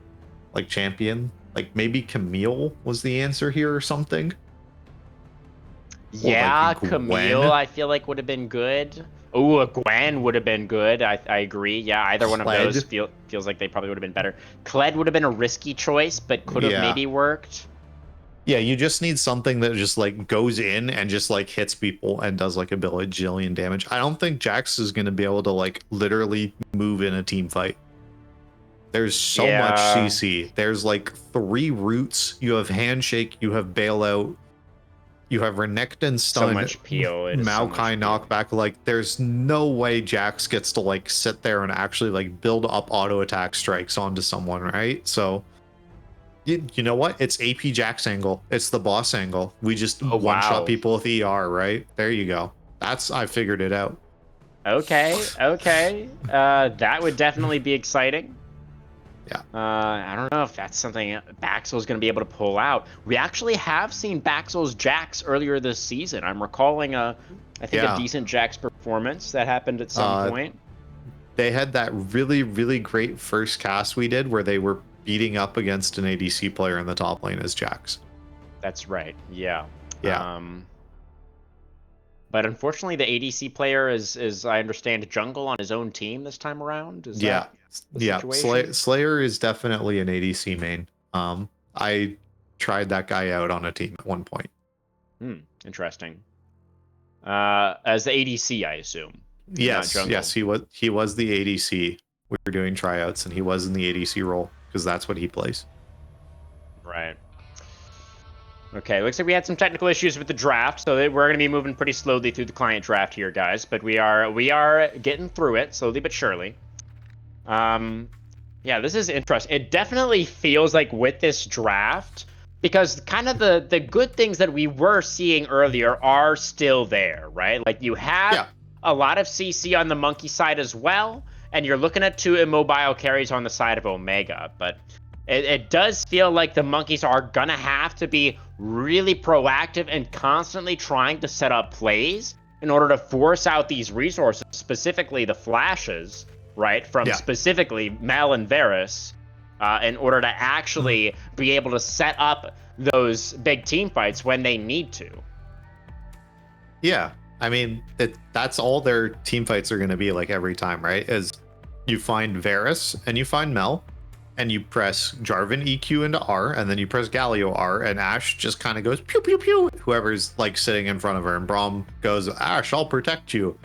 like champion. Like maybe Camille was the answer here or something. Yeah, like Camille I feel like would have been good. Oh, a Gwen would have been good. I agree. Yeah, either one of those feels like they probably would have been better. Kled would have been a risky choice, but could have maybe worked. Yeah, you just need something that just like goes in and just like hits people and does like a bajillion damage. I don't think Jax is going to be able to like literally move in a team fight. There's so much CC. There's like 3 roots. You have Handshake. You have Bailout. You have Renekton stun. So much PO. Maokai knockback. Like, there's no way Jax gets to like sit there and actually like build up auto attack strikes onto someone, right? So, you know what? It's AP Jax angle. It's the boss angle. We just one shot people with ER, right? There you go. I figured it out. Okay. That would definitely be exciting. Yeah. I don't know if that's something Baxel's going to be able to pull out. We actually have seen Baxel's Jax earlier this season. I'm recalling a decent Jax performance that happened at some point. They had that really, really great first cast we did where they were beating up against an ADC player in the top lane as Jax. That's right. Yeah. Yeah. But unfortunately, the ADC player is I understand, jungle on his own team this time around. Is that the situation? Slayer is definitely an ADC main. I tried that guy out on a team at one point. Interesting. As the ADC, I assume. Yes, he was the ADC. We were doing tryouts, and he was in the ADC role because that's what he plays. Right. Okay, looks like we had some technical issues with the draft, so we're going to be moving pretty slowly through the client draft here, guys. But we are getting through it slowly but surely. Yeah, this is interesting. It definitely feels like with this draft, because kind of the good things that we were seeing earlier are still there, right? Like you have a lot of CC on the monkey side as well, and you're looking at 2 immobile carries on the side of Omega, but it does feel like the monkeys are gonna have to be really proactive and constantly trying to set up plays in order to force out these resources, specifically the flashes, right, from specifically Mel and Varus, in order to actually be able to set up those big team fights when they need to. Yeah, I mean, that's all their team fights are going to be like every time, right? Is you find Varus and you find Mel, and you press Jarvan EQ into R, and then you press Galio R, and Ashe just kind of goes pew pew pew. Whoever's like sitting in front of her, and Braum goes, Ashe, I'll protect you.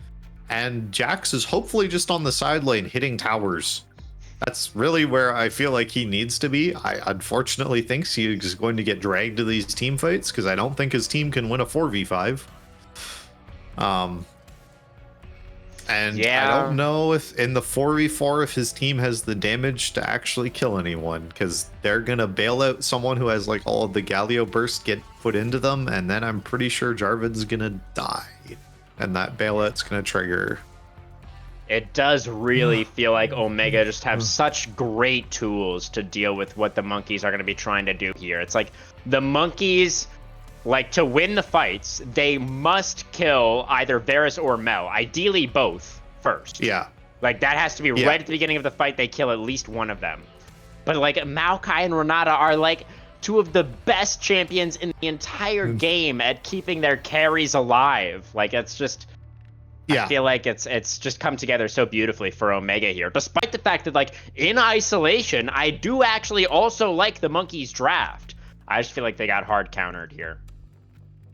And Jax is hopefully just on the side lane hitting towers. That's really where I feel like he needs to be. I unfortunately think he's going to get dragged to these team fights because I don't think his team can win a 4v5. And I don't know if in the 4v4 if his team has the damage to actually kill anyone, because they're gonna bail out someone who has like all of the Galio burst get put into them, and then I'm pretty sure Jarvan's gonna die, and that bailout's gonna trigger. It does really feel like Omega just have such great tools to deal with what the monkeys are going to be trying to do here. It's like the monkeys, like to win the fights, they must kill either Varus or Mel, ideally both first. Yeah. Like that has to be right at the beginning of the fight. They kill at least one of them. But like Maokai and Renata are like two of the best champions in the entire game at keeping their carries alive. Like it's just, I feel like it's just come together so beautifully for Omega here. Despite the fact that like in isolation, I do actually also like the Monkeys draft. I just feel like they got hard countered here.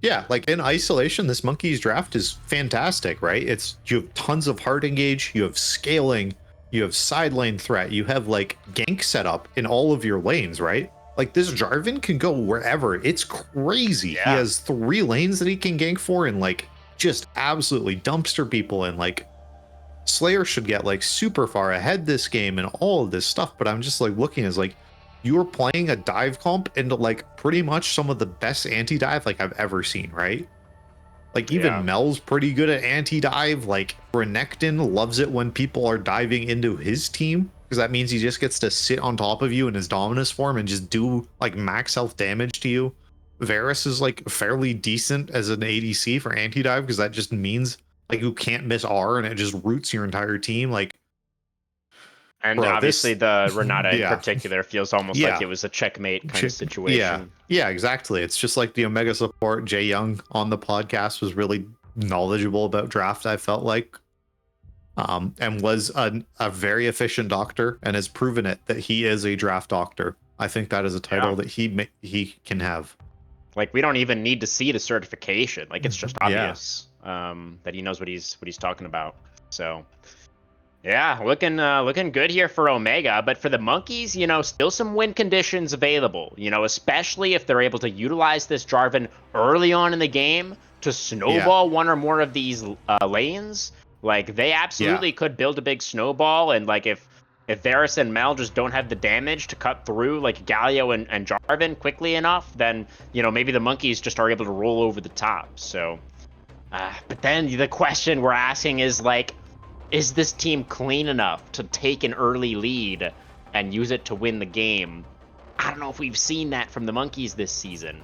Yeah, like in isolation, this Monkeys draft is fantastic, right? You have tons of hard engage, you have scaling, you have side lane threat, you have like gank setup in all of your lanes, right? Like this Jarvan can go wherever. It's crazy. Yeah. He has 3 lanes that he can gank for and like just absolutely dumpster people, and like Slayer should get like super far ahead this game and all of this stuff. But I'm just like looking as like you are playing a dive comp into like pretty much some of the best anti-dive like I've ever seen, right? Like even Mel's pretty good at anti-dive. Like Renekton loves it when people are diving into his team, because that means he just gets to sit on top of you in his Dominus form and just do like max health damage to you. Varus is like fairly decent as an ADC for anti-dive, because that just means like you can't miss R and it just roots your entire team. Like, and bro, obviously the Renata in particular feels almost like it was a checkmate kind of situation. Yeah, exactly. It's just like the Omega support. Jay Young on the podcast was really knowledgeable about draft, I felt like, and was a very efficient doctor, and has proven it that he is a draft doctor. I think that is a title that he can have. Like we don't even need to see the certification. Like it's just obvious that he knows what he's talking about. So yeah, looking good here for Omega. But for the Monkeys, you know, still some win conditions available. You know, especially if they're able to utilize this Jarvan early on in the game to snowball one or more of these lanes. Like they absolutely could build a big snowball, and like if Varus and Mel just don't have the damage to cut through like Galio and Jarvan quickly enough, then, you know, maybe the Monkeys just are able to roll over the top. So, but then the question we're asking is like, is this team clean enough to take an early lead and use it to win the game? I don't know if we've seen that from the Monkeys this season.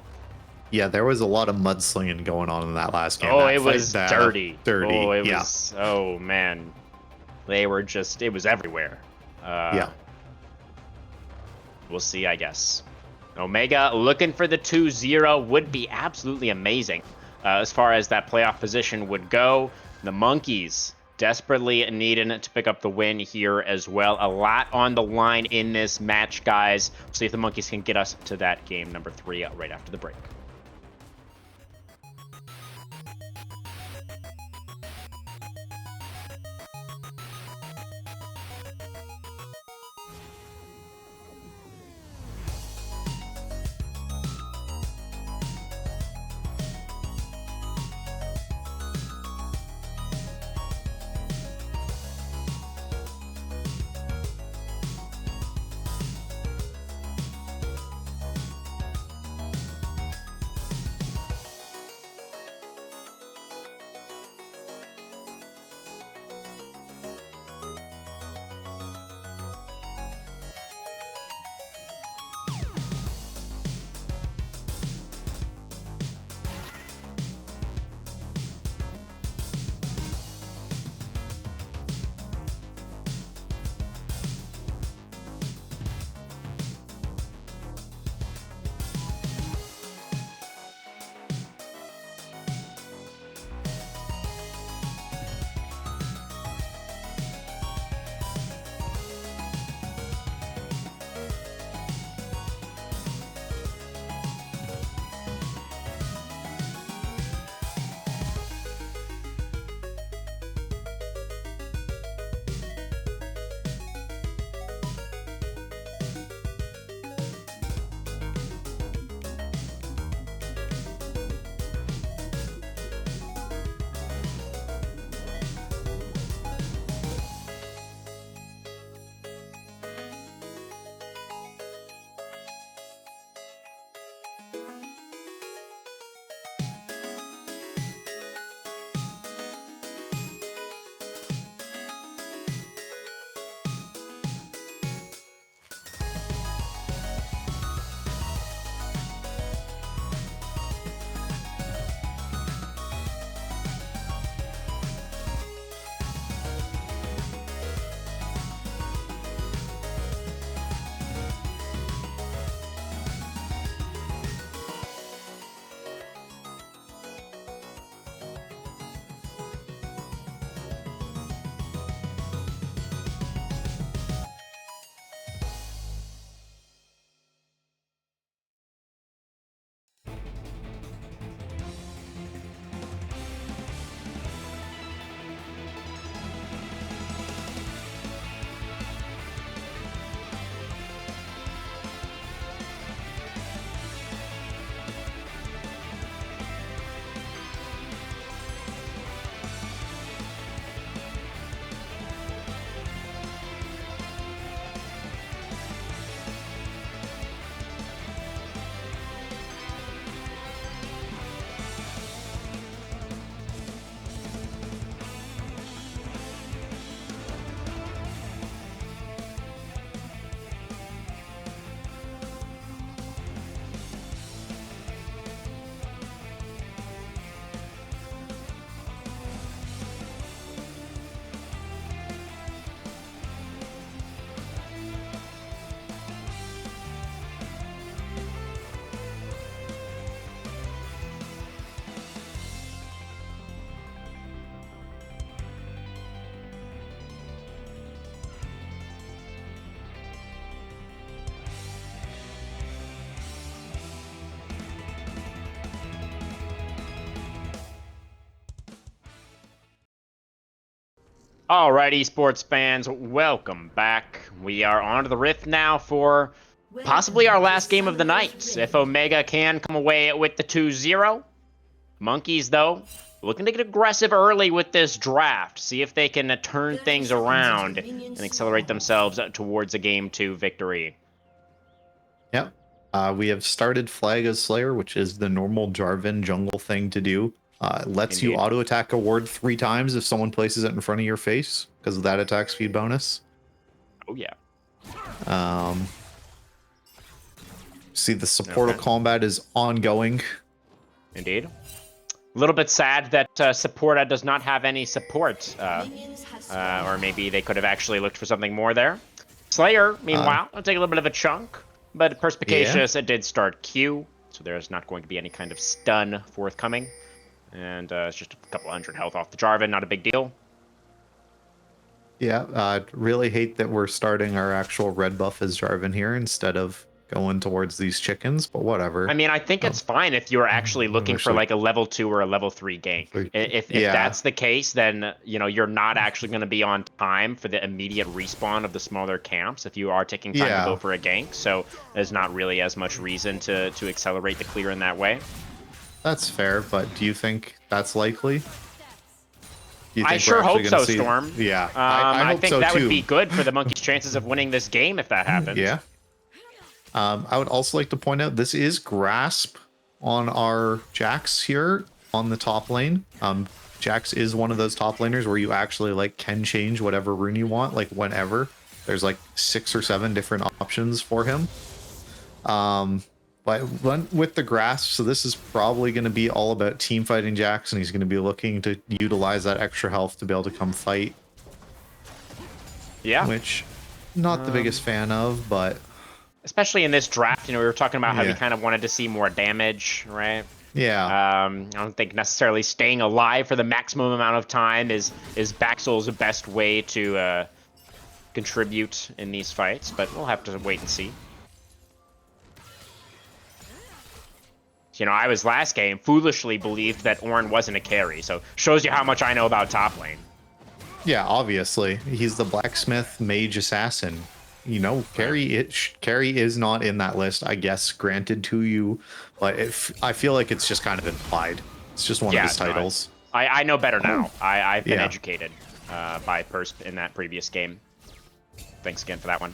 Yeah, there was a lot of mudslinging going on in that last game. Oh, it was dirty. Oh, it was. Oh man, they were just. It was everywhere. We'll see, I guess. Omega looking for the 2-0 would be absolutely amazing as far as that playoff position would go. The Monkeys desperately needing to pick up the win here as well. A lot on the line in this match, guys. We'll see if the Monkeys can get us to that game number 3 right after the break. Alright, esports fans, welcome back. We are on to the Rift now for possibly our last game of the night. If Omega can come away with the 2-0. Monkeys, though, looking to get aggressive early with this draft. See if they can turn things around and accelerate themselves towards a Game 2 victory. Yep. We have started Flag as Slayer, which is the normal Jarvan jungle thing to do. It lets you Indeed. auto attack a ward 3 times if someone places it in front of your face because of that attack speed bonus. Oh, yeah. See, the support of Okay. combat is ongoing. Indeed. A little bit sad that Supporta does not have any support. Or maybe they could have actually looked for something more there. Slayer, meanwhile, will take a little bit of a chunk. But Perspicacious, it did start Q, so there's not going to be any kind of stun forthcoming. And it's just a couple hundred health off the Jarvan, not a big deal. Yeah, I really hate that we're starting our actual red buff as Jarvan here instead of going towards these chickens, but whatever. I mean, I think it's fine if you're actually looking for actually- like a level 2 or a level 3 gank. If Yeah. that's the case, then you're not actually going to be on time for the immediate respawn of the smaller camps if you are taking time Yeah. to go for a gank. So there's not really as much reason to accelerate the clear in that way. That's fair, but do you think that's likely? Do you I think sure we're actually hope gonna so, see- Storm. Yeah, I hope think so that too. would be good for the Monkeys' chances of winning this game if that happens. Yeah. I would also like to point out this is Grasp on our Jax here on the top lane. Jax is one of those top laners where you actually like can change whatever rune you want, like whenever. There's like 6 or 7 different options for him. But with the Grasp, so this is probably going to be all about team fighting Jax, and he's going to be looking to utilize that extra health to be able to come fight, Yeah. which not the biggest fan of, but Especially in this draft, we were talking about how we Yeah. kind of wanted to see more damage, right? yeah. I don't think necessarily staying alive for the maximum amount of time is Baxel's best way to contribute in these fights, but we'll have to wait and see. I was last game foolishly believed that Ornn wasn't a carry, so shows you how much I know about top lane. Yeah, obviously. He's the blacksmith mage assassin. Carry is not in that list, I guess, granted to you, but I feel like it's just kind of implied. It's just one of his no, titles. I know better now. I've been Yeah. educated by Persp in that previous game. Thanks again for that one.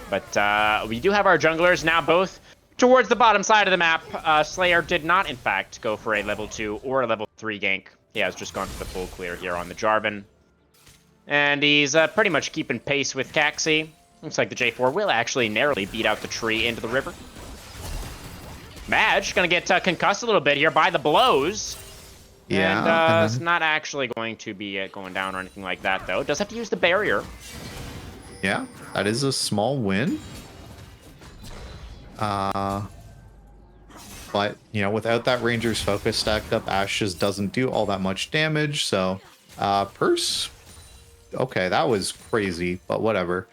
But we do have our junglers now both towards the bottom side of the map. Slayer did not, in fact, go for a level 2 or a level 3 gank. He has just gone for the full clear here on the Jarvan. And he's pretty much keeping pace with Caxi. Looks like the J4 will actually narrowly beat out the tree into the river. Madge gonna get concussed a little bit here by the blows. Yeah, And, and it's then- not actually going to be going down or anything like that, though. Does have to use the barrier. Yeah, that is a small win. But, without that Ranger's focus stacked up, Ashe just doesn't do all that much damage, so Purse, okay, that was crazy, but whatever.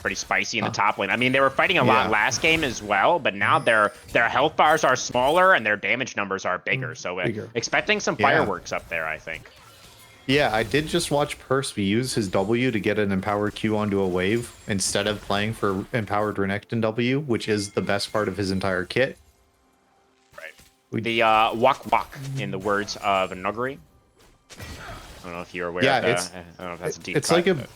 Pretty spicy in the top lane. I mean, they were fighting a lot Yeah. last game as well, but now their health bars are smaller and their damage numbers are bigger. So Bigger. expecting some Yeah. fireworks up there, I think. Yeah, I did just watch Purse use his W to get an Empowered Q onto a wave instead of playing for Empowered Renekton W, which is the best part of his entire kit. Right. The wak wak, in the words of Nuguri. I don't know if you're aware Yeah, of that. it's- I don't know if that's a deep It's cut, like but-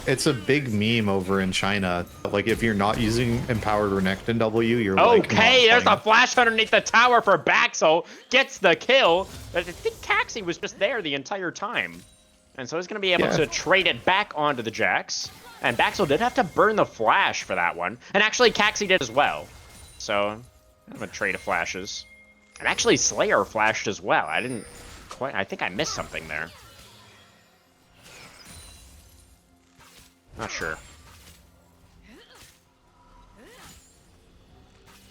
it's a big meme over in China. Like if you're not using Empowered Renekton W, you're like Okay, not there's a playing. flash underneath the tower for Baxel. Gets the kill. But I think Caxi was just there the entire time. And so he's going to be able Yeah. to trade it back onto the Jax. And Baxel did have to burn the flash for that one. And actually, Caxi did as well. So, I'm going to trade of flashes. And actually, Slayer flashed as well. I think I missed something there. Not sure.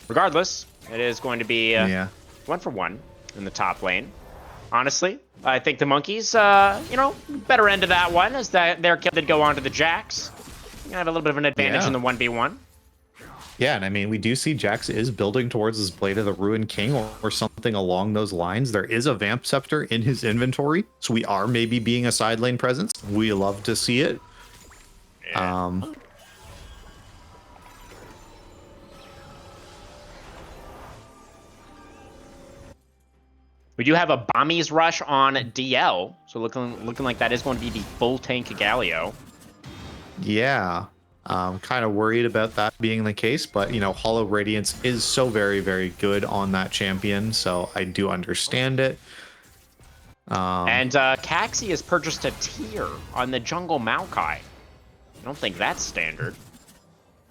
Regardless, it is going to be Yeah. 1-for-1 in the top lane. Honestly, I think the Monkeys, better end of that one as their kill did go on to the Jax. Gonna have a little bit of an advantage Yeah. in the 1v1. Yeah, and I mean, we do see Jax is building towards his Blade of the Ruined King or something along those lines. There is a Vamp Scepter in his inventory, so we are maybe being a side lane presence. We love to see it. We do have a Bommies Rush on DL, so looking like that is going to be the full tank Galio. Yeah, kind of worried about that being the case, but you know, Hollow Radiance is so very, very good on that champion, so I do understand it. And Caxi has purchased a tier on the Jungle Maokai. I don't think that's standard.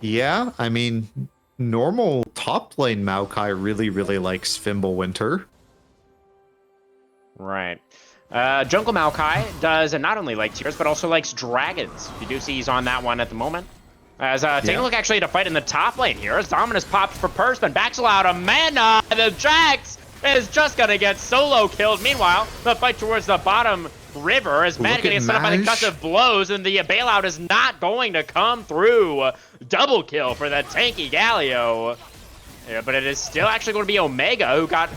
Yeah, I mean, normal top lane Maokai really, really likes Fimbulwinter. Right. Jungle Maokai does not only like tiers, but also likes dragons. You do see he's on that one at the moment. As taking a look actually to fight in the top lane here. As Dominus pops for Persman, Baxel out of mana. The Jax is just gonna get solo killed. Meanwhile, the fight towards the bottom river is Mad gonna get set up by the concussive blows, and the bailout is not going to come through. Double kill for the tanky Galio. Yeah, but it is still actually going to be Omega who got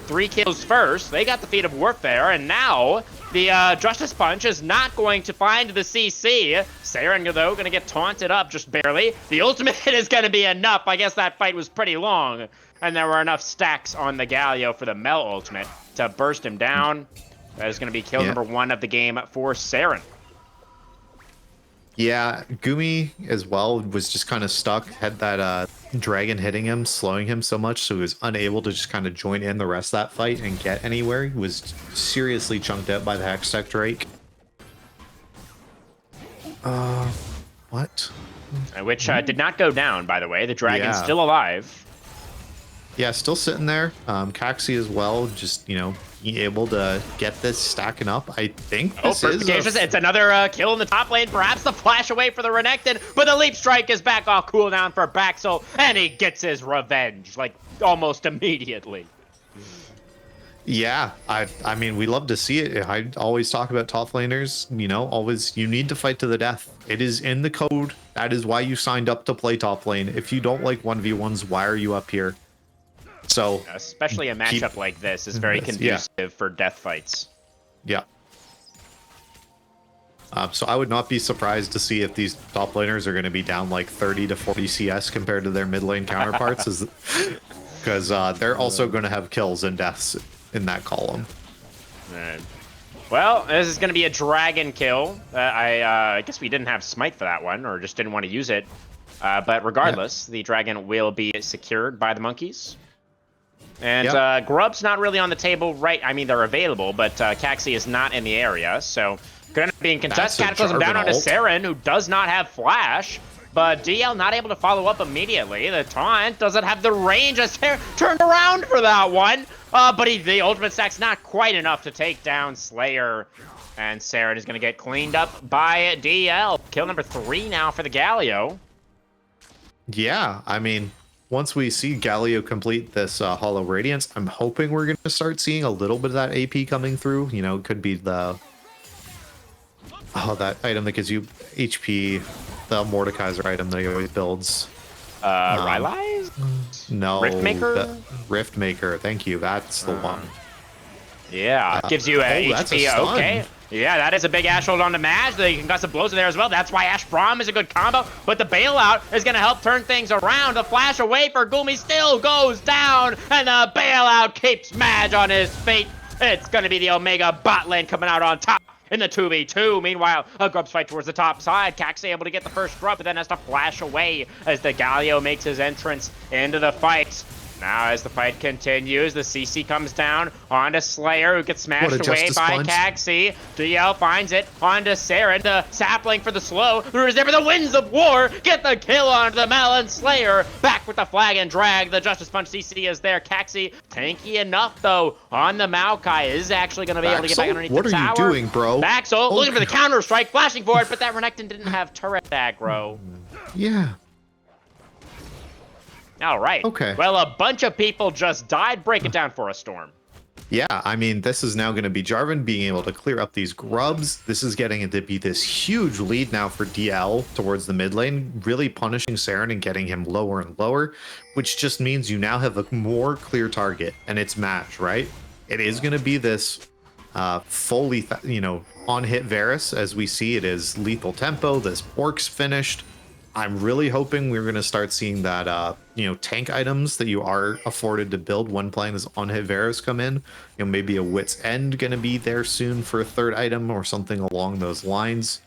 3 kills first. They got the feat of warfare, and now the Justice Punch is not going to find the CC. Saren, though, going to get taunted up just barely. The ultimate is going to be enough. I guess that fight was pretty long, and there were enough stacks on the Galio for the Mel ultimate to burst him down. That is going to be kill number 1 of the game for Saren. Yeah, Gumi as well was just kind of stuck, had that dragon hitting him, slowing him so much, so he was unable to just kind of join in the rest of that fight and get anywhere. He was seriously chunked out by the Hextech Drake. What? Which did not go down, by the way. The dragon's Yeah. still alive. Yeah, still sitting there. Caxi as well, just, you know, being able to get this stacking up. I think this is it's another kill in the top lane. Perhaps the flash away for the Renekton, but the Leap Strike is back off cooldown for Baxel, and he gets his revenge, like, almost immediately. Yeah, I mean, we love to see it. I always talk about top laners, you know, always, you need to fight to the death. It is in the code. That is why you signed up to play top lane. If you don't like 1v1s, why are you up here? So especially a matchup like this is very conducive for death fights. Yeah. So I would not be surprised to see if these top laners are going to be down like 30 to 40 CS compared to their mid lane counterparts, because they're also going to have kills and deaths in that column. Right. Well, this is going to be a dragon kill. I guess we didn't have smite for that one, or just didn't want to use it. But regardless, the dragon will be secured by the monkeys. And Grub's not really on the table, right? I mean, they're available, but Caxi is not in the area, so going to be in contest. Cataclysm down onto Saren, who does not have flash, but DL not able to follow up immediately. The taunt doesn't have the range as Saren turned around for that one, but the ultimate stack's not quite enough to take down Slayer, and Saren is going to get cleaned up by DL. Kill number 3 now for the Galio. Yeah, I mean, once we see Galio complete this Hollow Radiance, I'm hoping we're going to start seeing a little bit of that AP coming through. You know, it could be the... that item that gives you HP, the Mordekaiser item that he always builds. Rylai's? No. Riftmaker? Riftmaker, thank you. That's the one. Yeah, gives you a HP. Okay. Yeah, that is a big Ash hold on to Maj. The concussive blows in there as well. That's why Ash Braum is a good combo. But the bailout is going to help turn things around. The flash away for Gumi still goes down. And the bailout keeps Maj on his feet. It's going to be the Omega bot lane coming out on top in the 2v2. Meanwhile, a Grub's fight towards the top side. Caxi able to get the first Grub, but then has to flash away as the Galio makes his entrance into the fight. Now, as the fight continues, the CC comes down onto Slayer, who gets smashed away by Caxi. DL finds it onto Saren, the sapling for the slow. The reserve for the winds of war. Get the kill onto the Melon Slayer. Back with the flag and drag. The Justice Punch CC is there. Caxi, tanky enough, though, on the Maokai. Is actually going to be able to get back underneath the tower. What are you doing, bro? Baxel, looking for the counter strike, flashing for it, but that Renekton didn't have turret aggro. Yeah. All right. Okay. Well, a bunch of people just died. Break it down for us, Storm. Yeah, I mean, this is now going to be Jarvan being able to clear up these grubs. This is getting it to be this huge lead now for DL towards the mid lane, really punishing Saren and getting him lower and lower, which just means you now have a more clear target, and it's match, right? It is going to be this fully, on hit Varus, as we see it is lethal tempo. This orc's finished. I'm really hoping we're going to start seeing that, tank items that you are afforded to build when playing this on hit Varus come in. Maybe a Wit's End going to be there soon for a third item or something along those lines.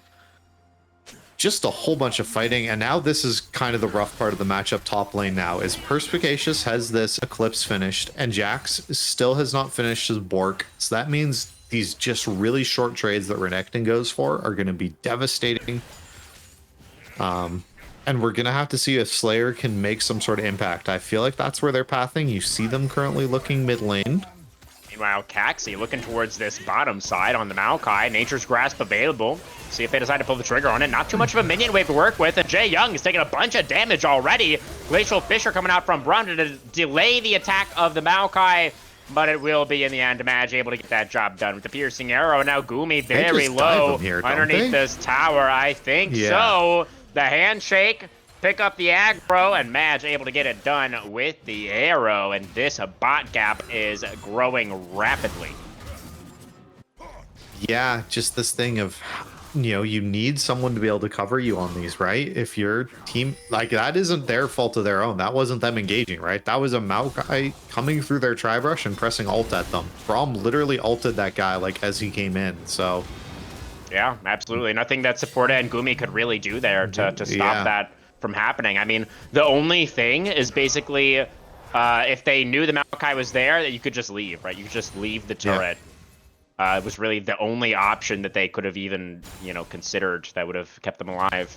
Just a whole bunch of fighting, and now this is kind of the rough part of the matchup top lane now, is Perspicacious has this Eclipse finished, and Jax still has not finished his Bork, so that means these just really short trades that Renekton goes for are going to be devastating. And we're going to have to see if Slayer can make some sort of impact. I feel like that's where they're pathing. You see them currently looking mid lane. Meanwhile, Caxi looking towards this bottom side on the Maokai. Nature's Grasp available. See if they decide to pull the trigger on it. Not too much of a minion wave to work with. And Jae Young is taking a bunch of damage already. Glacial Fissure coming out from Braum to delay the attack of the Maokai. But it will be, in the end, Madge able to get that job done with the piercing arrow. Now Gumi very low here, underneath this tower. I think so. The handshake, pick up the aggro, and Madge able to get it done with the arrow. And this bot gap is growing rapidly. Yeah, just this thing of, you need someone to be able to cover you on these, right? If your team, that isn't their fault of their own. That wasn't them engaging, right? That was a Maokai coming through their tri-brush and pressing ult at them. Braum literally ulted that guy, as he came in, so... Yeah, absolutely. Nothing that Supporta and Gumi could really do there to stop that from happening. I mean, the only thing is basically if they knew the Maokai was there, that you could just leave, right? You could just leave the turret. It was really the only option that they could have even, considered that would have kept them alive.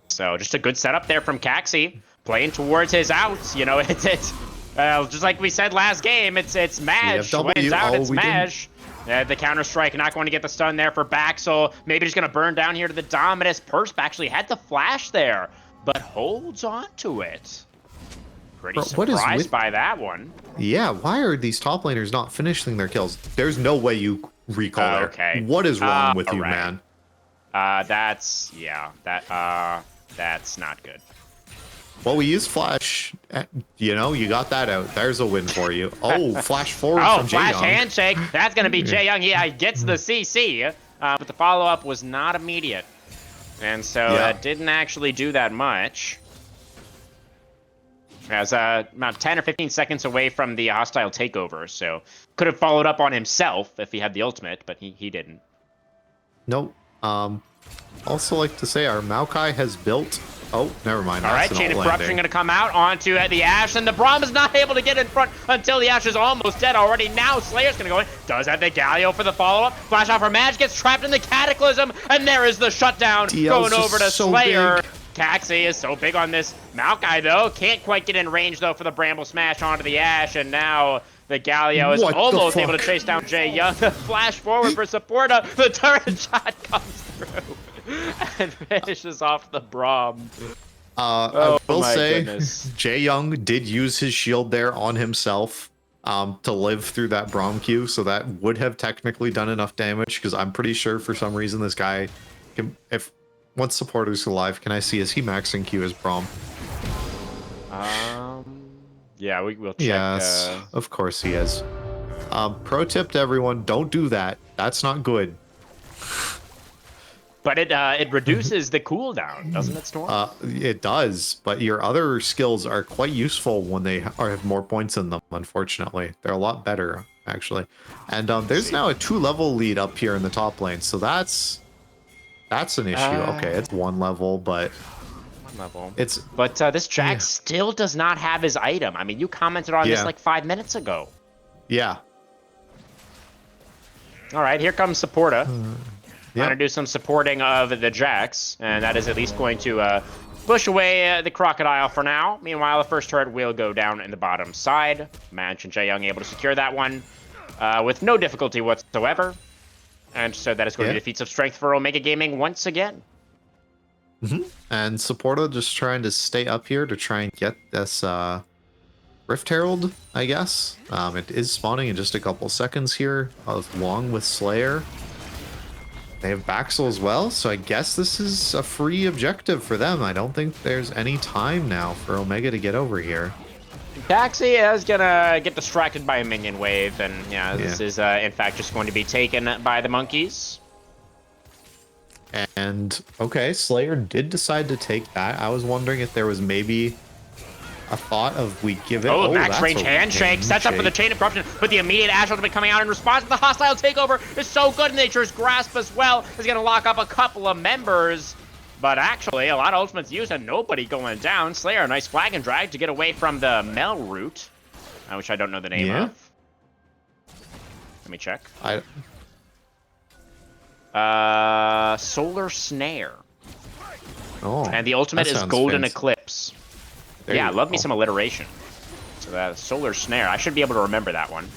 So just a good setup there from Caxi, playing towards his outs. It's just like we said last game, it's Madge. When it's out, it's Madge. The counter-strike not going to get the stun there for Baxel. Maybe just going to burn down here to the Dominus. Persp actually had the flash there, but holds on to it. Pretty surprised by that one. Yeah, why are these top laners not finishing their kills? There's no way you recall there. Okay. What is wrong with you, man? That's not good. Well, we use flash. You got that out. There's a win for you. Oh, flash forward from Jae flash Young. handshake. That's going to be Jae Young. Yeah, he gets the CC, but the follow-up was not immediate. And so that didn't actually do that much. As about 10 or 15 seconds away from the hostile takeover, so could have followed up on himself if he had the ultimate, but he didn't. Nope. Also like to say our Maokai has built... Oh, never mind. All right, Chain of Corruption going to come out onto the Ashe, and the Braum is not able to get in front until the Ashe is almost dead already. Now Slayer's going to go in. Does have the Galio for the follow-up. Flash out for Madge, gets trapped in the Cataclysm, and there is the shutdown going over to Slayer. Caxi is so big on this Maokai, though. Can't quite get in range, though, for the Bramble Smash onto the Ashe, and now the Galio is almost able to chase down Jae Young. Flash forward for Supporta. The turret shot comes through and finishes off the Braum. I will say, Jae Young did use his shield there on himself to live through that Braum Q, so that would have technically done enough damage, because I'm pretty sure for some reason this guy, once Supporter's alive, can I see, is he maxing Q as Braum? Yeah, we'll check. Yes, of course he is. Pro tip to everyone, don't do that. That's not good. But it reduces the cooldown, doesn't it, Storm? It does, but your other skills are quite useful when they have more points in them, unfortunately. They're a lot better, actually. And there's now a 2-level lead up here in the top lane, so that's an issue. Okay, it's 1 level, but... 1 level. But this Jax still does not have his item. I mean, you commented on this like 5 minutes ago. Yeah. All right, here comes Supporta. Trying to do some supporting of the Jax, and that is at least going to push away the Crocodile for now. Meanwhile, the first turret will go down in the bottom side. Madge and Jae Young able to secure that one with no difficulty whatsoever. And so that is going to be the feats of strength for Omega Gaming once again. And Supporta just trying to stay up here to try and get this Rift Herald, I guess. It is spawning in just a couple seconds here, along with Slayer. They have Baxel as well, so I guess this is a free objective for them. I don't think there's any time now for Omega to get over here. Taxi is gonna get distracted by a minion wave, and yeah, this is in fact just going to be taken by the monkeys. And okay, Slayer did decide to take that. I was wondering if there was maybe a thought of we give it. Oh, max that's range a handshake sets up for the chain of corruption, but the immediate Ash ultimate coming out in response to the hostile takeover is so good. Nature's Grasp as well is going to lock up a couple of members, but actually a lot of ultimates used and nobody going down. Slayer, a nice flag and drag to get away from the Mel route, which I don't know the name of. Let me check. Solar Snare. Oh, and the ultimate is Golden fancy. Eclipse. There yeah, you love go. me some alliteration. So that Solar Snare. I should be able to remember that one.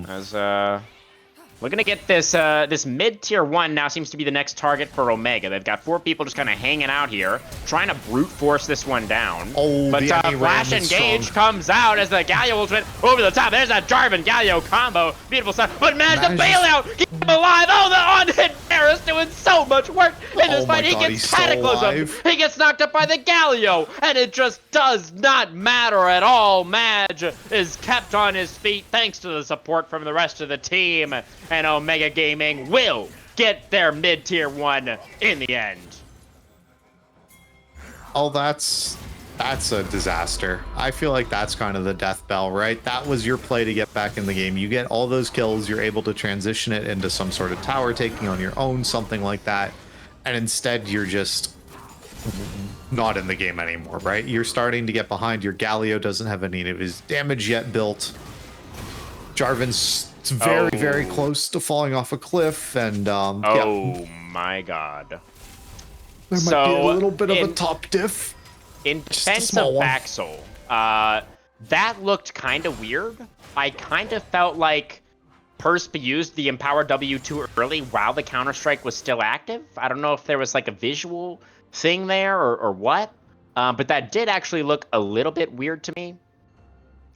As we're gonna get this this mid-tier 1 now seems to be the next target for Omega. They've got 4 people just kind of hanging out here, trying to brute force this one down. Oh, but the Flash Annie-Ram is Engage strong. comes out as the Galio ultimate over the top. There's that Jarvan Galio combo. Beautiful stuff. But managed to bail out. Keep him alive. Oh, the on-hit Varus doing so much work in this Oh fight. my He God, gets he's still Cataclysm. alive. He gets knocked up by the Galio, and it just does not matter at all. Madge is kept on his feet thanks to the support from the rest of the team, and Omega Gaming will get their mid-tier 1 in the end. Oh, that's a disaster. I feel like that's kind of the death bell, right? That was your play to get back in the game. You get all those kills, you're able to transition it into some sort of tower taking on your own, something like that. And instead you're just not in the game anymore, right? You're starting to get behind. Your Galio doesn't have any of his damage yet built. Jarvan's very close to falling off a cliff, and Oh my God. there might be a little bit of a top diff. In Just a defense of small one. Baxel, that looked kind of weird. I kind of felt like Persp used the Empower W too early while the Counter-Strike was still active. I don't know if there was like a visual thing there or what, but that did actually look a little bit weird to me.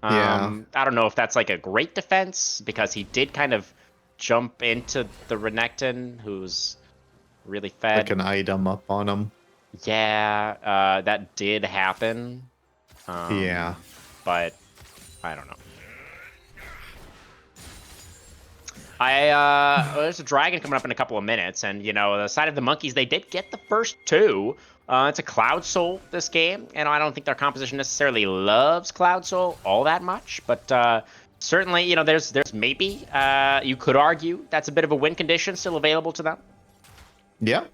Yeah. I don't know if that's like a great defense, because he did kind of jump into the Renekton, who's really fed. Like an item up on him. Yeah, that did happen. Yeah. But I don't know. There's a dragon coming up in a couple of minutes, and you know, the side of the monkeys, they did get the first 2. It's a Cloud Soul, this game, and I don't think their composition necessarily loves Cloud Soul all that much, but certainly, you know, there's maybe, you could argue that's a bit of a win condition still available to them. Yeah.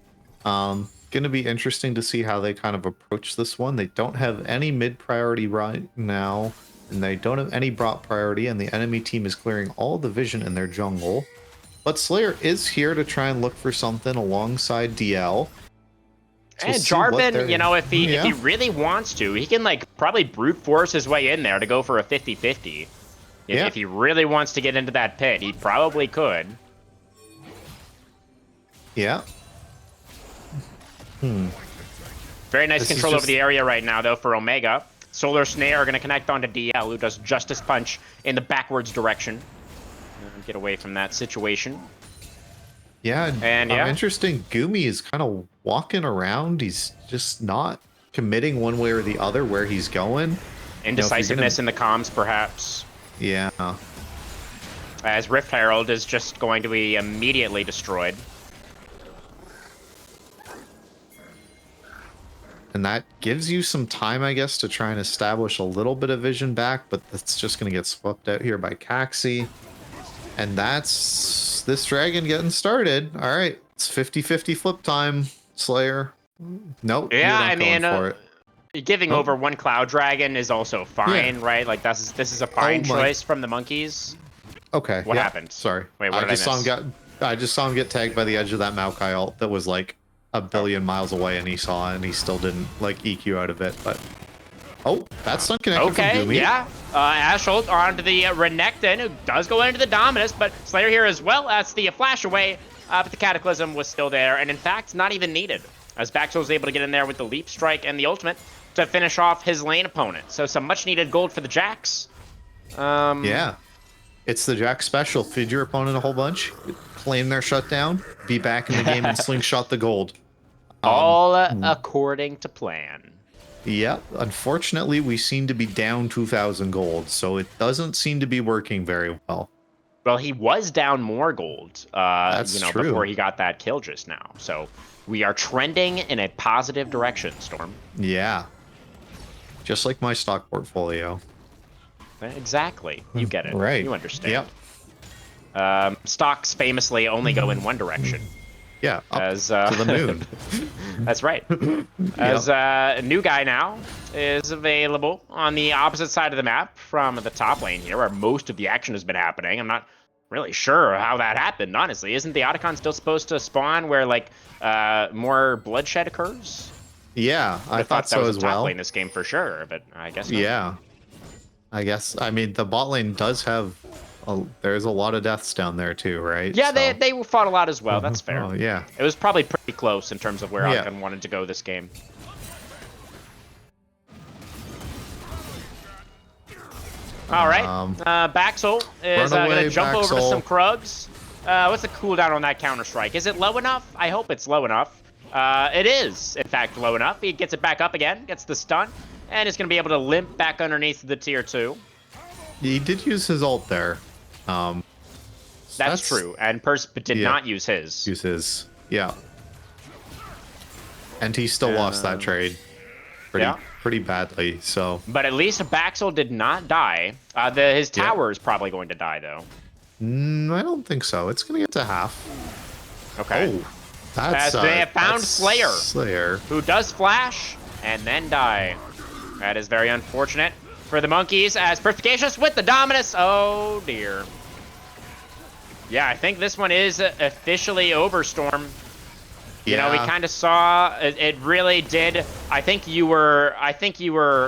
Gonna be interesting to see how they kind of approach this one. They don't have any mid priority right now, and they don't have any bot priority, and the enemy team is clearing all the vision in their jungle. But Slayer is here to try and look for something alongside DL. So And we'll see what Jarvan, they're- you know, if he Yeah. really wants to, he can like probably brute force his way in there to go for a 50-50. Yeah. If he really wants to get into that pit, he probably could. Yeah. Very nice This is control over just- the area right now, though, for Omega. Solar Snare are going to connect onto DL, who does Justice Punch in the backwards direction. And get away from that situation. Yeah, And yeah. interesting. Gumi is kind of walking around. He's just not committing one way or the other where he's going. Indecisiveness in the comms, perhaps. Yeah. As Rift Herald is just going to be immediately destroyed. And that gives you some time, I guess, to try and establish a little bit of vision back, but that's just going to get swept out here by Caxi. And that's this dragon getting started. All right, it's 50-50 flip time, Slayer. Nope. Yeah, you're not I going mean, for it. Giving Oh. over one Cloud Dragon is also fine, right? Like, this is a fine Oh my- choice from the monkeys. Okay. What yeah, happened? Sorry. Wait, what did I just saw him miss? I just saw him get tagged by the edge of that Maokai ult that was like a billion miles away, and he saw it, and he still didn't like EQ out of it. But oh, that's unconnected Okay, from Gumi. yeah. Ash ult onto the Renekton, who does go into the Dominus, but Slayer here as well. That's the flash away, but the Cataclysm was still there, and in fact, not even needed. as Baxel was able to get in there with the leap strike and the ultimate to finish off his lane opponent. So some much needed gold for the Jax. Yeah. It's the Jack special. Feed your opponent a whole bunch, claim their shutdown, be back in the game and slingshot the gold. All according to plan. Yep. Unfortunately, we seem to be down 2,000 gold, so it doesn't seem to be working very well. Well, he was down more gold, That's true. before he got that kill just now. So we are trending in a positive direction, Storm. Yeah. Just like my stock portfolio. Exactly. You get it. Right. You understand. Yep. Stocks famously only go in one direction. Yeah. Up As to the moon. That's right. As a new guy now is available on the opposite side of the map from the top lane here, where most of the action has been happening. I'm not really sure how that happened, honestly. Isn't the Otacon still supposed to spawn where like more bloodshed occurs? Yeah, I thought that so was as the top well. lane this game for sure, but I guess not. Yeah. I guess, I mean, the bot lane does have, there's a lot of deaths down there too, right? Yeah, So- they fought a lot as well. That's fair. Oh, yeah. It was probably pretty close in terms of where Yeah. Otacon wanted to go this game. All right, Baxel is run going away, to jump over to Baxel. some Krugs. What's the cooldown on that counter-strike? Is it low enough? I hope it's low enough. It is, in fact, low enough. He gets it back up again, gets the stun, and is going to be able to limp back underneath the tier 2. He did use his ult there. That's true, and Persp did not use his. Use his, yeah. And he still lost that trade pretty badly, so. But at least Baxel did not die. His tower is probably going to die, though. I don't think so. It's going to get to half. Okay. Oh, that's, As they have found that's Slayer, who does flash and then die. That is very unfortunate for the monkeys, as Perspicacious with the Dominus. Oh, dear. Yeah, I think this one is officially over, Storm. You know, we kind of saw it really did. I think you were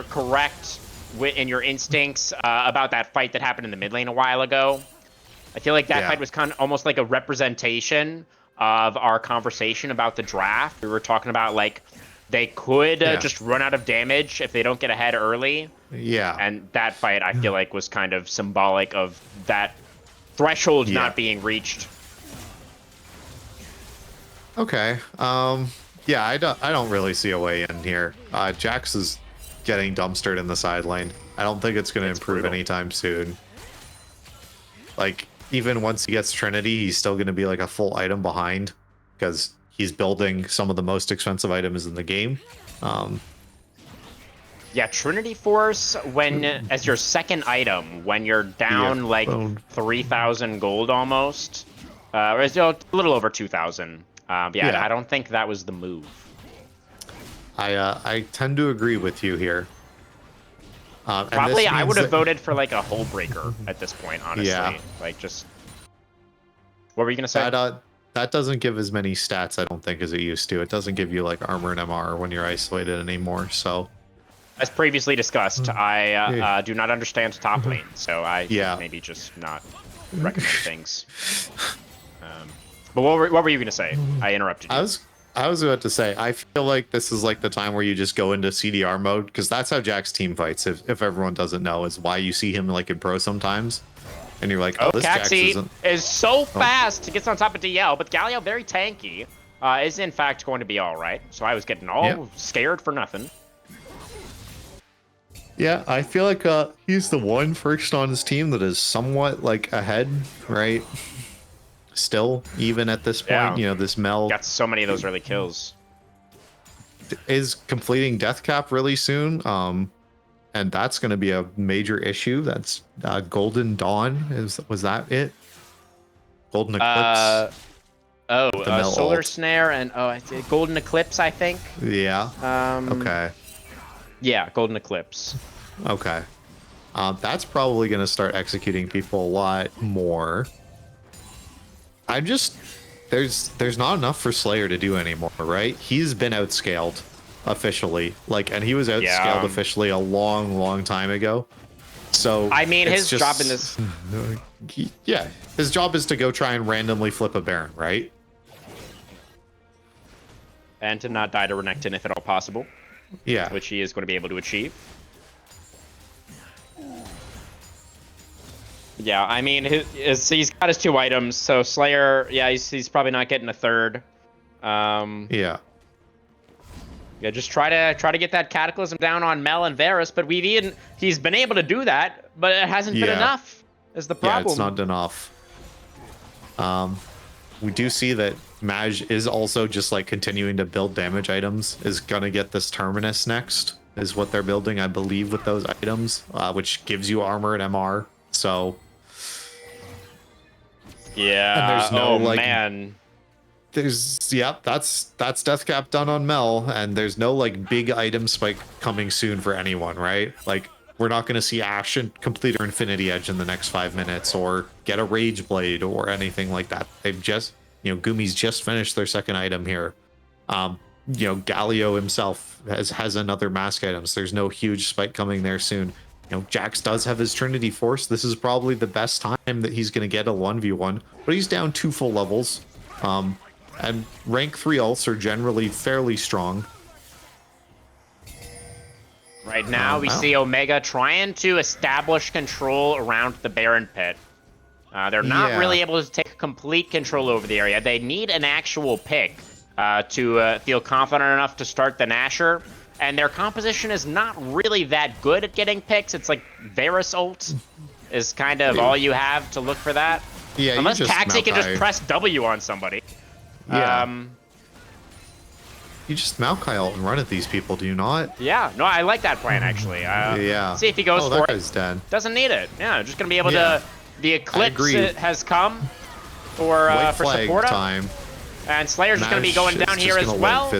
correct in your instincts about that fight that happened in the mid lane a while ago. I feel like that fight was kind of almost like a representation of our conversation about the draft. We were talking about like they could just run out of damage if they don't get ahead early. Yeah. And that fight, I feel like, was kind of symbolic of that threshold not being reached. Okay. Yeah, I don't really see a way in here. Jax is getting dumpstered in the side lane. I don't think it's going to improve brutal. anytime soon. Like, even once he gets Trinity, he's still going to be like a full item behind because he's building some of the most expensive items in the game. Yeah, Trinity Force, as your second item, when you're down like 3,000 gold almost, or a little over 2,000. I don't think that was the move. I tend to agree with you here. And Probably this I means would have that- voted for like a hull breaker at this point, honestly. Yeah. Like just... What were you going to say? That doesn't give as many stats, I don't think, as it used to. It doesn't give you like armor and MR when you're isolated anymore, so... As previously discussed, I do not understand top lane, so I maybe just not recommend things. But what were you going to say? I interrupted you. I was about to say, I feel like this is like the time where you just go into CDR mode, because that's how Jack's team fights, if everyone doesn't know, is why you see him like in pro sometimes. And you're like, oh, this Jax isn't... is so fast. He gets on top of DL, but Galio, very tanky, is in fact going to be all right. So I was getting all scared for nothing. Yeah, I feel like he's the one first on his team that is somewhat like ahead, right? Still, even at this point, you know, this Mel got so many of those early kills. Is completing Death Cap really soon, and that's going to be a major issue. That's Golden Dawn. Was that it? Golden Eclipse. Solar Snare and Golden Eclipse, I think. Yeah. Okay. Yeah, Golden Eclipse. Okay. That's probably going to start executing people a lot more. There's not enough for Slayer to do anymore, right? He's been outscaled officially, and he was outscaled officially a long time ago. So I mean, his job in this, his job is to go try and randomly flip a Baron, right? and to not die to Renekton if at all possible, Yeah. which he is going to be able to achieve. Yeah, I mean, he's got his 2 items, so Slayer, yeah, he's probably not getting a third. Yeah. Yeah, just try to get that Cataclysm down on Mel and Varus, but he's been able to do that, but it hasn't been enough. Is the problem? Yeah, it's not enough. We do see that Maj is also just like continuing to build damage items. Is gonna get this Terminus next, is what they're building, I believe, with those items, which gives you armor and MR. So yeah. And there's no, like, man. That's death cap done on Mel, and there's no like big item spike coming soon for anyone, right? Like, we're not going to see Ashe and complete her Infinity Edge in the next 5 minutes, or get a Rage Blade or anything like that. They've just, Gumi's just finished their second item here. Galio himself has another mask item, so there's no huge spike coming there soon. Jax does have his Trinity Force. This is probably the best time that he's going to get a 1v1, but he's down 2 full levels. And rank 3 ults are generally fairly strong. Right now, we see Omega trying to establish control around the Baron Pit. They're not really able to take complete control over the area. They need an actual pick to feel confident enough to start the Nasher. And their composition is not really that good at getting picks. It's like Varus ult is kind of all you have to look for that. Yeah, unless Taxi can just press W on somebody. Yeah. You just Maokai ult and run at these people, do you not? Yeah, no, I like that plan, actually. Yeah. See if he goes for that it. guy's dead. Doesn't need it. Yeah, just going to be able to... The Eclipse has come for flag Supporta. time. And Slayer's just going to be going down here as well.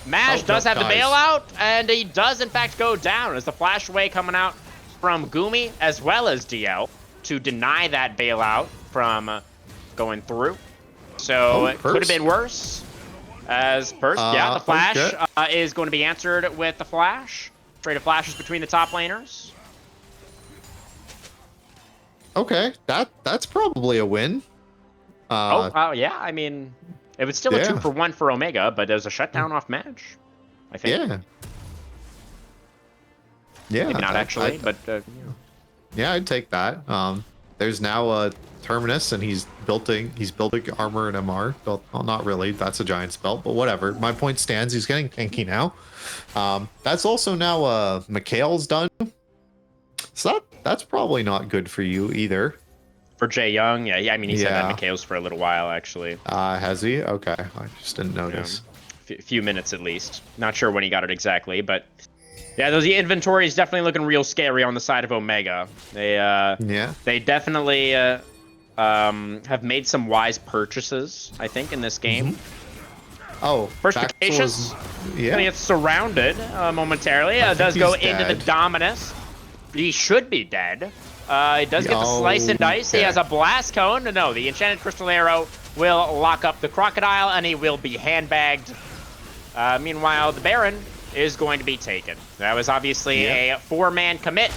Maj does have the bailout, and he does, in fact, go down as the flash away coming out from Gumi as well as DL to deny that bailout from going through. So it could have been worse. As first, the flash is going to be answered with the flash. Trade of flashes between the top laners. Okay, that's probably a win. Yeah, I mean, it was still a 2-for-1 for Omega, but there's a shutdown off Maj, I think. Yeah, maybe not actually, but yeah, I'd take that. There's now a Terminus, and he's building armor and MR. Well, not really. That's a giant spell, but whatever. My point stands. He's getting tanky now. That's also now Mikhail's done. So that's probably not good for you either. For Jay Young, yeah. I mean, he said that Mikhail's for a little while, actually. Has he? Okay, I just didn't notice. A few minutes at least. Not sure when he got it exactly, but yeah, those inventory is definitely looking real scary on the side of Omega. They definitely have made some wise purchases, I think, in this game. First Vacacious gonna get surrounded momentarily. Does go into the Dominus. He should be dead. He does get the slice and dice. He has a blast cone. No, the enchanted crystal arrow will lock up the crocodile, and he will be handbagged. Meanwhile, the Baron is going to be taken. That was obviously a 4-man commit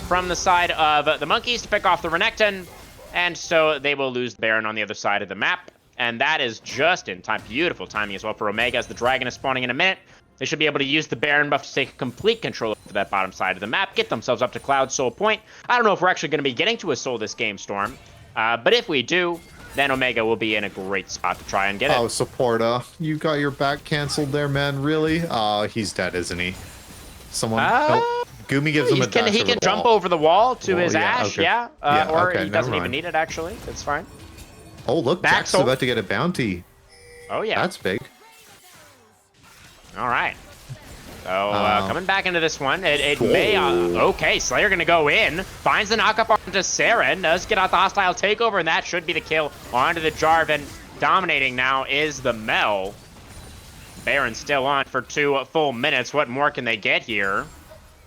from the side of the Monkeys to pick off the Renekton, and so they will lose the Baron on the other side of the map. And that is just in time. Beautiful timing as well for Omega, as the dragon is spawning in a minute. They should be able to use the Baron buff to take complete control of that bottom side of the map, get themselves up to Cloud Soul Point. I don't know if we're actually going to be getting to a Soul this game, Storm. But if we do, then Omega will be in a great spot to try and get it. Supporta, you got your back canceled there, man. Really? He's dead, isn't he? Someone... Gumi gives him a dash He can jump over the wall to his Ashe, okay. Or he doesn't even need it, actually. It's fine. Oh, look, Jack's about to get a bounty. Oh, yeah. That's big. All right. So, coming back into this one, it may... okay, Slayer going to go in. Finds the knockup onto Saren. Does get out the hostile takeover, and that should be the kill onto the Jarvan. Dominating now is the Mel. Baron's still on for 2 full minutes. What more can they get here?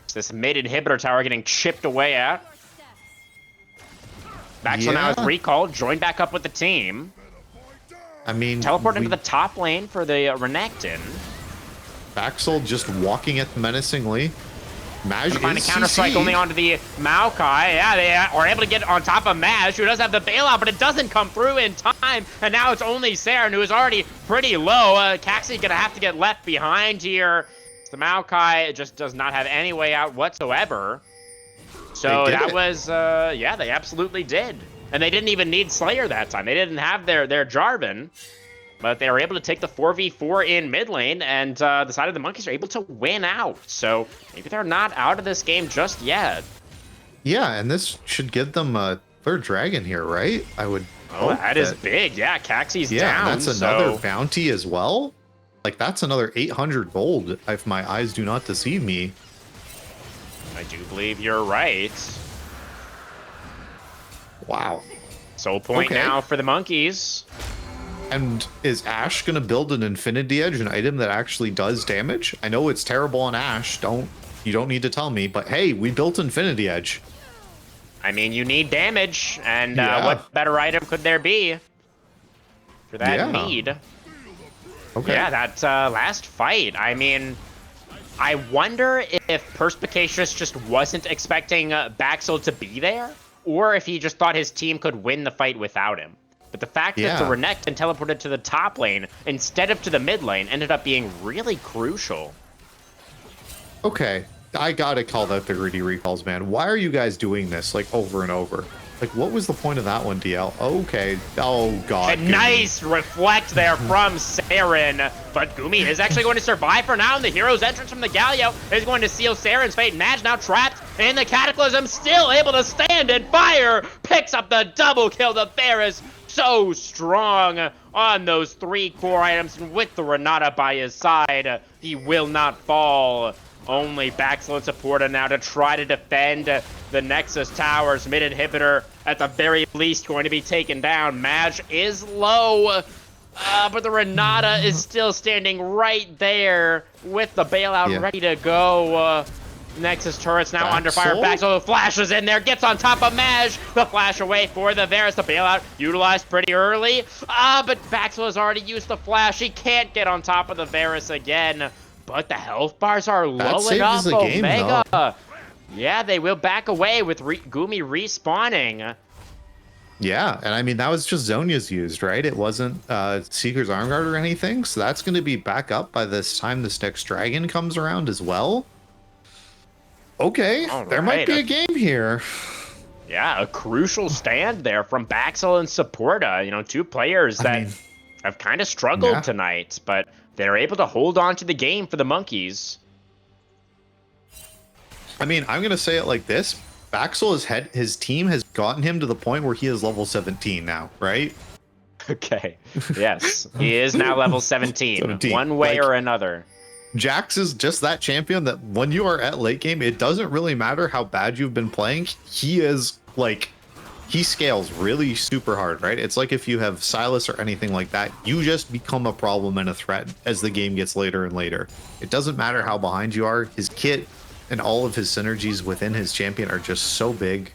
It's this mid-inhibitor tower getting chipped away at. Baxel now is recalled. Joined back up with the team. I mean... Teleport into the top lane for the Renekton. Baxel just walking it menacingly. Maj Find a is counter-strike only CC'd. onto the Maokai. Yeah, they are able to get on top of Maj, who does have the bailout, but it doesn't come through in time. And now it's only Saren, who is already pretty low. Caxi gonna have to get left behind here. The Maokai just does not have any way out whatsoever. So They did that it. was, yeah, they absolutely did. And they didn't even need Slayer that time. They didn't have their Jarvan. But they were able to take the 4v4 in mid lane, and decided the Monkeys are able to win out. So maybe they're not out of this game just yet. Yeah, and this should give them a third dragon here, right? I would. Oh, hope that is big. Yeah, Caxi's Yeah, down. that's another so bounty as well. Like, that's another 800 gold, if my eyes do not deceive me. I do believe you're right. Wow. Soul point Okay. now for the Monkeys. And is Ashe gonna build an Infinity Edge, an item that actually does damage? I know it's terrible on Ashe. You don't need to tell me, but hey, we built Infinity Edge. I mean, you need damage, and Yeah. what better item could there be for that Yeah. need? Okay. Yeah, that last fight, I mean, I wonder if Perspicacious just wasn't expecting Baxel to be there, or if he just thought his team could win the fight without him. But the fact that the Yeah. Renekton teleported to the top lane instead of to the mid lane ended up being really crucial. Okay. I gotta call out the greedy recalls, man. Why are you guys doing this, like, over and over? Like, what was the point of that one, DL? Okay. Oh, God. A nice reflect there from Saren, but Gumi is actually going to survive for now, and the hero's entrance from the Galio is going to seal Saren's fate. Maj now trapped in the Cataclysm, still able to stand and fire, picks up the double kill. The Varus so strong on those 3 core items, and with the Renata by his side, he will not fall. Only Baxel and Supporta now to try to defend the Nexus Towers. Mid inhibitor, at the very least, going to be taken down. Maj is low, but the Renata is still standing right there with the bailout Yeah. ready to go. Nexus turret's now under fire. Baxel? Baxel flashes in there, gets on top of Maj. The flash away for the Varus. The bailout utilized pretty early. But Baxel has already used the flash. He can't get on top of the Varus again. But the health bars are low saves enough. the game, Omega. Yeah, they will back away with Gumi respawning. Yeah, and I mean, that was just Zhonya's used, right? It wasn't Seeker's Armguard or anything, so that's going to be back up by this time this next dragon comes around as well. Okay, All there might right, be a game here. Yeah, a crucial stand there from Baxel and Supporta. You know, 2 players that mean, have kind of struggled yeah. tonight, but they're able to hold on to the game for the Monkeys. I mean, I'm going to say it like this. Baxel, his team has gotten him to the point where he is level 17 now, right? Okay. Yes, he is now level 17, 17. one way Like, or another. Jax is just that champion that when you are at late game, it doesn't really matter how bad you've been playing. He is like, he scales really super hard, right? It's like if you have Silas or anything like that, you just become a problem and a threat as the game gets later and later. It doesn't matter how behind you are. His kit and all of his synergies within his champion are just so big.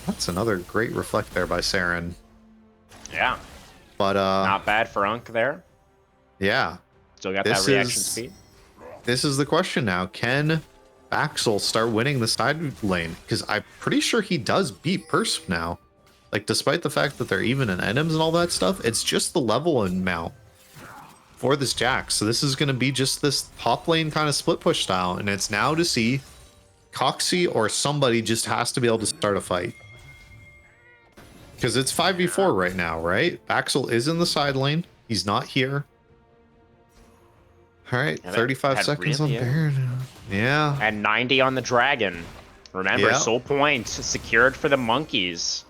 That's another great reflect there by Saren. Yeah, But not bad for Unk there. yeah, Still got This that reaction is- speed. this is the question now. Can Baxel start winning the side lane? Because I'm pretty sure he does beat Persp now. Like, despite the fact that they're even in items and all that stuff, it's just the level amount for this Jax. So this is going to be just this top lane kind of split push style. And it's now to see Coxie or somebody just has to be able to start a fight. Because it's 5v4 right now, right? Baxel is in the side lane. He's not here. All right, Yeah, that 35 had seconds really, on Baron. Yeah. And 90 on the Dragon. Remember, Yeah. soul point secured for the Monkeys.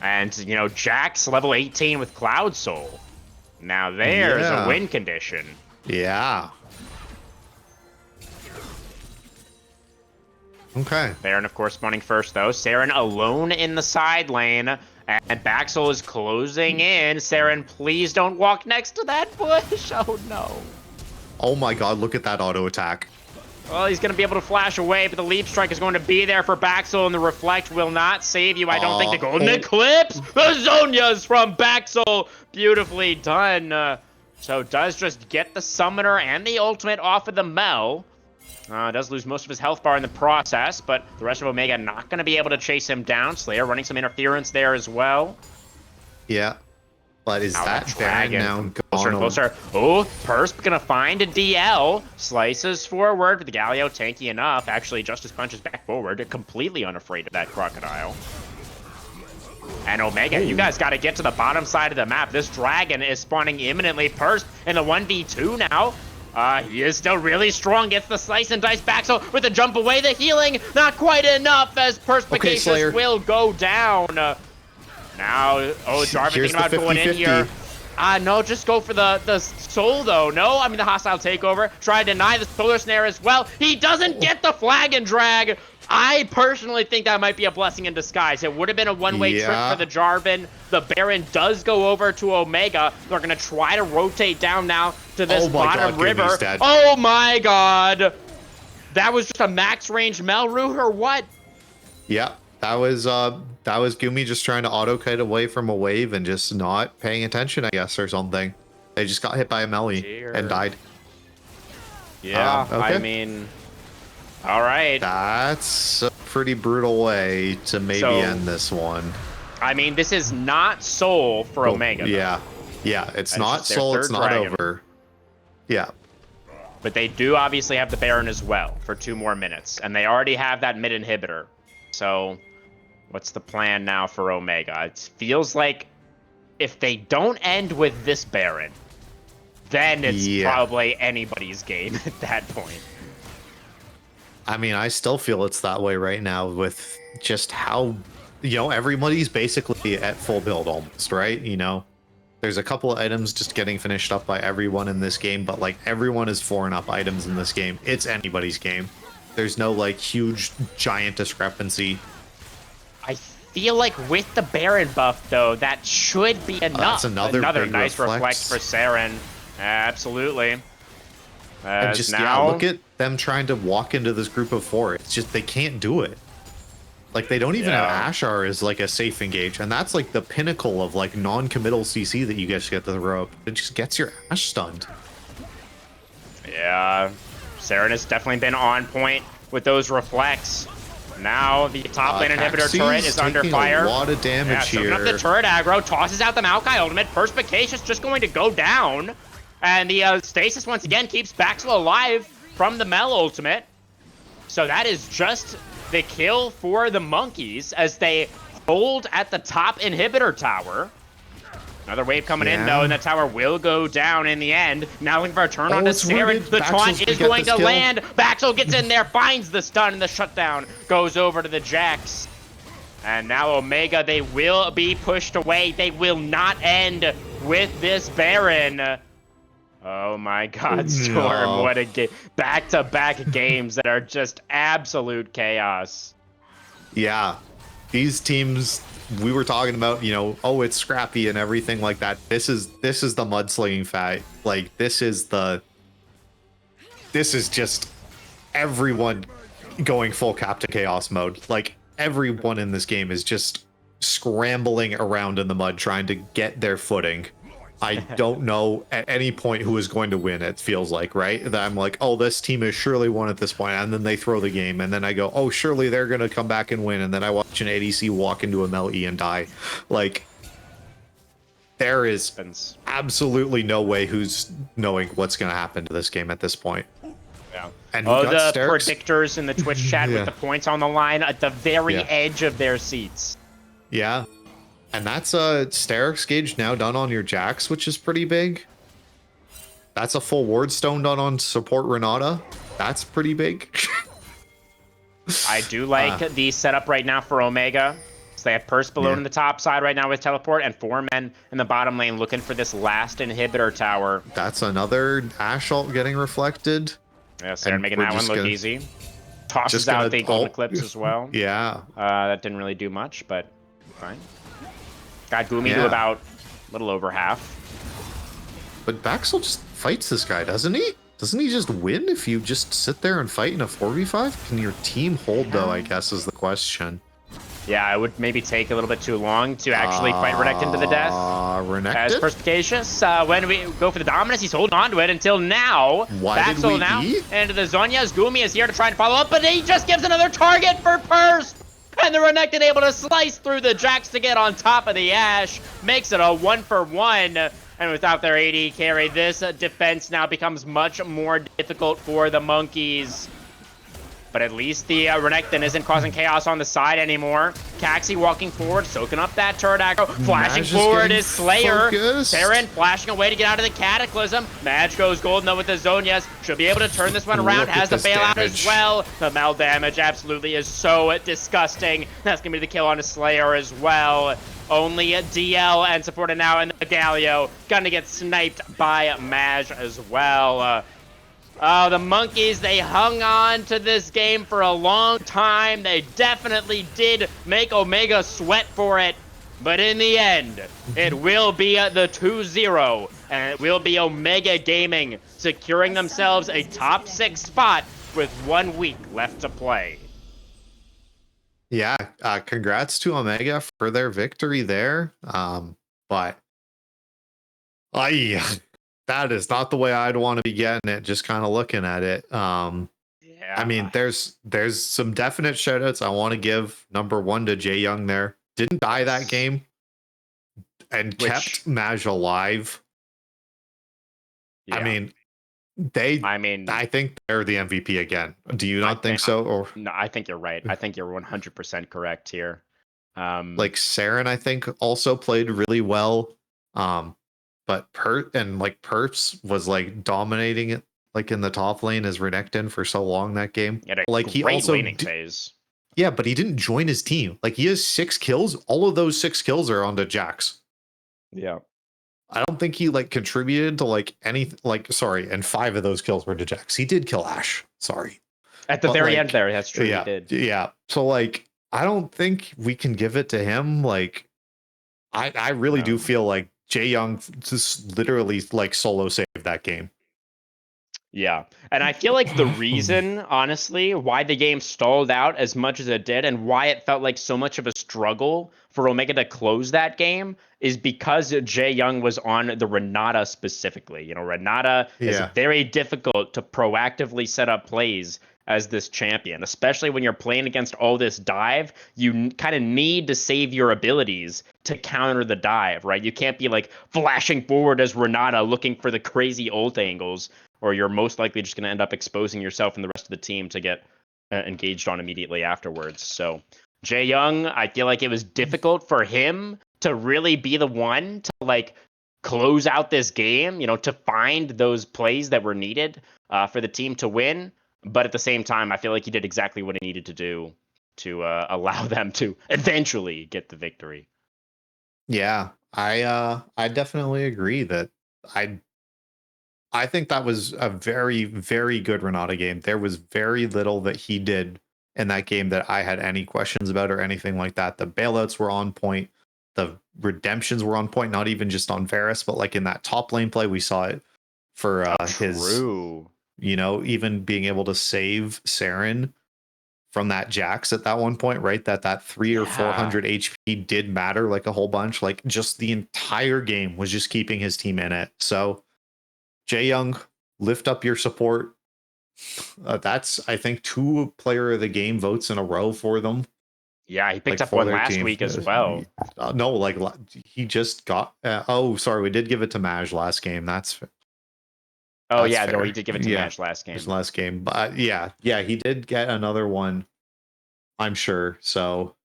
And, you know, Jax level 18 with Cloud Soul. Now there's Yeah. a win condition. Yeah. Okay. Baron, of course, spawning first, though. Saren alone in the side lane. And Baxel is closing in. Saren, please don't walk next to that bush. Oh, no. Oh my god, look at that auto attack. Well, he's going to be able to flash away, but the Leap Strike is going to be there for Baxel, and the Reflect will not save you. I don't think the Golden Eclipse. The Zhonya's from Baxel. Beautifully done. So does just get the Summoner and the Ultimate off of the Mel. Does lose most of his health bar in the process, but the rest of Omega not going to be able to chase him down. Slayer running some interference there as well. Yeah. But is Now that Baron now closer and gone? closer. Oh, Persp gonna find a DL. Slices forward, but the Galio tanky enough. Actually, Justice punches back forward, completely unafraid of that Crocodile. And Omega, you guys got to get to the bottom side of the map. This dragon is spawning imminently. Persp in the 1v2 now. He is still really strong. Gets the slice and dice back. So with the jump away, the healing not quite enough as Perspicacious will go down. Now, Jarvan thinking about going in here. No, just go for the soul though. No, I mean the hostile takeover. Try to deny the solar snare as well. He doesn't get the flag and drag. I personally think that might be a blessing in disguise. It would have been a one-way trip for the Jarvan. The Baron does go over to Omega. They're going to try to rotate down now to this bottom river. Oh my god. That was just a max range Melroot or what? Yeah, that was Gumi just trying to auto-kite away from a wave and just not paying attention, I guess, or something. They just got hit by a melee and died. Yeah, okay. I mean... All right. That's a pretty brutal way to maybe end this one. I mean, this is not soul for Omega. Yeah. Yeah, it's not soul, it's not over. Yeah. But they do obviously have the Baron as well for 2 more minutes. And they already have that mid inhibitor. So what's the plan now for Omega? It feels like if they don't end with this Baron, then it's probably anybody's game at that point. I mean, I still feel it's that way right now with just how, everybody's basically at full build almost, right? There's a couple of items just getting finished up by everyone in this game, but like everyone is 4-and-up items in this game. It's anybody's game. There's no like huge giant discrepancy. I feel like with the Baron buff though, that should be enough. That's another nice reflect for Saren. Absolutely. And just look at them trying to walk into this group of 4. It's just they can't do it. Like they don't even have Ashar as like a safe engage, and that's like the pinnacle of like non-committal CC that you guys get to throw up. It just gets your Ash stunned. Yeah, Saren has definitely been on point with those reflects. Now the top lane inhibitor turret is under fire. A lot of damage here. Up the turret aggro, tosses out the Maokai ultimate. Perspicacious just going to go down. And the stasis once again keeps Baxel alive from the Mel ultimate. So that is just the kill for the monkeys as they hold at the top inhibitor tower. Another wave coming in though, and the tower will go down in the end. Now looking for a turn on to Saren. The taunt is going to land. Baxel gets in there, finds the stun, and the shutdown goes over to the Jax. And now Omega, they will be pushed away. They will not end with this Baron. Oh my god, Storm, what a game. Back-to-back games that are just absolute chaos. Yeah, these teams, we were talking about, it's scrappy and everything like that. This is the mudslinging fight. Like, this is just everyone going full Captain Chaos mode. Like, everyone in this game is just scrambling around in the mud trying to get their footing. I don't know at any point who is going to win, it feels like, right? That I'm like, oh, this team has surely won at this point, and then they throw the game, and then I go, oh, surely they're going to come back and win, and then I watch an ADC walk into a Mel-E and die. Like, there is absolutely no way who's knowing what's going to happen to this game at this point. Yeah. And the predictors in the Twitch chat with the points on the line at the very edge of their seats. Yeah. And that's a Sterix gauge now done on your Jax, which is pretty big. That's a full ward stone done on support Renata. That's pretty big. I do like the setup right now for Omega. So they have Purse below in the top side right now with teleport, and 4 men in the bottom lane looking for this last inhibitor tower. That's another Ashe ult getting reflected. Yeah, Saren making that one look easy. Tosses out the golden eclipse as well. Yeah. That didn't really do much, but fine. Got Gumi to about a little over half. But Baxel just fights this guy, doesn't he? Doesn't he just win if you just sit there and fight in a 4v5? Can your team hold, though, I guess, is the question. Yeah, it would maybe take a little bit too long to actually fight Renekton to the death. As Renekton? perspicacious, when we go for the dominance, he's holding on to it until now. Why did we now eat? into the Zhonya's. Gumi is here to try and follow up, but he just gives another target for Purse. And the Renekton able to slice through the Jax to get on top of the Ashe. Makes it a 1-for-1. And without their AD carry, this defense now becomes much more difficult for the Monkeys. But at least the Renekton isn't causing chaos on the side anymore. Caxi walking forward, soaking up that turret aggro. Flashing forward is Slayer. Terran flashing away to get out of the Cataclysm. Madge goes golden though with the Zhonya's. Should be able to turn this one around. Has the bailout as well. The Mel damage absolutely is so disgusting. That's going to be the kill on a Slayer as well. Only DL and supported now in the Galio. Gonna get sniped by Madge as well. Oh, the Monkeys, they hung on to this game for a long time. They definitely did make Omega sweat for it. But in the end, it will be the 2-0. And it will be Omega Gaming securing themselves a top 6 spot with 1 week left to play. Yeah, congrats to Omega for their victory there. But that is not the way I'd want to be getting it, just kind of looking at it. Yeah. I mean, there's some definite shoutouts I want to give. Number 1 to Jae Young there. Didn't die that game and kept Maj alive. Yeah. I mean, I think they're the MVP again. Do you not think so? Or no, I think you're right. I think you're 100% correct here. Like Saren, I think also played really well. But Perps was like dominating it like in the top lane as Renekton for so long that game. Like he also phase. Yeah, but he didn't join his team. Like he has 6 kills. All of those 6 kills are onto Jax. Yeah. I don't think he like contributed to like any and 5 of those kills were to Jax. He did kill Ashe. Sorry. At the very end there, that's true. Yeah, he did. Yeah. So like I don't think we can give it to him. Like I really do feel like Jae Young just literally like solo saved that game. Yeah. And I feel like the reason, honestly, why the game stalled out as much as it did and why it felt like so much of a struggle for Omega to close that game is because Jae Young was on the Renata specifically. You know, Renata is very difficult to proactively set up plays as this champion, especially when you're playing against all this dive. You kind of need to save your abilities to counter the dive, right? You can't be like flashing forward as Renata looking for the crazy ult angles, or you're most likely just going to end up exposing yourself and the rest of the team to get engaged on immediately afterwards. So Jae Young, I feel like it was difficult for him to really be the one to like close out this game, you know, to find those plays that were needed for the team to win. But at the same time, I feel like he did exactly what he needed to do to allow them to eventually get the victory. Yeah, I definitely agree that I think that was a very, very good Renata game. There was very little that he did in that game that I had any questions about or anything like that. The bailouts were on point. The redemptions were on point, not even just on Varus, but like in that top lane play, we saw it for his, you know, even being able to save Saren from that Jax at that one point, right? That 300 or 400 HP did matter like a whole bunch. Like just the entire game was just keeping his team in it. So Jae Young, lift up your support. That's, I think, 2 player of the game votes in a row for them. Yeah, he picked up one last week as well. No, like he just got. Sorry, we did give it to Maj last game. That's no, he did give it to Maj last game. His last game, but yeah, he did get another one, I'm sure. So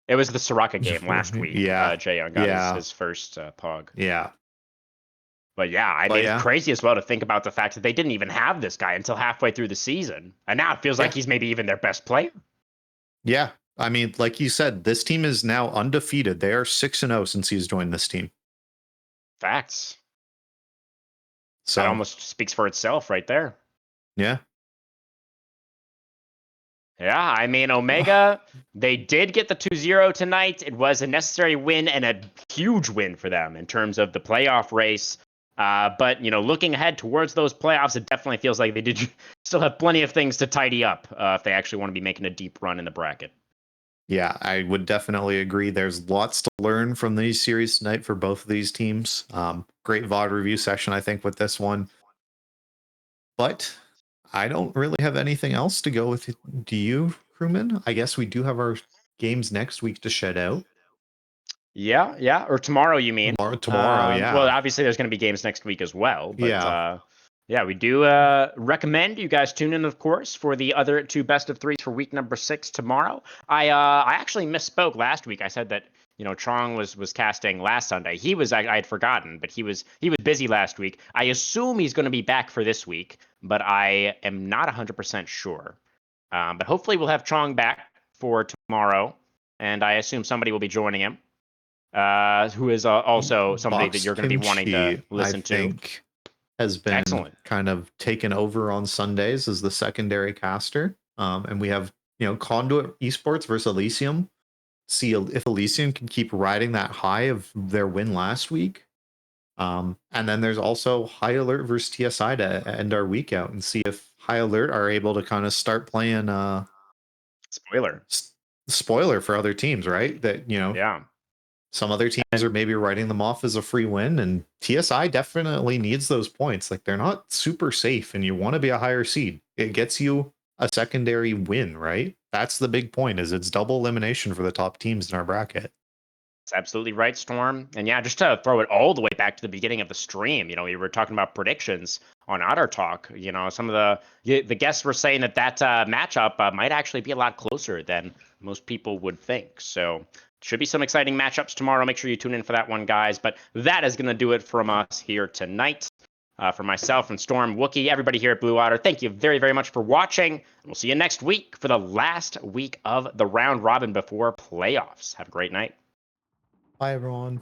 it was the Soraka game last week. Jae Young got his first pog. Yeah. But yeah, I mean, it's crazy as well to think about the fact that they didn't even have this guy until halfway through the season. And now it feels like he's maybe even their best player. Yeah. I mean, like you said, this team is now undefeated. They are 6-0 since he's joined this team. Facts. So that almost speaks for itself right there. Yeah. Yeah, I mean, Omega, they did get the 2-0 tonight. It was a necessary win and a huge win for them in terms of the playoff race. But, you know, looking ahead towards those playoffs, it definitely feels like they did still have plenty of things to tidy up if they actually want to be making a deep run in the bracket. Yeah, I would definitely agree. There's lots to learn from these series tonight for both of these teams. Great VOD review session, I think, with this one. But I don't really have anything else to go with. Do you, crewman? I guess we do have our games next week to shed out. Yeah, or tomorrow, you mean? Tomorrow, yeah. Well, obviously, there's going to be games next week as well, but Yeah. yeah, we do recommend you guys tune in, of course, for the other two best of threes for week number 6 tomorrow. I actually misspoke last week. I said that Trong was casting last Sunday. I had forgotten, but he was busy last week. I assume he's going to be back for this week, but I am not 100% sure. But hopefully, we'll have Trong back for tomorrow, and I assume somebody will be joining him. Who is also somebody that Box you're going to be wanting to Kimchi, listen I think, has been Excellent. kind of taken over on Sundays as the secondary caster. And we have, Conduit Esports versus Elysium. See if Elysium can keep riding that high of their win last week. And then there's also High Alert versus TSI to end our week out and see if High Alert are able to kind of start playing Spoiler. spoiler for other teams, right? That, Yeah. some other teams are maybe writing them off as a free win, and TSI definitely needs those points. Like, they're not super safe, and you want to be a higher seed. It gets you a secondary win, right? That's the big point, is it's double elimination for the top teams in our bracket. That's absolutely right, Storm. And yeah, just to throw it all the way back to the beginning of the stream, we were talking about predictions on Otter Talk. Some of the guests were saying that matchup might actually be a lot closer than most people would think. So should be some exciting matchups tomorrow. Make sure you tune in for that one, guys. But that is going to do it from us here tonight. For myself and Storm, Wookie, everybody here at Blue Otter, thank you very, very much for watching. We'll see you next week for the last week of the round robin before playoffs. Have a great night. Bye, everyone.